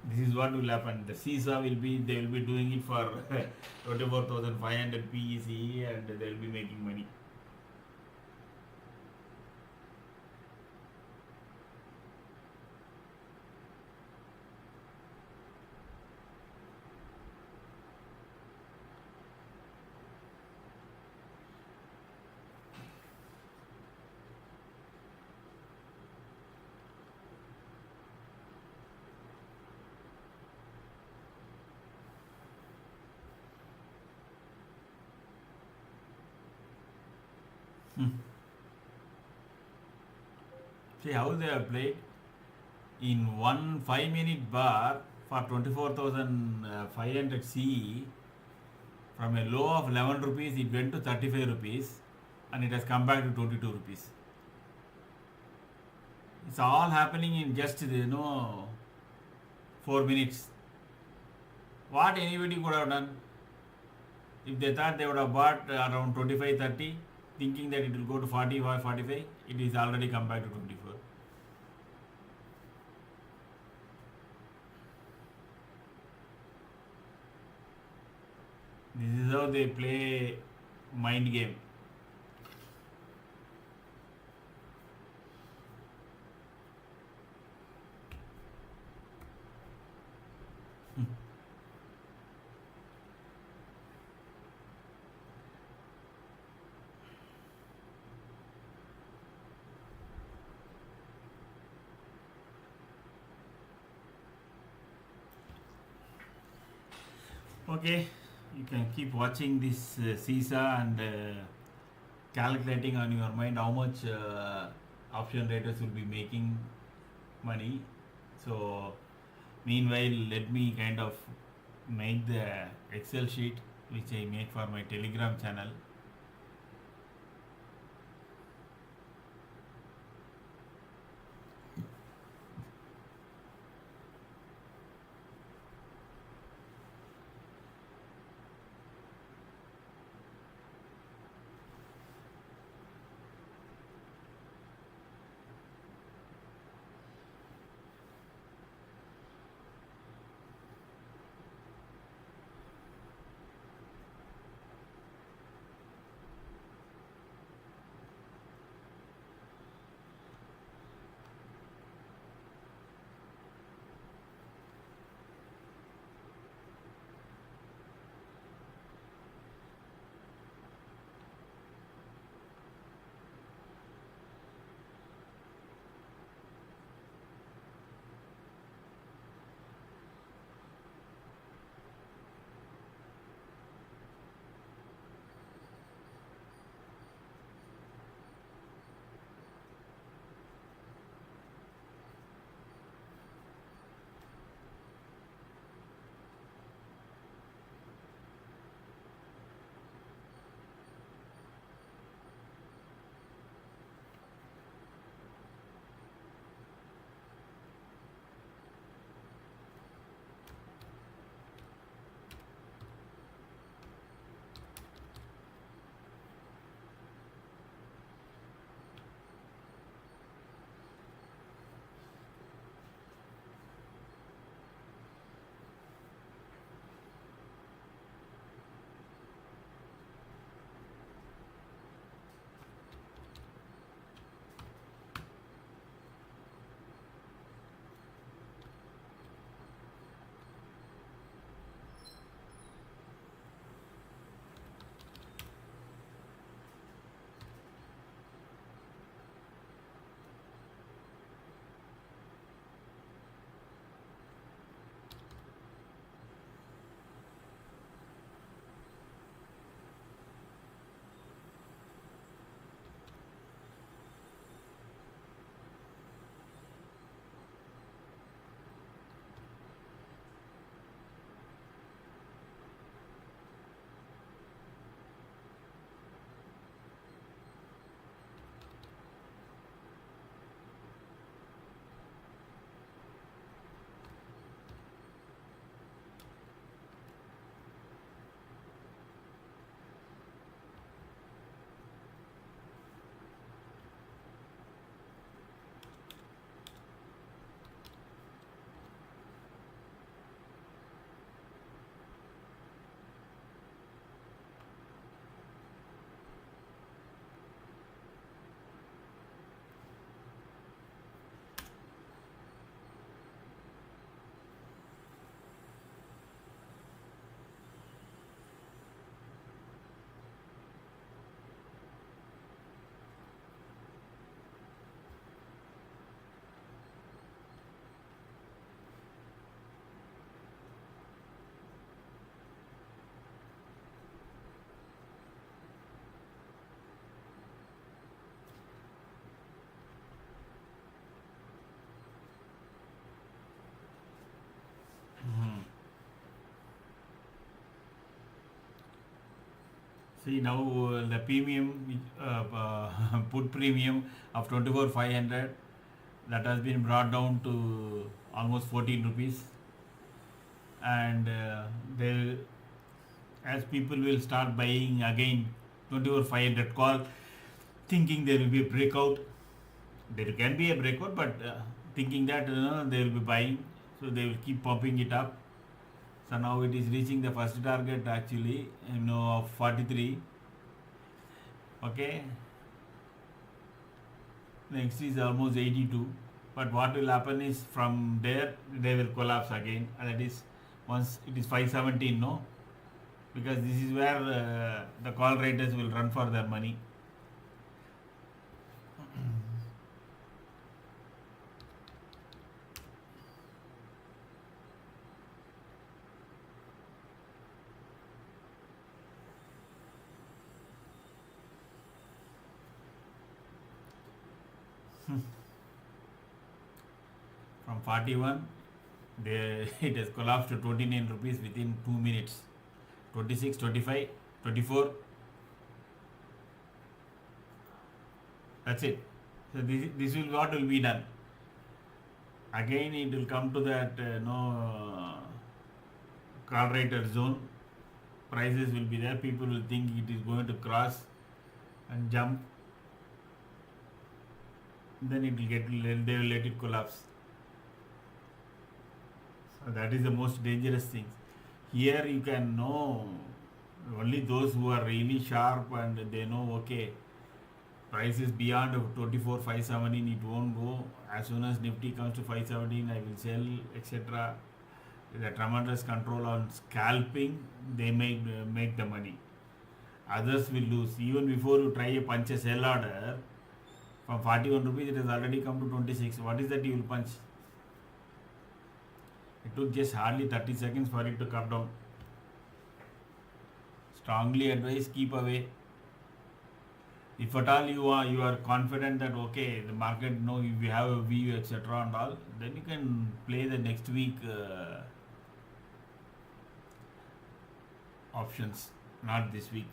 This is what will happen. The seesaw will be, they will be doing it for 24,500 PECE and they will be making money. See how they have played in 1 5-minute bar for 24,500 CE. From a low of 11 rupees, it went to 35 rupees and it has come back to 22 rupees. It's all happening in just 4 minutes. What anybody could have done? If they thought they would have bought around 25, 30, thinking that it will go to 40 or 45, it is already come back to 24. This is how they play mind game. Okay, you can keep watching this seesaw and calculating on your mind how much option traders will be making money. So meanwhile, let me kind of make the Excel sheet which I make for my Telegram channel. See now the premium, put premium of 24,500, that has been brought down to almost 14 rupees, and they, as people will start buying again 24,500 call, thinking there will be a breakout. There can be a breakout, but thinking that they will be buying, so they will keep pumping it up. So now it is reaching the first target actually, of 43. Okay. Next is almost 82. But what will happen is from there they will collapse again. And that is once it is 517, no? Because this is where the call writers will run for their money. From 41, it has collapsed to 29 rupees within 2 minutes. 26, 25, 24. That's it. So this will what will be done. Again it will come to that call writer zone. Prices will be there. People will think it is going to cross and jump. Then it will they will let it collapse. So that is the most dangerous thing. Here you can know only those who are really sharp and they know, okay, price is beyond 24,517, it won't go. As soon as Nifty comes to 517, I will sell, etc. The tremendous control on scalping, they make the money. Others will lose. Even before you try a punch a sell order, from 41 rupees it has already come to 26. What is that you will punch? It took just hardly 30 seconds for it to come down. Strongly advise, keep away. If at all you are confident that okay, the market, if you have a view, etc. and all, then you can play the next week options, not this week.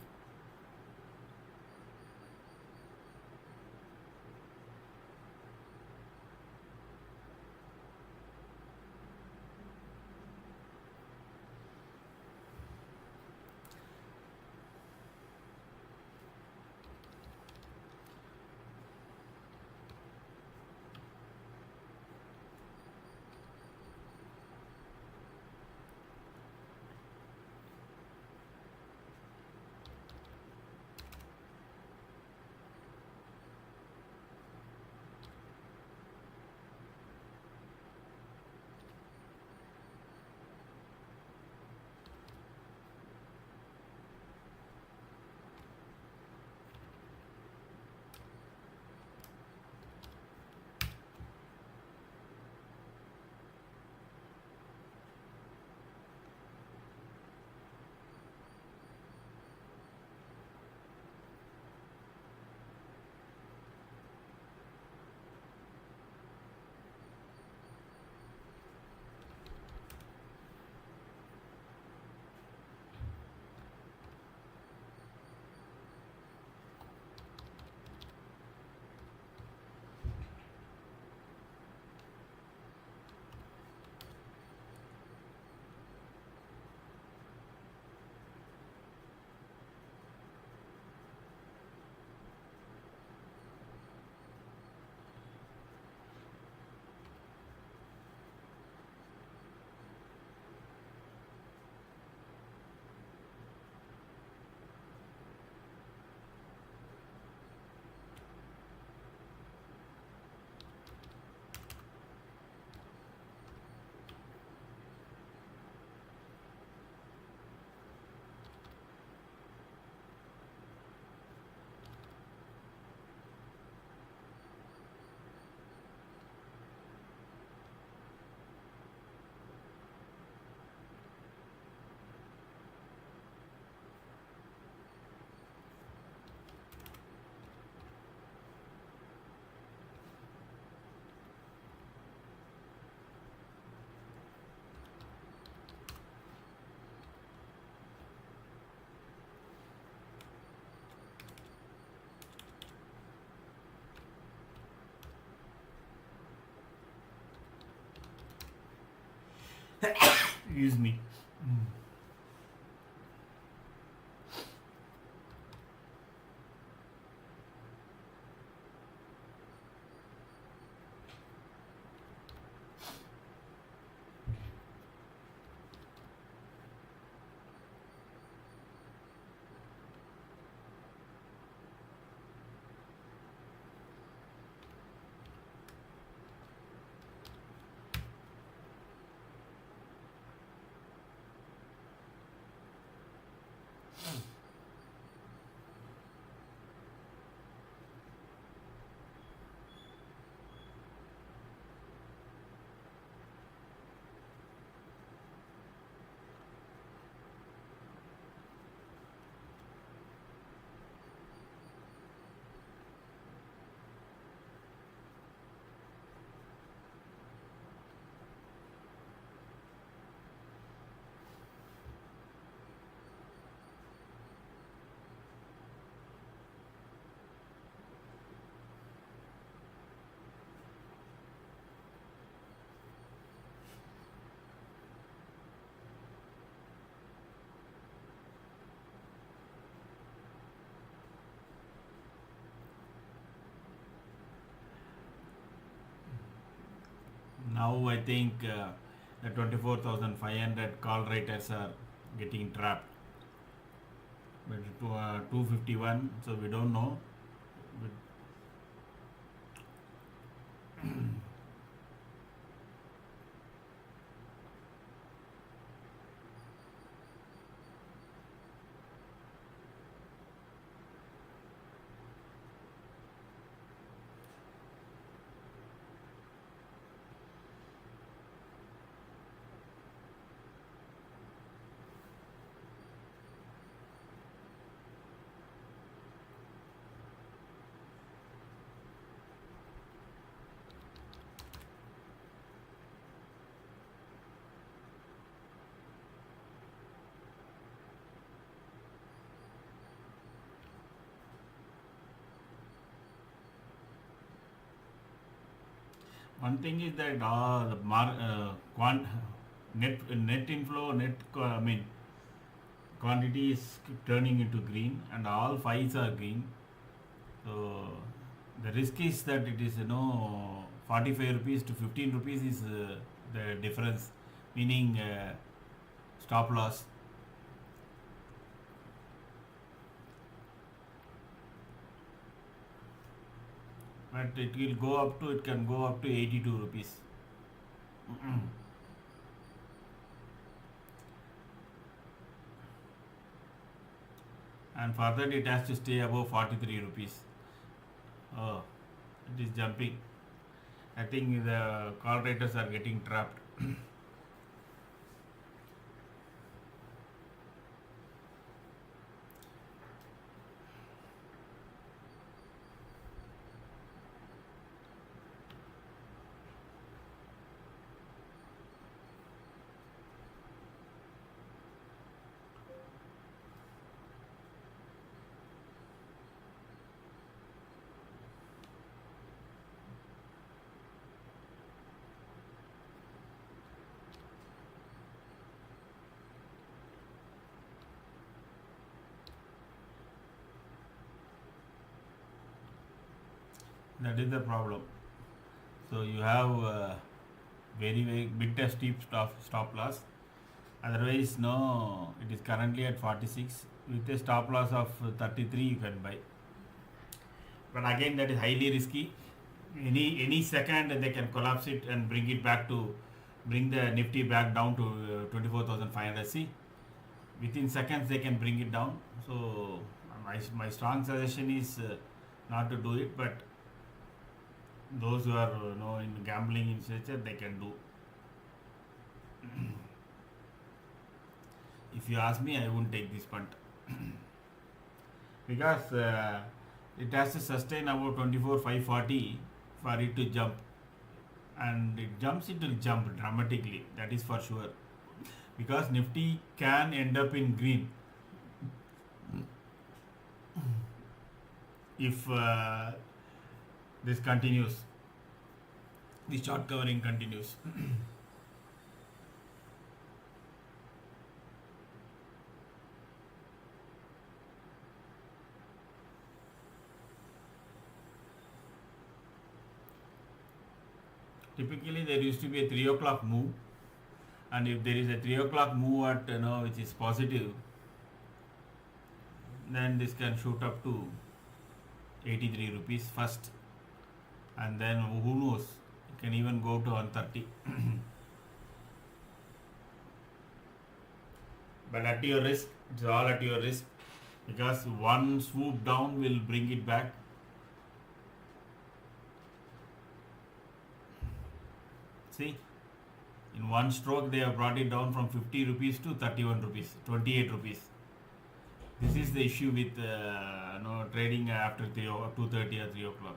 Excuse me. Now I think the 24,500 call writers are getting trapped. But to 251, so we don't know. But one thing is that net inflow, quantity is turning into green, and all fives are green. So the risk is that it is 45 rupees to 15 rupees is the difference, meaning stop loss. But it can go up to 82 rupees. And for that it has to stay above 43 rupees. Oh, it is jumping. I think the call writers are getting trapped. That is the problem. So you have very bit a steep stop loss. Otherwise, no, it is currently at 46. With a stop loss of 33, you can buy. But again, that is highly risky. Any second they can collapse it and bring the Nifty back down to 24,500. See, within seconds they can bring it down. So my strong suggestion is not to do it, but those who are in gambling in nature, they can do. If you ask me, I won't take this punt because it has to sustain about 24,540 for it to jump, and it will jump dramatically, that is for sure, because Nifty can end up in green if this continues, the short covering continues. Typically there used to be a 3 o'clock move, and if there is a 3 o'clock move at which is positive, then this can shoot up to 83 rupees first, and then who knows, it can even go to 130. But at your risk, it's all at your risk, because one swoop down will bring it back. See, in one stroke they have brought it down from 50 rupees to 31 rupees, 28 rupees. This is the issue with trading after 2:30 or 3 o'clock.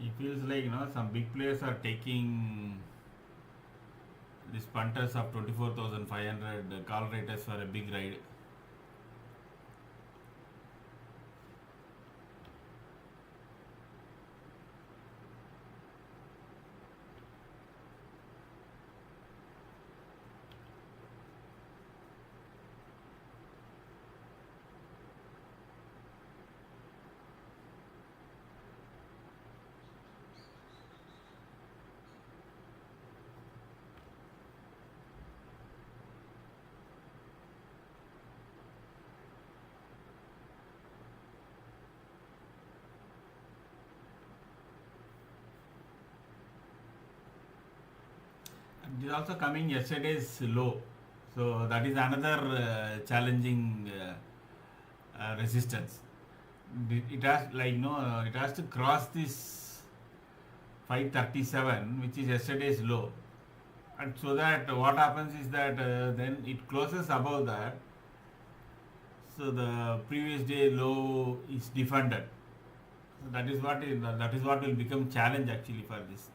It feels like some big players are taking these punters of 24,500 call rates for a big ride. It is also coming yesterday's low, so that is another challenging resistance. It has it has to cross this 537, which is yesterday's low, and so that what happens is that then it closes above that, so the previous day low is defended. So that is what will become challenge actually for this.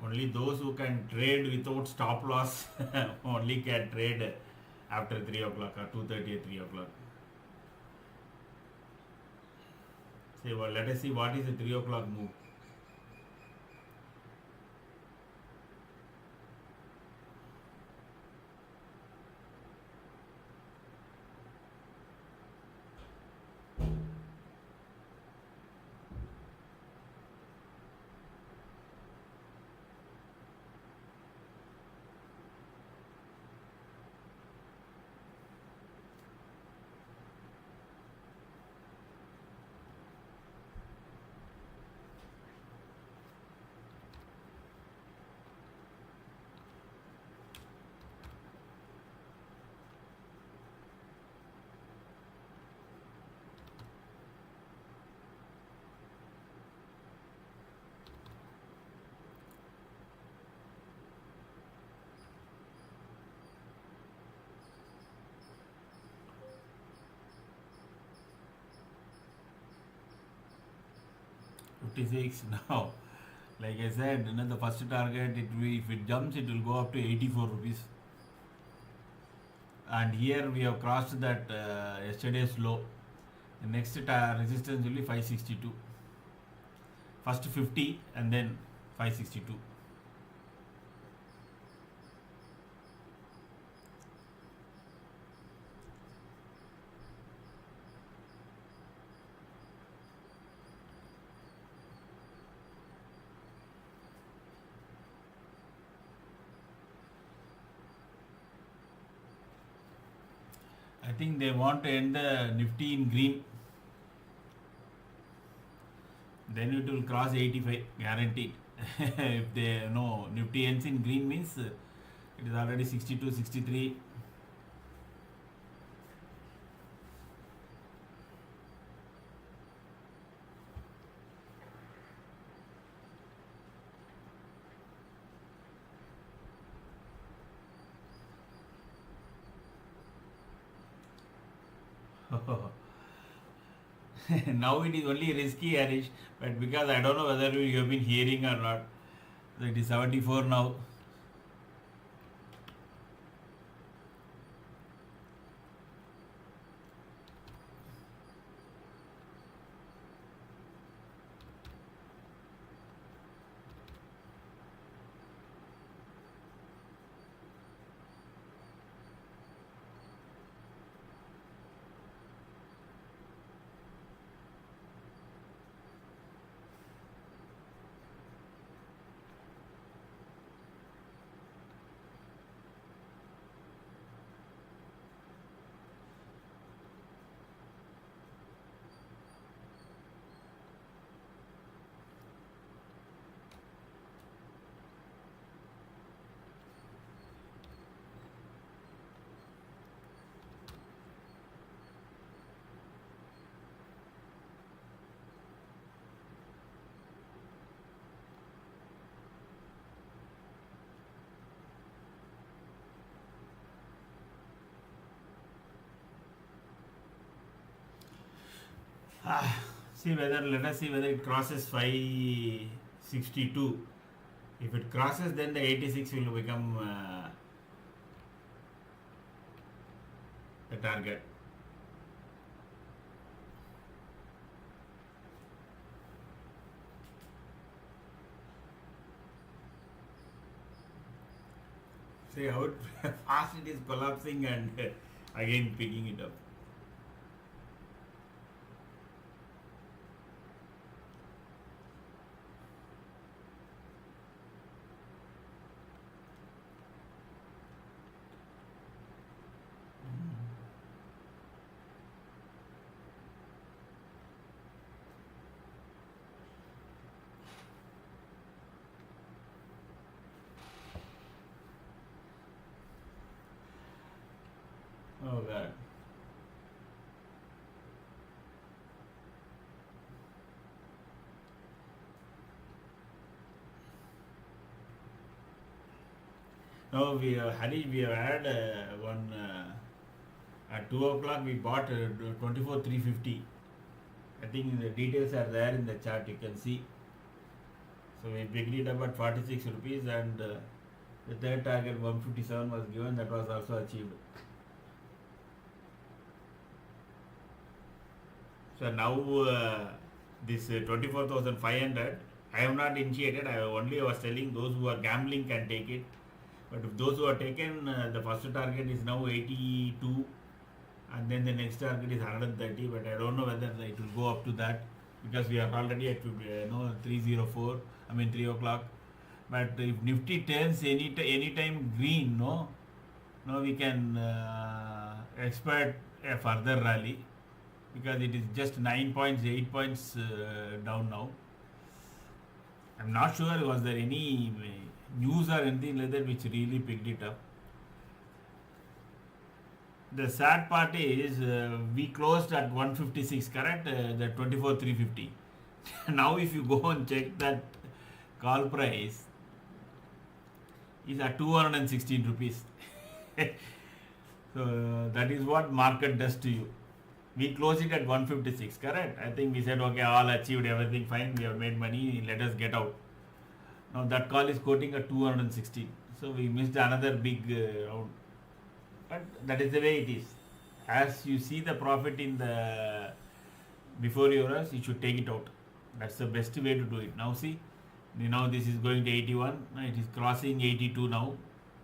Only those who can trade without stop loss only can trade after 3 o'clock or 2:30 or 3 o'clock. Say, well, let us see what is the 3 o'clock move. 156 now. Like I said, the first target, if it jumps, it will go up to 84 rupees. And here we have crossed that yesterday's low. The next resistance will be 562. First 50 and then 562. I think they want to end the Nifty in green. Then it will cross 85, guaranteed. If they no Nifty ends in green means it is already 62, 63. Now it is only risky, Harish, but because I don't know whether you have been hearing or not. So it is 74 now. Let us see whether it crosses 562. If it crosses, then the 86 will become the target. See how fast it is collapsing and again picking it up. Oh God. No, we have had one at 2 o'clock. We bought 24,350. I think the details are there in the chart. You can see. So we picked it up at 46 rupees, and the third target 157 was given. That was also achieved. So now this 24,500, I have not initiated. I was telling those who are gambling can take it. But if those who are taken, the first target is now 82, and then the next target is 130. But I don't know whether it will go up to that, because we are already at 304. 3 o'clock. But if Nifty turns any time green, we can expect a further rally, because it is just 9 points, 8 points down now. I'm not sure was there any news or anything like that which really picked it up. The sad part is we closed at 156, correct? The 24,350. Now if you go and check that call price is at 216 rupees. So that is what market does to you. We closed it at 156, correct? I think we said, okay, all achieved, everything fine, we have made money, let us get out. Now that call is quoting at 216. So we missed another big round. But that is the way it is. As you see the profit in the before your eyes, you should take it out. That's the best way to do it. Now see, now this is going to 81. It is crossing 82 now.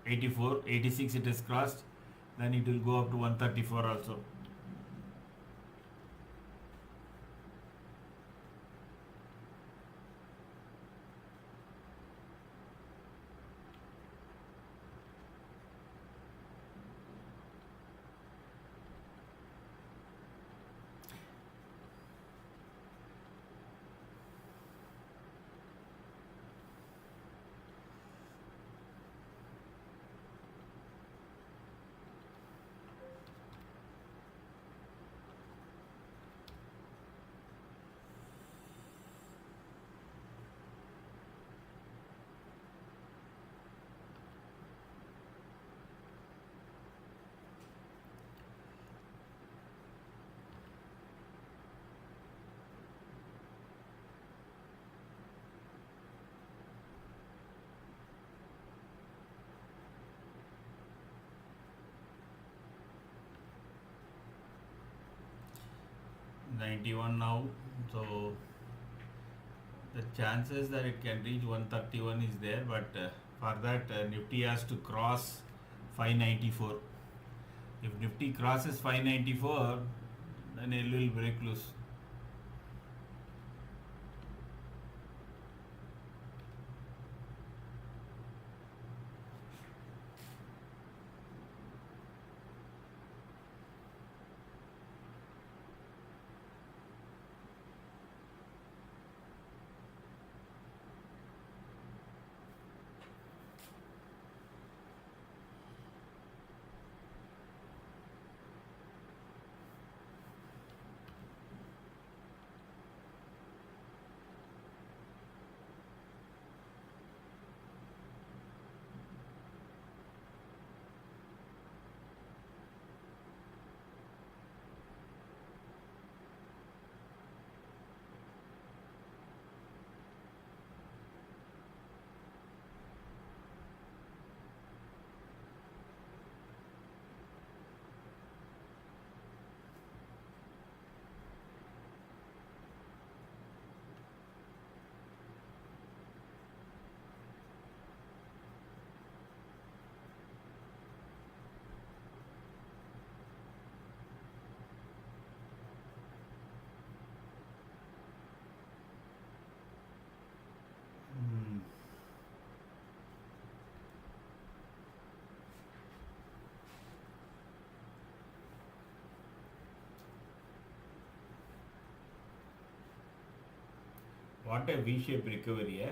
84, 86 it has crossed. Then it will go up to 134 also. $91 now, so the chances that it can reach 131 is there, but for that Nifty has to cross 594. If Nifty crosses 594, then it will break loose. What a V-shaped recovery, eh?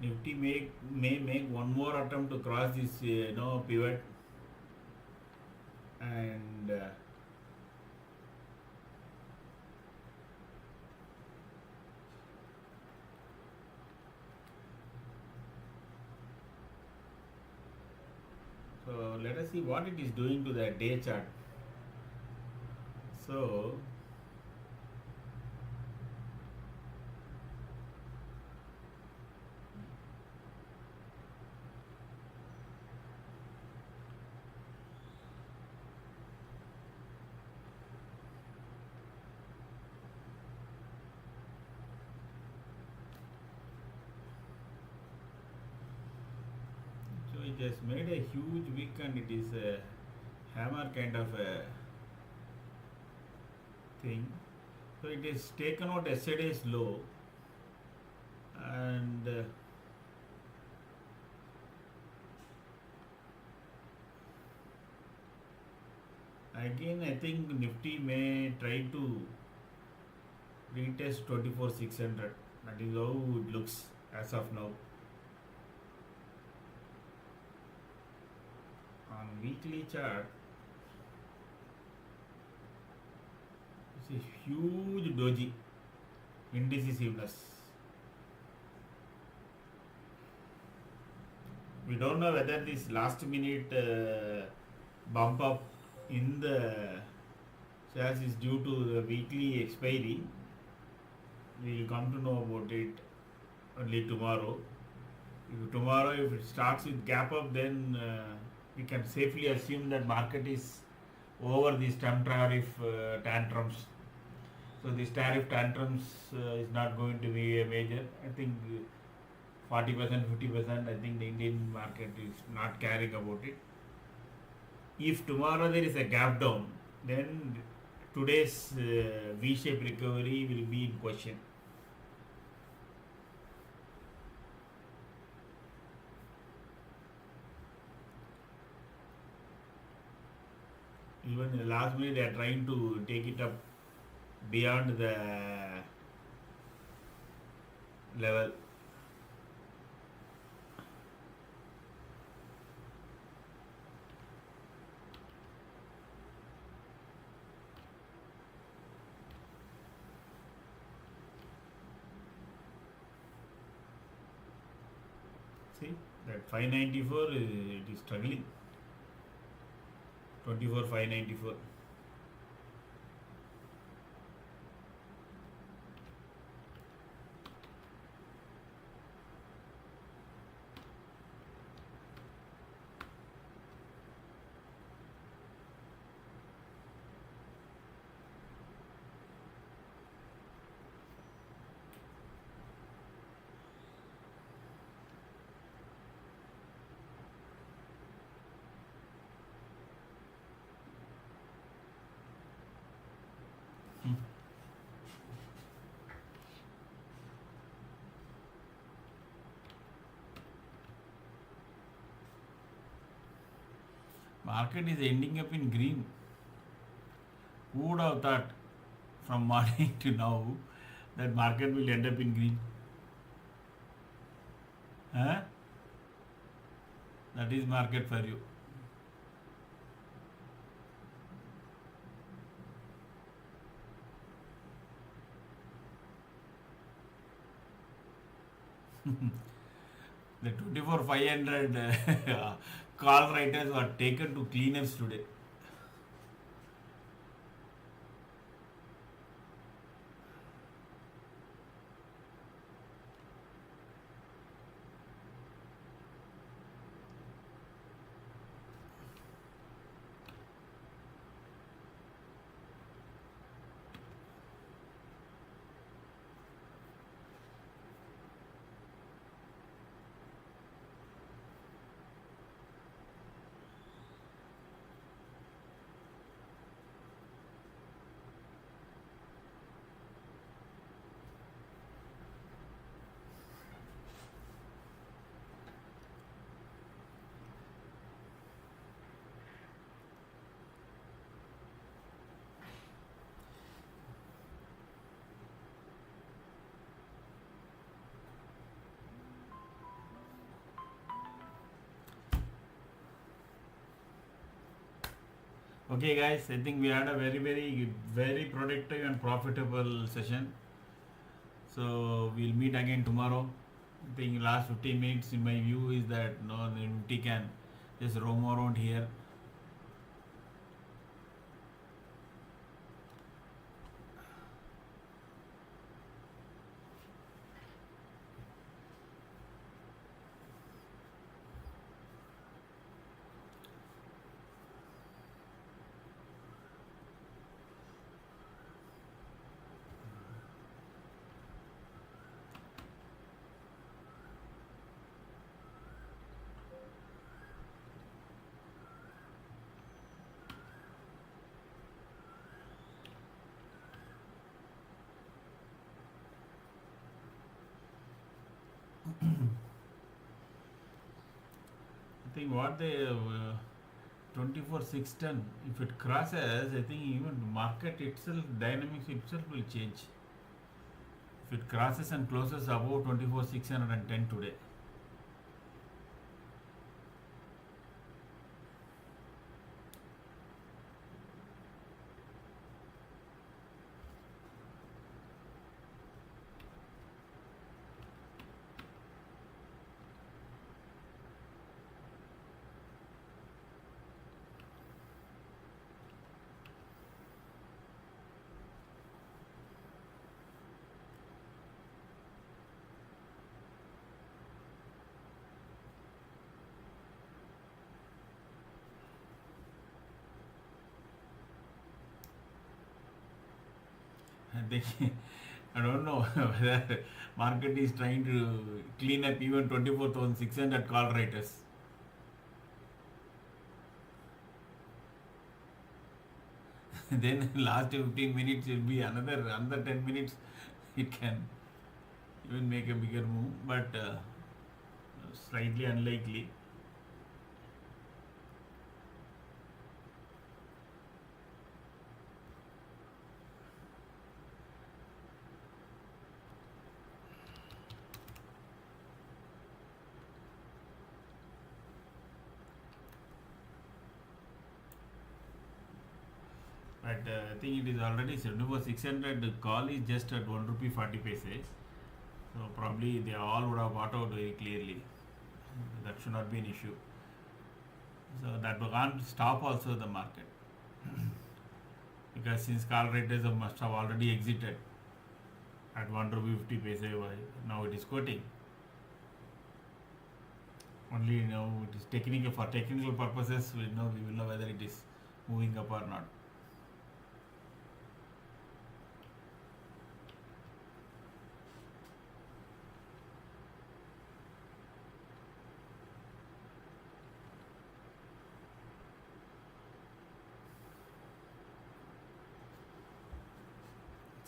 Nifty may make one more attempt to cross this pivot, and see what it is doing to the day chart. So it has made a huge wick and it is a hammer kind of a thing. So it is taken out yesterday's low and again I think Nifty may try to retest 24,600. That is how it looks as of now. On weekly chart, it's a huge doji indecisiveness. We don't know whether this last minute bump up in the shares is due to the weekly expiry. We will come to know about it only tomorrow. If it starts with gap up, then we can safely assume that market is over these tariff tantrums. So these tariff tantrums is not going to be a major. I think 40%, 50%, I think the Indian market is not caring about it. If tomorrow there is a gap down, then today's V-shaped recovery will be in question. Even in the last minute they are trying to take it up beyond the level. See that 594 it is struggling. 24,594. Market is ending up in green. Who would have thought from morning to now that market will end up in green? Huh? That is market for you. The 24,500 call writers were taken to cleanups today. Okay guys, I think we had a very productive and profitable session. So we'll meet again tomorrow. I think last 15 minutes in my view is that no Nifty can just roam around here think what they 24,610, if it crosses, I think even market itself, dynamics itself will change. If it crosses and closes above 24,610 today. I think I don't know whether market is trying to clean up even 24,600 call writers. Then last 15 minutes will be another 10 minutes. It can even make a bigger move, but slightly unlikely. But I think it is already 74,600 call is just at 1 rupee 40 paise. So probably they all would have bought out very clearly. That should not be an issue. So that can't stop also the market. Because since call writers must have already exited at 1 rupee 50 paise, now it is quoting. Only it is technical, for technical purposes we will know whether it is moving up or not.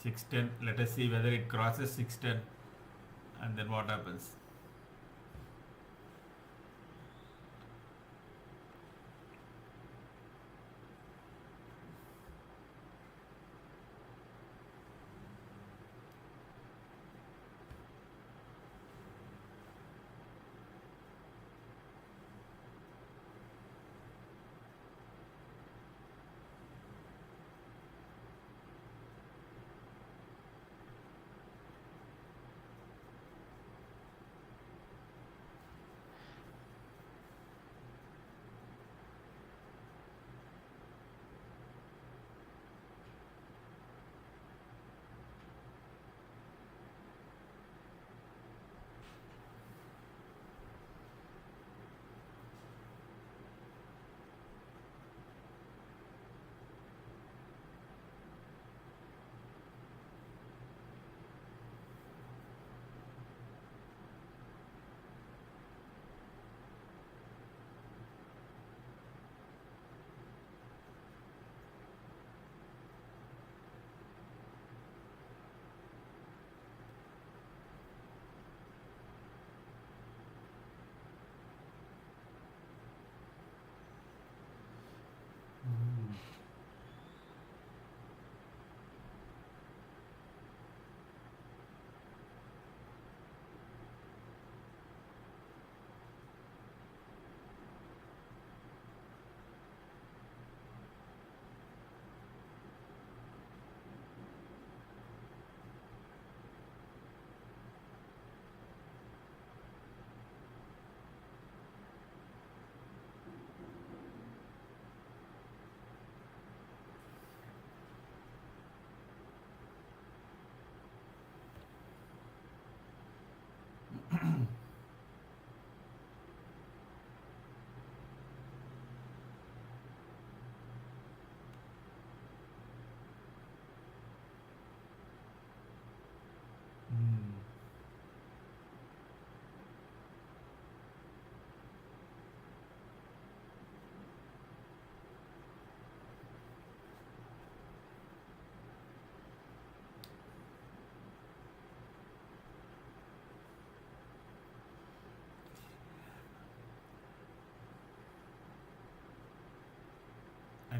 $610, let us see whether it crosses $610 and then what happens.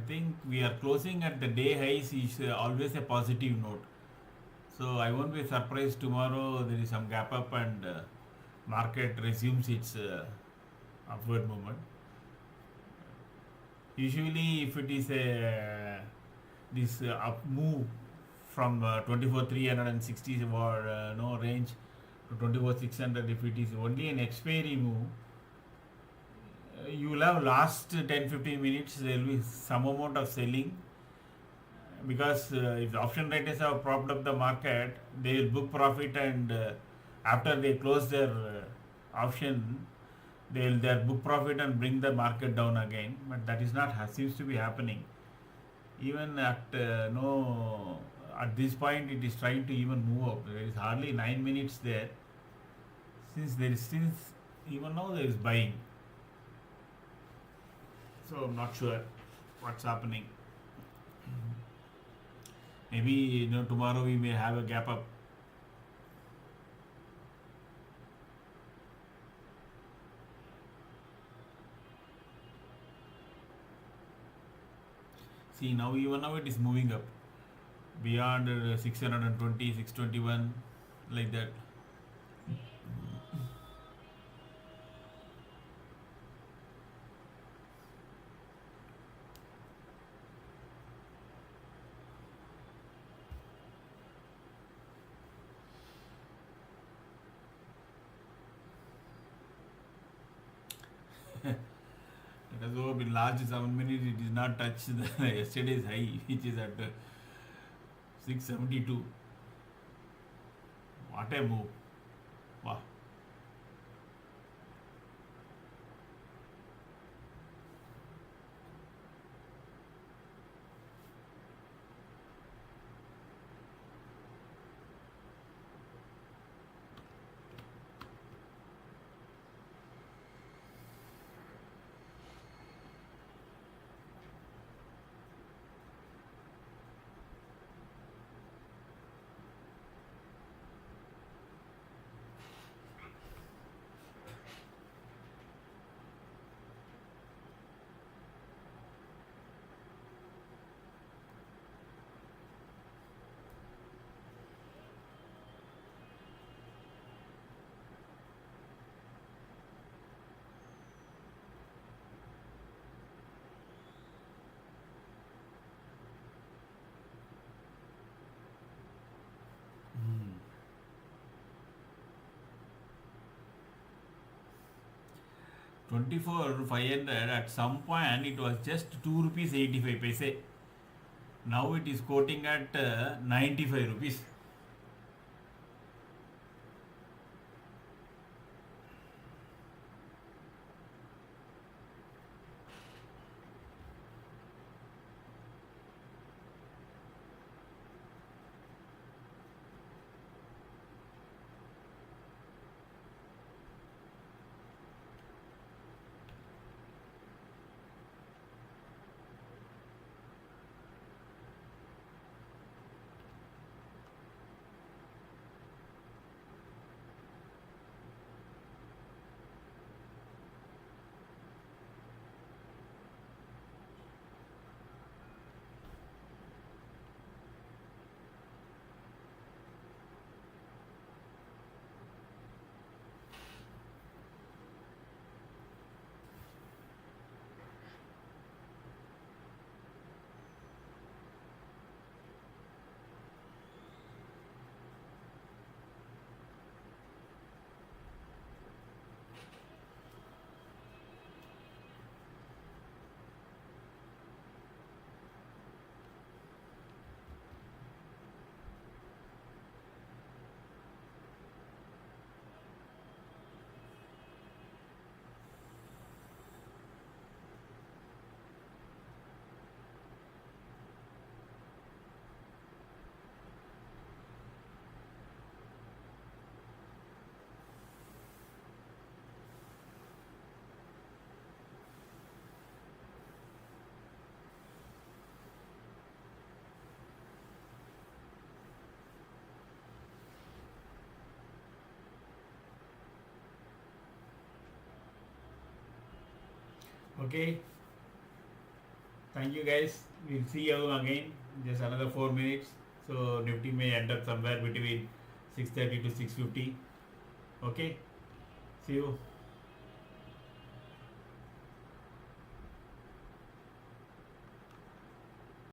think we are closing at the day highs is always a positive note. So I won't be surprised tomorrow there is some gap up and market resumes its upward movement. Usually, if it is a this up move from 24,360 or no range to 24,600, if it is only an expiry move, you will have last 10-15 minutes there will be some amount of selling, because if the option writers have propped up the market, they will book profit, and after they close their option, they will their book profit and bring the market down again. But that is not seems to be happening. Even at no at this point, it is trying to even move up. There is hardly 9 minutes there. Since even now there is buying. So I'm not sure what's happening. Maybe tomorrow we may have a gap up. See, even now it is moving up beyond 620, 621, like that. It has over been large 7 minutes, it did not touch the yesterday's high, which is at 672. What a move. Wow. Hmm. 24,500 at some point it was just 2 rupees 85 paise. Now it is quoting at 95 rupees. Okay. Thank Thank you guys. We'll see you again. Just another 4 minutes. So Nifty may end up somewhere between 6:30 to 6:50. Okay. See you.